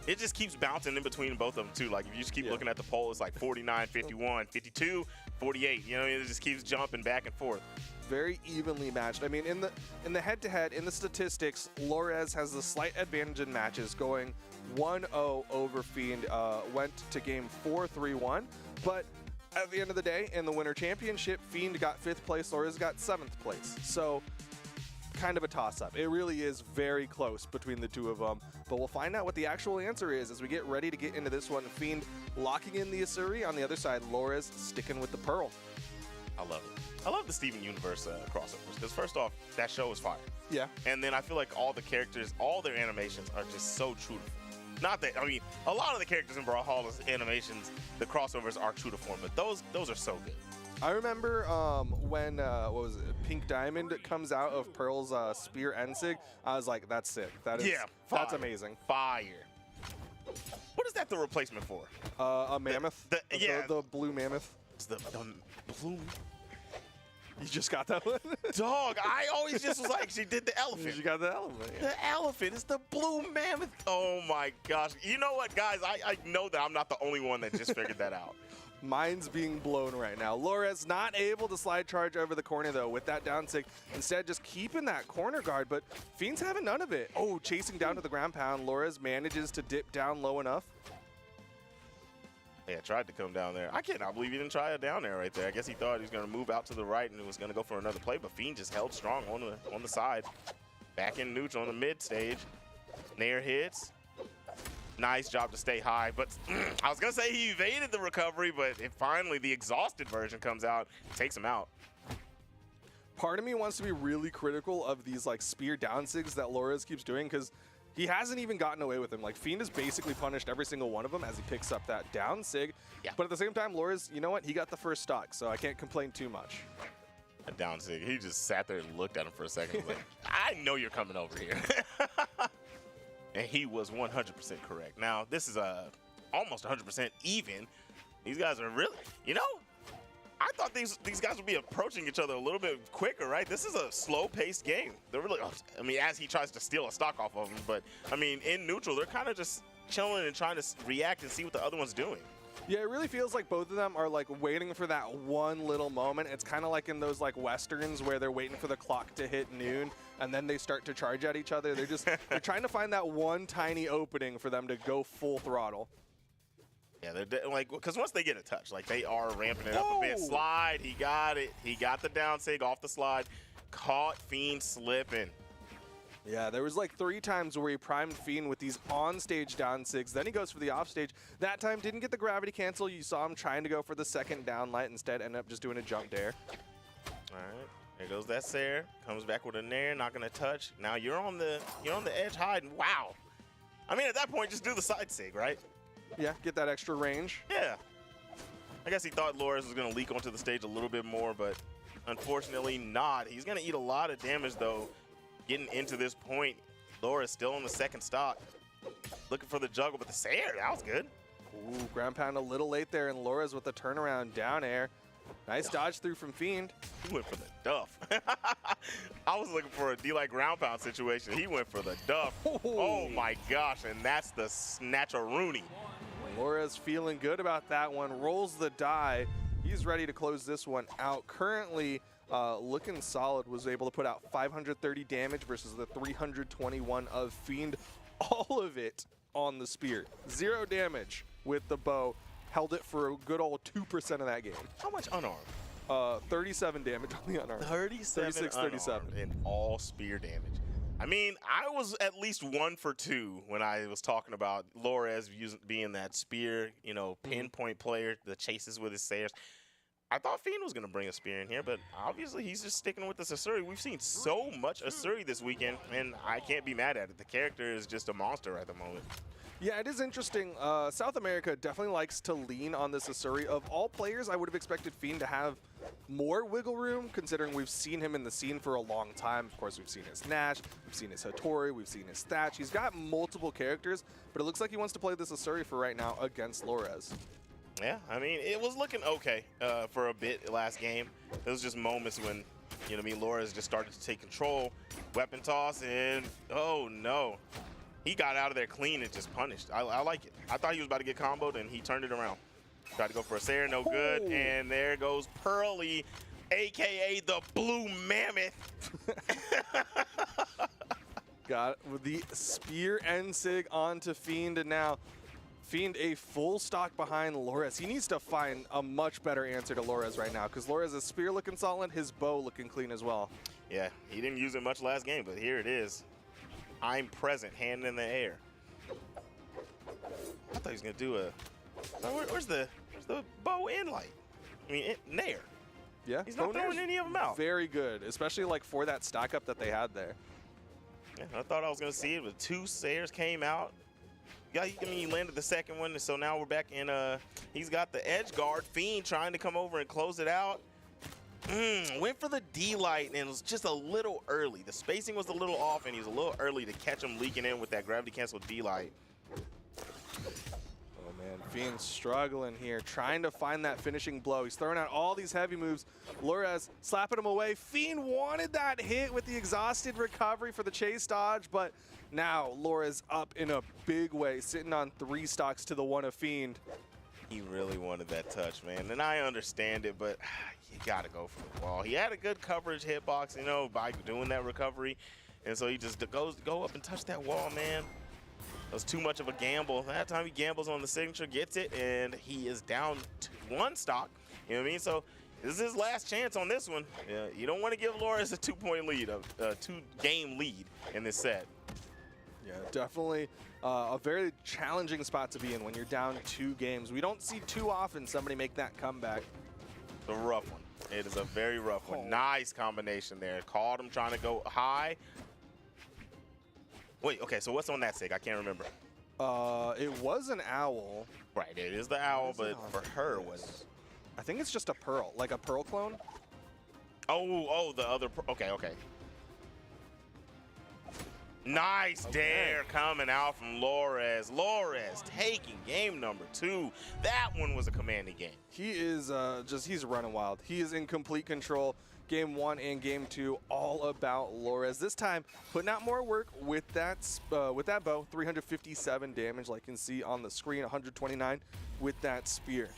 it just keeps bouncing in between both of them too. Like if you just keep looking at the poll, it's like 49, 51, 52, 48. You know, it just keeps jumping back and forth. Very evenly matched. I mean, in the head-to-head, in the statistics, Lores has the slight advantage in matches, going 1-0 over Fiend. Went to game 4, 3-1. But at the end of the day, in the Winter Championship, Fiend got 5th place, Lores got 7th place. So kind of a toss-up. It really is very close between the two of them. But we'll find out what the actual answer is as we get ready to get into this one. Fiend locking in the Asuri. On the other side, Lores sticking with the Pearl. I love it. I love the Steven Universe crossovers because first off, that show is fire. Yeah. And then I feel like all the characters, all their animations are just so true to form. Not that, I mean, a lot of the characters in Brawlhalla's animations, the crossovers are true to form, but those are so good. I remember when, what was it, Pink Diamond comes out of Pearl's Spear Ensig. I was like, that's sick. That is, that's amazing. Fire. What is that the replacement for? A mammoth. The blue mammoth. It's the blue. You just got that one? Dog, I always just was like, she did the elephant. You got the elephant. Yeah. The elephant. It's the blue mammoth. Oh my gosh. You know what, guys? I know that I'm not the only one that just figured that out. Mind's being blown right now. Lores not able to slide charge over the corner, though, with that down sig. Instead, just keeping that corner guard, but Fiend's having none of it. Oh, chasing down to the ground pound. Lores manages to dip down low enough. Yeah, tried to come down there. I cannot believe he didn't try it down there right there. I guess he thought he was going to move out to the right and was going to go for another play, but Fiend just held strong on the side. Back in neutral on the mid stage. Nair hits. Nice job to stay high, but I was going to say he evaded the recovery, but finally the exhausted version comes out, takes him out. Part of me wants to be really critical of these like spear down sigs that Lores keeps doing because he hasn't even gotten away with them. Like, Fiend has basically punished every single one of them as he picks up that down sig. Yeah. But at the same time, Lores, you know what? He got the first stock, so I can't complain too much. A down sig. He just sat there and looked at him for a second. Like, I know you're coming over here. And he was 100% correct. Now, this is almost 100% even. These guys are really, you know, I thought these guys would be approaching each other a little bit quicker, right? This is a slow-paced game. They're really, I mean, as he tries to steal a stock off of him, but, I mean, in neutral, they're kind of just chilling and trying to react and see what the other one's doing. Yeah, it really feels like both of them are like waiting for that one little moment. It's kind of like in those like Westerns where they're waiting for the clock to hit noon and then they start to charge at each other. They're trying to find that one tiny opening for them to go full throttle. Yeah, they're like, because once they get a touch, like they are ramping it up a bit. Slide, he got it. He got the down sig off the slide. Caught Fiend slipping. Yeah, there was like 3 times where he primed Fiend with these on-stage down sigs. Then he goes for the off-stage. That time didn't get the gravity cancel. You saw him trying to go for the second down light. Instead, ended up just doing a jump dare. All right, there goes that Sair. Comes back with a nair, not gonna touch. Now you're on the edge hiding. Wow. I mean, at that point, just do the side sig, right? Yeah, get that extra range. Yeah. I guess he thought Lores was gonna leak onto the stage a little bit more, but unfortunately not. He's gonna eat a lot of damage though. Getting into this point, Lores still on the second stock. Looking for the juggle, but the Sair, that was good. Ooh, ground pound a little late there, and Lores with the turnaround down air. Nice dodge through from Fiend. He went for the duff. I was looking for a D-like ground pound situation. He went for the duff. Oh my gosh, and that's the snatch-a-rooney. Lores feeling good about that one. Rolls the die. He's ready to close this one out. Currently, looking solid, was able to put out 530 damage versus the 321 of Fiend. All of it on the spear. 0 damage with the bow. Held it for a good old 2% of that game. How much unarmed? 37 damage on the unarmed. 36, 37. And all spear damage. I mean, I was at least 1 for 2 when I was talking about Lores being that spear, you know, pinpoint player, the chases with his Sairs. I thought Fiend was going to bring a spear in here, but obviously he's just sticking with this Asuri. We've seen so much Asuri this weekend, and I can't be mad at it. The character is just a monster at the moment. Yeah, it is interesting. South America definitely likes to lean on this Asuri. Of all players, I would have expected Fiend to have more wiggle room, considering we've seen him in the scene for a long time. Of course, we've seen his Nash, we've seen his Hattori, we've seen his Thatch. He's got multiple characters, but it looks like he wants to play this Asuri for right now against Lores. Yeah, I mean, it was looking okay for a bit last game. There was just moments when, you know what I mean, Lores just started to take control. Weapon toss, and oh no. he got out of there clean and just punished. I like it. I thought he was about to get comboed, and he turned it around. Tried to go for a Sayer, no good. And there goes Pearly, a.k.a. the Blue Mammoth. Got with the spear and Sig onto Fiend, and now Fiend a full stock behind Lores. He needs to find a much better answer to Lores right now, because Lores is spear looking solid, his bow looking clean as well. Yeah, he didn't use it much last game, but here it is. I'm present, hand in the air. I thought he was gonna do a. Where's the bow in light? I mean, nair. Yeah, he's not throwing any of them out. Very good, especially like for that stack up that they had there. Yeah, I thought I was gonna see it, but 2 Sayers came out. Yeah, I mean, he landed the second one, so now we're back in. He's got the edge guard. Fiend trying to come over and close it out. Went for the D-light, and it was just a little early. The spacing was a little off, and he was a little early to catch him leaking in with that gravity-canceled D-light. Oh, man. Fiend struggling here, trying to find that finishing blow. He's throwing out all these heavy moves. Lores slapping him away. Fiend wanted that hit with the exhausted recovery for the chase dodge, but now Lores up in a big way, sitting on 3 stocks to the 1 of Fiend. He really wanted that touch, man, and I understand it, but you got to go for the wall. He had a good coverage hitbox, you know, by doing that recovery, and so he just goes to go up and touch that wall, man. That was too much of a gamble. That time he gambles on the signature, gets it, and he is down to 1 stock. You know what I mean? So this is his last chance on this one. You don't want to give Lores a 2-point lead, a 2-game lead in this set. Yeah, definitely a very challenging spot to be in when you're down 2 games. We don't see too often somebody make that comeback. The rough one. It is a very rough one. Nice combination there. Caught him trying to go high. Wait, okay, so what's on that Sig? I can't remember. It was an owl. Right, it is the owl, but for her was... I think it's just a pearl, like a pearl clone. Oh, the other... Okay. Nice dare coming out from Lores. Lores taking game number 2. That one was a commanding game. He is he's running wild. He is in complete control. Game 1 and game 2, all about Lores. This time, putting out more work with that bow. 357 damage, like you can see on the screen. 129 with that spear.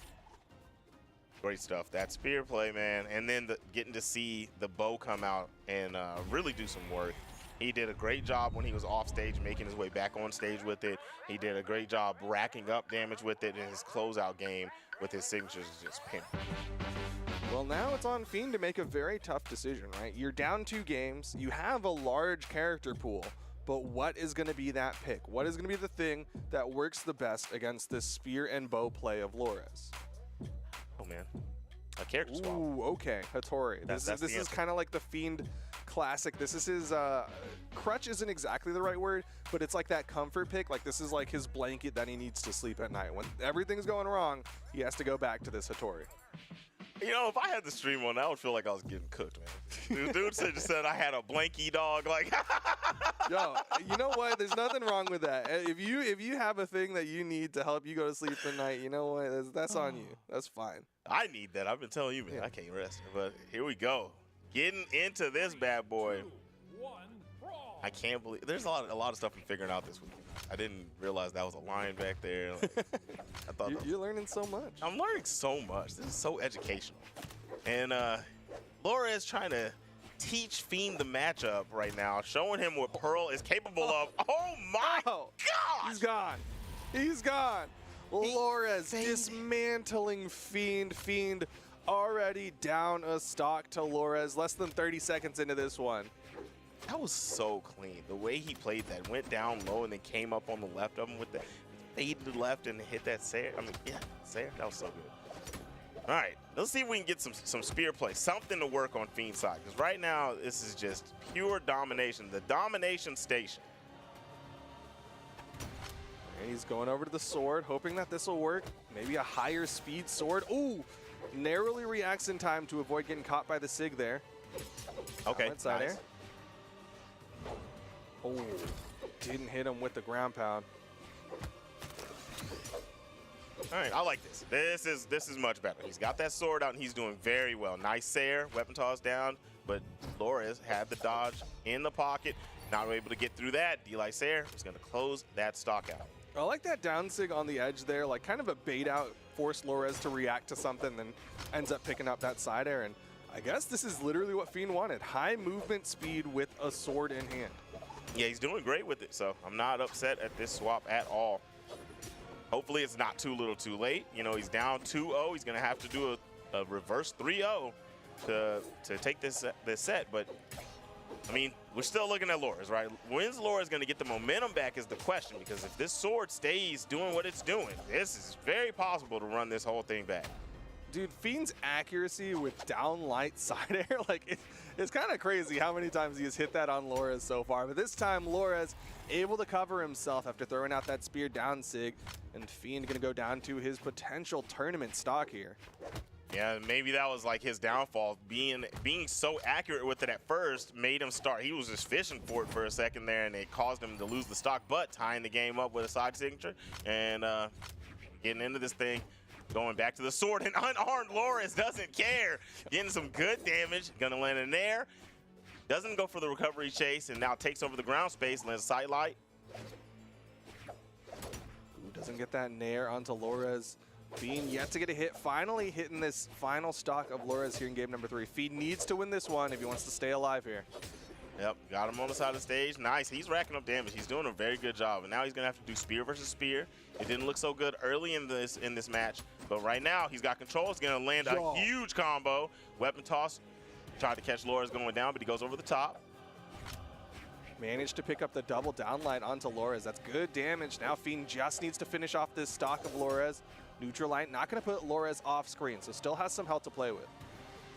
Great stuff. That spear play, man. And then getting to see the bow come out and really do some work. He did a great job when he was off stage, making his way back on stage with it. He did a great job racking up damage with it in his closeout game with his signatures just pinned. Well, now it's on Fiend to make a very tough decision, right? You're down 2 games. You have a large character pool, but what is going to be that pick? What is going to be the thing that works the best against this spear and bow play of Lores? Oh, man. A character swap. Ooh, okay. Hattori. This is kind of like the Fiend classic. This is his crutch isn't exactly the right word, but it's like that comfort pick. Like this is like his blanket that he needs to sleep at night. When everything's going wrong, he has to go back to this Hattori. You know, if I had the stream on, I would feel like I was getting cooked, man. Dude said I had a blankie dog. Like, yo, you know what? There's nothing wrong with that. If you have a thing that you need to help you go to sleep at night, you know what? That's on you. That's fine. I need that. I've been telling you, man. Yeah. I can't rest. But here we go. Getting into this bad boy. 2, 1, brawl. I can't believe there's a lot of stuff I'm figuring out this week. I didn't realize that was a lion back there. Like, I thought you're learning so much. I'm learning so much. This is so educational. And Laura is trying to teach Fiend the matchup right now, showing him what Pearl is capable of. Oh my God! He's gone. He's gone. Lores dismantling Fiend. Fiend already down a stock to Lores. Less than 30 seconds into this one. That was so clean. The way he played that, went down low and then came up on the left of him with the fade to the left and hit that Sayer. I mean, yeah, Sayer, that was so good. All right, let's see if we can get some spear play, something to work on Fiend's side. Because right now, this is just pure domination, the domination station. And he's going over to the sword, hoping that this will work. Maybe a higher speed sword. Ooh, narrowly reacts in time to avoid getting caught by the Sig there. Okay, inside nice. air. Oh, didn't hit him with the ground pound. All right, I like this. This is much better. He's got that sword out and he's doing very well. Nice Sayer, weapon toss down, but Lores had the dodge in the pocket. Not able to get through that. D-Lysair is going to close that stock out. I like that down sig on the edge there, like kind of a bait out, force Lores to react to something, then ends up picking up that side air. And I guess this is literally what Fiend wanted. High movement speed with a sword in hand. Yeah, he's doing great with it, so I'm not upset at this swap at all. Hopefully it's not too little too late. You know, he's down 2-0. He's going to have to do a reverse 3-0 to take this set. But, I mean, we're still looking at Lores, right? When's Lores going to get the momentum back is the question, because if this sword stays doing what it's doing, this is very possible to run this whole thing back. Dude, Fiend's accuracy with down light side air, like it's kind of crazy how many times he has hit that on Lores so far. But this time, Lores able to cover himself after throwing out that spear down sig, and Fiend gonna go down to his potential tournament stock here. Yeah, maybe that was like his downfall. Being so accurate with it at first made him start. He was just fishing for it for a second there, and it caused him to lose the stock. But tying the game up with a side signature and getting into this thing, going back to the sword, and unarmed Lores doesn't care. Getting some good damage, gonna land in there. Doesn't go for the recovery chase, and now takes over the ground space, lands a sight light. Ooh, doesn't get that nair onto Lores. Fiend yet to get a hit, finally hitting this final stock of Lores here in game number 3. Fiend needs to win this one if he wants to stay alive here. Yep, got him on the side of the stage. Nice, he's racking up damage. He's doing a very good job, and now he's gonna have to do spear versus spear. It didn't look so good early in this match, but right now he's got control. He's gonna land a huge combo. Weapon toss, tried to catch Lores going down, but he goes over the top. Managed to pick up the double downlight onto Lores. That's good damage. Now Fiend just needs to finish off this stock of Lores. Neutral light, not gonna put Lores off screen, so still has some health to play with.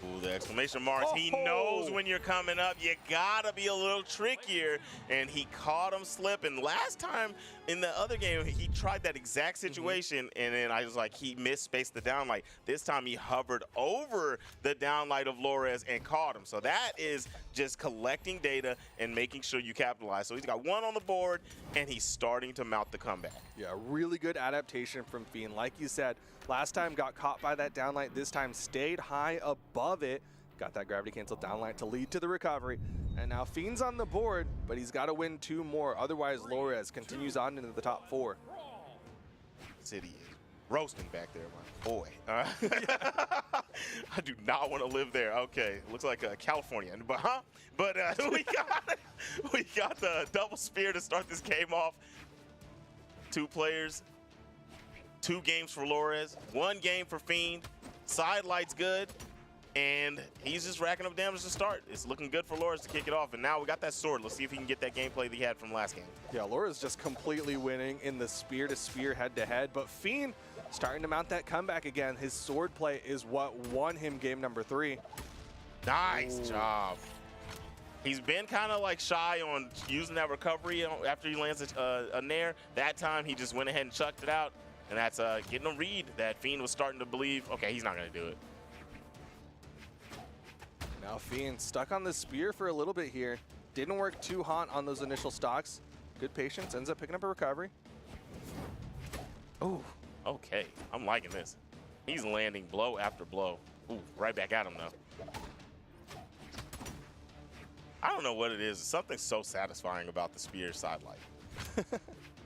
Ooh, the exclamation marks. He knows when you're coming up. You gotta be a little trickier, and he caught him slipping. Last time in the other game, he tried that exact situation, and then I was like, he misspaced the downlight. This time he hovered over the downlight of Lores and caught him. So that is just collecting data and making sure you capitalize. So he's got one on the board, and he's starting to mount the comeback. Yeah, really good adaptation from Fiend. Like you said, last time got caught by that downlight, this time stayed high above it. Got that gravity cancel downlight to lead to the recovery. And now Fiend's on the board, but he's got to win 2 more. Otherwise, Lores continues on into the top 4. City is roasting back there, my boy. I do not want to live there. Okay, looks like California, but we got the double spear to start this game off. 2 players, 2 games for Lores, 1 game for Fiend. Side light's good, and he's just racking up damage to start. It's looking good for Lores to kick it off, and now we got that sword. Let's see if he can get that gameplay that he had from last game. Yeah, Lores just completely winning in the spear-to-spear head-to-head, but Fiend starting to mount that comeback again. His sword play is what won him game number 3. Nice job. He's been kind of like shy on using that recovery after he lands a nair. That time he just went ahead and chucked it out, and that's getting a read that Fiend was starting to believe, okay, he's not going to do it. Now Fiend stuck on the spear for a little bit here. Didn't work too hot on those initial stocks. Good patience, ends up picking up a recovery. Ooh, okay, I'm liking this. He's landing blow after blow. Ooh, right back at him though. I don't know what it is. Something so satisfying about the spear side light.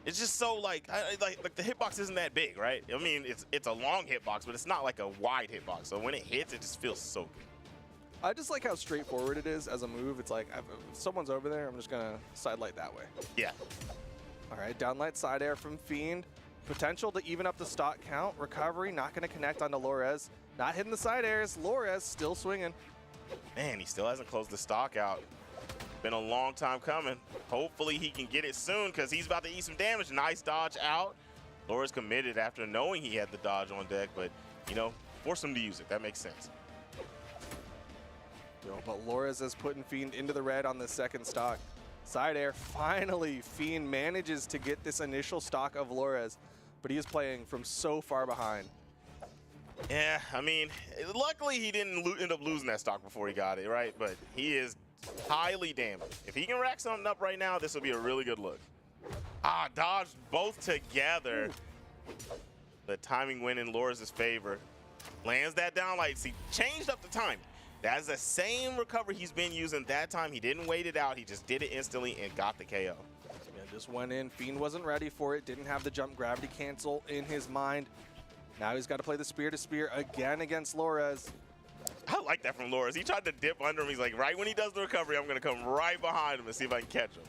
It's just so like the hitbox isn't that big, right? I mean, it's a long hitbox, but it's not like a wide hitbox. So when it hits, it just feels so good. I just like how straightforward it is as a move. It's like, if someone's over there, I'm just going to side light that way. Yeah. All right, downlight side air from Fiend. Potential to even up the stock count. Recovery, not going to connect onto Lores. Not hitting the side airs. Lores still swinging. Man, he still hasn't closed the stock out. Been a long time coming. Hopefully he can get it soon because he's about to eat some damage. Nice dodge out. Lores committed after knowing he had the dodge on deck, but, you know, force him to use it. That makes sense. But Lores is putting Fiend into the red on the second stock. Side air, finally, Fiend manages to get this initial stock of Lores, but he is playing from so far behind. Yeah, I mean, luckily he didn't end up losing that stock before he got it, right? But he is highly damaged. If he can rack something up right now, this will be a really good look. Ah, dodged both together. Ooh. The timing went in Lores' favor. Lands that downlight. See, changed up the timing. That's the same recovery he's been using that time. He didn't wait it out. He just did it instantly and got the KO. Yeah, just went in. Fiend wasn't ready for it. Didn't have the jump gravity cancel in his mind. Now he's got to play the spear to spear again against Lores. I like that from Lores. He tried to dip under him. He's like, right when he does the recovery, I'm going to come right behind him and see if I can catch him.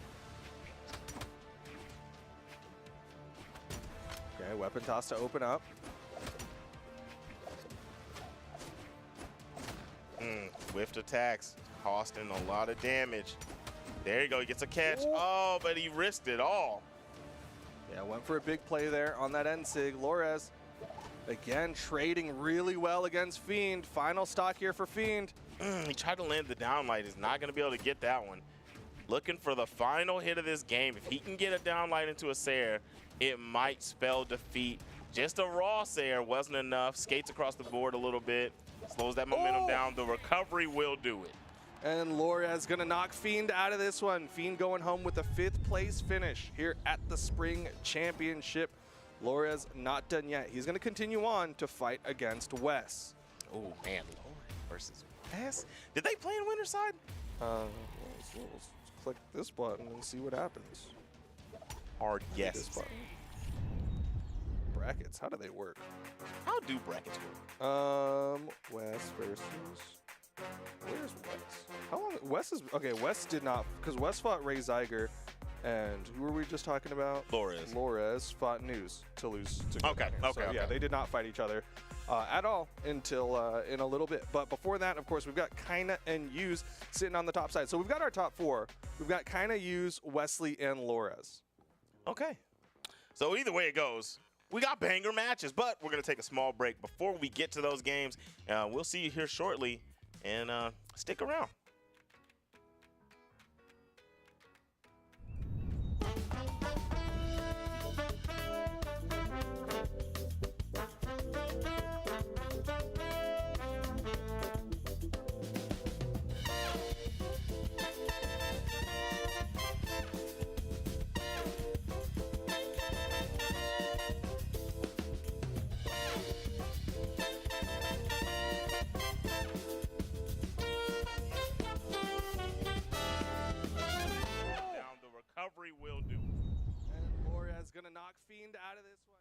Okay, weapon toss to open up. Whiffed attacks, costing a lot of damage. There you go, he gets a catch. Ooh. Oh, but he risked it all. Yeah, went for a big play there on that end sig. Lores, again, trading really well against Fiend. Final stock here for Fiend. He tried to land the downlight. He's not going to be able to get that one. Looking for the final hit of this game. If he can get a downlight into a Sayer, it might spell defeat. Just a raw Sayer wasn't enough. Skates across the board a little bit. Slows that momentum down. The recovery will do it. And Lores gonna knock Fiend out of this one. Fiend going home with a 5th place finish here at the Spring Championship. Lores not done yet. He's gonna continue on to fight against Wes. Oh man, Lores versus Wes. Did they play in winner's side? Let's click this button and see what happens. Hard yes. This button. Brackets, how do they work? How do brackets work? Wes versus. Where's Wes? How long? Wes is okay. Wes did not, because Wes fought Ray Zeiger, and who were we just talking about? Lores. Lores fought News to lose. Okay. So, yeah, they did not fight each other at all until in a little bit. But before that, of course, we've got Kaina and Yuz sitting on the top side. So we've got our top 4. We've got Kaina, Yuz, Wesley, and Lores. Okay. So either way it goes, we got banger matches, but we're going to take a small break before we get to those games. We'll see you here shortly, and stick around. Recovery will do. And Lores gonna knock Fiend out of this one.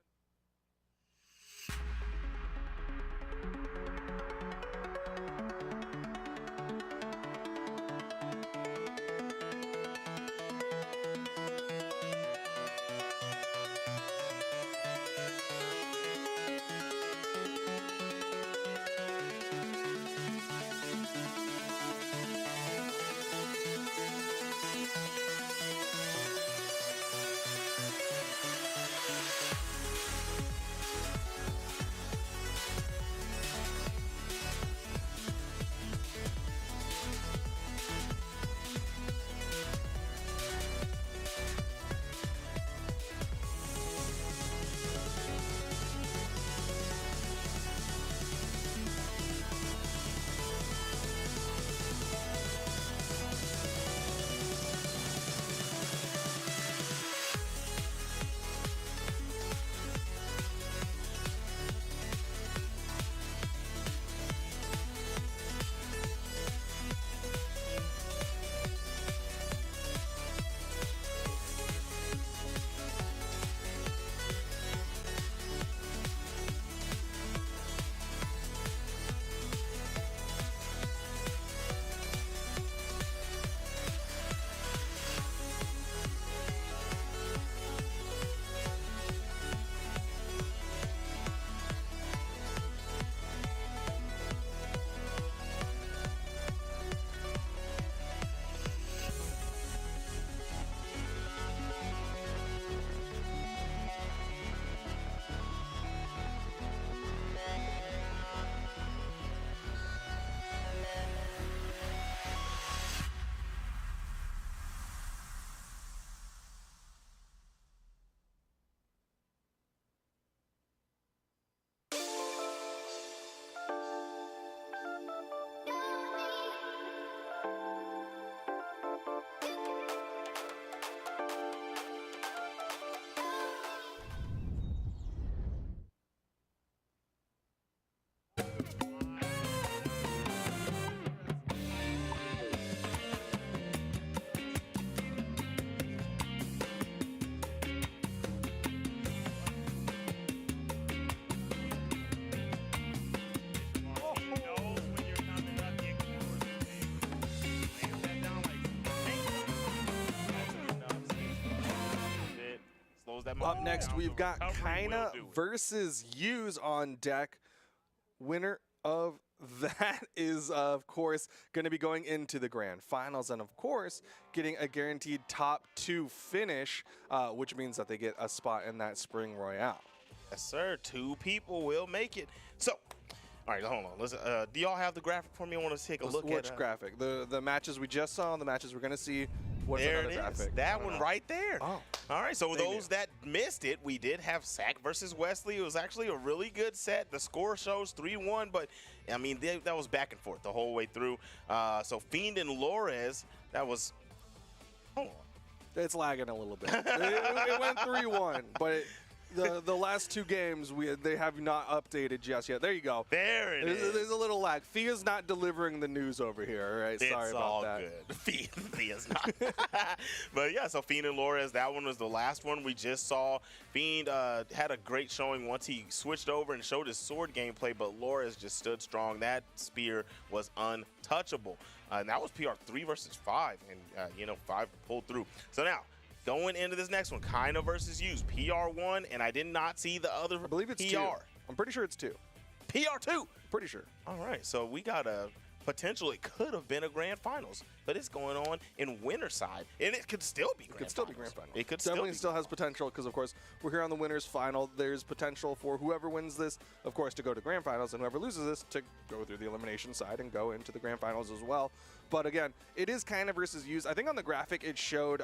close that Up next, we've got However you will Kaina do it. versus Use on deck. Winner of that is, of course, going to be going into the grand finals and, of course, getting a guaranteed top 2 finish, which means that they get a spot in that Spring Royale. Yes, sir. 2 people will make it. So, all right, hold on. Listen, do y'all have the graphic for me? I want to take a look at Which graphic? The matches we just saw, the matches we're going to see. What's there another it is. graphic? That one right there. Oh. All right, so They those that missed it, we did have Sack versus Wesley. It was actually a really good set. The score shows 3-1, but, I mean, that was back and forth the whole way through. So Fiend and Lores, that was – hold on. It's lagging a little bit. it went 3-1, but the last 2 games they have not updated just yet. There you go. There it is. There's a little lag. Fia's not delivering the news over here. All right, sorry about that. It's all good. Fiend's not. But yeah, so Fiend and Lores, that one was the last one we just saw. Fiend had a great showing once he switched over and showed his sword gameplay, but Lores just stood strong. That spear was untouchable. And that was PR 3 versus 5, and 5 pulled through. So now, going into this next one, Kaina versus Use, PR1, and I did not see the other I believe it's PR. 2. I'm pretty sure it's 2. PR2. Pretty sure. All right, so we got a potential. It could have been a grand finals, but it's going on in winter side, and it could still be grand It could still be finals. grand final. It could Definitely still still has potential because, of course, we're here on the winners final. There's potential for whoever wins this, of course, to go to grand finals, and whoever loses this to go through the elimination side and go into the grand finals as well. But again, it is Kaina versus Use. I think on the graphic it showed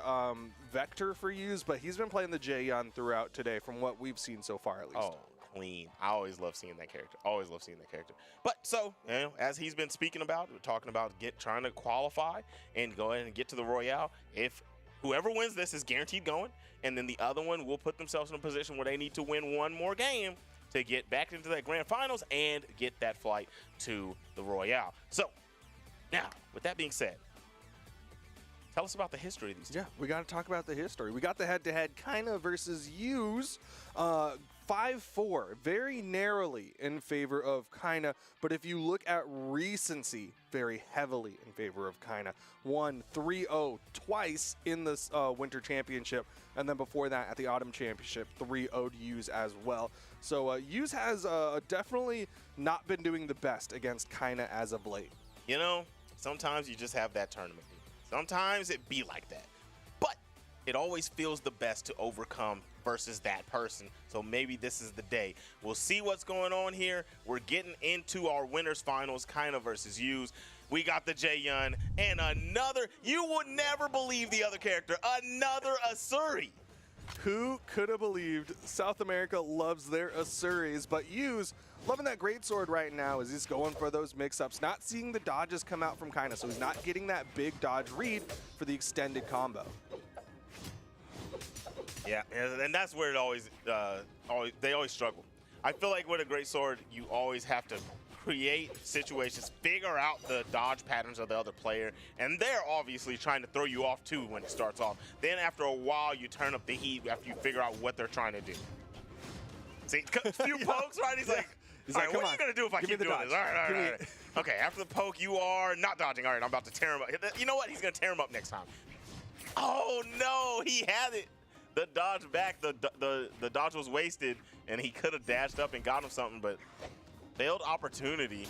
Vector for Use, but he's been playing the Jaehyun throughout today from what we've seen so far at least. Oh, clean. I always love seeing that character. Always love seeing that character. But so, as he's been speaking about, we're talking about trying to qualify and go ahead and get to the Royale. If whoever wins this is guaranteed going, and then the other one will put themselves in a position where they need to win one more game to get back into that grand finals and get that flight to the Royale. So, now, with that being said, tell us about the history of these two. Yeah, we got to talk about the history. We got the head-to-head Kaina versus Use. 5-4, very narrowly in favor of Kaina, but if you look at recency, very heavily in favor of Kaina. Won 3-0 twice in this Winter Championship, and then before that at the Autumn Championship, 3-0'd Use as well. So Use has definitely not been doing the best against Kaina as of late. You know, sometimes you just have that tournament. Sometimes it be like that. But it always feels the best to overcome versus that person. So maybe this is the day. We'll see what's going on here. We're getting into our winners finals, Kaina versus Use. We got the Jaehyun and another, you would never believe the other character, another Asuri. Who could have believed South America loves their Asuris, but Use loving that greatsword right now as he's going for those mix-ups, not seeing the dodges come out from Kaina, so he's not getting that big dodge read for the extended combo. Yeah, and that's where it always they always struggle. I feel like with a greatsword, you always have to create situations, figure out the dodge patterns of the other player, and they're obviously trying to throw you off too when it starts off. Then after a while, you turn up the heat after you figure out what they're trying to do. See, a few pokes, right? He's like, He's all like, right, what are you going to do if I Give me keep the doing dodge. this? All right, Give me all right. Okay, after the poke, you are not dodging. All right, I'm about to tear him up. You know what? He's going to tear him up next time. Oh, no, he had it. The dodge back, the dodge was wasted, and he could have dashed up and got him something, but failed opportunity.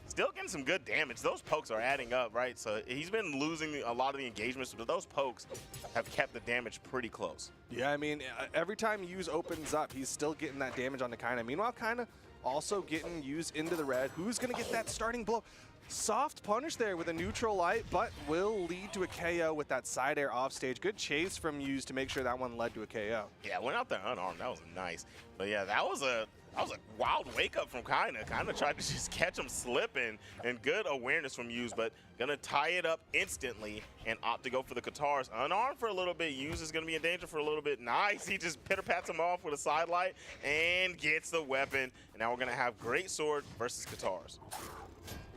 Still getting some good damage. Those pokes are adding up, right? So he's been losing a lot of the engagements, but those pokes have kept the damage pretty close. Yeah, I mean, every time Use opens up, he's still getting that damage on the Kaina. Meanwhile, Kaina also getting Use into the red. Who's going to get that starting blow? Soft punish there with a neutral light, but will lead to a KO with that side air off stage. Good chase from Use to make sure that one led to a KO. Yeah, went out there unarmed. That was nice. But yeah, that was a wild wake up from Kaina. Kaina tried to just catch him slipping, and good awareness from Use, but gonna tie it up instantly and opt to go for the Katars. Unarmed for a little bit. Use is gonna be in danger for a little bit. Nice. He just pitter-pats him off with a side light and gets the weapon. And now we're gonna have Great Sword versus Katars.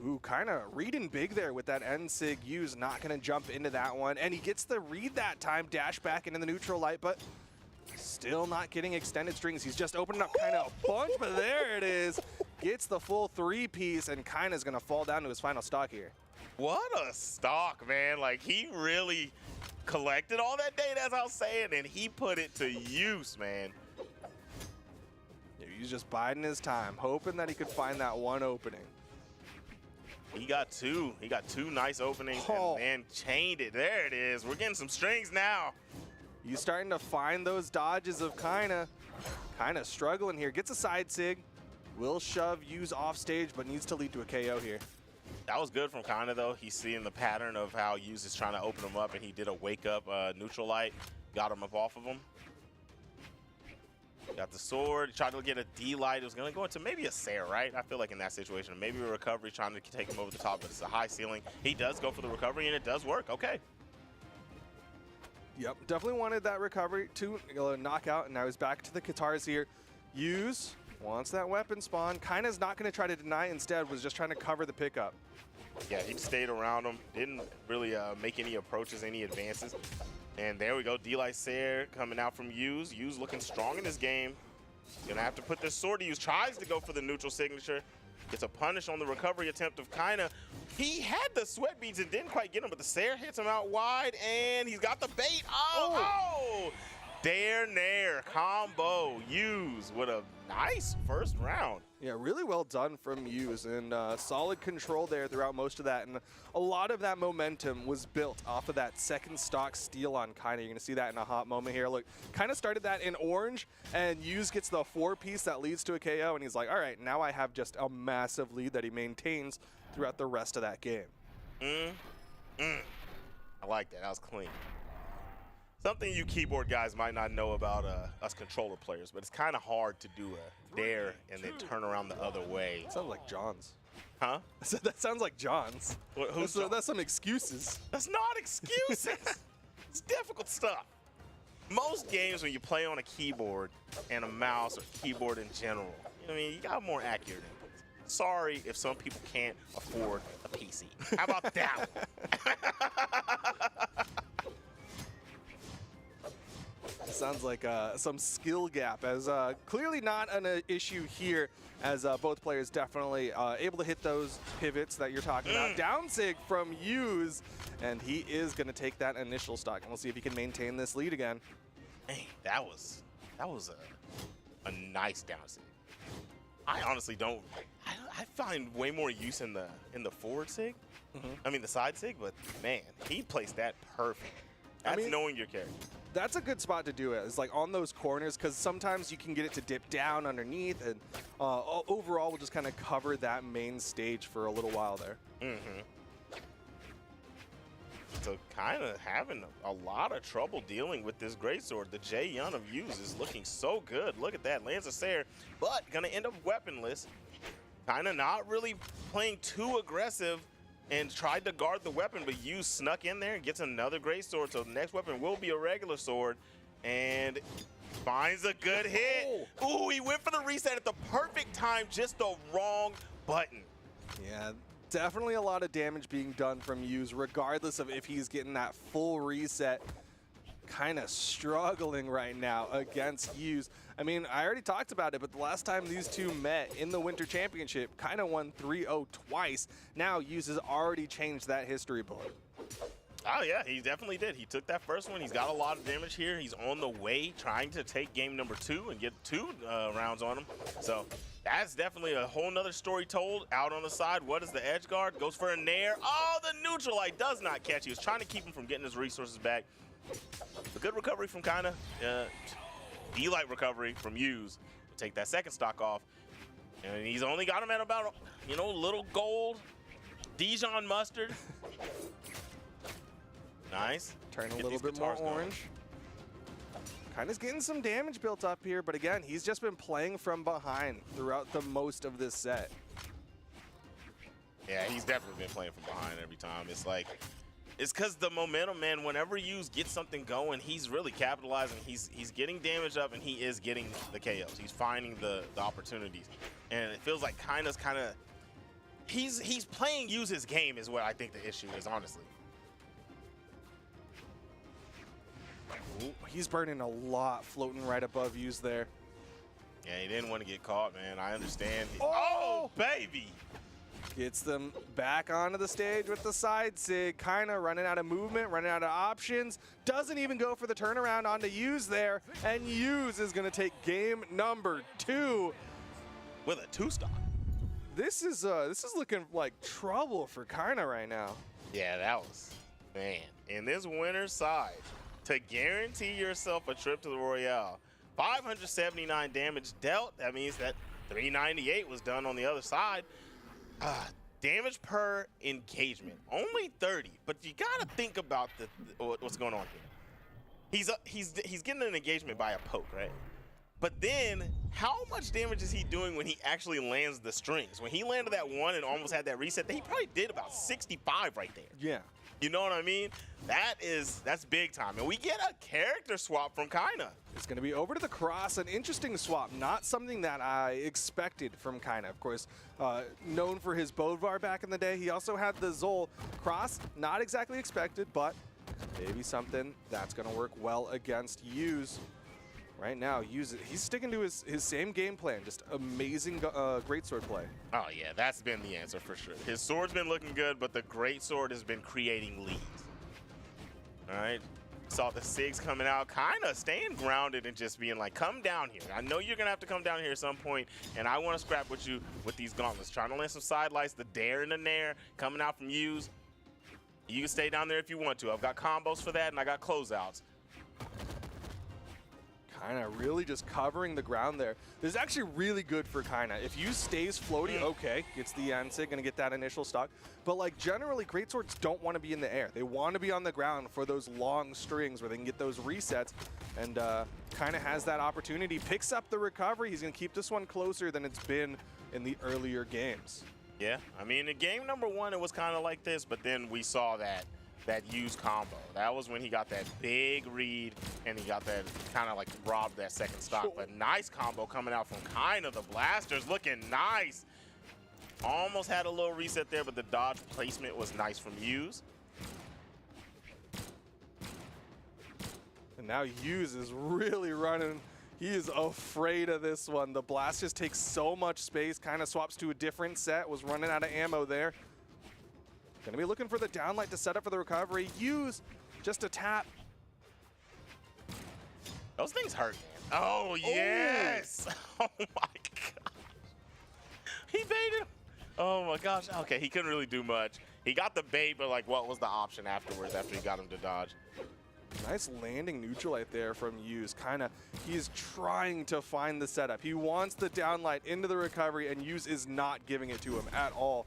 Ooh, kind of reading big there with that N-Sig. Use not going to jump into that one. And he gets the read that time, dash back into the neutral light, but still not getting extended strings. He's just opening up kind of a bunch, but there it is. Gets the full 3-piece, and Kaina's going to fall down to his final stock here. What a stock, man. Like, he really collected all that data, as I was saying, and he put it to use, man. He's just biding his time, hoping that he could find that one opening. He got two. He got two nice openings and then chained it. There it is. We're getting some strings now. He's starting to find those dodges of kind of struggling here. Gets a side sig. Will shove, use off stage, but needs to lead to a KO here. That was good from Kana, though. He's seeing the pattern of how Yuz is trying to open him up, and he did a wake-up neutral light, got him up off of him. Got the sword, tried to get a D light. It was going to go into maybe a Sair, right? I feel like in that situation, maybe a recovery, trying to take him over the top, but it's a high ceiling. He does go for the recovery, and it does work. Okay. Yep, definitely wanted that recovery to knock out, and now he's back to the Katars here. Yuz wants that weapon spawn. Kina's not going to try to deny, instead was just trying to cover the pickup. Yeah, he stayed around him, didn't really make any approaches, any advances. And there we go, D-Light Sair coming out from Yuz. Yuz looking strong in this game. Gonna have to put this sword to use. Tries to go for the neutral signature. Gets a punish on the recovery attempt of Kina. He had the sweat beads and didn't quite get him, but the Sair hits him out wide, and he's got the bait. Oh! Dare Nair combo. Yuz with a nice first round. Yeah, really well done from Yuz, and solid control there throughout most of that. And a lot of that momentum was built off of that second stock steal on Kina. You're going to see that in a hot moment here. Look, kind of started that in orange, and Yuz gets the 4-piece that leads to a KO, and he's like, all right, now I have just a massive lead that he maintains throughout the rest of that game. I like that. That was clean. Something you keyboard guys might not know about us controller players, but it's kind of hard to do a dare and then turn around the other way. That sounds like John's. Huh? That sounds like John's. That's some excuses. That's not excuses. It's difficult stuff. Most games when you play on a keyboard and a mouse or keyboard in general, you know what I mean, you got more accurate inputs. Sorry if some people can't afford a PC. How about that one? Sounds like some skill gap, as clearly not an issue here, as both players definitely able to hit those pivots that you're talking about. Down sig from Yuz, and he is going to take that initial stock. And we'll see if he can maintain this lead again. Man, that was a nice down sig. I honestly don't. I find way more use in the forward sig. I mean the side sig, but man, he placed that perfect. That's knowing your character. That's a good spot to do it. It's like on those corners, because sometimes you can get it to dip down underneath, and overall we'll just kind of cover that main stage for a little while there. So kind of having a lot of trouble dealing with this greatsword. The Jae-Yun of Yuz is looking so good. Look at that, lands a Sair, but gonna end up weaponless. Kind of not really playing too aggressive, and tried to guard the weapon, but Yuz snuck in there and gets another great sword. So the next weapon will be a regular sword, and finds a good hit. Ooh, he went for the reset at the perfect time, just the wrong button. Yeah, definitely a lot of damage being done from Yuz, regardless of if he's getting that full reset. Kind of struggling right now against Yuz. I mean, I already talked about it, but the last time these two met in the Winter Championship, kind of won 3-0 twice. Now Yuz has already changed that history book. Oh yeah, he definitely did. He took that first one. He's got a lot of damage here. He's on the way trying to take game number 2 and get 2 rounds on him. So that's definitely a whole nother story told. Out on the side, what is the edge guard? Goes for a nair. Oh, the neutral light does not catch. He was trying to keep him from getting his resources back. A good recovery from Kana. D-light recovery from Yuz. Take that second stock off. And he's only got him at about, little gold. Dijon mustard. Nice. Turn a little bit more orange. Kina's getting some damage built up here, but again, he's just been playing from behind throughout the most of this set. Yeah, he's definitely been playing from behind every time. It's because the momentum, man, whenever Yuz gets something going, he's really capitalizing. He's getting damage up, and he is getting the KOs. He's finding the opportunities. And it feels like Kina's kind of – he's playing Yuz's game is what I think the issue is, honestly. Ooh, he's burning a lot floating right above Yuz there. Yeah, he didn't want to get caught, man. I understand. Oh, baby! Gets them back onto the stage with the side sig, kind of running out of movement, running out of options. Doesn't even go for the turnaround onto Hughes there, and Hughes is going to take game number 2 with a 2-stock. This is looking like trouble for Kaina right now. Yeah, that was, man. In this winner's side, to guarantee yourself a trip to the Royale, 579 damage dealt. That means that 398 was done on the other side. Damage per engagement, only 30. But you gotta think about what's going on here. He's getting an engagement by a poke, right? But then, how much damage is he doing when he actually lands the strings? When he landed that one and almost had that reset, he probably did about 65 right there. Yeah. You know what I mean? That's big time. And we get a character swap from Kaina. It's going to be over to the Cross, an interesting swap, not something that I expected from Kaina. Of course, known for his Bodvar back in the day, he also had the Zol. Cross, not exactly expected, but maybe something that's going to work well against Hughes. Right now, he's sticking to his same game plan, just amazing greatsword play. Oh yeah, that's been the answer for sure. His sword's been looking good, but the greatsword has been creating leads. All right, saw the SIGs coming out, kind of staying grounded and just being like, come down here. I know you're gonna have to come down here at some point, and I want to scrap with you with these gauntlets. Trying to land some side lights, the dare and the nair coming out from Hughes. You can stay down there if you want to. I've got combos for that, and I got closeouts. Kaina really just covering the ground there. This is actually really good for Kaina. If Hughes stays floaty, okay, gets the Ansig, gonna get that initial stock. But like generally, greatswords don't want to be in the air. They want to be on the ground for those long strings where they can get those resets. And Kaina has that opportunity, picks up the recovery. He's gonna keep this one closer than it's been in the earlier games. Yeah, I mean, in game number 1, it was kind of like this, but then we saw that Hughes combo. That was when he got that big read and he got that kind of like robbed that second stock. But nice combo coming out from Kaina. The blasters looking nice. Almost had a little reset there, but the dodge placement was nice from Hughes. And now Hughes is really running. He is afraid of this one. The blast just takes so much space, kind of swaps to a different set, was running out of ammo there. Gonna be looking for the downlight to set up for the recovery. Hughes, just a tap. Those things hurt, man. Oh, yes. Oh, my God. He baited him. Oh, my gosh. Okay, he couldn't really do much. He got the bait, but, like, what was the option afterwards after he got him to dodge? Nice landing neutral right there from Hughes. He's trying to find the setup. He wants the downlight into the recovery, and Hughes is not giving it to him at all.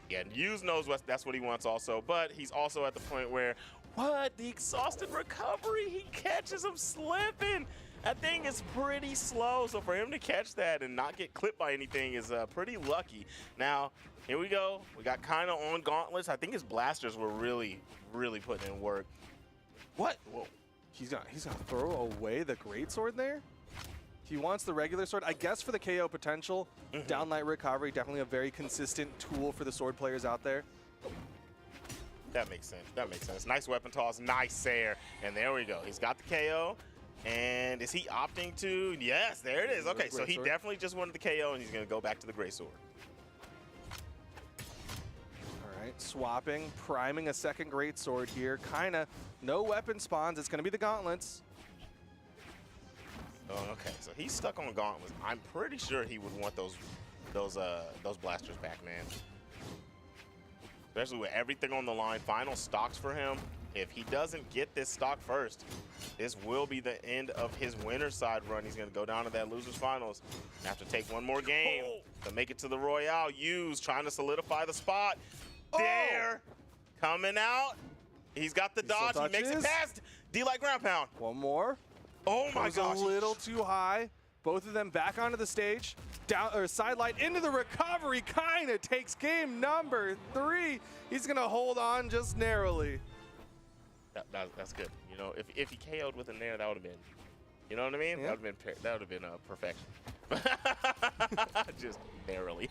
Yeah, and Hughes knows that's what he wants also, but he's also at the point where, what? The exhausted recovery, he catches him slipping. That thing is pretty slow, so for him to catch that and not get clipped by anything is pretty lucky. Now, here we go. We got Kaina on gauntlets. I think his blasters were really, really putting in work. What? Whoa. He's gonna throw away the greatsword there? He wants the regular sword, I guess, for the KO potential. Downlight recovery, definitely a very consistent tool for the sword players out there. That makes sense. That makes sense. Nice weapon toss, nice there. And there we go. He's got the KO. And is he opting to? Yes, there it is. Okay, so he definitely just wanted the KO, and he's going to go back to the great sword. All right, swapping, priming a second great sword here. Kaina, no weapon spawns. It's going to be the gauntlets. Oh, okay, so he's stuck on gauntlets. I'm pretty sure he would want those blasters back, man. Especially with everything on the line. Final stocks for him. If he doesn't get this stock first, this will be the end of his winner's side run. He's going to go down to that loser's finals. Have to take one more game to make it to the Royale. Hughes trying to solidify the spot. There, coming out. He's got the dodge. He makes it past. D-like ground pound. One more. Oh my gosh. A little too high. Both of them back onto the stage. Down or sidelight into the recovery. Kaina takes game number 3. He's going to hold on just narrowly. That's good. You know, if he KO'd with a nair, that would have been, you know what I mean? Yeah. That would have been perfection. Just narrowly.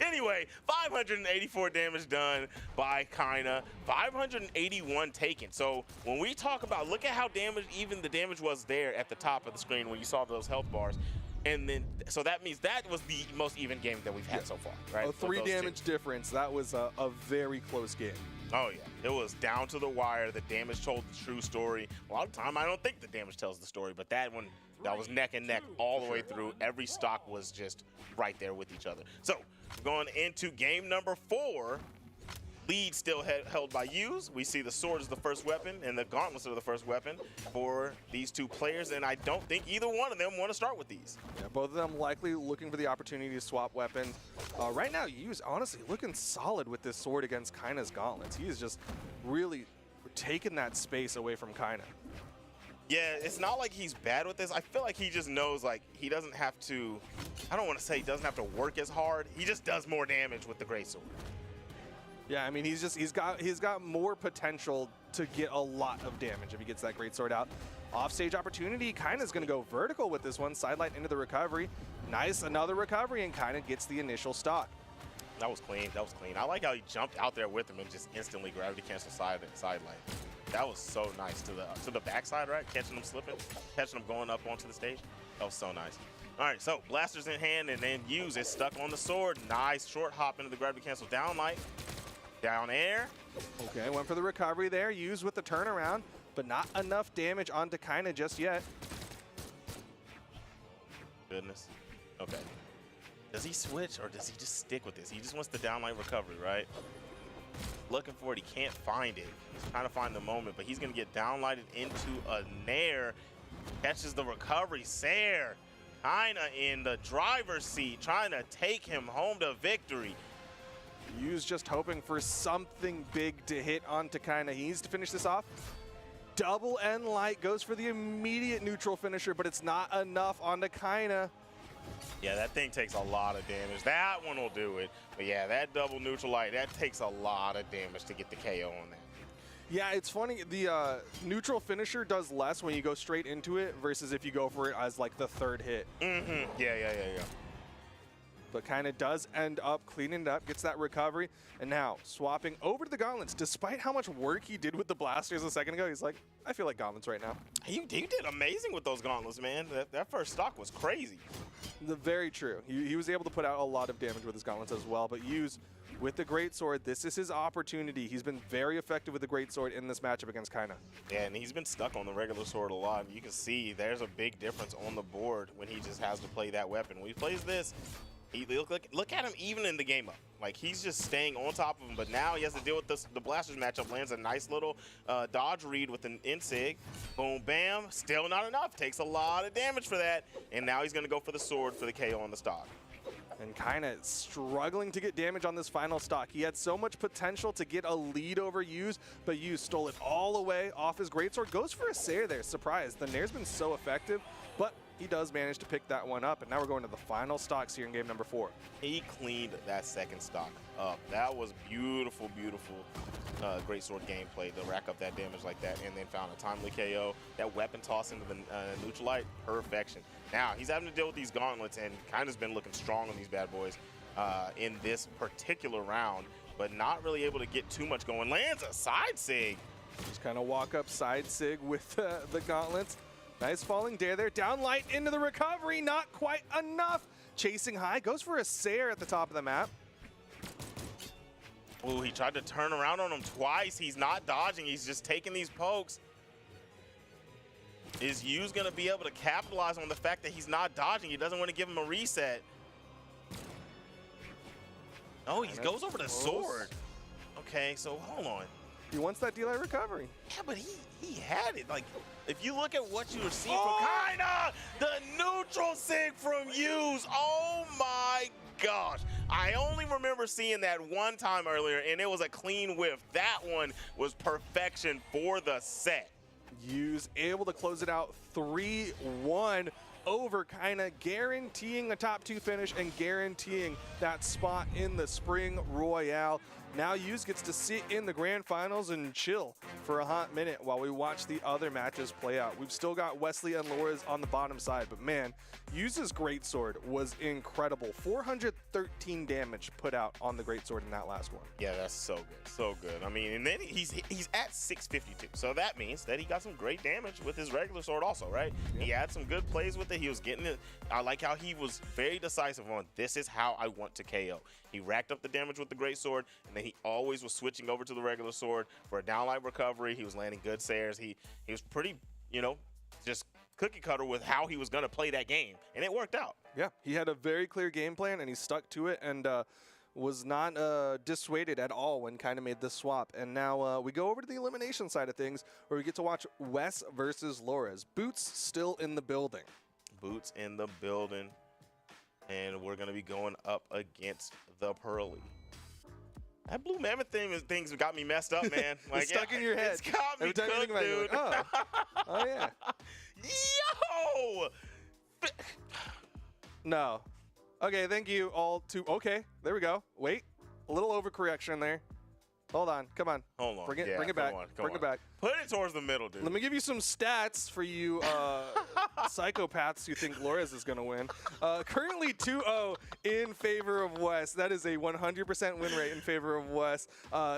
Anyway, 584 damage done by Kaina, 581 taken. So when we talk about, look at how even the damage was there at the top of the screen when you saw those health bars. And then, so that means that was the most even game that we've had so far, right? A 3 damage difference. That was a very close game. Oh, yeah. It was down to the wire. The damage told the true story. A lot of time, I don't think the damage tells the story, but that one, that was neck and neck all the way through. Every stock was just right there with each other. So, going into game number 4, lead still held by Hughes. We see the sword is the first weapon and the gauntlets are the first weapon for these 2 players, and I don't think either one of them want to start with these. Yeah, both of them likely looking for the opportunity to swap weapons. Right now, Hughes honestly looking solid with this sword against Kaina's gauntlets. He is just really taking that space away from Kaina. Yeah, it's not like he's bad with this. I feel like he just knows, like, he doesn't have to, I don't want to say he doesn't have to work as hard. He just does more damage with the greatsword. Yeah, I mean, he's got more potential to get a lot of damage if he gets that greatsword out. Offstage opportunity, Kaina's going to go vertical with this one. Sidelight into the recovery. Nice, another recovery, and Kaina gets the initial stock. That was clean. That was clean. I like how he jumped out there with him and just instantly gravity cancel sidelight. That was so nice to the backside, right? Catching him slipping, catching him going up onto the stage. That was so nice. All right, so blasters in hand, and then Hughes is stuck on the sword. Nice short hop into the gravity cancel down light. Down air. Okay, went for the recovery there. Used with the turnaround, but not enough damage onto Kaina just yet. Goodness. Okay. Does he switch or does he just stick with this? He just wants the downlight recovery, right? Looking for it, he can't find it. He's trying to find the moment, but he's gonna get downlighted into a nair. Catches the recovery. Sair, Kaina in the driver's seat, trying to take him home to victory. Hughes just hoping for something big to hit onto Kaina. He needs to finish this off. Double N light goes for the immediate neutral finisher, but it's not enough onto Kaina. Yeah, that thing takes a lot of damage. That one will do it. But yeah, that double neutral light, that takes a lot of damage to get the KO on that. Yeah, it's funny. The neutral finisher does less when you go straight into it versus if you go for it as like the 3rd hit. Mm-hmm. Yeah. But Kaina does end up cleaning it up, gets that recovery, and now swapping over to the gauntlets. Despite how much work he did with the blasters a second ago, he's like, I feel like gauntlets right now. He did amazing with those gauntlets, man. That first stock was crazy. Very true. He was able to put out a lot of damage with his gauntlets as well, but Hughes with the greatsword, this is his opportunity. He's been very effective with the greatsword in this matchup against Kaina. Yeah, and he's been stuck on the regular sword a lot. You can see there's a big difference on the board when he just has to play that weapon. When he plays this, look at him even in the game up. Like, he's just staying on top of him, but now he has to deal with the blasters matchup. Lands a nice little dodge read with an insig. Boom, bam. Still not enough. Takes a lot of damage for that. And now he's going to go for the sword for the KO on the stock. And Kaina struggling to get damage on this final stock. He had so much potential to get a lead over Hughes, but Hughes stole it all away off his greatsword. Goes for a Sair there. Surprise. The Nair's been so effective, but he does manage to pick that one up, and now we're going to the final stocks here in game number 4. He cleaned that second stock up. That was beautiful, beautiful greatsword gameplay to rack up that damage like that, and then found a timely KO. That weapon toss into the neutral light, perfection. Now he's having to deal with these gauntlets, and Kaina's been looking strong on these bad boys in this particular round, but not really able to get too much going. Lands a side sig. Just kind of walk up side sig with the gauntlets. Nice falling dare there. Down light into the recovery. Not quite enough. Chasing high. Goes for a Sair at the top of the map. Ooh, he tried to turn around on him twice. He's not dodging. He's just taking these pokes. Is Hughes going to be able to capitalize on the fact that he's not dodging? He doesn't want to give him a reset. Oh, he goes over the sword. Okay, so hold on. He wants that delay recovery. Yeah, but he had it. Like, if you look at what you were seeing from Kaina, the neutral sig from Hughes. Oh my gosh. I only remember seeing that one time earlier, and it was a clean whiff. That one was perfection for the set. Hughes able to close it out 3-1 over Kaina, guaranteeing a top 2 finish and guaranteeing that spot in the Spring Royale. Now Hughes gets to sit in the grand finals and chill for a hot minute while we watch the other matches play out. We've still got Wesley and Laura's on the bottom side, but man, Hughes' greatsword was incredible. 413 damage put out on the greatsword in that last one. Yeah, that's so good, so good. I mean, and then he's at 652, so that means that he got some great damage with his regular sword also, right? Yeah. He had some good plays with it. He was getting it. I like how he was very decisive on, this is how I want to KO. He racked up the damage with the greatsword, and then he always was switching over to the regular sword for a downlight recovery. He was landing good sayers. He was pretty, just cookie cutter with how he was going to play that game, and it worked out. Yeah, he had a very clear game plan, and he stuck to it, and was not dissuaded at all when kind of made this swap. And now we go over to the elimination side of things, where we get to watch Wes versus Lores. Boots still in the building. Boots in the building, and we're going to be going up against the Pearly. That Blue Mammoth things got me messed up, man. Like, it's stuck in your head. It's got me cooked, dude. Like, oh. Oh, yeah. Yo! No. Okay, thank you all to... Okay, there we go. Wait. A little overcorrection there. Hold on. Come on. Hold on. Bring it back. Bring it back. Put it towards the middle, dude. Let me give you some stats for you psychopaths who think Lores is going to win. Currently 2-0 in favor of Wes. That is a 100% win rate in favor of Wes.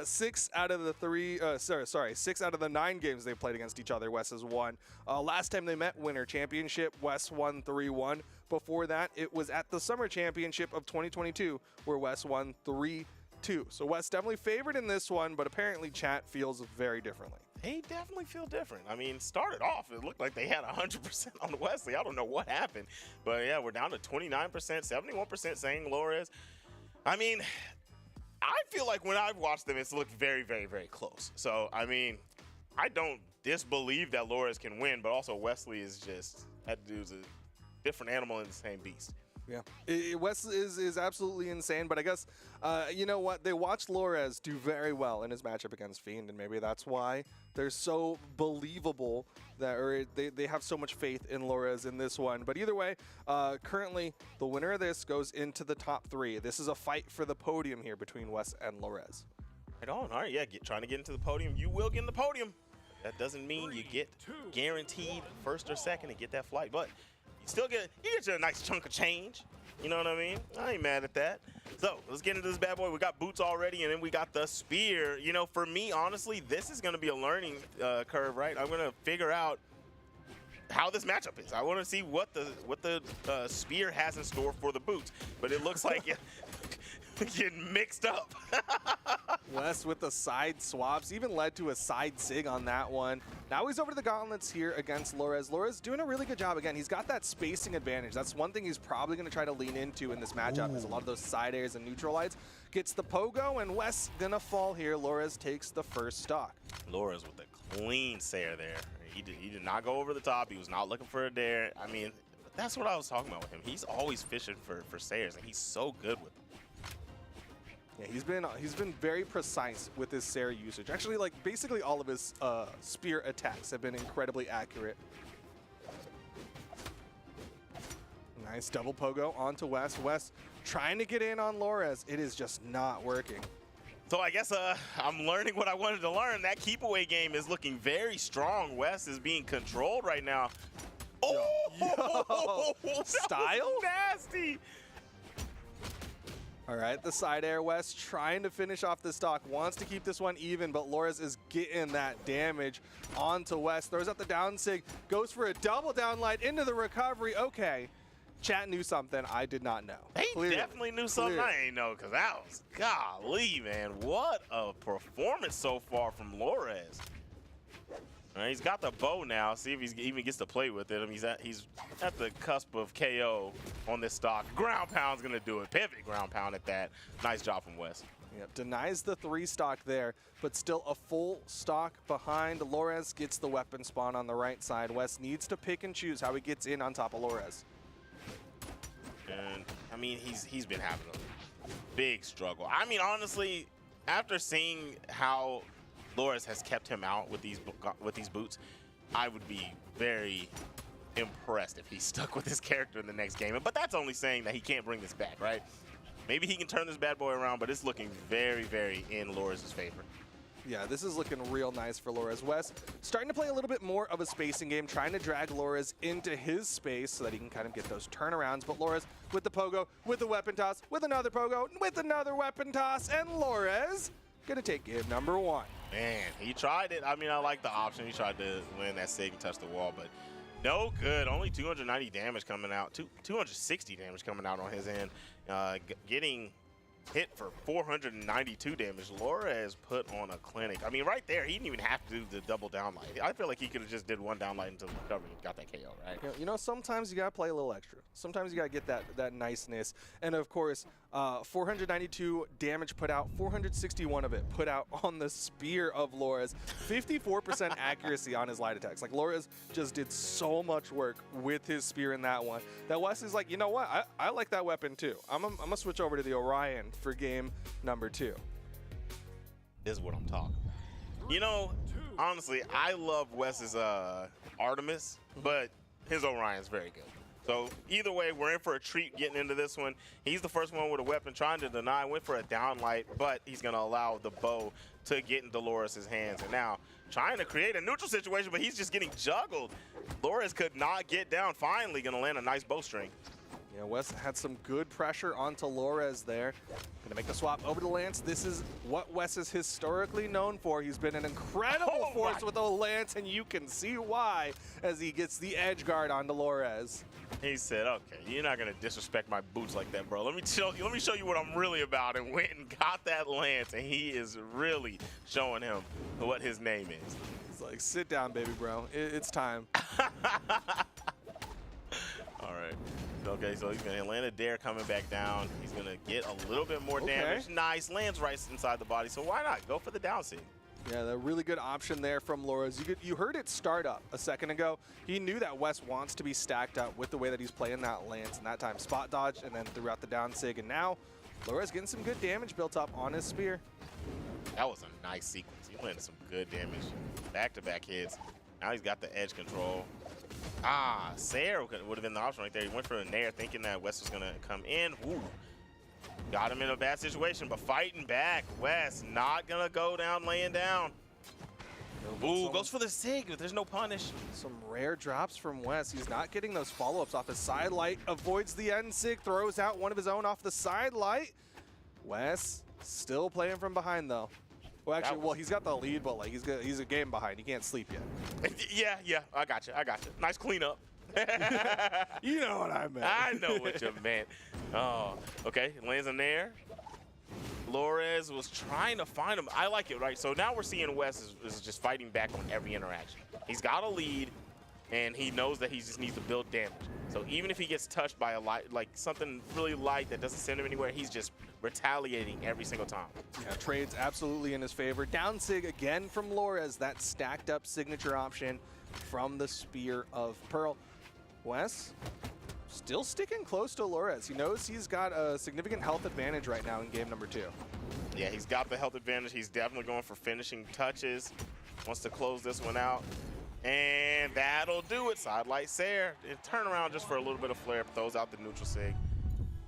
6 out of the 9 games they've played against each other, Wes has won. Last time they met, Winter Championship, Wes won 3-1. Before that, it was at the Summer Championship of 2022, where Wes won 3-2. So Wes definitely favored in this one, but apparently chat feels very differently. They definitely feel different. I mean, started off, it looked like they had 100% on Wesley. I don't know what happened. But yeah, we're down to 29%, 71% saying Lores. I mean, I feel like when I've watched them, it's looked very, very, very close. So, I mean, I don't disbelieve that Lores can win, but also Wesley is just, that dude's a different animal in the same beast. Yeah, Wes is absolutely insane, but I guess, you know what, they watched Lores do very well in his matchup against Fiend, and maybe that's why they're so believable, that, or they have so much faith in Lores in this one. But either way, currently, the winner of this goes into the top 3. This is a fight for the podium here between Wes and Lores. Right on, all right, yeah, trying to get into the podium. You will get in the podium. That doesn't mean you get guaranteed first or second and get that flight, but you get you a nice chunk of change. You know what I mean? I ain't mad at that. So let's get into this bad boy. We got boots already, and then we got the spear. You know, for me, honestly, this is going to be a learning curve, right? I'm going to figure out how this matchup is. I want to see what the spear has in store for the boots. But it looks like getting mixed up. Wes with the side swaps, even led to a side sig on that one. Now he's over to the gauntlets here against Lores. Lores doing a really good job. Again, he's got that spacing advantage. That's one thing he's probably going to try to lean into in this matchup, is a lot of those side airs and neutral lights. Gets the pogo, and Wes gonna fall here. Lores takes the first stock. Lores with a clean sayer there. He did not go over the top. He was not looking for a dare. I mean, that's what I was talking about with him. He's always fishing for sayers, and he's so good with them. Yeah, he's been very precise with his Sayer usage. Actually, like, basically all of his spear attacks have been incredibly accurate. Nice double pogo onto Wes. Wes trying to get in on Lores. It is just not working. So I guess I'm learning what I wanted to learn. That keep away game is looking very strong. Wes is being controlled right now. Oh, yo, style? Nasty. All right, the side air. Wes trying to finish off the stock, wants to keep this one even, but Lores is getting that damage onto Wes. Throws out the down sig, goes for a double down light into the recovery. Okay, chat knew something I did not know. They definitely knew something I ain't know, because that was, golly, man, what a performance so far from Lores. All right, he's got the bow now. See if he even gets to play with it. I mean, he's at the cusp of KO on this stock. Ground pound's gonna do it. Pivot ground pound at that. Nice job from Wes. Yep, denies the 3 stock there, but still a full stock behind. Lores gets the weapon spawn on the right side. Wes needs to pick and choose how he gets in on top of Lores. And I mean, he's been having a big struggle. I mean, honestly, after seeing how Lores has kept him out with these boots, I would be very impressed if he stuck with his character in the next game. But that's only saying that he can't bring this back, right? Maybe he can turn this bad boy around, but it's looking very, very in Loras' favor. Yeah, this is looking real nice for Loras. Wes starting to play a little bit more of a spacing game, trying to drag Loras into his space so that he can kind of get those turnarounds. But Loras with the pogo, with the weapon toss, with another pogo, with another weapon toss, and Loras gonna take game number 1. Man, he tried it. I mean, I like the option. He tried to land that sig and touch the wall, but no good. Only 290 damage coming out. 260 damage coming out on his end. Getting hit for 492 damage. Loras put on a clinic. I mean, right there, he didn't even have to do the double downlight. I feel like he could have just did one downlight until the recovery and got that KO, right? You know, sometimes you gotta play a little extra. Sometimes you gotta get that niceness. And of course, 492 damage put out, 461 of it put out on the spear of Loras. 54% accuracy on his light attacks. Like, Loras just did so much work with his spear in that one. That Wesley's like, you know what? I like that weapon too. I'm gonna switch over to the Orion for game number 2. This is what I'm talking about. You know, honestly, I love Wes's Artemis, but his Orion's very good. So either way, we're in for a treat getting into this one. He's the first one with a weapon trying to deny, went for a downlight, but he's going to allow the bow to get into Loras' hands. And now trying to create a neutral situation, but he's just getting juggled. Loras could not get down. Finally going to land a nice bowstring. Yeah, Wes had some good pressure onto Loras there. Gonna make the swap over to Lance. This is what Wes is historically known for. He's been an incredible force with a Lance, and you can see why as he gets the edge guard onto Loras. He said, okay, you're not gonna disrespect my boots like that, bro. Let me show you what I'm really about, and went and got that Lance, and he is really showing him what his name is. It's like, sit down, baby bro. It's time. All right. Okay, so he's going to land a dare coming back down. He's going to get a little bit more damage. Nice. Lands right inside the body. So why not? Go for the down sig. Yeah, a really good option there from Loras. You heard it start up a second ago. He knew that Wes wants to be stacked up with the way that he's playing that Lance, and that time spot dodge and then threw out the down sig. And now Loras getting some good damage built up on his spear. That was a nice sequence. He landed some good damage. Back-to-back hits. Now he's got the edge control. Sayer would have been the option right there. He went for a nair thinking that Wes was going to come in. Ooh. Got him in a bad situation, but fighting back. Wes not going to go down, laying down. Ooh, goes for the sig, but there's no punish. Some rare drops from Wes. He's not getting those follow-ups off his side light. Avoids the end sig, throws out one of his own off the side light. Wes still playing from behind, though. Well, actually, well, he's got the lead, but like he's a game behind. He can't sleep yet. Yeah, I got you. Nice cleanup. You know what I meant. I know what you meant. Oh, okay. Lands in there. Loras was trying to find him. I like it, right? So now we're seeing Wes is just fighting back on every interaction. He's got a lead, and he knows that he just needs to build damage. So even if he gets touched by a light, like something really light that doesn't send him anywhere, he's just retaliating every single time. Yeah, trade's absolutely in his favor. Down sig again from Loras, that stacked up signature option from the Spear of Pearl. Wes still sticking close to Loras. He knows he's got a significant health advantage right now in game number 2. Yeah, he's got the health advantage. He's definitely going for finishing touches. Wants to close this one out. And that'll do it. Sidelight Sayer. And turn around just for a little bit of flare. Throws out the neutral sig.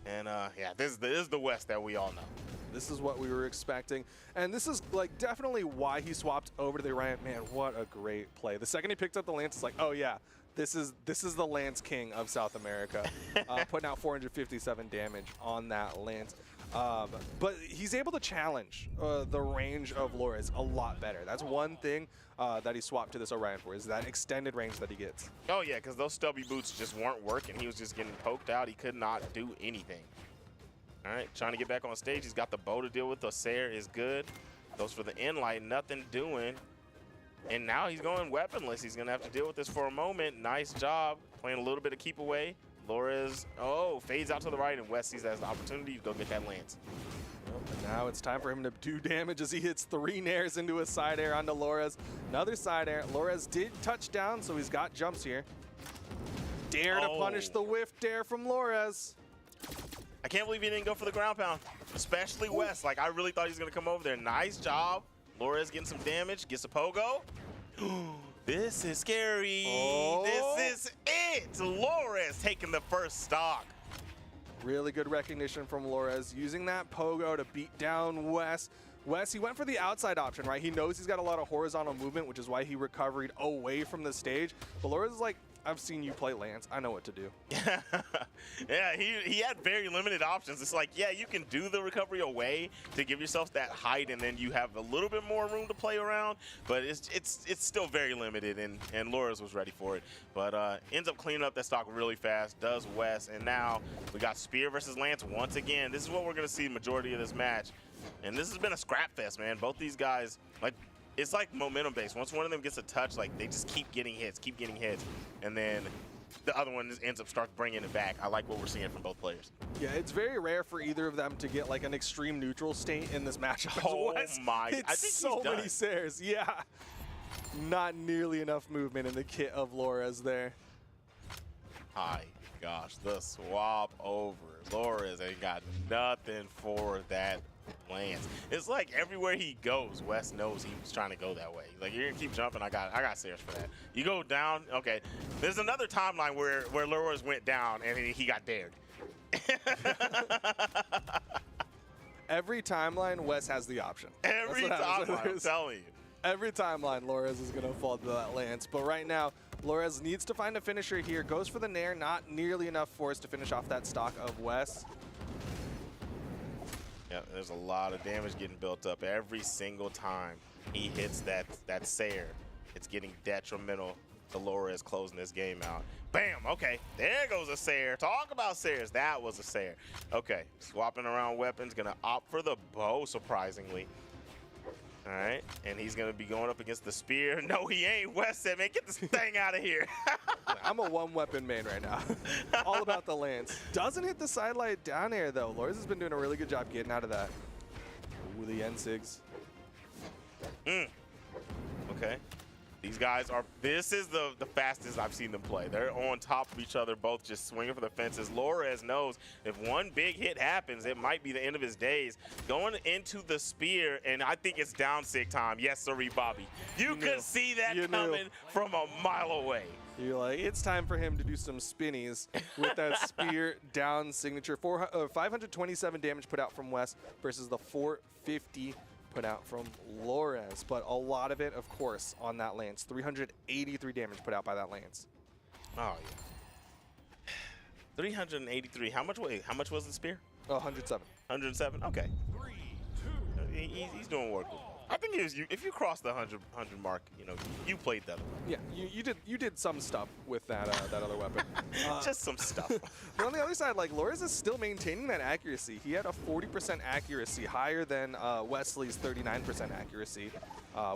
And yeah, this is the West that we all know. This is what we were expecting. And this is like definitely why he swapped over to the Orion. Man, what a great play. The second he picked up the Lance, it's like, oh yeah, this is the Lance King of South America. Putting out 457 damage on that Lance. But he's able to challenge the range of Loras a lot better. That's one thing that he swapped to this Orion for, is that extended range that he gets. Oh yeah, because those stubby boots just weren't working. He was just getting poked out. He could not do anything. All right, trying to get back on stage. He's got the bow to deal with. The Sayer is good. Goes for the end light, nothing doing. And now he's going weaponless. He's going to have to deal with this for a moment. Nice job playing a little bit of keep away. Loras, fades out to the right, and Wes sees that as the opportunity to go get that Lance. And now it's time for him to do damage as he hits 3 nairs into a side air onto Loras. Another side air. Loras did touch down, so he's got jumps here. Dare to punish the whiff dare from Loras. I can't believe he didn't go for the ground pound, especially Wes. Like, I really thought he was going to come over there. Nice job. Loras getting some damage, gets a pogo. This is scary. This is it. Loras taking the first stock. Really good recognition from Lores, using that pogo to beat down Wes. Wes, he went for the outside option, right? He knows he's got a lot of horizontal movement, which is why he recovered away from the stage. But Lores is like, I've seen you play Lance. I know what to do. Yeah, he had very limited options. It's like, yeah, you can do the recovery away to give yourself that height, and then you have a little bit more room to play around. But it's still very limited, and Lores was ready for it. But ends up cleaning up that stock really fast, does Wes, and now we got Spear versus Lance once again. This is what we're going to see the majority of this match. And this has been a scrap fest, man. Both these guys, like, it's like momentum based. Once one of them gets a touch, like, they just keep getting hits, and then the other one just ends up start bringing it back. I like what we're seeing from both players. Yeah, it's very rare for either of them to get like an extreme neutral state in this matchup. Oh my! It's I think so many Sares. Yeah, not nearly enough movement in the kit of Lores there. My gosh, the swap over. Lores ain't got nothing for that Lance. It's like everywhere he goes, Wes knows he was trying to go that way. Like, you're gonna keep jumping. I got Sares for that. You go down, okay. There's another timeline where Lores went down and he got dared. Every timeline, Wes has the option. Every timeline, I'm telling you. Every timeline, Lores is gonna fall to that Lance. But right now, Lores needs to find a finisher here. Goes for the Nair, not nearly enough force to finish off that stock of Wes. Yeah, there's a lot of damage getting built up every single time he hits that Sair. It's getting detrimental to Lores closing this game out. Bam, okay, there goes a Sair. Talk about Sairs, that was a Sair. Okay, swapping around weapons, gonna opt for the bow, surprisingly. All right, and he's gonna be going up against the spear. No, he ain't. Wes said, man, get this thing out of here. I'm a one-weapon man right now. All about the Lance. Doesn't hit the sidelight down air, though. Lores has been doing a really good job getting out of that. Ooh, the N-Sigs. Okay. These guys are, this is the fastest I've seen them play. They're on top of each other, both just swinging for the fences. Lores knows if one big hit happens, it might be the end of his days. Going into the spear, and I think it's down sig time. Yes, sirree, Bobby. You could see that coming from a mile away. You're like, it's time for him to do some spinnies with that spear down signature. 527 damage put out from Wes versus the 450 put out from Lores, but a lot of it, of course, on that Lance. 383 damage put out by that Lance. Oh, yeah. 383. How much was the spear? 107. 107? Okay. He's doing work. I think if you cross the 100 mark, you played that. Yeah, you did some stuff with that other weapon. Just some stuff. But on the other side, like, Lores is still maintaining that accuracy. He had a 40% accuracy, higher than Wesley's 39% accuracy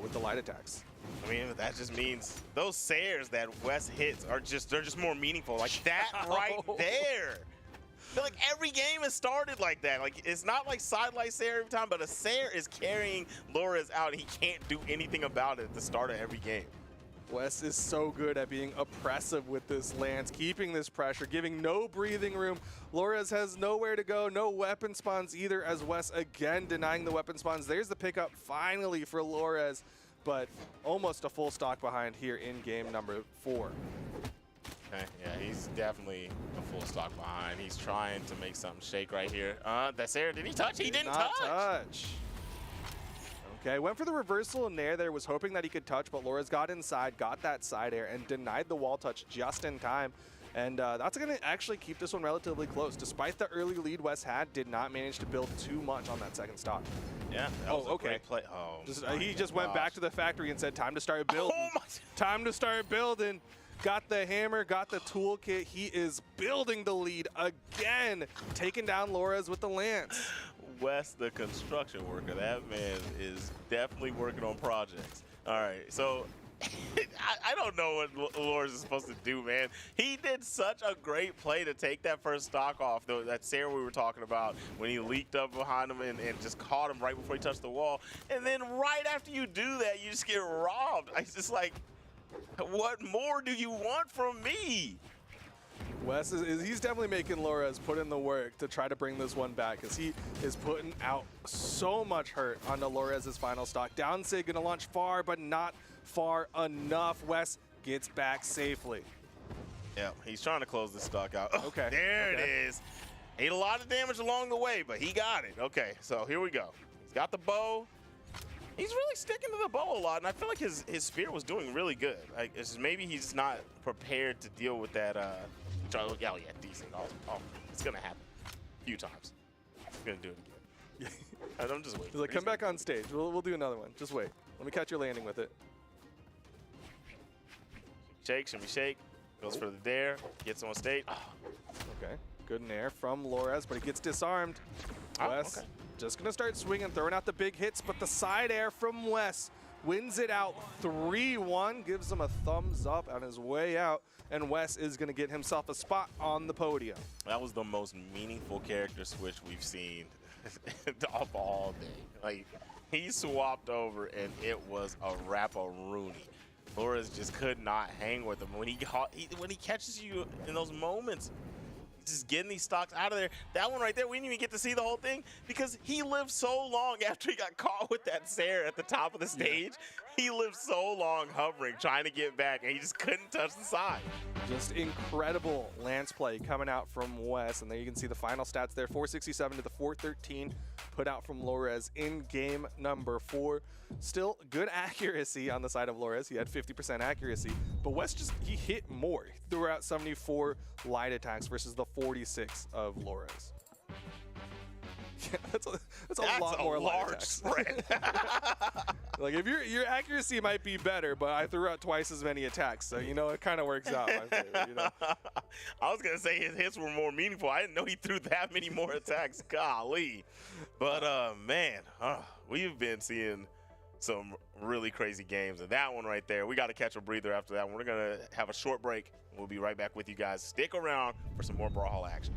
with the light attacks. I mean, that just means those Sairs that Wes hits they're just more meaningful. Like that right there. I feel like every game has started like that. Like, it's not like sidelight Sair every time, but a Sair is carrying Lores out, and he can't do anything about it at the start of every game. Wes is so good at being oppressive with this Lance, keeping this pressure, giving no breathing room. Lores has nowhere to go, no weapon spawns either, as Wes again denying the weapon spawns. There's the pickup finally for Lores, but almost a full stock behind here in game number 4. Okay, yeah, he's definitely a full stock behind. He's trying to make something shake right here. That Sair, did he touch? He didn't touch. Okay, went for the reversal in there. Was hoping that he could touch, but Lores got inside, got that side air, and denied the wall touch just in time. And that's going to actually keep this one relatively close. Despite the early lead Wes had, did not manage to build too much on that second stock. Yeah, that was a great play. He just went back to the factory and said, time to start building. Time to start building. Got the hammer, got the toolkit. He is building the lead again, taking down Lores with the Lance. Wes, the construction worker, that man is definitely working on projects. All right, so I don't know what Lores is supposed to do, man. He did such a great play to take that first stock off, though, that Sair we were talking about, when he leaked up behind him and just caught him right before he touched the wall. And then right after you do that, you just get robbed. It's just like, what more do you want from me? Wes he's definitely making Lores put in the work to try to bring this one back, because he is putting out so much hurt onto Lores' final stock. Down sig gonna launch far, but not far enough. Wes gets back safely. Yeah, he's trying to close this stock out. Okay. There it is. Ate a lot of damage along the way, but he got it. Okay, so here we go. He's got the bow. He's really sticking to the bow a lot, and I feel like his spear was doing really good. Like, it's just maybe he's not prepared to deal with that. Oh yeah, decent. Oh, it's gonna happen a few times. He's gonna do it again. I'm just waiting. He's like, come back on stage. We'll do another one. Just wait. Let me catch your landing with it. Shake, shimmy, shake. Goes for the dare. Gets on stage. Oh. Okay. Good in air from Lores, but he gets disarmed. Wes Okay. just going to start swinging, throwing out the big hits, but the side air from Wes wins it out 3-1, gives him a thumbs up on his way out, and Wes is going to get himself a spot on the podium. That was the most meaningful character switch we've seen of all day. Like, he swapped over, and it was a wrap-a-rooney. Flores just could not hang with him. When he catches you in those moments, just getting these stocks out of there. That one right there, we didn't even get to see the whole thing because he lived so long after he got caught with that Sarah at the top of the stage. He lived so long hovering, trying to get back, and he just couldn't touch the side. Just incredible lance play coming out from Wes, and there you can see the final stats there, 467 to the 413 put out from Lores in game number 4. Still good accuracy on the side of Lores. He had 50% accuracy, but Wes he hit more. He threw out 74 light attacks versus the 46 of Lores. Yeah, that's a lot more light large attacks. spread. Like, if your accuracy might be better, but I threw out twice as many attacks, so you know it kind of works out. In my favor, you know? I was gonna say his hits were more meaningful. I didn't know he threw that many more attacks. Golly, but man, we've been seeing some really crazy games, and that one right there, we got to catch a breather after that one. We're gonna have a short break. We'll be right back with you guys. Stick around for some more Brawlhalla action.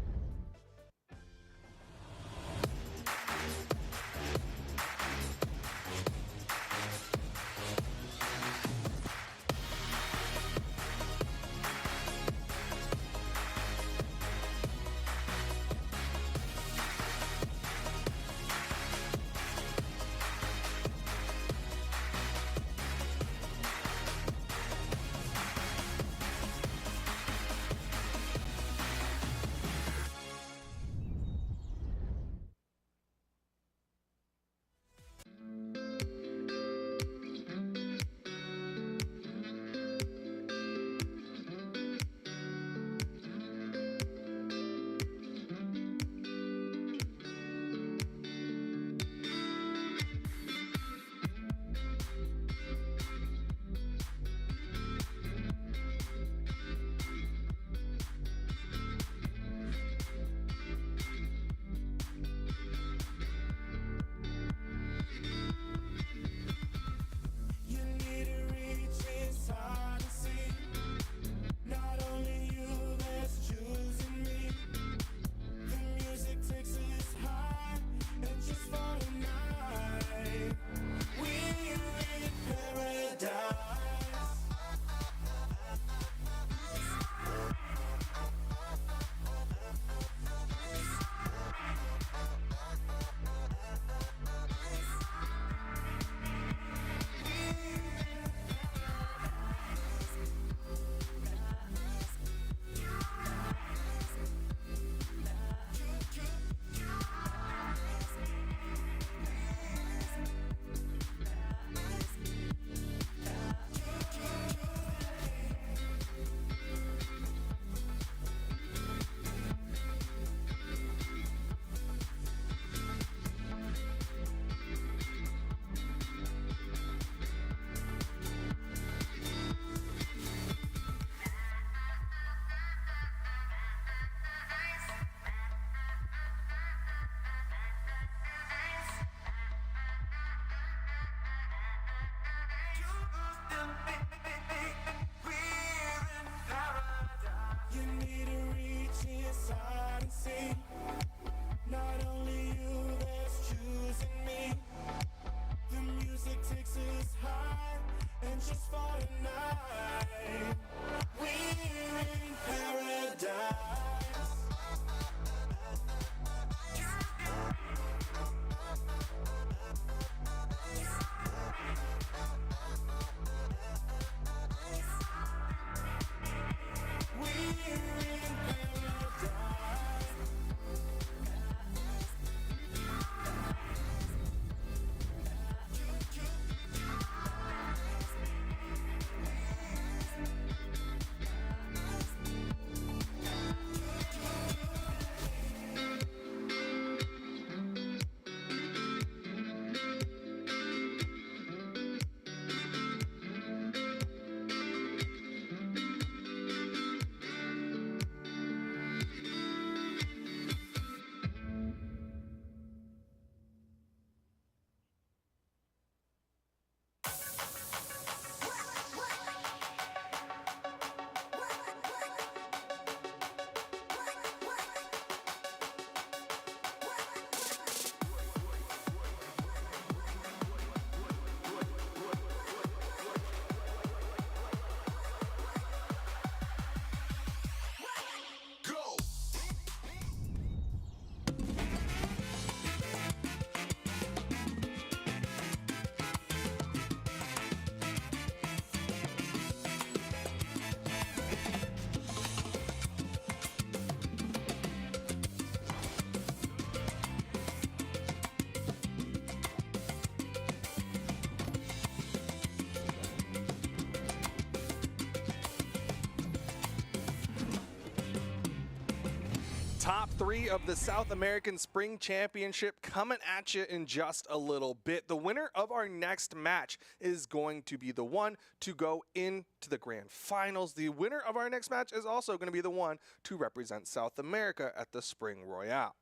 Top 3 of the South American Spring Championship coming at you in just a little bit. The winner of our next match is going to be the one to go into the grand finals. The winner of our next match is also going to be the one to represent South America at the Spring Royale.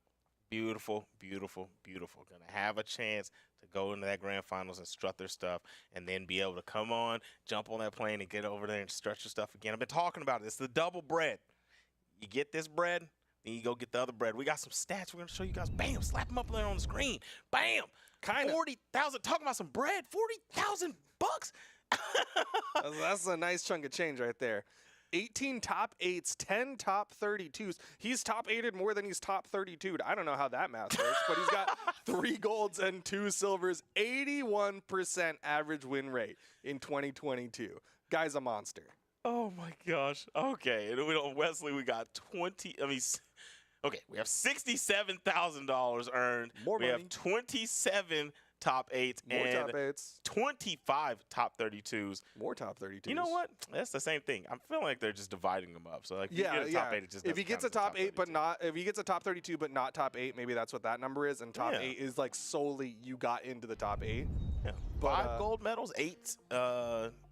Beautiful, beautiful, beautiful. Going to have a chance to go into that grand finals and strut their stuff and then be able to come on, jump on that plane and get over there and strut your stuff again. I've been talking about it. It's the double bread. You get this bread, then you go get the other bread. We got some stats we're going to show you guys. Bam, slap them up there on the screen. Bam. Kind of. 40,000. Talking about some bread. 40,000 bucks. That's a nice chunk of change right there. 18 top 8s, 10 top 32s. He's top 8'd more than he's top 32'd. I don't know how that math works, but he's got 3 golds and 2 silvers, 81% average win rate in 2022. Guy's a monster. Oh my gosh. Okay. And on Wesley, we got 20. Okay, we have $67,000 earned. More we money. have 27 top 8s More and top 8s. 25 top 32s. More top 32s. You know what? That's the same thing. I'm feeling like they're just dividing them up. So like, if you get a top 8, it just if he doesn't gets a count as top 8, but 32. not if he gets a top 32, but not top 8, maybe that's what that number is. And top 8 is like solely you got into the top 8. Yeah. But, 5 gold medals, 8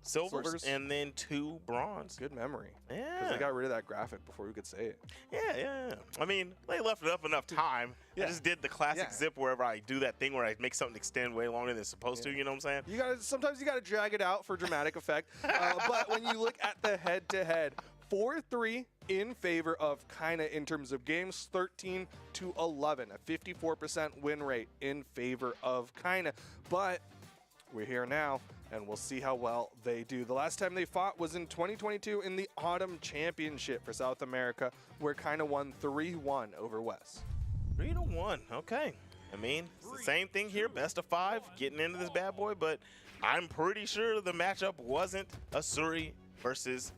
silvers, and then 2 bronze. Good memory. Yeah. Because they got rid of that graphic before we could say it. Yeah. I mean, they left it up enough time. Yeah. I just did the classic Yeah. zip wherever I do that thing where I make something extend way longer than it's supposed to. You know what I'm saying? Sometimes you gotta drag it out for dramatic effect. But when you look at the head-to-head, 4-3 in favor of Kaina in terms of games, 13-11, a 54% win rate in favor of Kaina. But we're here now, and we'll see how well they do. The last time they fought was in 2022 in the Autumn Championship for South America, where Kaina won 3-1 over Wes. 3-1. Okay. I mean, it's the same thing here. Best of 5, getting into this bad boy, but I'm pretty sure the matchup wasn't Asuri versus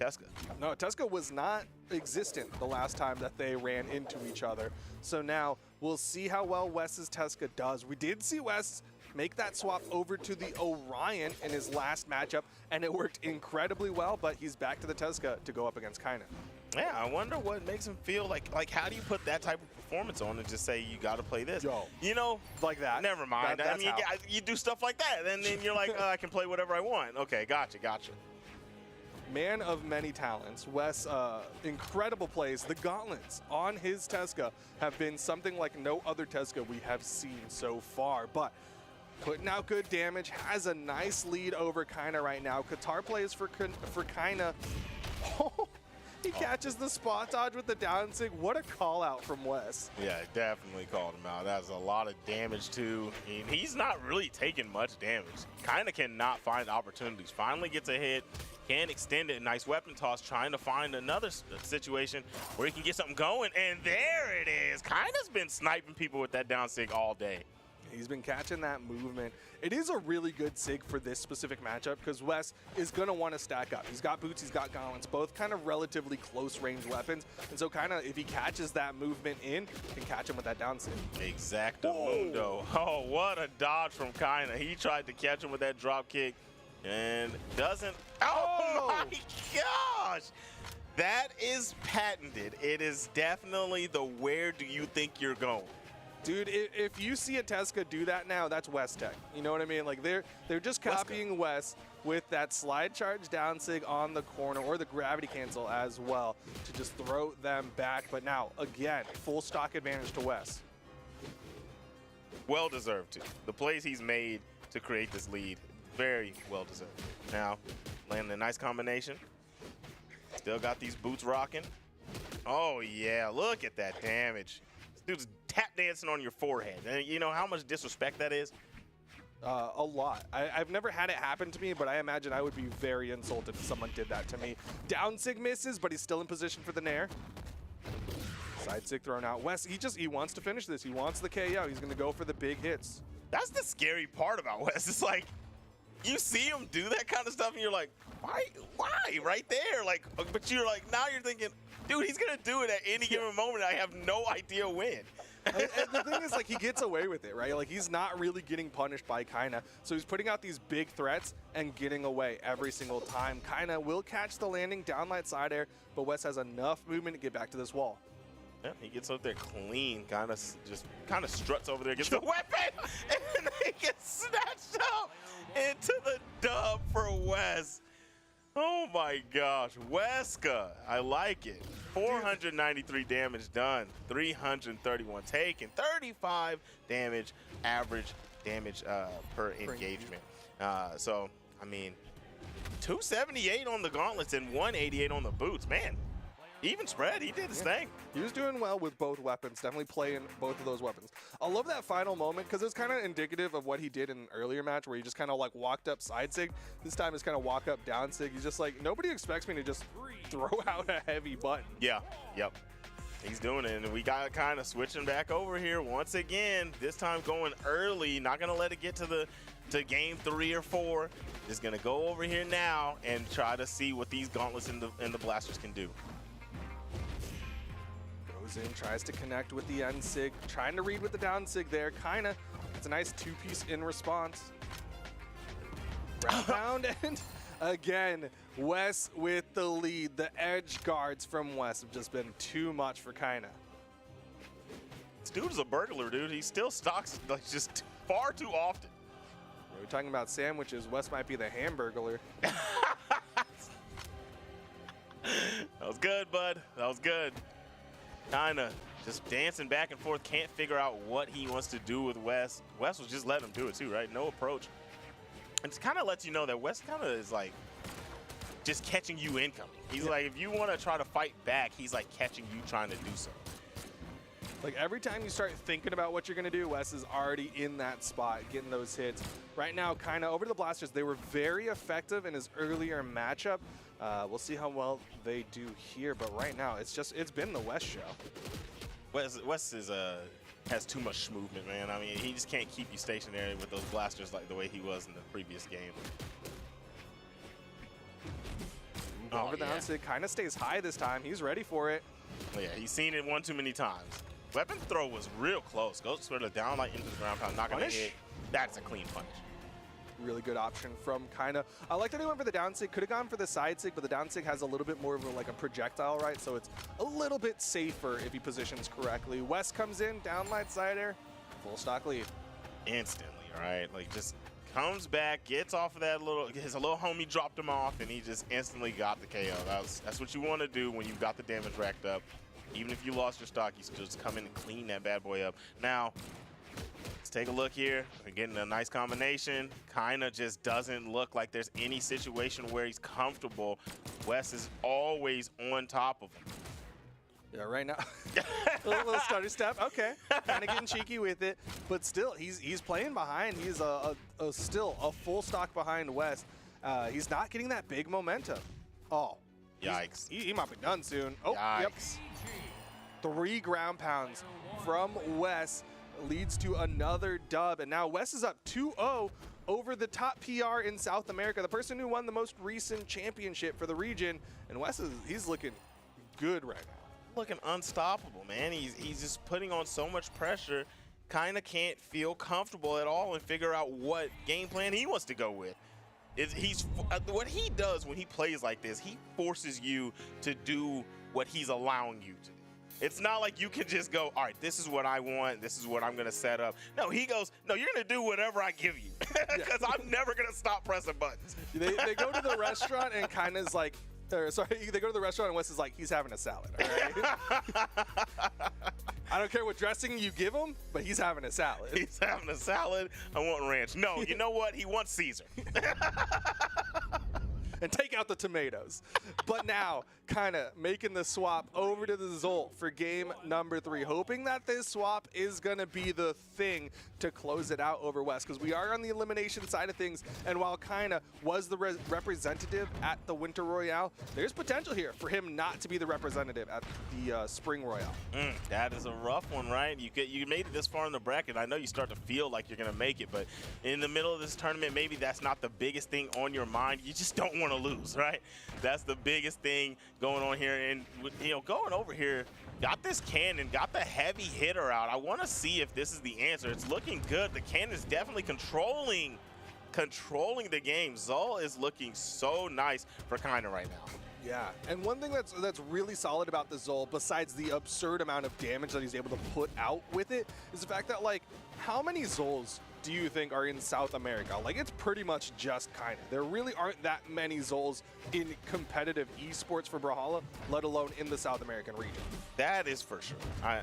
Teska. No, Teska was not existent the last time that they ran into each other. So now we'll see how well Wes's Teska does. We did see Wes make that swap over to the Orion in his last matchup, and it worked incredibly well, but he's back to the Teska to go up against Kaina. Yeah, I wonder what makes him feel like how do you put that type of performance on and just say you got to play this? Yo. You know, Like that. never mind. That's how. You do stuff like that, and then you're like, I can play whatever I want. Okay, gotcha. Man of many talents, Wes, incredible plays. The gauntlets on his Teska have been something like no other Teska we have seen so far, but putting out good damage, has a nice lead over Kaina right now. Qatar plays for Kaina. Oh, he catches the spot dodge with the down sig. What a call out from Wes. Yeah, definitely called him out. That's a lot of damage too. And he's not really taking much damage. Kinda cannot find opportunities. Finally gets a hit, can extend it. Nice weapon toss, trying to find another situation where he can get something going. And there it is. Kinda's been sniping people with that down sig all day. He's been catching that movement. It is a really good sig for this specific matchup because Wes is going to want to stack up. He's got boots, he's got gauntlets, both kind of relatively close range weapons. And so kind of if he catches that movement in, can catch him with that down sig. Exacto mundo. Oh, what a dodge from Kaina. He tried to catch him with that drop kick and doesn't. Oh my gosh. That is patented. It is definitely the where do you think you're going. Dude, if you see a Teska do that now, that's Wes Tech. You know what I mean? Like they're just copying Wes with that slide charge down sig on the corner or the gravity cancel as well to just throw them back. But now, again, full stock advantage to Wes. Well deserved too. The plays he's made to create this lead, very well deserved. Now, landing a nice combination. Still got these boots rocking. Oh yeah, look at that damage. This dude's tap dancing on your forehead. And you know how much disrespect that is? A lot. I've never had it happen to me, but I imagine I would be very insulted if someone did that to me. Down sig misses, but he's still in position for the nair. Side sig thrown out. Wes, he wants to finish this. He wants the KO. He's going to go for the big hits. That's the scary part about Wes. It's like, you see him do that kind of stuff, and you're like, why right there? Like, but you're like, now you're thinking, dude, he's going to do it at any given moment. I have no idea when. And the thing is, like, he gets away with it, right? Like, he's not really getting punished by Kaina. So he's putting out these big threats and getting away every single time. Kaina will catch the landing, downlight side air, but Wes has enough movement to get back to this wall. Yep, he gets up there clean, kind of struts over there, gets the weapon, and then he gets snatched up into the dub for Wes. Oh my gosh, Weska, I like it. 493 damage done, 331 taken, 35 damage, average damage per engagement. So, I mean, 278 on the gauntlets and 188 on the boots. Man, even spread, he did his thing. He was doing well with both weapons, definitely playing both of those weapons. I love that final moment because it's kind of indicative of what he did in an earlier match where he just kind of like walked up side sig. This time it's kind of walk up down sig. He's just like, nobody expects me to just throw out a heavy button. Yeah, yep. He's doing it, and we got kind of switching back over here once again. This time going early, not gonna let it get to game 3 or 4. Just gonna go over here now and try to see what these gauntlets and the blasters can do. Goes in, tries to connect with the end sig, trying to read with the down sig there. Kinda, it's a nice 2-piece in response. Ground pound, and again, Wes with the lead. The edge guards from Wes have just been too much for Kinda. This dude is a burglar, dude. He still stocks like just far too often. We're talking about sandwiches. Wes might be the hamburglar. That was good, bud. That was good. Kinda just dancing back and forth. Can't figure out what he wants to do with Wes. Wes was just letting him do it too, right? No approach. And it kind of lets you know that Wes kind of is like just catching you incoming. He's like, if you want to try to fight back, he's like catching you trying to do so. Like every time you start thinking about what you're going to do, Wes is already in that spot, getting those hits. Right now, kind of over to the blasters, they were very effective in his earlier matchup. We'll see how well they do here, but right now, it's been the Wes show. Wes is has too much movement, man. I mean, he just can't keep you stationary with those blasters like the way he was in the previous game. Over the downsig, kind of stays high this time. He's ready for it. Oh, yeah, he's seen it one too many times. Weapon throw was real close. Goes sort of down like into the ground pound, not gonna hit. That's a clean punish. Really good option from Kinda. I like that he went for the down sig. Could have gone for the side sig, but the down sig has a little bit more of a projectile, right? So it's a little bit safer if he positions correctly. Wes comes in, down light side air, full stock lead. Instantly, right? Like just comes back, gets off of that his little homie dropped him off, and he just instantly got the KO. That's what you want to do when you've got the damage racked up. Even if you lost your stock, you still just come in and clean that bad boy up. Now, let's take a look here. We're getting a nice combination. Kinda just doesn't look like there's any situation where he's comfortable. Wes is always on top of him. Yeah, right now, a little stutter step. Okay, kind of getting cheeky with it, but still, he's playing behind. He's still a full stock behind Wes. He's not getting that big momentum. Oh, yikes! He might be done soon. Oh, yikes. Yep. 3 ground pounds from Wes leads to another dub, and now Wes is up 2-0 over the top PR in South America, the person who won the most recent championship for the region, and Wes he's looking good right now. Looking unstoppable, man. He's just putting on so much pressure, kind of can't feel comfortable at all and figure out what game plan he wants to go with. What he does when he plays like this, he forces you to do what he's allowing you to do. It's not like you can just go, all right, this is what I want, this is what I'm going to set up. No, he goes, no, you're going to do whatever I give you because I'm never going to stop pressing buttons. They go to the restaurant and kind of is like, they go to the restaurant and Wes is like, he's having a salad, all right? I don't care what dressing you give him, but he's having a salad. He's having a salad. I want ranch. No, you know what? He wants Caesar. And take out the tomatoes. But now, kind of making the swap over to the Zolt for game number 3, hoping that this swap is going to be the thing to close it out over West, because we are on the elimination side of things, and while kind of was the representative at the Winter Royale, there's potential here for him not to be the representative at the Spring Royale. That is a rough one, right? You made it this far in the bracket. I know you start to feel like you're going to make it, but in the middle of this tournament, maybe that's not the biggest thing on your mind. You just don't want to lose, right? That's the biggest thing going on here. And, you know, going over here, got this cannon, got the heavy hitter out. I want to see if this is the answer. It's looking good. The cannon is definitely controlling the game. Zol is looking so nice for Kinda right now. Yeah, and one thing that's really solid about the Zol, besides the absurd amount of damage that he's able to put out with it, is the fact that, like, how many Zols do you think are in South America? Like, it's pretty much just kinda. There really aren't that many Zols in competitive esports for Brawlhalla, let alone in the South American region. That is for sure.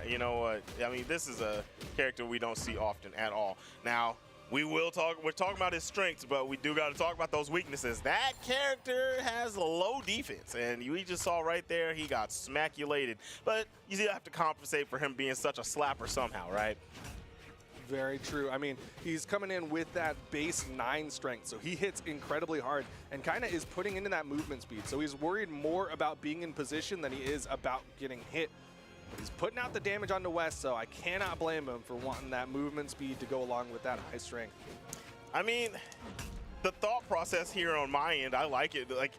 You know what? I mean, this is a character we don't see often at all. Now, we're talking about his strengths, but we do got to talk about those weaknesses. That character has low defense, and we just saw right there he got smackulated. But you still have to compensate for him being such a slapper somehow, right? Very true. I mean, he's coming in with that base 9 strength, so he hits incredibly hard and kind of is putting into that movement speed. So he's worried more about being in position than he is about getting hit. He's putting out the damage on the West, so I cannot blame him for wanting that movement speed to go along with that high strength. I mean, the thought process here on my end, I like it. Like,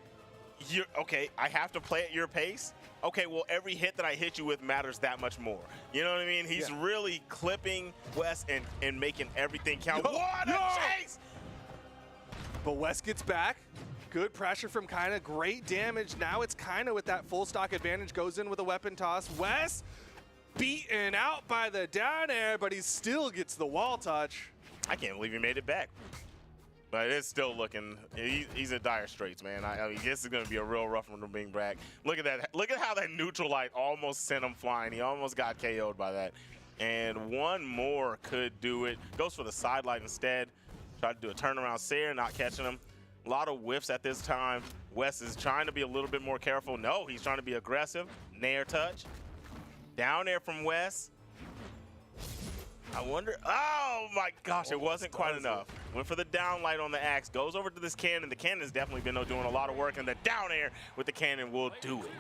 okay, I have to play at your pace. Okay, well, every hit that I hit you with matters that much more. You know what I mean? He's really clipping West and making everything count. What a chase! But West gets back. Good pressure from Kinda, great damage. Now it's Kinda with that full stock advantage, goes in with a weapon toss. West beaten out by the down air, but he still gets the wall touch. I can't believe he made it back. But it's still looking, he's in dire straits, man. I mean, this is going to be a real rough one to bring back. Look at that. Look at how that neutral light almost sent him flying. He almost got KO'd by that. And one more could do it. Goes for the side light instead. Tried to do a turnaround Sayer, not catching him. A lot of whiffs at this time. West is trying to be a little bit more careful. No, he's trying to be aggressive. Nair touch. Down there from West. I wonder, oh my gosh, it wasn't quite enough. Went for the down light on the axe, goes over to this cannon. The cannon's definitely been doing a lot of work, and the down air with the cannon will do it.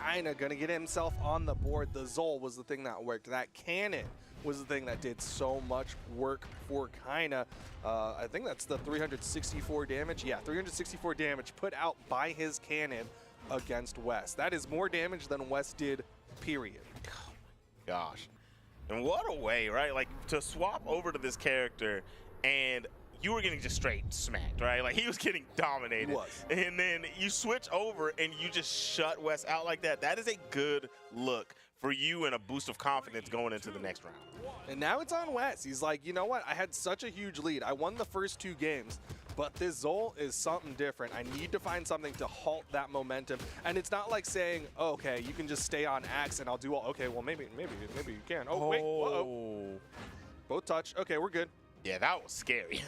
Kinda gonna get himself on the board. The Zol was the thing that worked. That cannon was the thing that did so much work for Kinda. I think that's the 364 damage. Yeah, 364 damage put out by his cannon against West. That is more damage than West did, period. Oh my gosh. And what a way, right? Like, to swap over to this character and you were getting just straight smacked, right? Like, he was getting dominated. He was. And then you switch over and you just shut West out like that. That is a good look for you and a boost of confidence going into the next round. And now it's on West. He's like, you know what? I had such a huge lead. I won the first 2 games. But this Zol is something different. I need to find something to halt that momentum. And it's not like saying, oh, okay, you can just stay on axe and I'll do all. Okay, well, maybe you can. Oh, wait. Whoa. Both touch. Okay, we're good. Yeah, that was scary.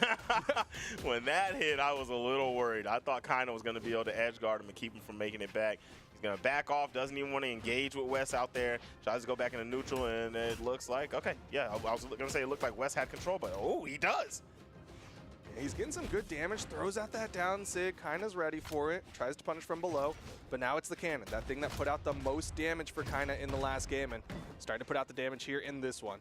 When that hit, I was a little worried. I thought Kinda was going to be able to edge guard him and keep him from making it back. He's going to back off, doesn't even want to engage with West out there. Tries to go back into neutral, and it looks like, okay, yeah, I was going to say it looked like West had control, but oh, he does. He's getting some good damage, throws out that down sig, Kinda's ready for it, tries to punish from below, but now it's the cannon, that thing that put out the most damage for Kinda in the last game, and starting to put out the damage here in this one.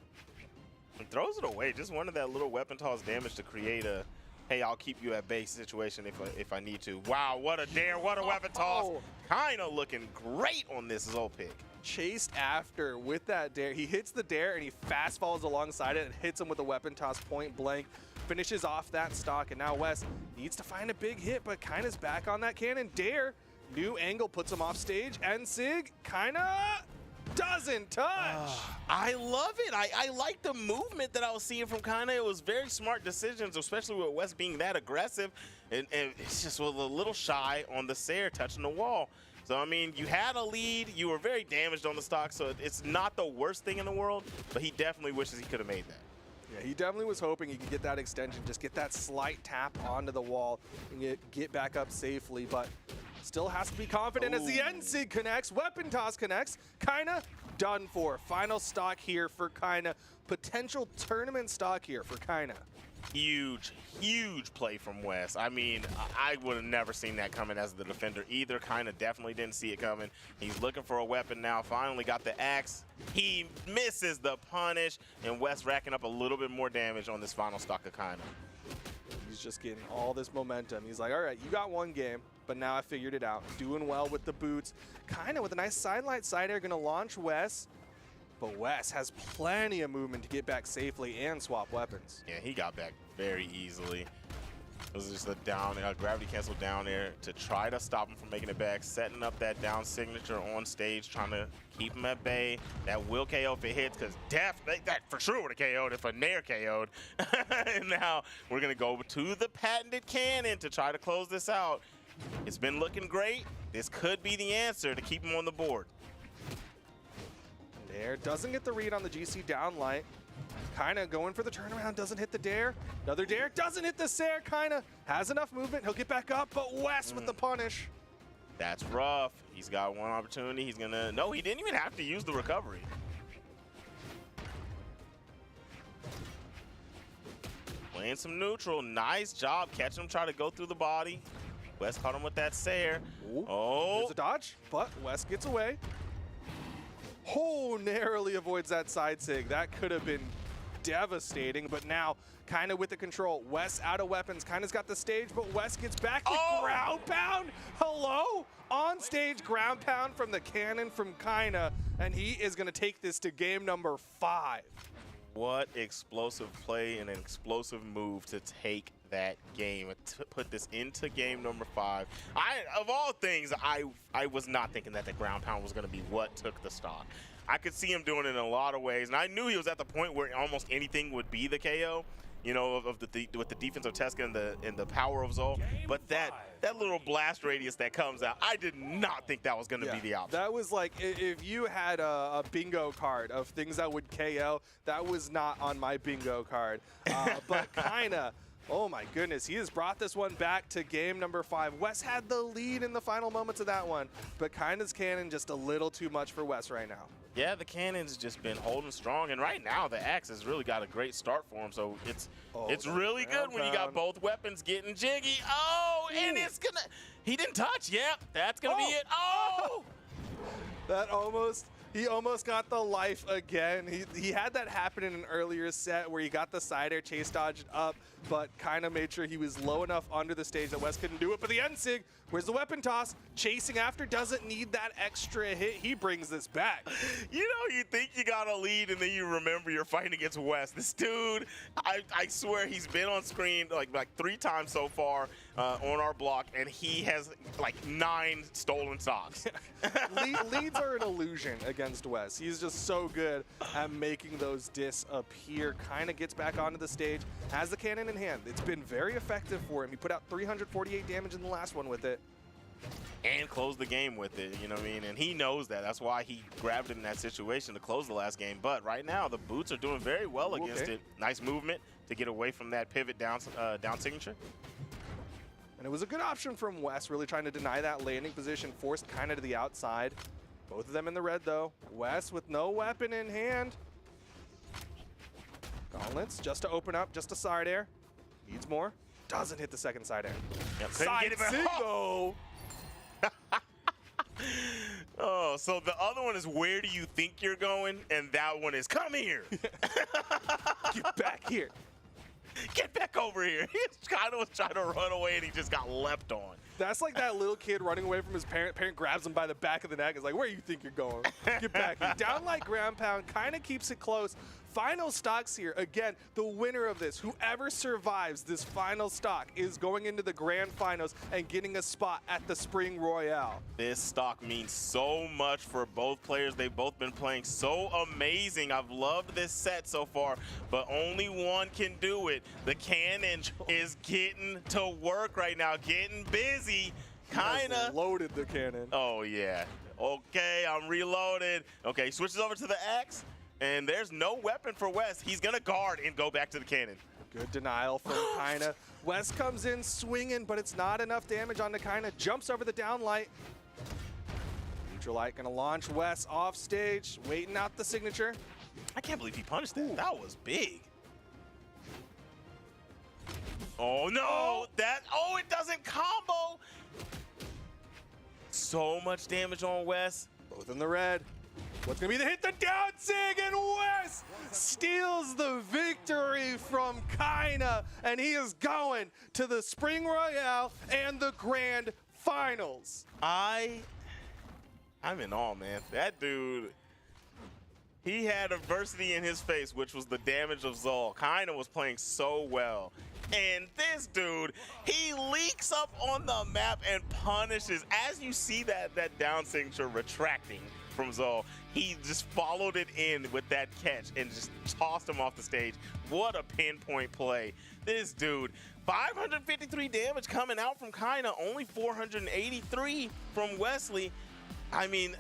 And throws it away, just wanted that little weapon toss damage to create a, hey, I'll keep you at base situation if I need to. Wow, what a dare, what a weapon toss. Kinda looking great on this Zol pick. Chased after with that dare, he hits the dare and he fast falls alongside it and hits him with a weapon toss point blank. Finishes off that stock, and now West needs to find a big hit, but Kinda's back on that cannon. Dare, new angle puts him off stage, and Sig Kinda doesn't touch. I love it. I like the movement that I was seeing from Kinda. It was very smart decisions, especially with West being that aggressive, and it's just a little shy on the Sayer touching the wall. So, I mean, you had a lead, you were very damaged on the stock, so it's not the worst thing in the world, but he definitely wishes he could have made that. Yeah, he definitely was hoping he could get that extension, just get that slight tap onto the wall and get back up safely, but still has to be confident as the end sig connects, weapon toss connects, Kinda done for. Final stock here for Kinda, potential tournament stock here for Kinda. Huge, huge play from West. I mean, I would have never seen that coming as the defender either. Kinda definitely didn't see it coming. He's looking for a weapon now. Finally got the axe. He misses the punish, and West racking up a little bit more damage on this final stock of Kinda. He's just getting all this momentum. He's like, all right, you got 1 game, but now I figured it out. Doing well with the boots. Kinda with a nice sidelight side air, gonna launch West. But West has plenty of movement to get back safely and swap weapons. Yeah, he got back very easily. was just a gravity cancel down there to try to stop him from making it back, setting up that down signature on stage, trying to keep him at bay. That will KO if it hits, because that for sure would have KO'd if a Nair KO'd. And now we're going to go to the patented cannon to try to close this out. It's been looking great. This could be the answer to keep him on the board. Nair doesn't get the read on the GC down light. Kinda going for the turnaround, doesn't hit the dare. Another dare, doesn't hit the Sair. Kinda has enough movement, he'll get back up, but Wes with the punish. That's rough. He's got one opportunity. He's gonna, no, he didn't even have to use the recovery. Playing some neutral, nice job catching him, try to go through the body. Wes caught him with that Sair. Oh, there's a dodge, but Wes gets away. Oh, narrowly avoids that side sig. That could have been devastating, but now Kinda with the control. Wes out of weapons. Kinda's got the stage, but Wes gets back to ground pound. Hello? On stage ground pound from the cannon from Kinda, and he is going to take this to game number 5. What explosive play and an explosive move to take that game and to put this into game number 5. Of all things, I was not thinking that the ground pound was going to be what took the stock. I could see him doing it in a lot of ways, and I knew he was at the point where almost anything would be the KO, you know, with the defense of Teska and the power of Zol. But that little blast radius that comes out, I did not think that was going to be the option. That was like, if you had a bingo card of things that would KO, that was not on my bingo card. But Kinda, oh my goodness, he has brought this one back to game number 5. Wes had the lead in the final moments of that one, but Kinda's cannon just a little too much for Wes right now. Yeah, the cannon's just been holding strong, and right now the axe has really got a great start for him. So it's really good when you got both weapons getting jiggy. Oh, and it's gonna. He didn't touch. Yep, that's gonna be it. Oh, that he almost got the life again. He had that happen in an earlier set where he got the side air chase dodged up, but kind of made sure he was low enough under the stage that Wes couldn't do it. But the end sig, where's the weapon toss? Chasing after, doesn't need that extra hit. He brings this back. You know, you think you got a lead and then you remember you're fighting against Wes. This dude, I swear he's been on screen like 3 times so far on our block, and he has like 9 stolen stocks. Leads are an illusion against Wes. He's just so good at making those disappear. Kind of gets back onto the stage, has the cannon in hand. It's been very effective for him. He put out 348 damage in the last one with it. And closed the game with it, you know what I mean? And he knows that. That's why he grabbed it in that situation to close the last game. But right now, the boots are doing very well against it. Nice movement to get away from that pivot down signature. And it was a good option from Wes, really trying to deny that landing position, forced kind of to the outside. Both of them in the red, though. Wes with no weapon in hand. Gauntlets just to open up, just a side air. Needs more. Doesn't hit the second side air. Yep, side single. Oh, so the other one is where do you think you're going? And that one is come here. Get back here. Get back over here. He kind of was trying to run away and he just got leapt on. That's like that little kid running away from his parent. Parent grabs him by the back of the neck. Is like, where do you think you're going? Get back here. Down like ground pound, kind of keeps it close. Final stocks here. Again, the winner of this, whoever survives this final stock, is going into the grand finals and getting a spot at the Spring Royale. This stock means so much for both players. They've both been playing so amazing. I've loved this set so far, but only one can do it. The cannon is getting to work right now, getting busy. Kinda loaded the cannon. Oh, yeah. Okay, I'm reloaded. Okay, switches over to the axe. And there's no weapon for Wes. He's going to guard and go back to the cannon. Good denial from Kinda. Wes comes in swinging, but it's not enough damage on the Kinda. Jumps over the downlight. Neutral light going to launch Wes off stage, waiting out the signature. I can't believe he punished that. Ooh. That was big. Oh, no. It doesn't combo. So much damage on Wes. Both in the red. What's going to be the hit? The down sig, and Wes steals the victory from Kinda, and he is going to the Spring Royale and the Grand Finals. I'm in awe, man. That dude, He had adversity in his face, which was the damage of Zol. Kinda was playing so well. And this dude, he leaks up on the map and punishes. As you see that down signature retracting from Zol, he just followed it in with that catch and just tossed him off the stage. What a pinpoint play. This dude, 553 damage coming out from Kinda, only 483 from Wesley. I mean,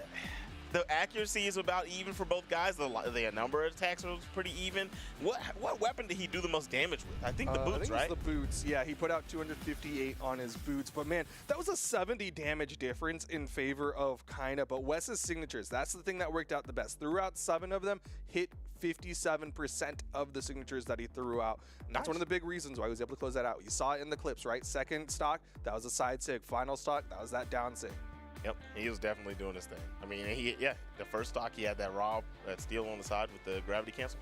the accuracy is about even for both guys. The number of attacks was pretty even. What weapon did he do the most damage with? I think the boots, I think right? It was the boots. Yeah, he put out 258 on his boots. But man, that was a 70 damage difference in favor of Kinda. But Wes's signatures, that's the thing that worked out the best. Threw out 7 of them, hit 57% of the signatures that he threw out. And that's one of the big reasons why he was able to close that out. You saw it in the clips, right? Second stock, that was a side sig. Final stock, that was that down sig. Yep, he was definitely doing his thing. I mean, the first stock he had that steal on the side with the gravity cancel.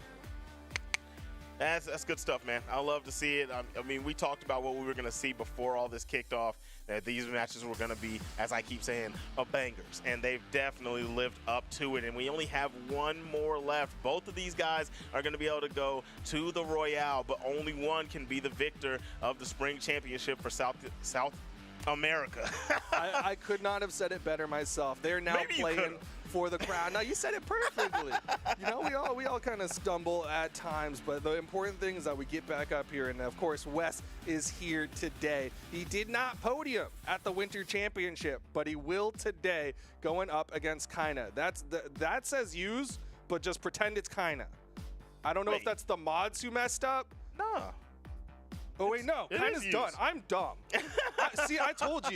That's good stuff, man. I love to see it. I mean, we talked about what we were going to see before all this kicked off, that these matches were going to be, as I keep saying, bangers. And they've definitely lived up to it. And we only have one more left. Both of these guys are going to be able to go to the Royale, but only one can be the victor of the Spring Championship for South America. I could not have said it better myself. They're now playing for the crowd. Now, you said it perfectly. You know, we all kind of stumble at times, but the important thing is that we get back up here. And, of course, Wes is here today. He did not podium at the Winter Championship, but he will today going up against Kinda. That says use, but just pretend it's Kinda. I don't know if that's the mods who messed up. No. Oh wait, no, Kinda's done. I'm dumb. See, I told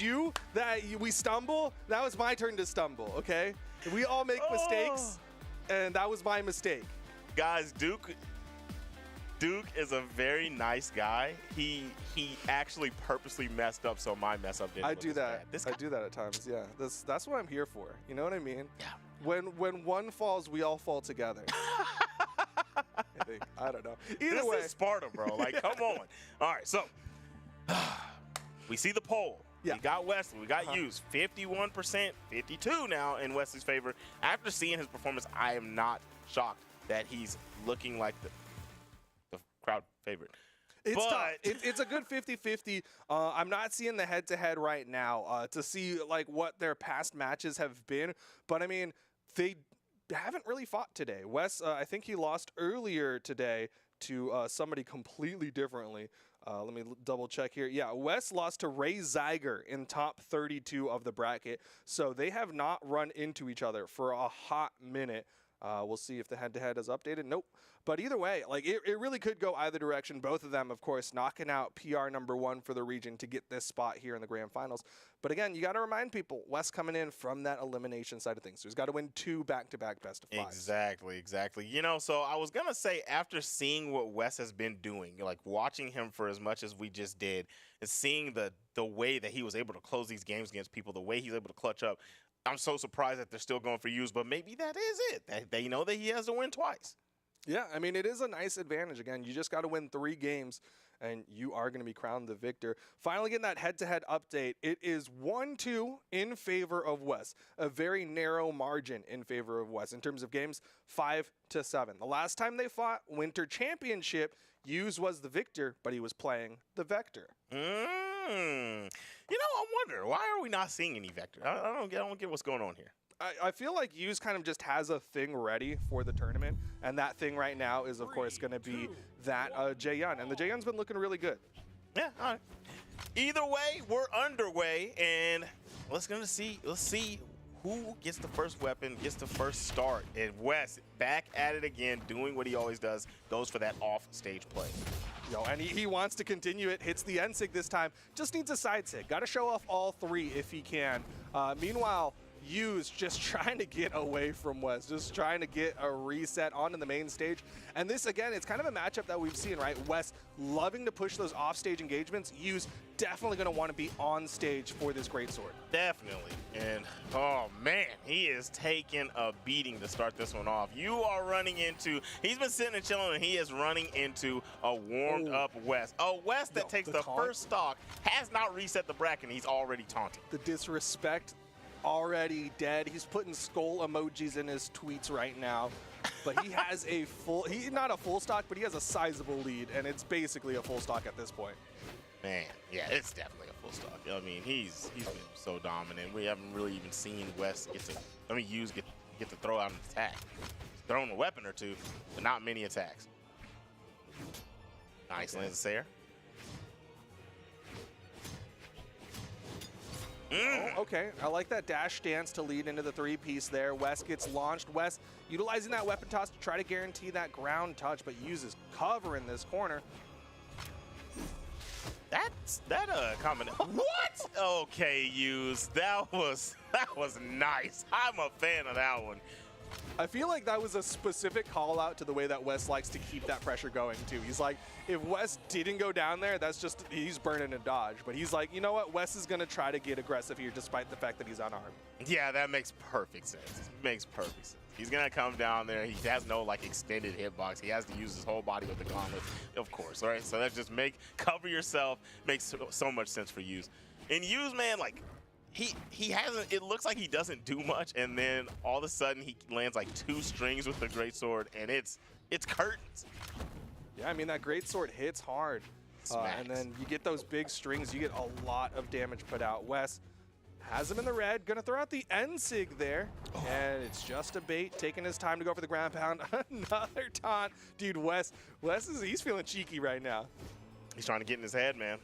you that we stumble. That was my turn to stumble, okay? We all make mistakes, and that was my mistake. Guys, Duke is a very nice guy. He actually purposely messed up so my mess up didn't I look do as that. bad. I do that at times, yeah. That's what I'm here for. You know what I mean? Yeah. When one falls, we all fall together. I don't know. Either way. This is Sparta, bro. Like, come on. All right, so we see the poll. Yeah. We got Wesley. We got Hughes. 51%, 52 now in Wesley's favor. After seeing his performance, I am not shocked that he's looking like the crowd favorite. It's tough. It's a good 50-50. I'm not seeing the head-to-head right now to see like what their past matches have been. But, I mean, they haven't really fought today. Wes, I think he lost earlier today to somebody completely differently. Let me double check here. Yeah, Wes lost to Ray Zeiger in top 32 of the bracket. So they have not run into each other for a hot minute. We'll see if the head-to-head is updated. Nope. But either way, like it really could go either direction. Both of them, of course, knocking out PR #1 for the region to get this spot here in the grand finals. But again, you got to remind people, Wes coming in from that elimination side of things. So he's got to win 2 back-to-back best of 5. Exactly. You know, so I was going to say, after seeing what Wes has been doing, like watching him for as much as we just did, and seeing the way that he was able to close these games against people, the way he's able to clutch up, I'm so surprised that they're still going for use, but maybe that is it. That they know that he has to win twice. Yeah, I mean, it is a nice advantage. Again, you just got to win 3 games, and you are going to be crowned the victor. Finally getting that head-to-head update. It is 1-2 in favor of Wes. A very narrow margin in favor of Wes. In terms of games, 5-7. The last time they fought, Winter Championship, Hughes was the victor, but he was playing the Vector. You know, I wonder, why are we not seeing any Vector? I don't get what's going on here. I feel like Hughes kind of just has a thing ready for the tournament, and that thing right now is, of course, going to be that Jaehyun, and the Jaehyun's been looking really good. Yeah, all right. Either way, we're underway, and let's see who gets the first weapon, gets the first start. And Wes, back at it again, doing what he always does, goes for that off-stage play. And he wants to continue it, hits the end sig this time, just needs a side sig. Got to show off all 3 if he can. Meanwhile, Hughes just trying to get away from Wes, just trying to get a reset onto the main stage. And this, again, it's kind of a matchup that we've seen, right? Wes loving to push those off-stage engagements. Hughes definitely going to want to be on stage for this greatsword. Definitely. And, oh, man, he is taking a beating to start this one off. You are running into, he's been sitting and chilling, and he is running into a warmed-up Wes. A Wes that takes the first stock, has not reset the bracket, and he's already taunting. The disrespect. already dead. He's putting skull emojis in his tweets right now. But he has a not a full stock, but he has a sizable lead, and it's basically a full stock at this point. Man, yeah, it's definitely a full stock. I mean, he's been so dominant. We haven't really even seen West get to throw out an attack. He's thrown a weapon or two, but not many attacks. Nice Lancer. Oh, okay, I like that dash dance to lead into the three-piece there. West gets launched. West utilizing that weapon toss to try to guarantee that ground touch, but uses cover in this corner. That comment. What? Okay, Hughes. That was nice. I'm a fan of that one. I feel like that was a specific call out to the way that West likes to keep that pressure going too. He's like, if West didn't go down there, that's just, he's burning a dodge. But he's like, you know what? West is going to try to get aggressive here despite the fact that he's unarmed. Yeah, that makes perfect sense. It makes perfect sense. He's going to come down there. He has no like extended hitbox. He has to use his whole body with the gauntlet, of course. All right, so that's just cover yourself. Makes so much sense for Hughes. And Hughes, man, like, he hasn't, it looks like he doesn't do much, and then all of a sudden he lands like 2 strings with the greatsword, and it's curtains. Yeah, I mean, that greatsword hits hard. And then you get those big strings, you get a lot of damage put out. Wes has him in the red, gonna throw out the N-Sig there, and it's just a bait, taking his time to go for the ground pound. Another taunt. Dude, Wes he's feeling cheeky right now. He's trying to get in his head, man.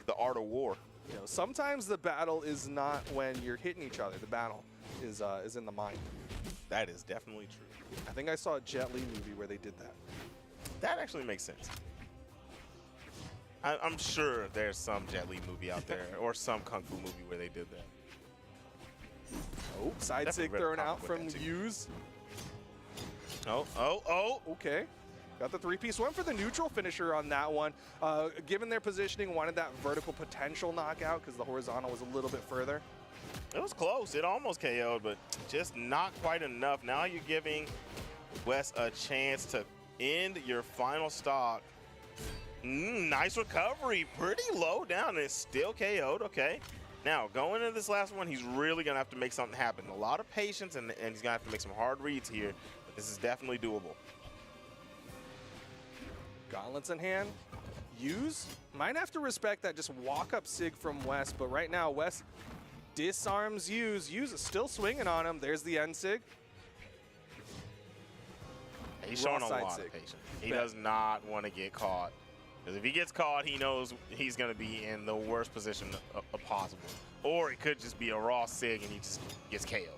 The art of war. You know, sometimes the battle is not when you're hitting each other. The battle is in the mind. That is definitely true. I think I saw a Jet Li movie where they did that. That actually makes sense. I'm sure there's some Jet Li movie out there or some Kung Fu movie where they did that. Oh, side sig thrown out from Hughes. Oh. Okay. Got the three-piece. Went for the neutral finisher on that one. Given their positioning, wanted that vertical potential knockout because the horizontal was a little bit further. It was close. It almost KO'd, but just not quite enough. Now you're giving Wes a chance to end your final stock. Nice recovery. Pretty low down, and it's still KO'd. Okay. Now, going into this last one, he's really going to have to make something happen. A lot of patience, and he's going to have to make some hard reads here. But this is definitely doable. Gauntlets in hand. Hughes might have to respect that just walk up sig from Wes, but right now Wes disarms Hughes. Hughes is still swinging on him. There's the end sig. He's showing a lot of patience. He does not want to get caught. Because if he gets caught, he knows he's going to be in the worst position possible. Or it could just be a raw sig and he just gets KO'd.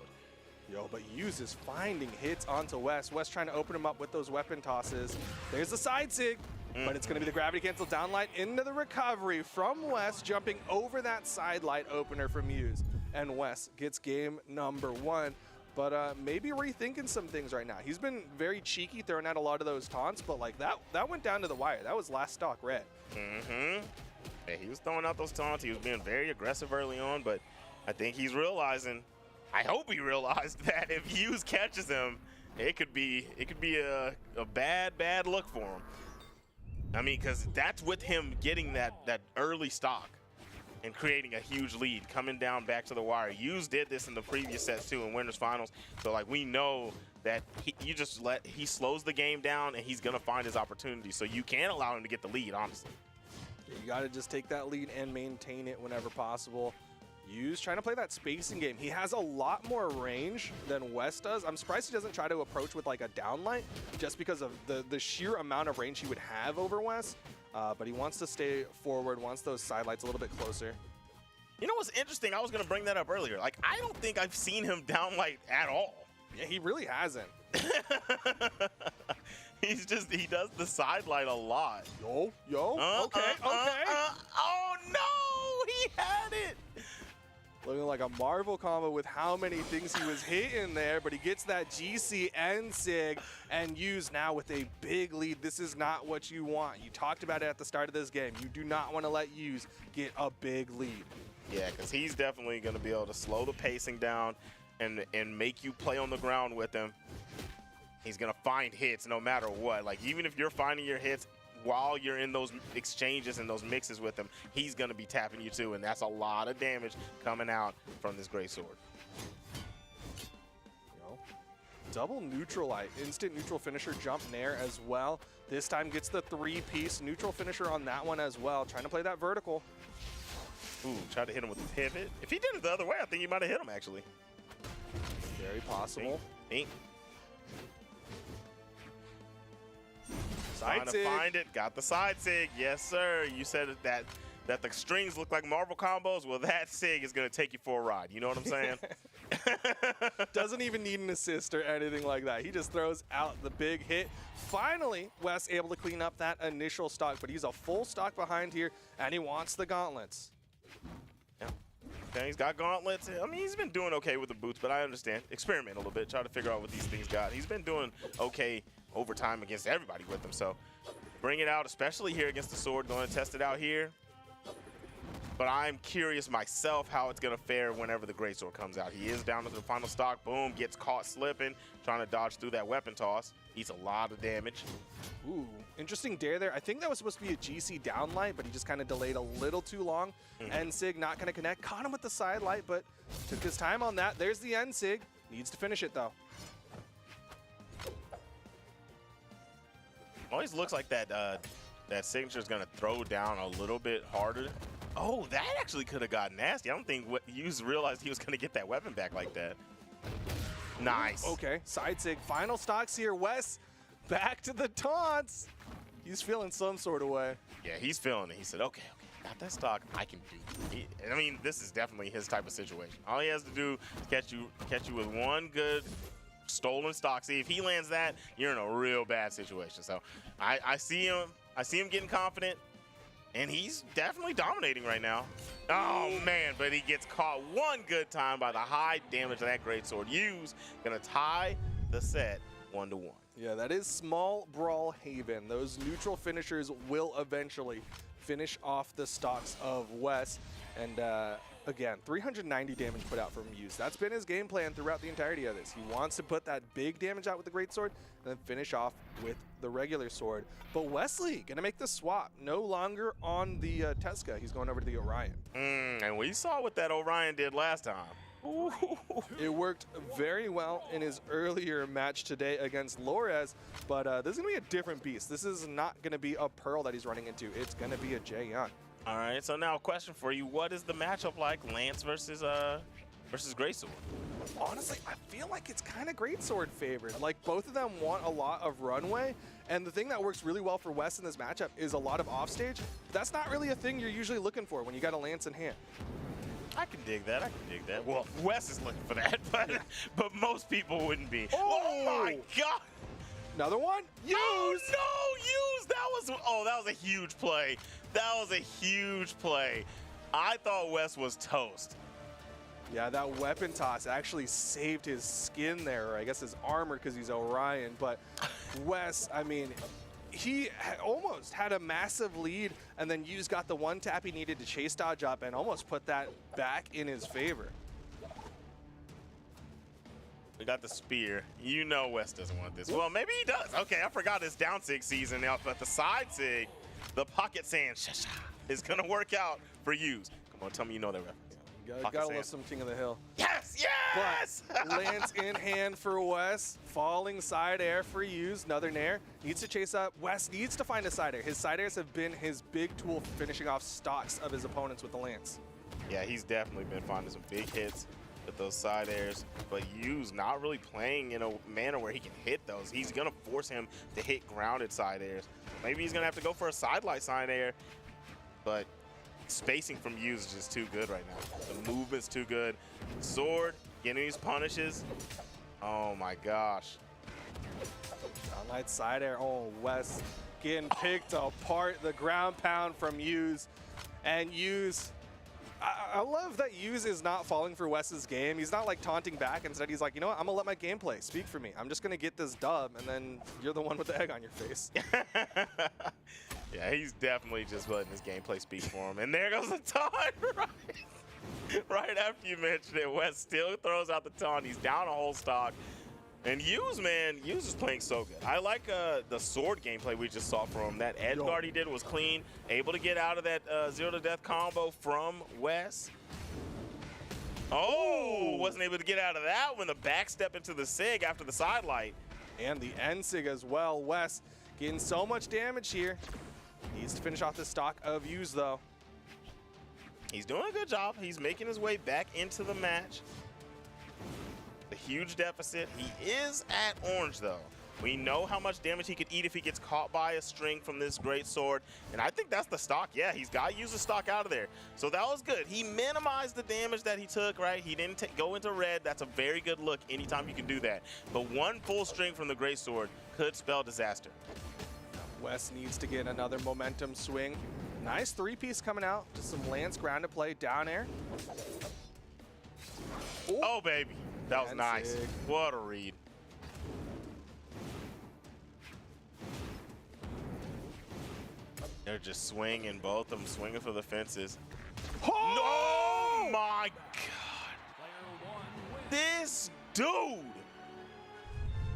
Yo, but Hughes is finding hits onto Wes. Wes trying to open him up with those weapon tosses. There's the side sig, but it's going to be the gravity cancel downlight into the recovery from Wes, jumping over that side light opener from Hughes. And Wes gets game number 1. But maybe rethinking some things right now. He's been very cheeky throwing out a lot of those taunts, but like that went down to the wire. That was last stock red. Yeah, he was throwing out those taunts. He was being very aggressive early on, but I think he's realizing, I hope he realized that if Hughes catches him, it could be a bad look for him. I mean, because that's with him getting that early stock and creating a huge lead, coming down back to the wire. Hughes did this in the previous sets too in winners finals. So like we know that he slows the game down and he's gonna find his opportunity. So you can't allow him to get the lead, honestly. You got to just take that lead and maintain it whenever possible. Hughes trying to play that spacing game. He has a lot more range than Wes does. I'm surprised he doesn't try to approach with like a downlight just because of the sheer amount of range he would have over Wes. But he wants to stay forward, wants those sidelights a little bit closer. You know what's interesting? I was going to bring that up earlier. Like, I don't think I've seen him downlight at all. Yeah, he really hasn't. He does the sidelight a lot. Okay. Oh, no! He had it! Looking like a Marvel combo with how many things he was hitting there, but he gets that GC and SIG, and Hughes now with a big lead. This is not what you want. You talked about it at the start of this game. You do not want to let Hughes get a big lead. Yeah, because he's definitely going to be able to slow the pacing down and make you play on the ground with him. He's going to find hits no matter what. Like, even if you're finding your hits, while you're in those exchanges and those mixes with him, he's going to be tapping you too, and that's a lot of damage coming out from this great sword. Double neutralite, instant neutral finisher, jump nair as well. This time gets the 3-piece neutral finisher on that one as well. Trying to play that vertical. Ooh, tried to hit him with the pivot. If he did it the other way, I think he might have hit him actually. Very possible. Think. Side Trying to find it. Got the side sig. Yes, sir. You said that the strings look like Marvel combos. Well, that sig is going to take you for a ride. You know what I'm saying? Doesn't even need an assist or anything like that. He just throws out the big hit. Finally, Wes able to clean up that initial stock, but he's a full stock behind here, and he wants the gauntlets. Yeah. Okay, he's got gauntlets. I mean, he's been doing okay with the boots, but I understand. Experiment a little bit. Try to figure out what these things got. He's been doing okay over time against everybody with them, so bring it out, especially here against the sword. Going to test it out here. But I'm curious myself how it's going to fare whenever the greatsword comes out. He is down to the final stock. Boom, gets caught slipping, trying to dodge through that weapon toss. Eats a lot of damage. Ooh, interesting dare there. I think that was supposed to be a GC downlight, but he just kind of delayed a little too long. N-Sig not going to connect. Caught him with the side light, but took his time on that. There's the N-Sig. Needs to finish it, though. Always looks like that that signature is going to throw down a little bit harder. Oh, that actually could have gotten nasty. I don't think Hughes realized he was going to get that weapon back like that. Nice. Okay, side sig. Final stocks here. Wes, back to the taunts. He's feeling some sort of way. Yeah, he's feeling it. He said, okay, got that stock. I can do it. I mean, this is definitely his type of situation. All he has to do is catch you with one good stolen stock. See, if he lands that, you're in a real bad situation. So I see him. I see him getting confident. And he's definitely dominating right now. Oh, man, but he gets caught one good time by the high damage of that greatsword. Hughes going to tie the set 1-1. Yeah, that is small Brawlhalla. Those neutral finishers will eventually finish off the stocks of Wes. And again, 390 damage put out from Hughes. That's been his game plan throughout the entirety of this. He wants to put that big damage out with the greatsword and then finish off with the regular sword. But Wesley gonna make the swap. No longer on the Tesca. He's going over to the Orion. And we saw what that Orion did last time. Ooh. It worked very well in his earlier match today against Lores, but this is gonna be a different beast. This is not gonna be a Pearl that he's running into. It's gonna be a Jaehyun. All right, so now a question for you. What is the matchup like, Lance versus Greatsword? Honestly, I feel like it's kind of Greatsword favored. Like, both of them want a lot of runway, and the thing that works really well for Wes in this matchup is a lot of offstage. That's not really a thing you're usually looking for when you got a Lance in hand. I can dig that. I can dig that. Well, Wes is looking for that, but most people wouldn't be. Oh my God! Another one? Hughes! Oh no, Hughes! That was a huge play. That was a huge play. I thought Wes was toast. Yeah, that weapon toss actually saved his skin there, or I guess his armor because he's Orion. But Wes, I mean, he almost had a massive lead, and then Hughes got the one tap he needed to chase dodge up and almost put that back in his favor. We got the spear. You know Wes doesn't want this. Well, maybe he does. Okay, I forgot it's down sig season now, but the side sig, the pocket sand, is going to work out for Hughes. Come on, tell me you know that reference. Gotta love some King of the Hill. Yes, yes! But Lance in hand for Wes. Falling side air for Hughes. Another nair. Needs to chase up. Wes needs to find a side air. His side airs have been his big tool for finishing off stocks of his opponents with the Lance. Yeah, he's definitely been finding some big hits with those side airs. But Hughes not really playing in a manner where he can hit those. He's going to force him to hit grounded side airs. Maybe he's going to have to go for a sidelight side air. But spacing from Hughes is just too good right now. The movement's too good. Sword, getting these punishes. Oh my gosh. Downlight side air. Oh, Wes getting picked apart. The ground pound from Hughes. And Hughes, I love that Hughes is not falling for Wes's game. He's not like taunting back. Instead, he's like, you know what? I'm gonna let my gameplay speak for me. I'm just gonna get this dub, and then you're the one with the egg on your face. Yeah, he's definitely just letting his gameplay speak for him. And there goes the taunt, right after you mentioned it. Wes still throws out the taunt. He's down a whole stock. And Hughes, man, Hughes is playing so good. I like the sword gameplay we just saw from him. That edge guard he did was clean. Able to get out of that 0 to death combo from Wes. Oh, wasn't able to get out of that when the back step into the SIG after the side light. And the end SIG as well. Wes getting so much damage here. Needs to finish off the stock of Hughes, though. He's doing a good job. He's making his way back into the match. A huge deficit. He is at orange, though. We know how much damage he could eat if he gets caught by a string from this great sword. And I think that's the stock. Yeah, he's got to use the stock out of there. So that was good. He minimized the damage that he took, right? He didn't go into red. That's a very good look anytime you can do that. But one full string from the great sword could spell disaster. Wes needs to get another momentum swing. Nice three-piece coming out. Just some Lance ground to play down air. Ooh. Oh, baby. That was nice. SIG. What a read. They're just swinging, both of them swinging for the fences. Oh my God. This dude.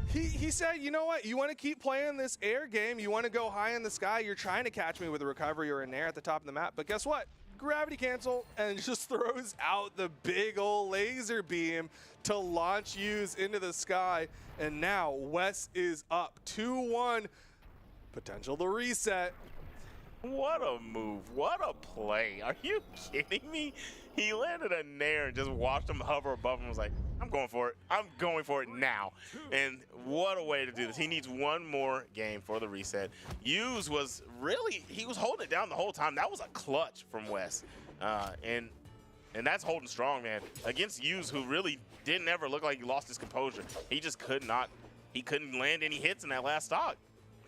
He said, you know what? You want to keep playing this air game. You want to go high in the sky. You're trying to catch me with a recovery or an air at the top of the map. But guess what? Gravity cancel and just throws out the big old laser beam to launch Hughes into the sky. And now Wes is up 2-1. Potential to reset. What a move. What a play. Are you kidding me? He landed a nair and just watched him hover above him and was like, I'm going for it. I'm going for it now. And what a way to do this. He needs one more game for the reset. Hughes was really, he was holding it down the whole time. That was a clutch from Wes. And that's holding strong, man. Against Hughes, who really didn't ever look like he lost his composure. He just couldn't land any hits in that last stock.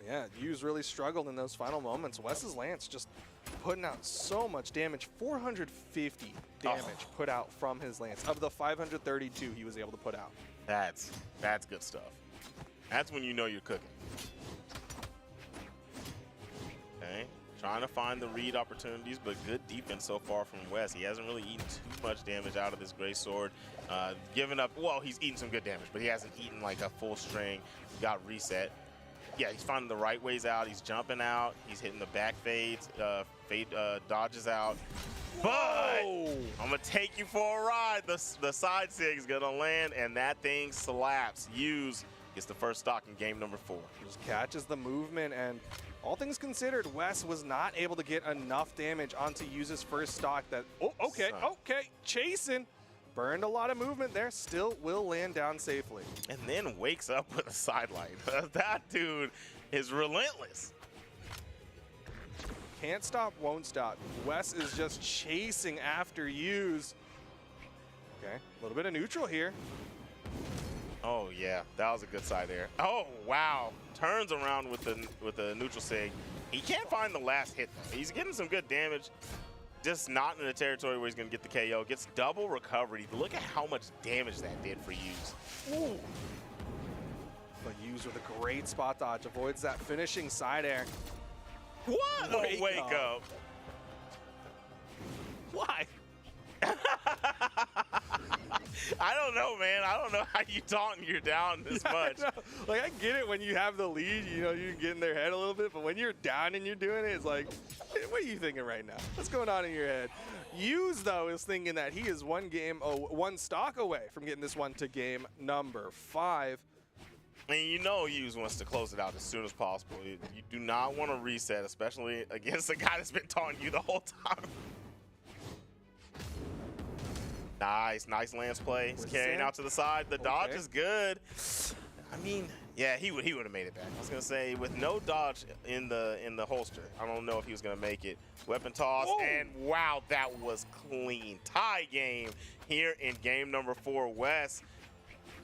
Yeah, Hughes really struggled in those final moments. Wes's Lance just putting out so much damage. 450 damage put out from his Lance. Of the 532 he was able to put out. That's good stuff. That's when you know you're cooking. Okay, trying to find the read opportunities, but good defense so far from Wes. He hasn't really eaten too much damage out of this gray sword. Giving up, well, he's eaten some good damage, but he hasn't eaten like a full string. Got reset. Yeah, he's finding the right ways out. He's jumping out. He's hitting the back fades. Dodges out. But I'm going to take you for a ride. The side sig is going to land, and that thing slaps. Hughes gets the first stock in game number 4. Just catches the movement, and all things considered, Wes was not able to get enough damage onto Hughes' first stock. That okay, chasing. Burned a lot of movement there, still will land down safely. And then wakes up with a sideline. That dude is relentless. Can't stop, won't stop. Wes is just chasing after Hughes. Okay, a little bit of neutral here. Oh yeah, that was a good side there. Oh wow, turns around with the neutral sig. He can't find the last hit though. He's getting some good damage. Just not in the territory where he's going to get the KO. Gets double recovery. Look at how much damage that did for Hughes. Ooh. But Hughes with a great spot dodge. Avoids that finishing side air. What a wake up. Why? I don't know, man. I don't know how you taunt and you're down this much. Like, I get it when you have the lead, you know, you can get in their head a little bit, but when you're down and you're doing it, it's like, what are you thinking right now? What's going on in your head? Hughes, though, is thinking that he is one stock away from getting this one to game number 5. And you know Hughes wants to close it out as soon as possible. You do not want to reset, especially against a guy that's been taunting you the whole time. Nice Lance play. He's carrying out to the side. The dodge is good. I mean, yeah, he would have made it back. I was gonna say with no dodge in the holster, I don't know if he was gonna make it. Weapon toss, and wow, that was clean. Tie game here in game number 4. Wes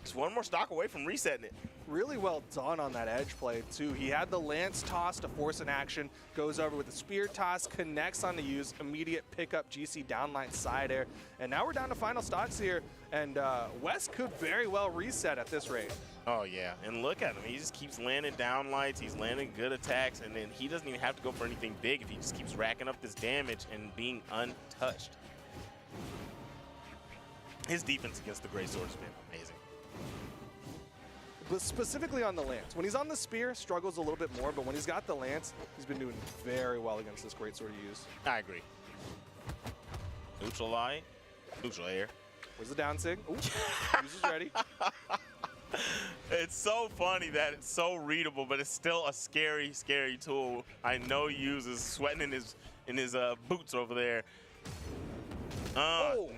just one more stock away from resetting it. Really well done on that edge play, too. He had the Lance toss to force an action, goes over with the spear toss, connects on the use, immediate pickup GC downline side air. And now we're down to final stocks here, and Wes could very well reset at this rate. Oh, yeah, and look at him. He just keeps landing down lights. He's landing good attacks, and then he doesn't even have to go for anything big if he just keeps racking up this damage and being untouched. His defense against the Great Sword has been amazing. but specifically on the lance. When he's on the spear, struggles a little bit more, but when he's got the lance, he's been doing very well against this great sword to use. I agree. Neutral light, neutral air. Where's the down sig? Ooh, Use is ready. It's so funny that it's so readable, but it's still a scary, scary tool. I know Hughes is sweating in his boots over there.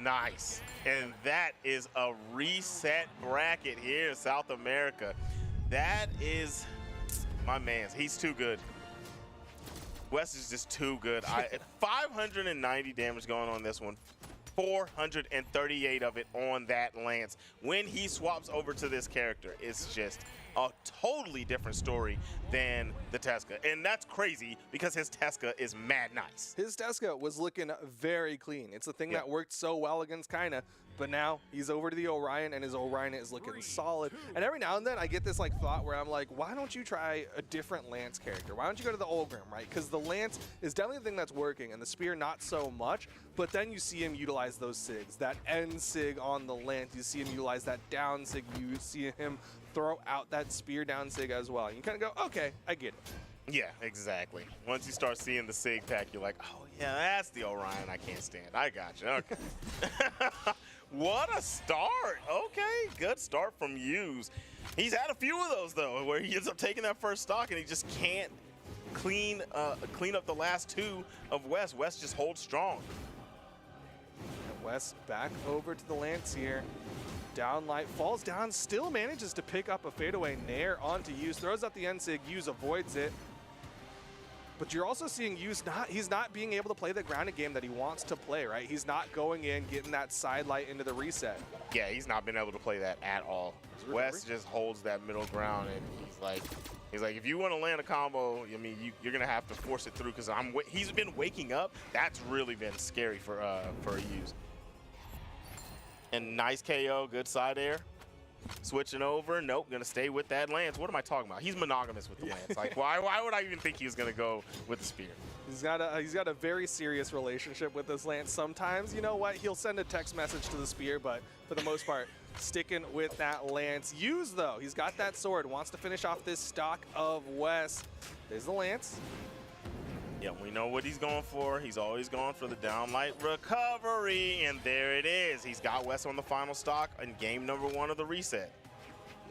Nice. And that is a reset bracket here in South America. That is my man's. He's too good. Wes is just too good. 590 damage going on this one. 438 of it on that lance. When he swaps over to this character, it's just a totally different story than the Tesca. And that's crazy because his Tesca is mad nice. His Tesca was looking very clean. It's a thing that worked so well against Kaina, but now he's over to the Orion, and his Orion is looking solid. And every now and then I get this like thought where I'm like, why don't you try a different Lance character? Why don't you go to the Olgrim, right? Because the Lance is definitely the thing that's working, and the Spear not so much, but then you see him utilize those SIGs. That N SIG on the Lance, you see him utilize that down SIG, you see him throw out that Spear down SIG as well. And you kind of go, okay, I get it. Yeah, exactly. Once you start seeing the SIG pack, you're like, oh yeah, that's the Orion I can't stand. I got you. Okay. What a start. Okay, good start from Hughes. He's had a few of those though, where he ends up taking that first stock and he just can't clean up the last two of Wes. Wes just holds strong. And Wes back over to the Lance here. Down light, falls down, still manages to pick up a fadeaway nair onto Hughes, throws out the N-Sig, Hughes avoids it. But you're also seeing Hughes, he's not being able to play the grounded game that he wants to play, right? He's not going in, getting that side light into the reset. Yeah, he's not been able to play that at all. Wes just holds that middle ground, and he's like, if you want to land a combo, I mean, you're gonna have to force it through because he's been waking up. That's really been scary for Hughes. And nice KO, good side air. Switching over, nope, gonna stay with that Lance. What am I talking about? He's monogamous with the Lance. Like, why would I even think he was gonna go with the Spear? He's got a very serious relationship with this Lance. Sometimes, you know what, he'll send a text message to the Spear, but for the most part, sticking with that Lance. Hughes, though, he's got that sword, wants to finish off this stock of Wes. There's the Lance. Yeah, we know what he's going for. He's always going for the downlight recovery, and there it is. He's got Wes on the final stock in game number 1 of the reset.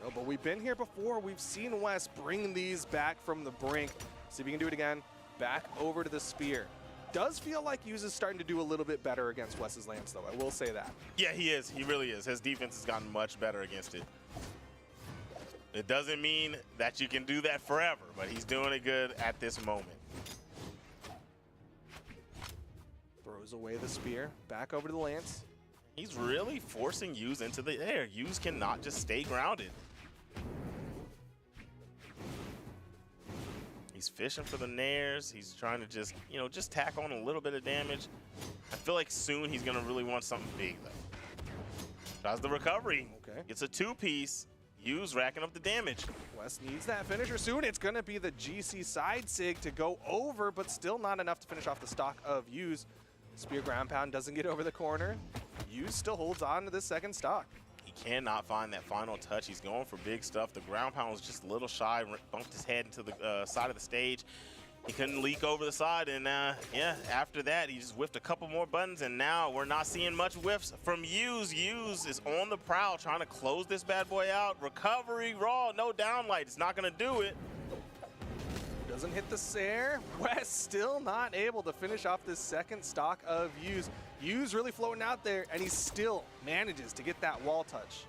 Yo, but we've been here before. We've seen Wes bring these back from the brink. See if he can do it again. Back over to the Spear. Does feel like Hughes is starting to do a little bit better against Wes's Lance, though. I will say that. Yeah, he is. He really is. His defense has gotten much better against it. It doesn't mean that you can do that forever, but he's doing it good at this moment. Throws away the Spear, back over to the Lance. He's really forcing Hughes into the air. Hughes cannot just stay grounded. He's fishing for the nairs. He's trying to just, just tack on a little bit of damage. I feel like soon he's gonna really want something big though. Tries the recovery. Okay. Gets a 2-piece. Hughes racking up the damage. Wes needs that finisher soon. It's gonna be the GC side SIG to go over, but still not enough to finish off the stock of Hughes. Spear ground pound doesn't get over the corner. Hughes still holds on to this second stock. He cannot find that final touch. He's going for big stuff. The ground pound was just a little shy, bumped his head into the side of the stage. He couldn't leak over the side, and yeah, after that, he just whiffed a couple more buttons, and now we're not seeing much whiffs from Hughes. Hughes is on the prowl, trying to close this bad boy out. Recovery, raw, no downlight. It's not gonna do it. Doesn't hit the Sair. Wes still not able to finish off this second stock of Hughes. Hughes really floating out there, and he still manages to get that wall touch.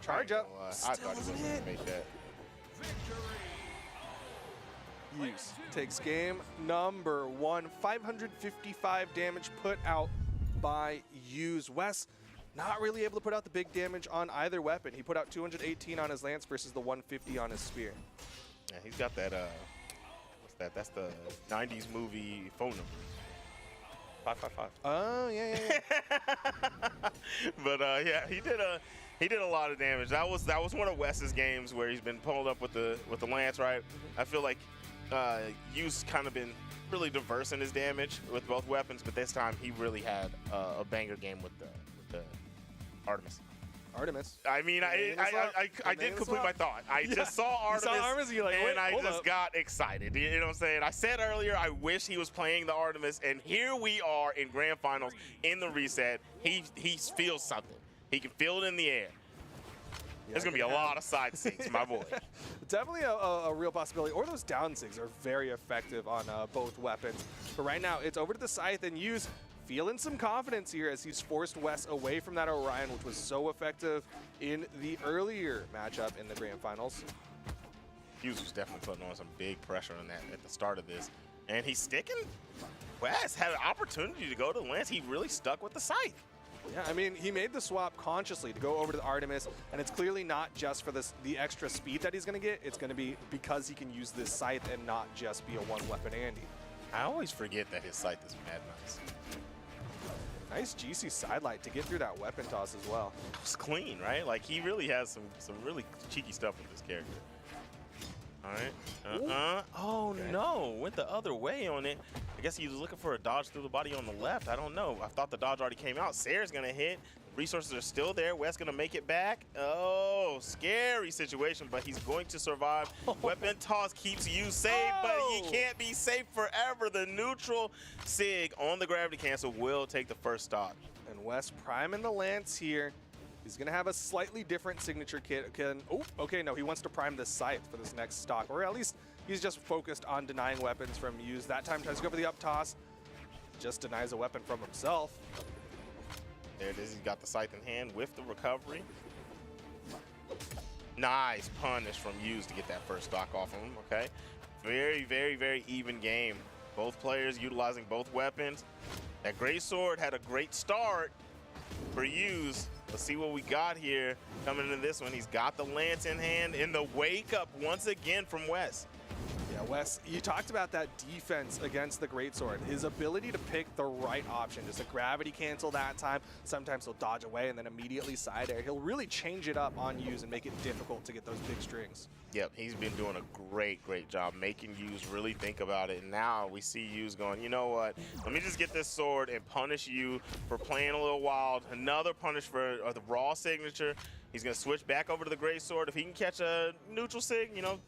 Charge up. I thought he was gonna make that. Hughes takes game number 1. 555 damage put out by Hughes. Wes not really able to put out the big damage on either weapon. He put out 218 on his Lance versus the 150 on his Spear. Yeah, he's got that, what's that? That's the 90s movie phone number. 555. Oh, yeah. But yeah, he did a lot of damage. That was one of Wes's games where he's been pulled up with the Lance, right? I feel like Hughes kind of been really diverse in his damage with both weapons, but this time he really had a banger game with the Artemis. Artemis. I mean, I didn't complete my thought. I just saw Artemis, and you're like, and I hold just up. got excited. You know what I'm saying? I said earlier I wish he was playing the Artemis, and here we are in grand finals in the reset. He feels something. He can feel it in the air. There's going to be a lot of side sigs, my boy. Definitely a real possibility. Or those down sigs are very effective on both weapons. But right now, it's over to the Scythe, and Yu's feeling some confidence here as he's forced Wes away from that Orion, which was so effective in the earlier matchup in the grand finals. Hughes was definitely putting on some big pressure on that at the start of this. And he's sticking. Wes had an opportunity to go to the Lance. He really stuck with the Scythe. Yeah, I mean, he made the swap consciously to go over to the Artemis, and it's clearly not just for the extra speed that he's going to get. It's going to be because he can use this Scythe and not just be a one-weapon Andy. I always forget that his Scythe is mad nice. Nice GC sidelight to get through that weapon toss as well. It's clean, right? Like, he really has some really cheeky stuff with this character. All right. Oh, okay. No. Went the other way on it. I guess he was looking for a dodge through the body on the left. I don't know. I thought the dodge already came out. Sayre's going to hit. Resources are still there. Wes going to make it back. Oh, scary situation, but he's going to survive. Weapon toss keeps you safe, but he can't be safe forever. The neutral Sig on the gravity cancel will take the first stock. And Wes priming the Lance here. He's going to have a slightly different signature kit. Okay, no, he wants to prime this Scythe for this next stock, or at least he's just focused on denying weapons from Use. That time tries to go for the up toss. Just denies a weapon from himself. There it is. He's got the Scythe in hand with the recovery. Nice punish from Hughes to get that first stock off of him, okay? Very, very, very even game. Both players utilizing both weapons. That great sword had a great start for Hughes. Let's see what we got here coming into this one. He's got the Lance in hand in the wake up once again from Wes. Yeah, Wes, you talked about that defense against the Greatsword. His ability to pick the right option, just a gravity cancel that time. Sometimes he'll dodge away and then immediately side air. He'll really change it up on Use and make it difficult to get those big strings. Yep, he's been doing a great, great job making Use really think about it. And now we see Use going, you know what? Let me just get this sword and punish you for playing a little wild. Another punish for the raw signature. He's going to switch back over to the Greatsword. If he can catch a neutral sig, you know,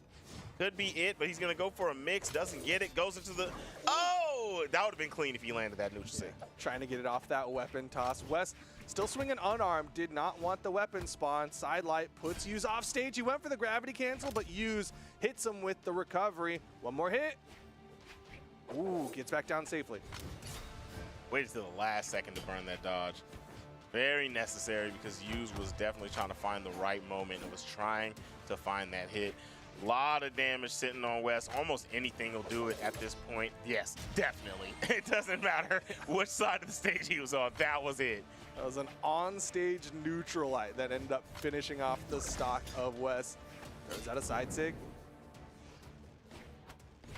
could be it, but he's going to go for a mix, doesn't get it, goes into the... Oh! That would have been clean if he landed that neutral sig. Trying to get it off that weapon toss. Wes still swinging unarmed, did not want the weapon spawn. Sidelight puts Use off stage. He went for the gravity cancel, but Use hits him with the recovery. One more hit. Ooh, gets back down safely. Waited till the last second to burn that dodge. Very necessary because Use was definitely trying to find the right moment and was trying to find that hit. A lot of damage sitting on Wes. Almost anything will do it at this point. Yes, definitely. It doesn't matter which side of the stage he was on. That was it. That was an on-stage neutralite that ended up finishing off the stock of Wes. Is that a side sig?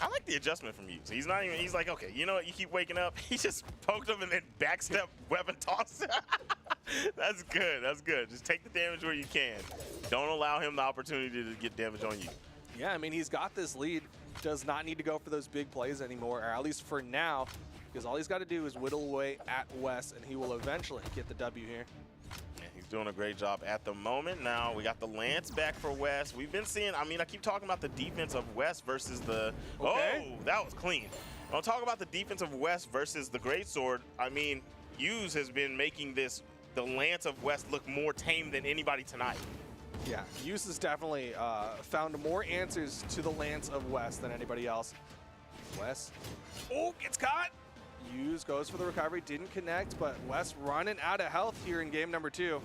I like the adjustment from Use. He's not even, he's like, okay, you know what, you keep waking up. He just poked him and then backstep weapon toss. That's good, that's good. Just take the damage where you can. Don't allow him the opportunity to get damage on you. Yeah, I mean, he's got this lead. Does not need to go for those big plays anymore, or at least for now, because all he's got to do is whittle away at Wes, and he will eventually get the W here. Yeah, he's doing a great job at the moment. Now we got the Lance back for Wes. We've been seeing, I mean, I keep talking about the defense of Wes versus the, okay. Oh, that was clean. I'll talk about the defense of Wes versus the Greatsword. I mean, Hughes has been making this, the Lance of Wes, look more tame than anybody tonight. Yeah, Use has definitely found more answers to the Lance of Wes than anybody else. Wes, oh, gets caught. Use goes for the recovery, didn't connect, but Wes running out of health here in game number 2.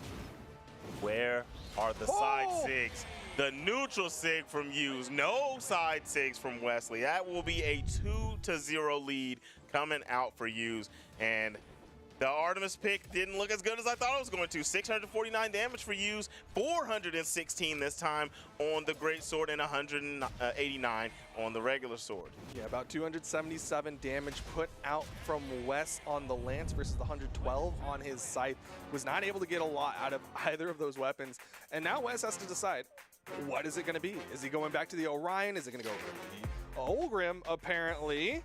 Where are the side sigs? The neutral sig from Use, no side sigs from Wesley. That will be a 2-0 lead coming out for Use. And the Artemis pick didn't look as good as I thought it was going to. 649 damage for Use, 416 this time on the Greatsword, and 189 on the regular sword. Yeah, about 277 damage put out from Wes on the Lance versus the 112 on his Scythe. Was not able to get a lot out of either of those weapons. And now Wes has to decide, what is it going to be? Is he going back to the Orion? Is it going to go for the Olgrim, apparently?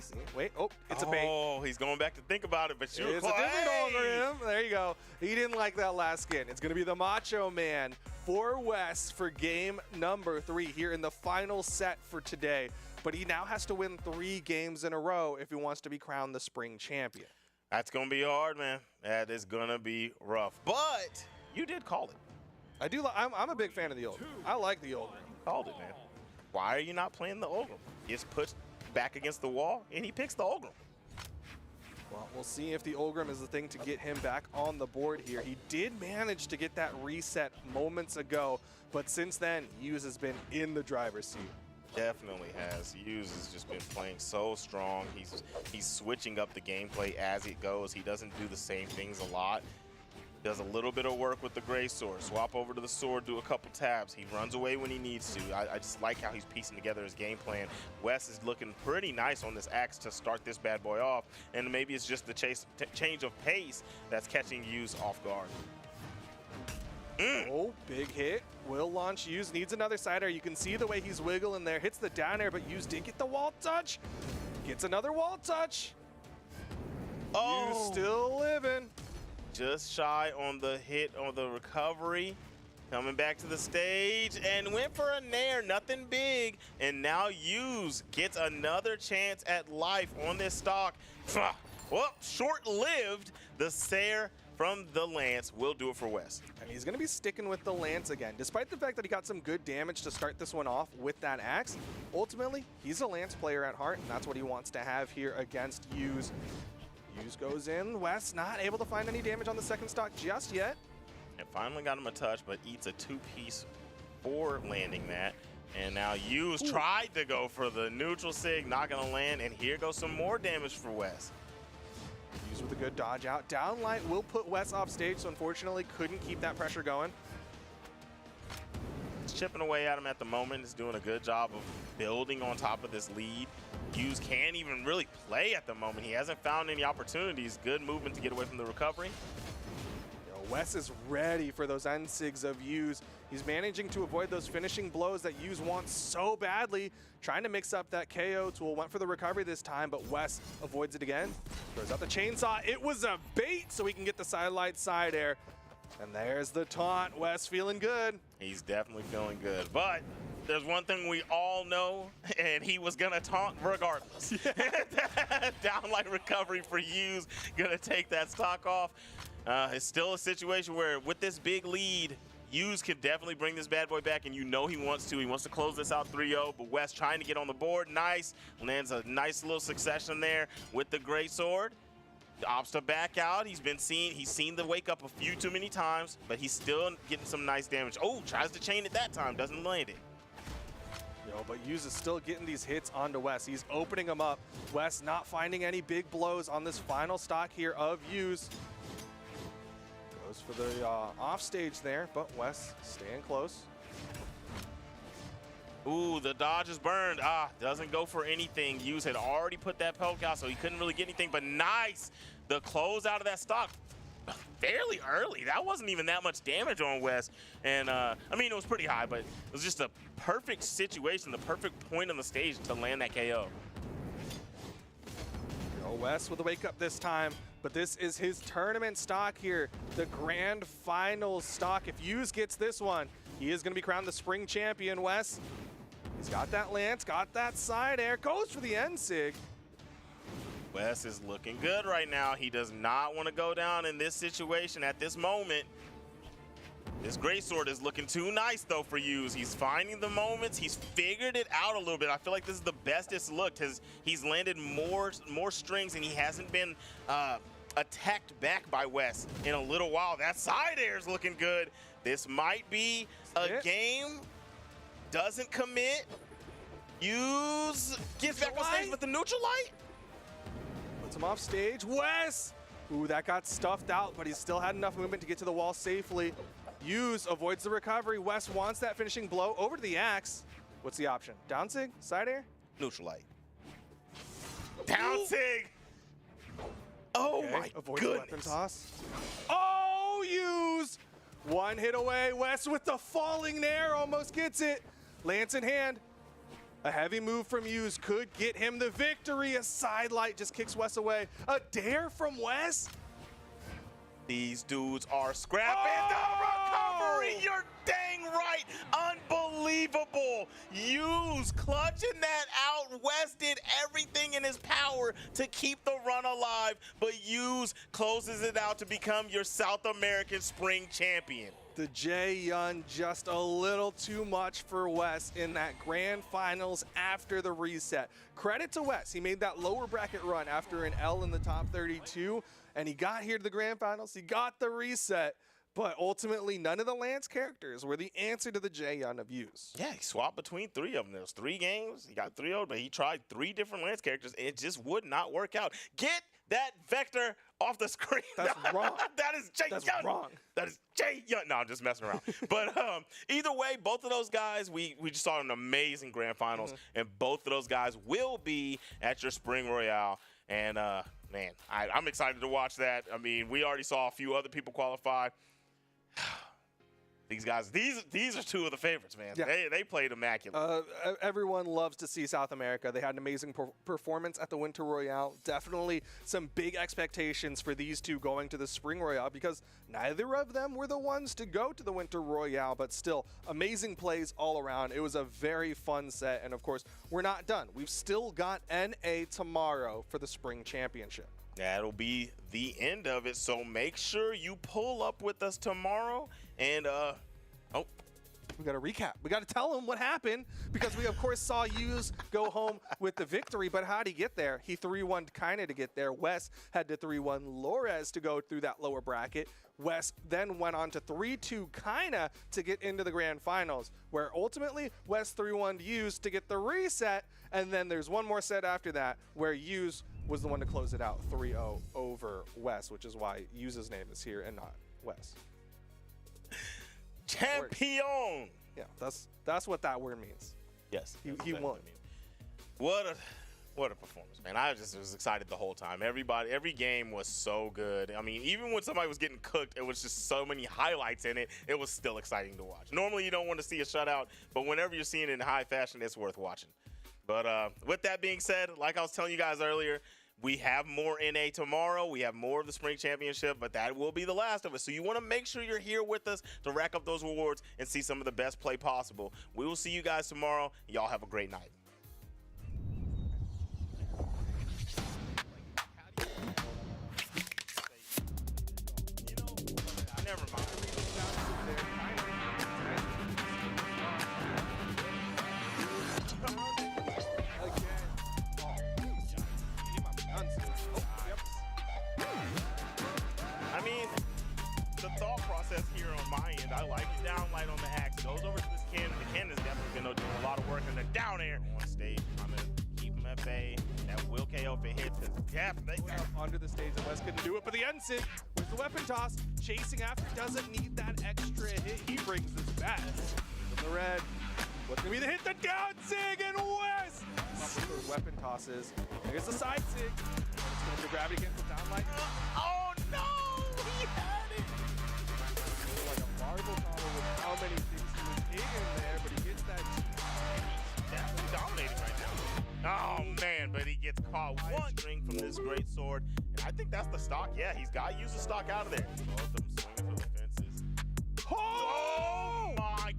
see. Wait, oh, it's a bait. Oh, he's going back to think about it, but you're It's a different Ulgrim. There you go. He didn't like that last skin. It's going to be the Macho Man for Wes for game number 3 here in the final set for today. But he now has to win 3 games in a row if he wants to be crowned the spring champion. That's going to be hard, man. That is going to be rough. But you did call it. I do. I'm a big fan of the Ulgrim. I like the Ulgrim. Called it, man. Why are you not playing the Ulgrim? He gets pushed back against the wall, and he picks the Ulgrim. Well, we'll see if the Ulgrim is the thing to get him back on the board here. He did manage to get that reset moments ago, but since then, Hughes has been in the driver's seat. Definitely has. Hughes has just been playing so strong. He's switching up the gameplay as it goes. He doesn't do the same things a lot. Does a little bit of work with the gray sword. Swap over to the sword, do a couple tabs. He runs away when he needs to. I just like how he's piecing together his game plan. Wes is looking pretty nice on this axe to start this bad boy off. And maybe it's just the change of pace that's catching Hughes off guard. Oh, big hit. Will launch Hughes. Needs another side air. You can see the way he's wiggling there. Hits the down air, but Hughes did get the wall touch. Gets another wall touch. Oh. Hughes still living. Just shy on the hit on the recovery. Coming back to the stage and went for a nair, nothing big. And now Hughes gets another chance at life on this stock. Well, short-lived. The Sair from the Lance will do it for Wes. And he's going to be sticking with the Lance again. Despite the fact that he got some good damage to start this one off with that axe, ultimately, he's a Lance player at heart, and that's what he wants to have here against Hughes. Hughes goes in. Wes not able to find any damage on the second stock just yet. And finally got him a touch, but eats a 2-piece for landing that. And now Hughes tried to go for the neutral sig, not going to land. And here goes some more damage for Wes. Hughes with a good dodge out. Downlight will put Wes off stage, so unfortunately couldn't keep that pressure going. He's chipping away at him at the moment. He's doing a good job of building on top of this lead. Hughes can't even really play at the moment. He hasn't found any opportunities. Good movement to get away from the recovery. Wes is ready for those end sigs of Hughes. He's managing to avoid those finishing blows that Hughes wants so badly. Trying to mix up that KO tool. Went for the recovery this time, but Wes avoids it again. Throws out the chainsaw. It was a bait, so he can get the sidelight side air. And there's the taunt. Wes feeling good. He's definitely feeling good. But there's one thing we all know, and he was going to taunt regardless. Downlight recovery for Hughes. Going to take that stock off. It's still a situation where with this big lead, Hughes can definitely bring this bad boy back, and you know he wants to. He wants to close this out 3-0, but Wes trying to get on the board. Nice. Lands a nice little succession there with the great sword. Opts to back out. He's seen the wake up a few too many times, but he's still getting some nice damage. Oh, tries to chain it that time. Doesn't land it. But Hughes is still getting these hits onto Wes. He's opening them up. Wes not finding any big blows on this final stock here of Hughes. Goes for the offstage there, but Wes staying close. Ooh, the dodge is burned. Doesn't go for anything. Hughes had already put that poke out, so he couldn't really get anything, but nice. The close out of that stock fairly early. That wasn't even that much damage on Wes. And, I mean, it was pretty high, but it was just a perfect situation, the perfect point on the stage to land that KO. Wes with a wake up this time, but this is his tournament stock here, the grand final stock. If Hughes gets this one, he is going to be crowned the spring champion. Wes, he's got that lance, got that side air, goes for the end sig. Wes is looking good right now. He does not want to go down in this situation at this moment. This greatsword is looking too nice, though, for Hughes. He's finding the moments. He's figured it out a little bit. I feel like this is the best it's looked. He's landed more strings, and he hasn't been attacked back by Wes in a little while. That side air is looking good. This might be a game. Doesn't commit. Hughes gets back on stage with the neutral light. Puts him off stage. Wes! Ooh, that got stuffed out, but he still had enough movement to get to the wall safely. Hughes avoids the recovery. Wes wants that finishing blow over to the axe. What's the option? Down sig? Side air? Neutral light. Down sig! Oh my Avoids the weapon goodness. toss. Oh, Hughes! One hit away. Wes with the falling nair almost gets it. Lance in hand. A heavy move from Hughes could get him the victory. A sidelight just kicks Wes away. A dare from Wes. These dudes are scrapping the recovery. You're dang right. Unbelievable. Hughes clutching that out. Wes did everything in his power to keep the run alive, but Hughes closes it out to become your South American Spring Champion. The J-Yun just a little too much for Wes in that grand finals after the reset. Credit to Wes. He made that lower bracket run after an L in the top 32, and he got here to the grand finals. He got the reset, but ultimately none of the Lance characters were the answer to the J-Yun of Hughes. Yeah, he swapped between 3 of them. There was 3 games. He got 3 of them, but he tried 3 different Lance characters. It just would not work out. Get that Vector off the screen. That's wrong. That is J-Yun. That's wrong. That is J-Yun. No, I'm just messing around. But either way, both of those guys, we just saw an amazing grand finals, and both of those guys will be at your Spring Royale. And, man, I'm excited to watch that. I mean, we already saw a few other people qualify. These guys, these are 2 of the favorites, man. Yeah. They played immaculate. Everyone loves to see South America. They had an amazing performance at the Winter Royale. Definitely some big expectations for these 2 going to the Spring Royale because neither of them were the ones to go to the Winter Royale, but still amazing plays all around. It was a very fun set, and of course, we're not done. We've still got NA tomorrow for the Spring Championship. That'll be the end of it, so make sure you pull up with us tomorrow. And, we got to recap. We got to tell him what happened because we, of course, saw Hughes go home with the victory, but how'd he get there? He 3-1'd Kaina to get there. Wes had to 3-1 Lores to go through that lower bracket. Wes then went on to 3-2 Kaina to get into the grand finals, where ultimately Wes 3-1'd Hughes to get the reset, and then there's one more set after that where Hughes was the one to close it out 3-0 over Wes, which is why Hughes' name is here and not Wes. Champion. Yeah, that's what that word means. Yes, he won. What a performance, man! I just was excited the whole time. Every game was so good. I mean, even when somebody was getting cooked, it was just so many highlights in it. It was still exciting to watch. Normally, you don't want to see a shutout, but whenever you're seeing it in high fashion, it's worth watching. But with that being said, like I was telling you guys earlier, we have more NA tomorrow. We have more of the Spring Championship, but that will be the last of it. So you want to make sure you're here with us to rack up those rewards and see some of the best play possible. We will see you guys tomorrow. Y'all have a great night. Never mind. I mean, the thought process here on my end, I like it. Down light on the axe, goes over to this cannon. The cannon is definitely going to do a lot of work, and then down air on stage. I'm going to keep him at bay. That will KO if it hits. Under the stage, and Wes couldn't do it, but the NSYNC with the weapon toss, chasing after, doesn't need that extra hit. He brings this back. From the red, what's going to be the hit? The down sig, and Wes! Those weapon tosses. Here's the side sig. It's going to gravity cancel down light. Oh no! He had it! Like a marble combo with how many things he was hitting there, but he gets that. He's definitely dominating right now. Oh man, but he gets caught one string from this great sword. And I think that's the stock. Yeah, he's got to use the stock out of there. Both of them swinging for the fences. Oh my!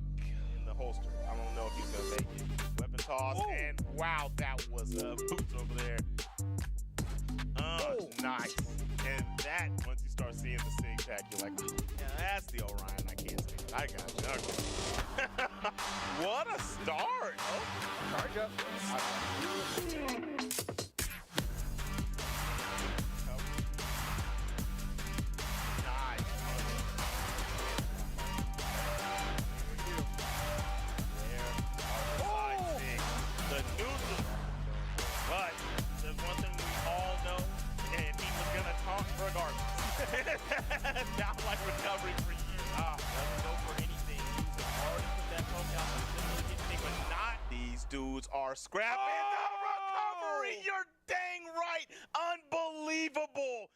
In the holster. I don't know if he's going to make it. Weapon toss, and wow, that was a boots over there. Nice. And that, once you start seeing the sig pack, you're like, yeah, that's the Orion. I can't stand it. I got you. Okay. What a start. Oh, Charge up. Nice. The neutral. But there's one thing we all know, and he was going to taunt regardless. Down like recovery for years. Doesn't go for anything. He's already put that poke out, but didn't really get anything, but not. These dudes are scrapping the recovery. You're dang right. Unbelievable.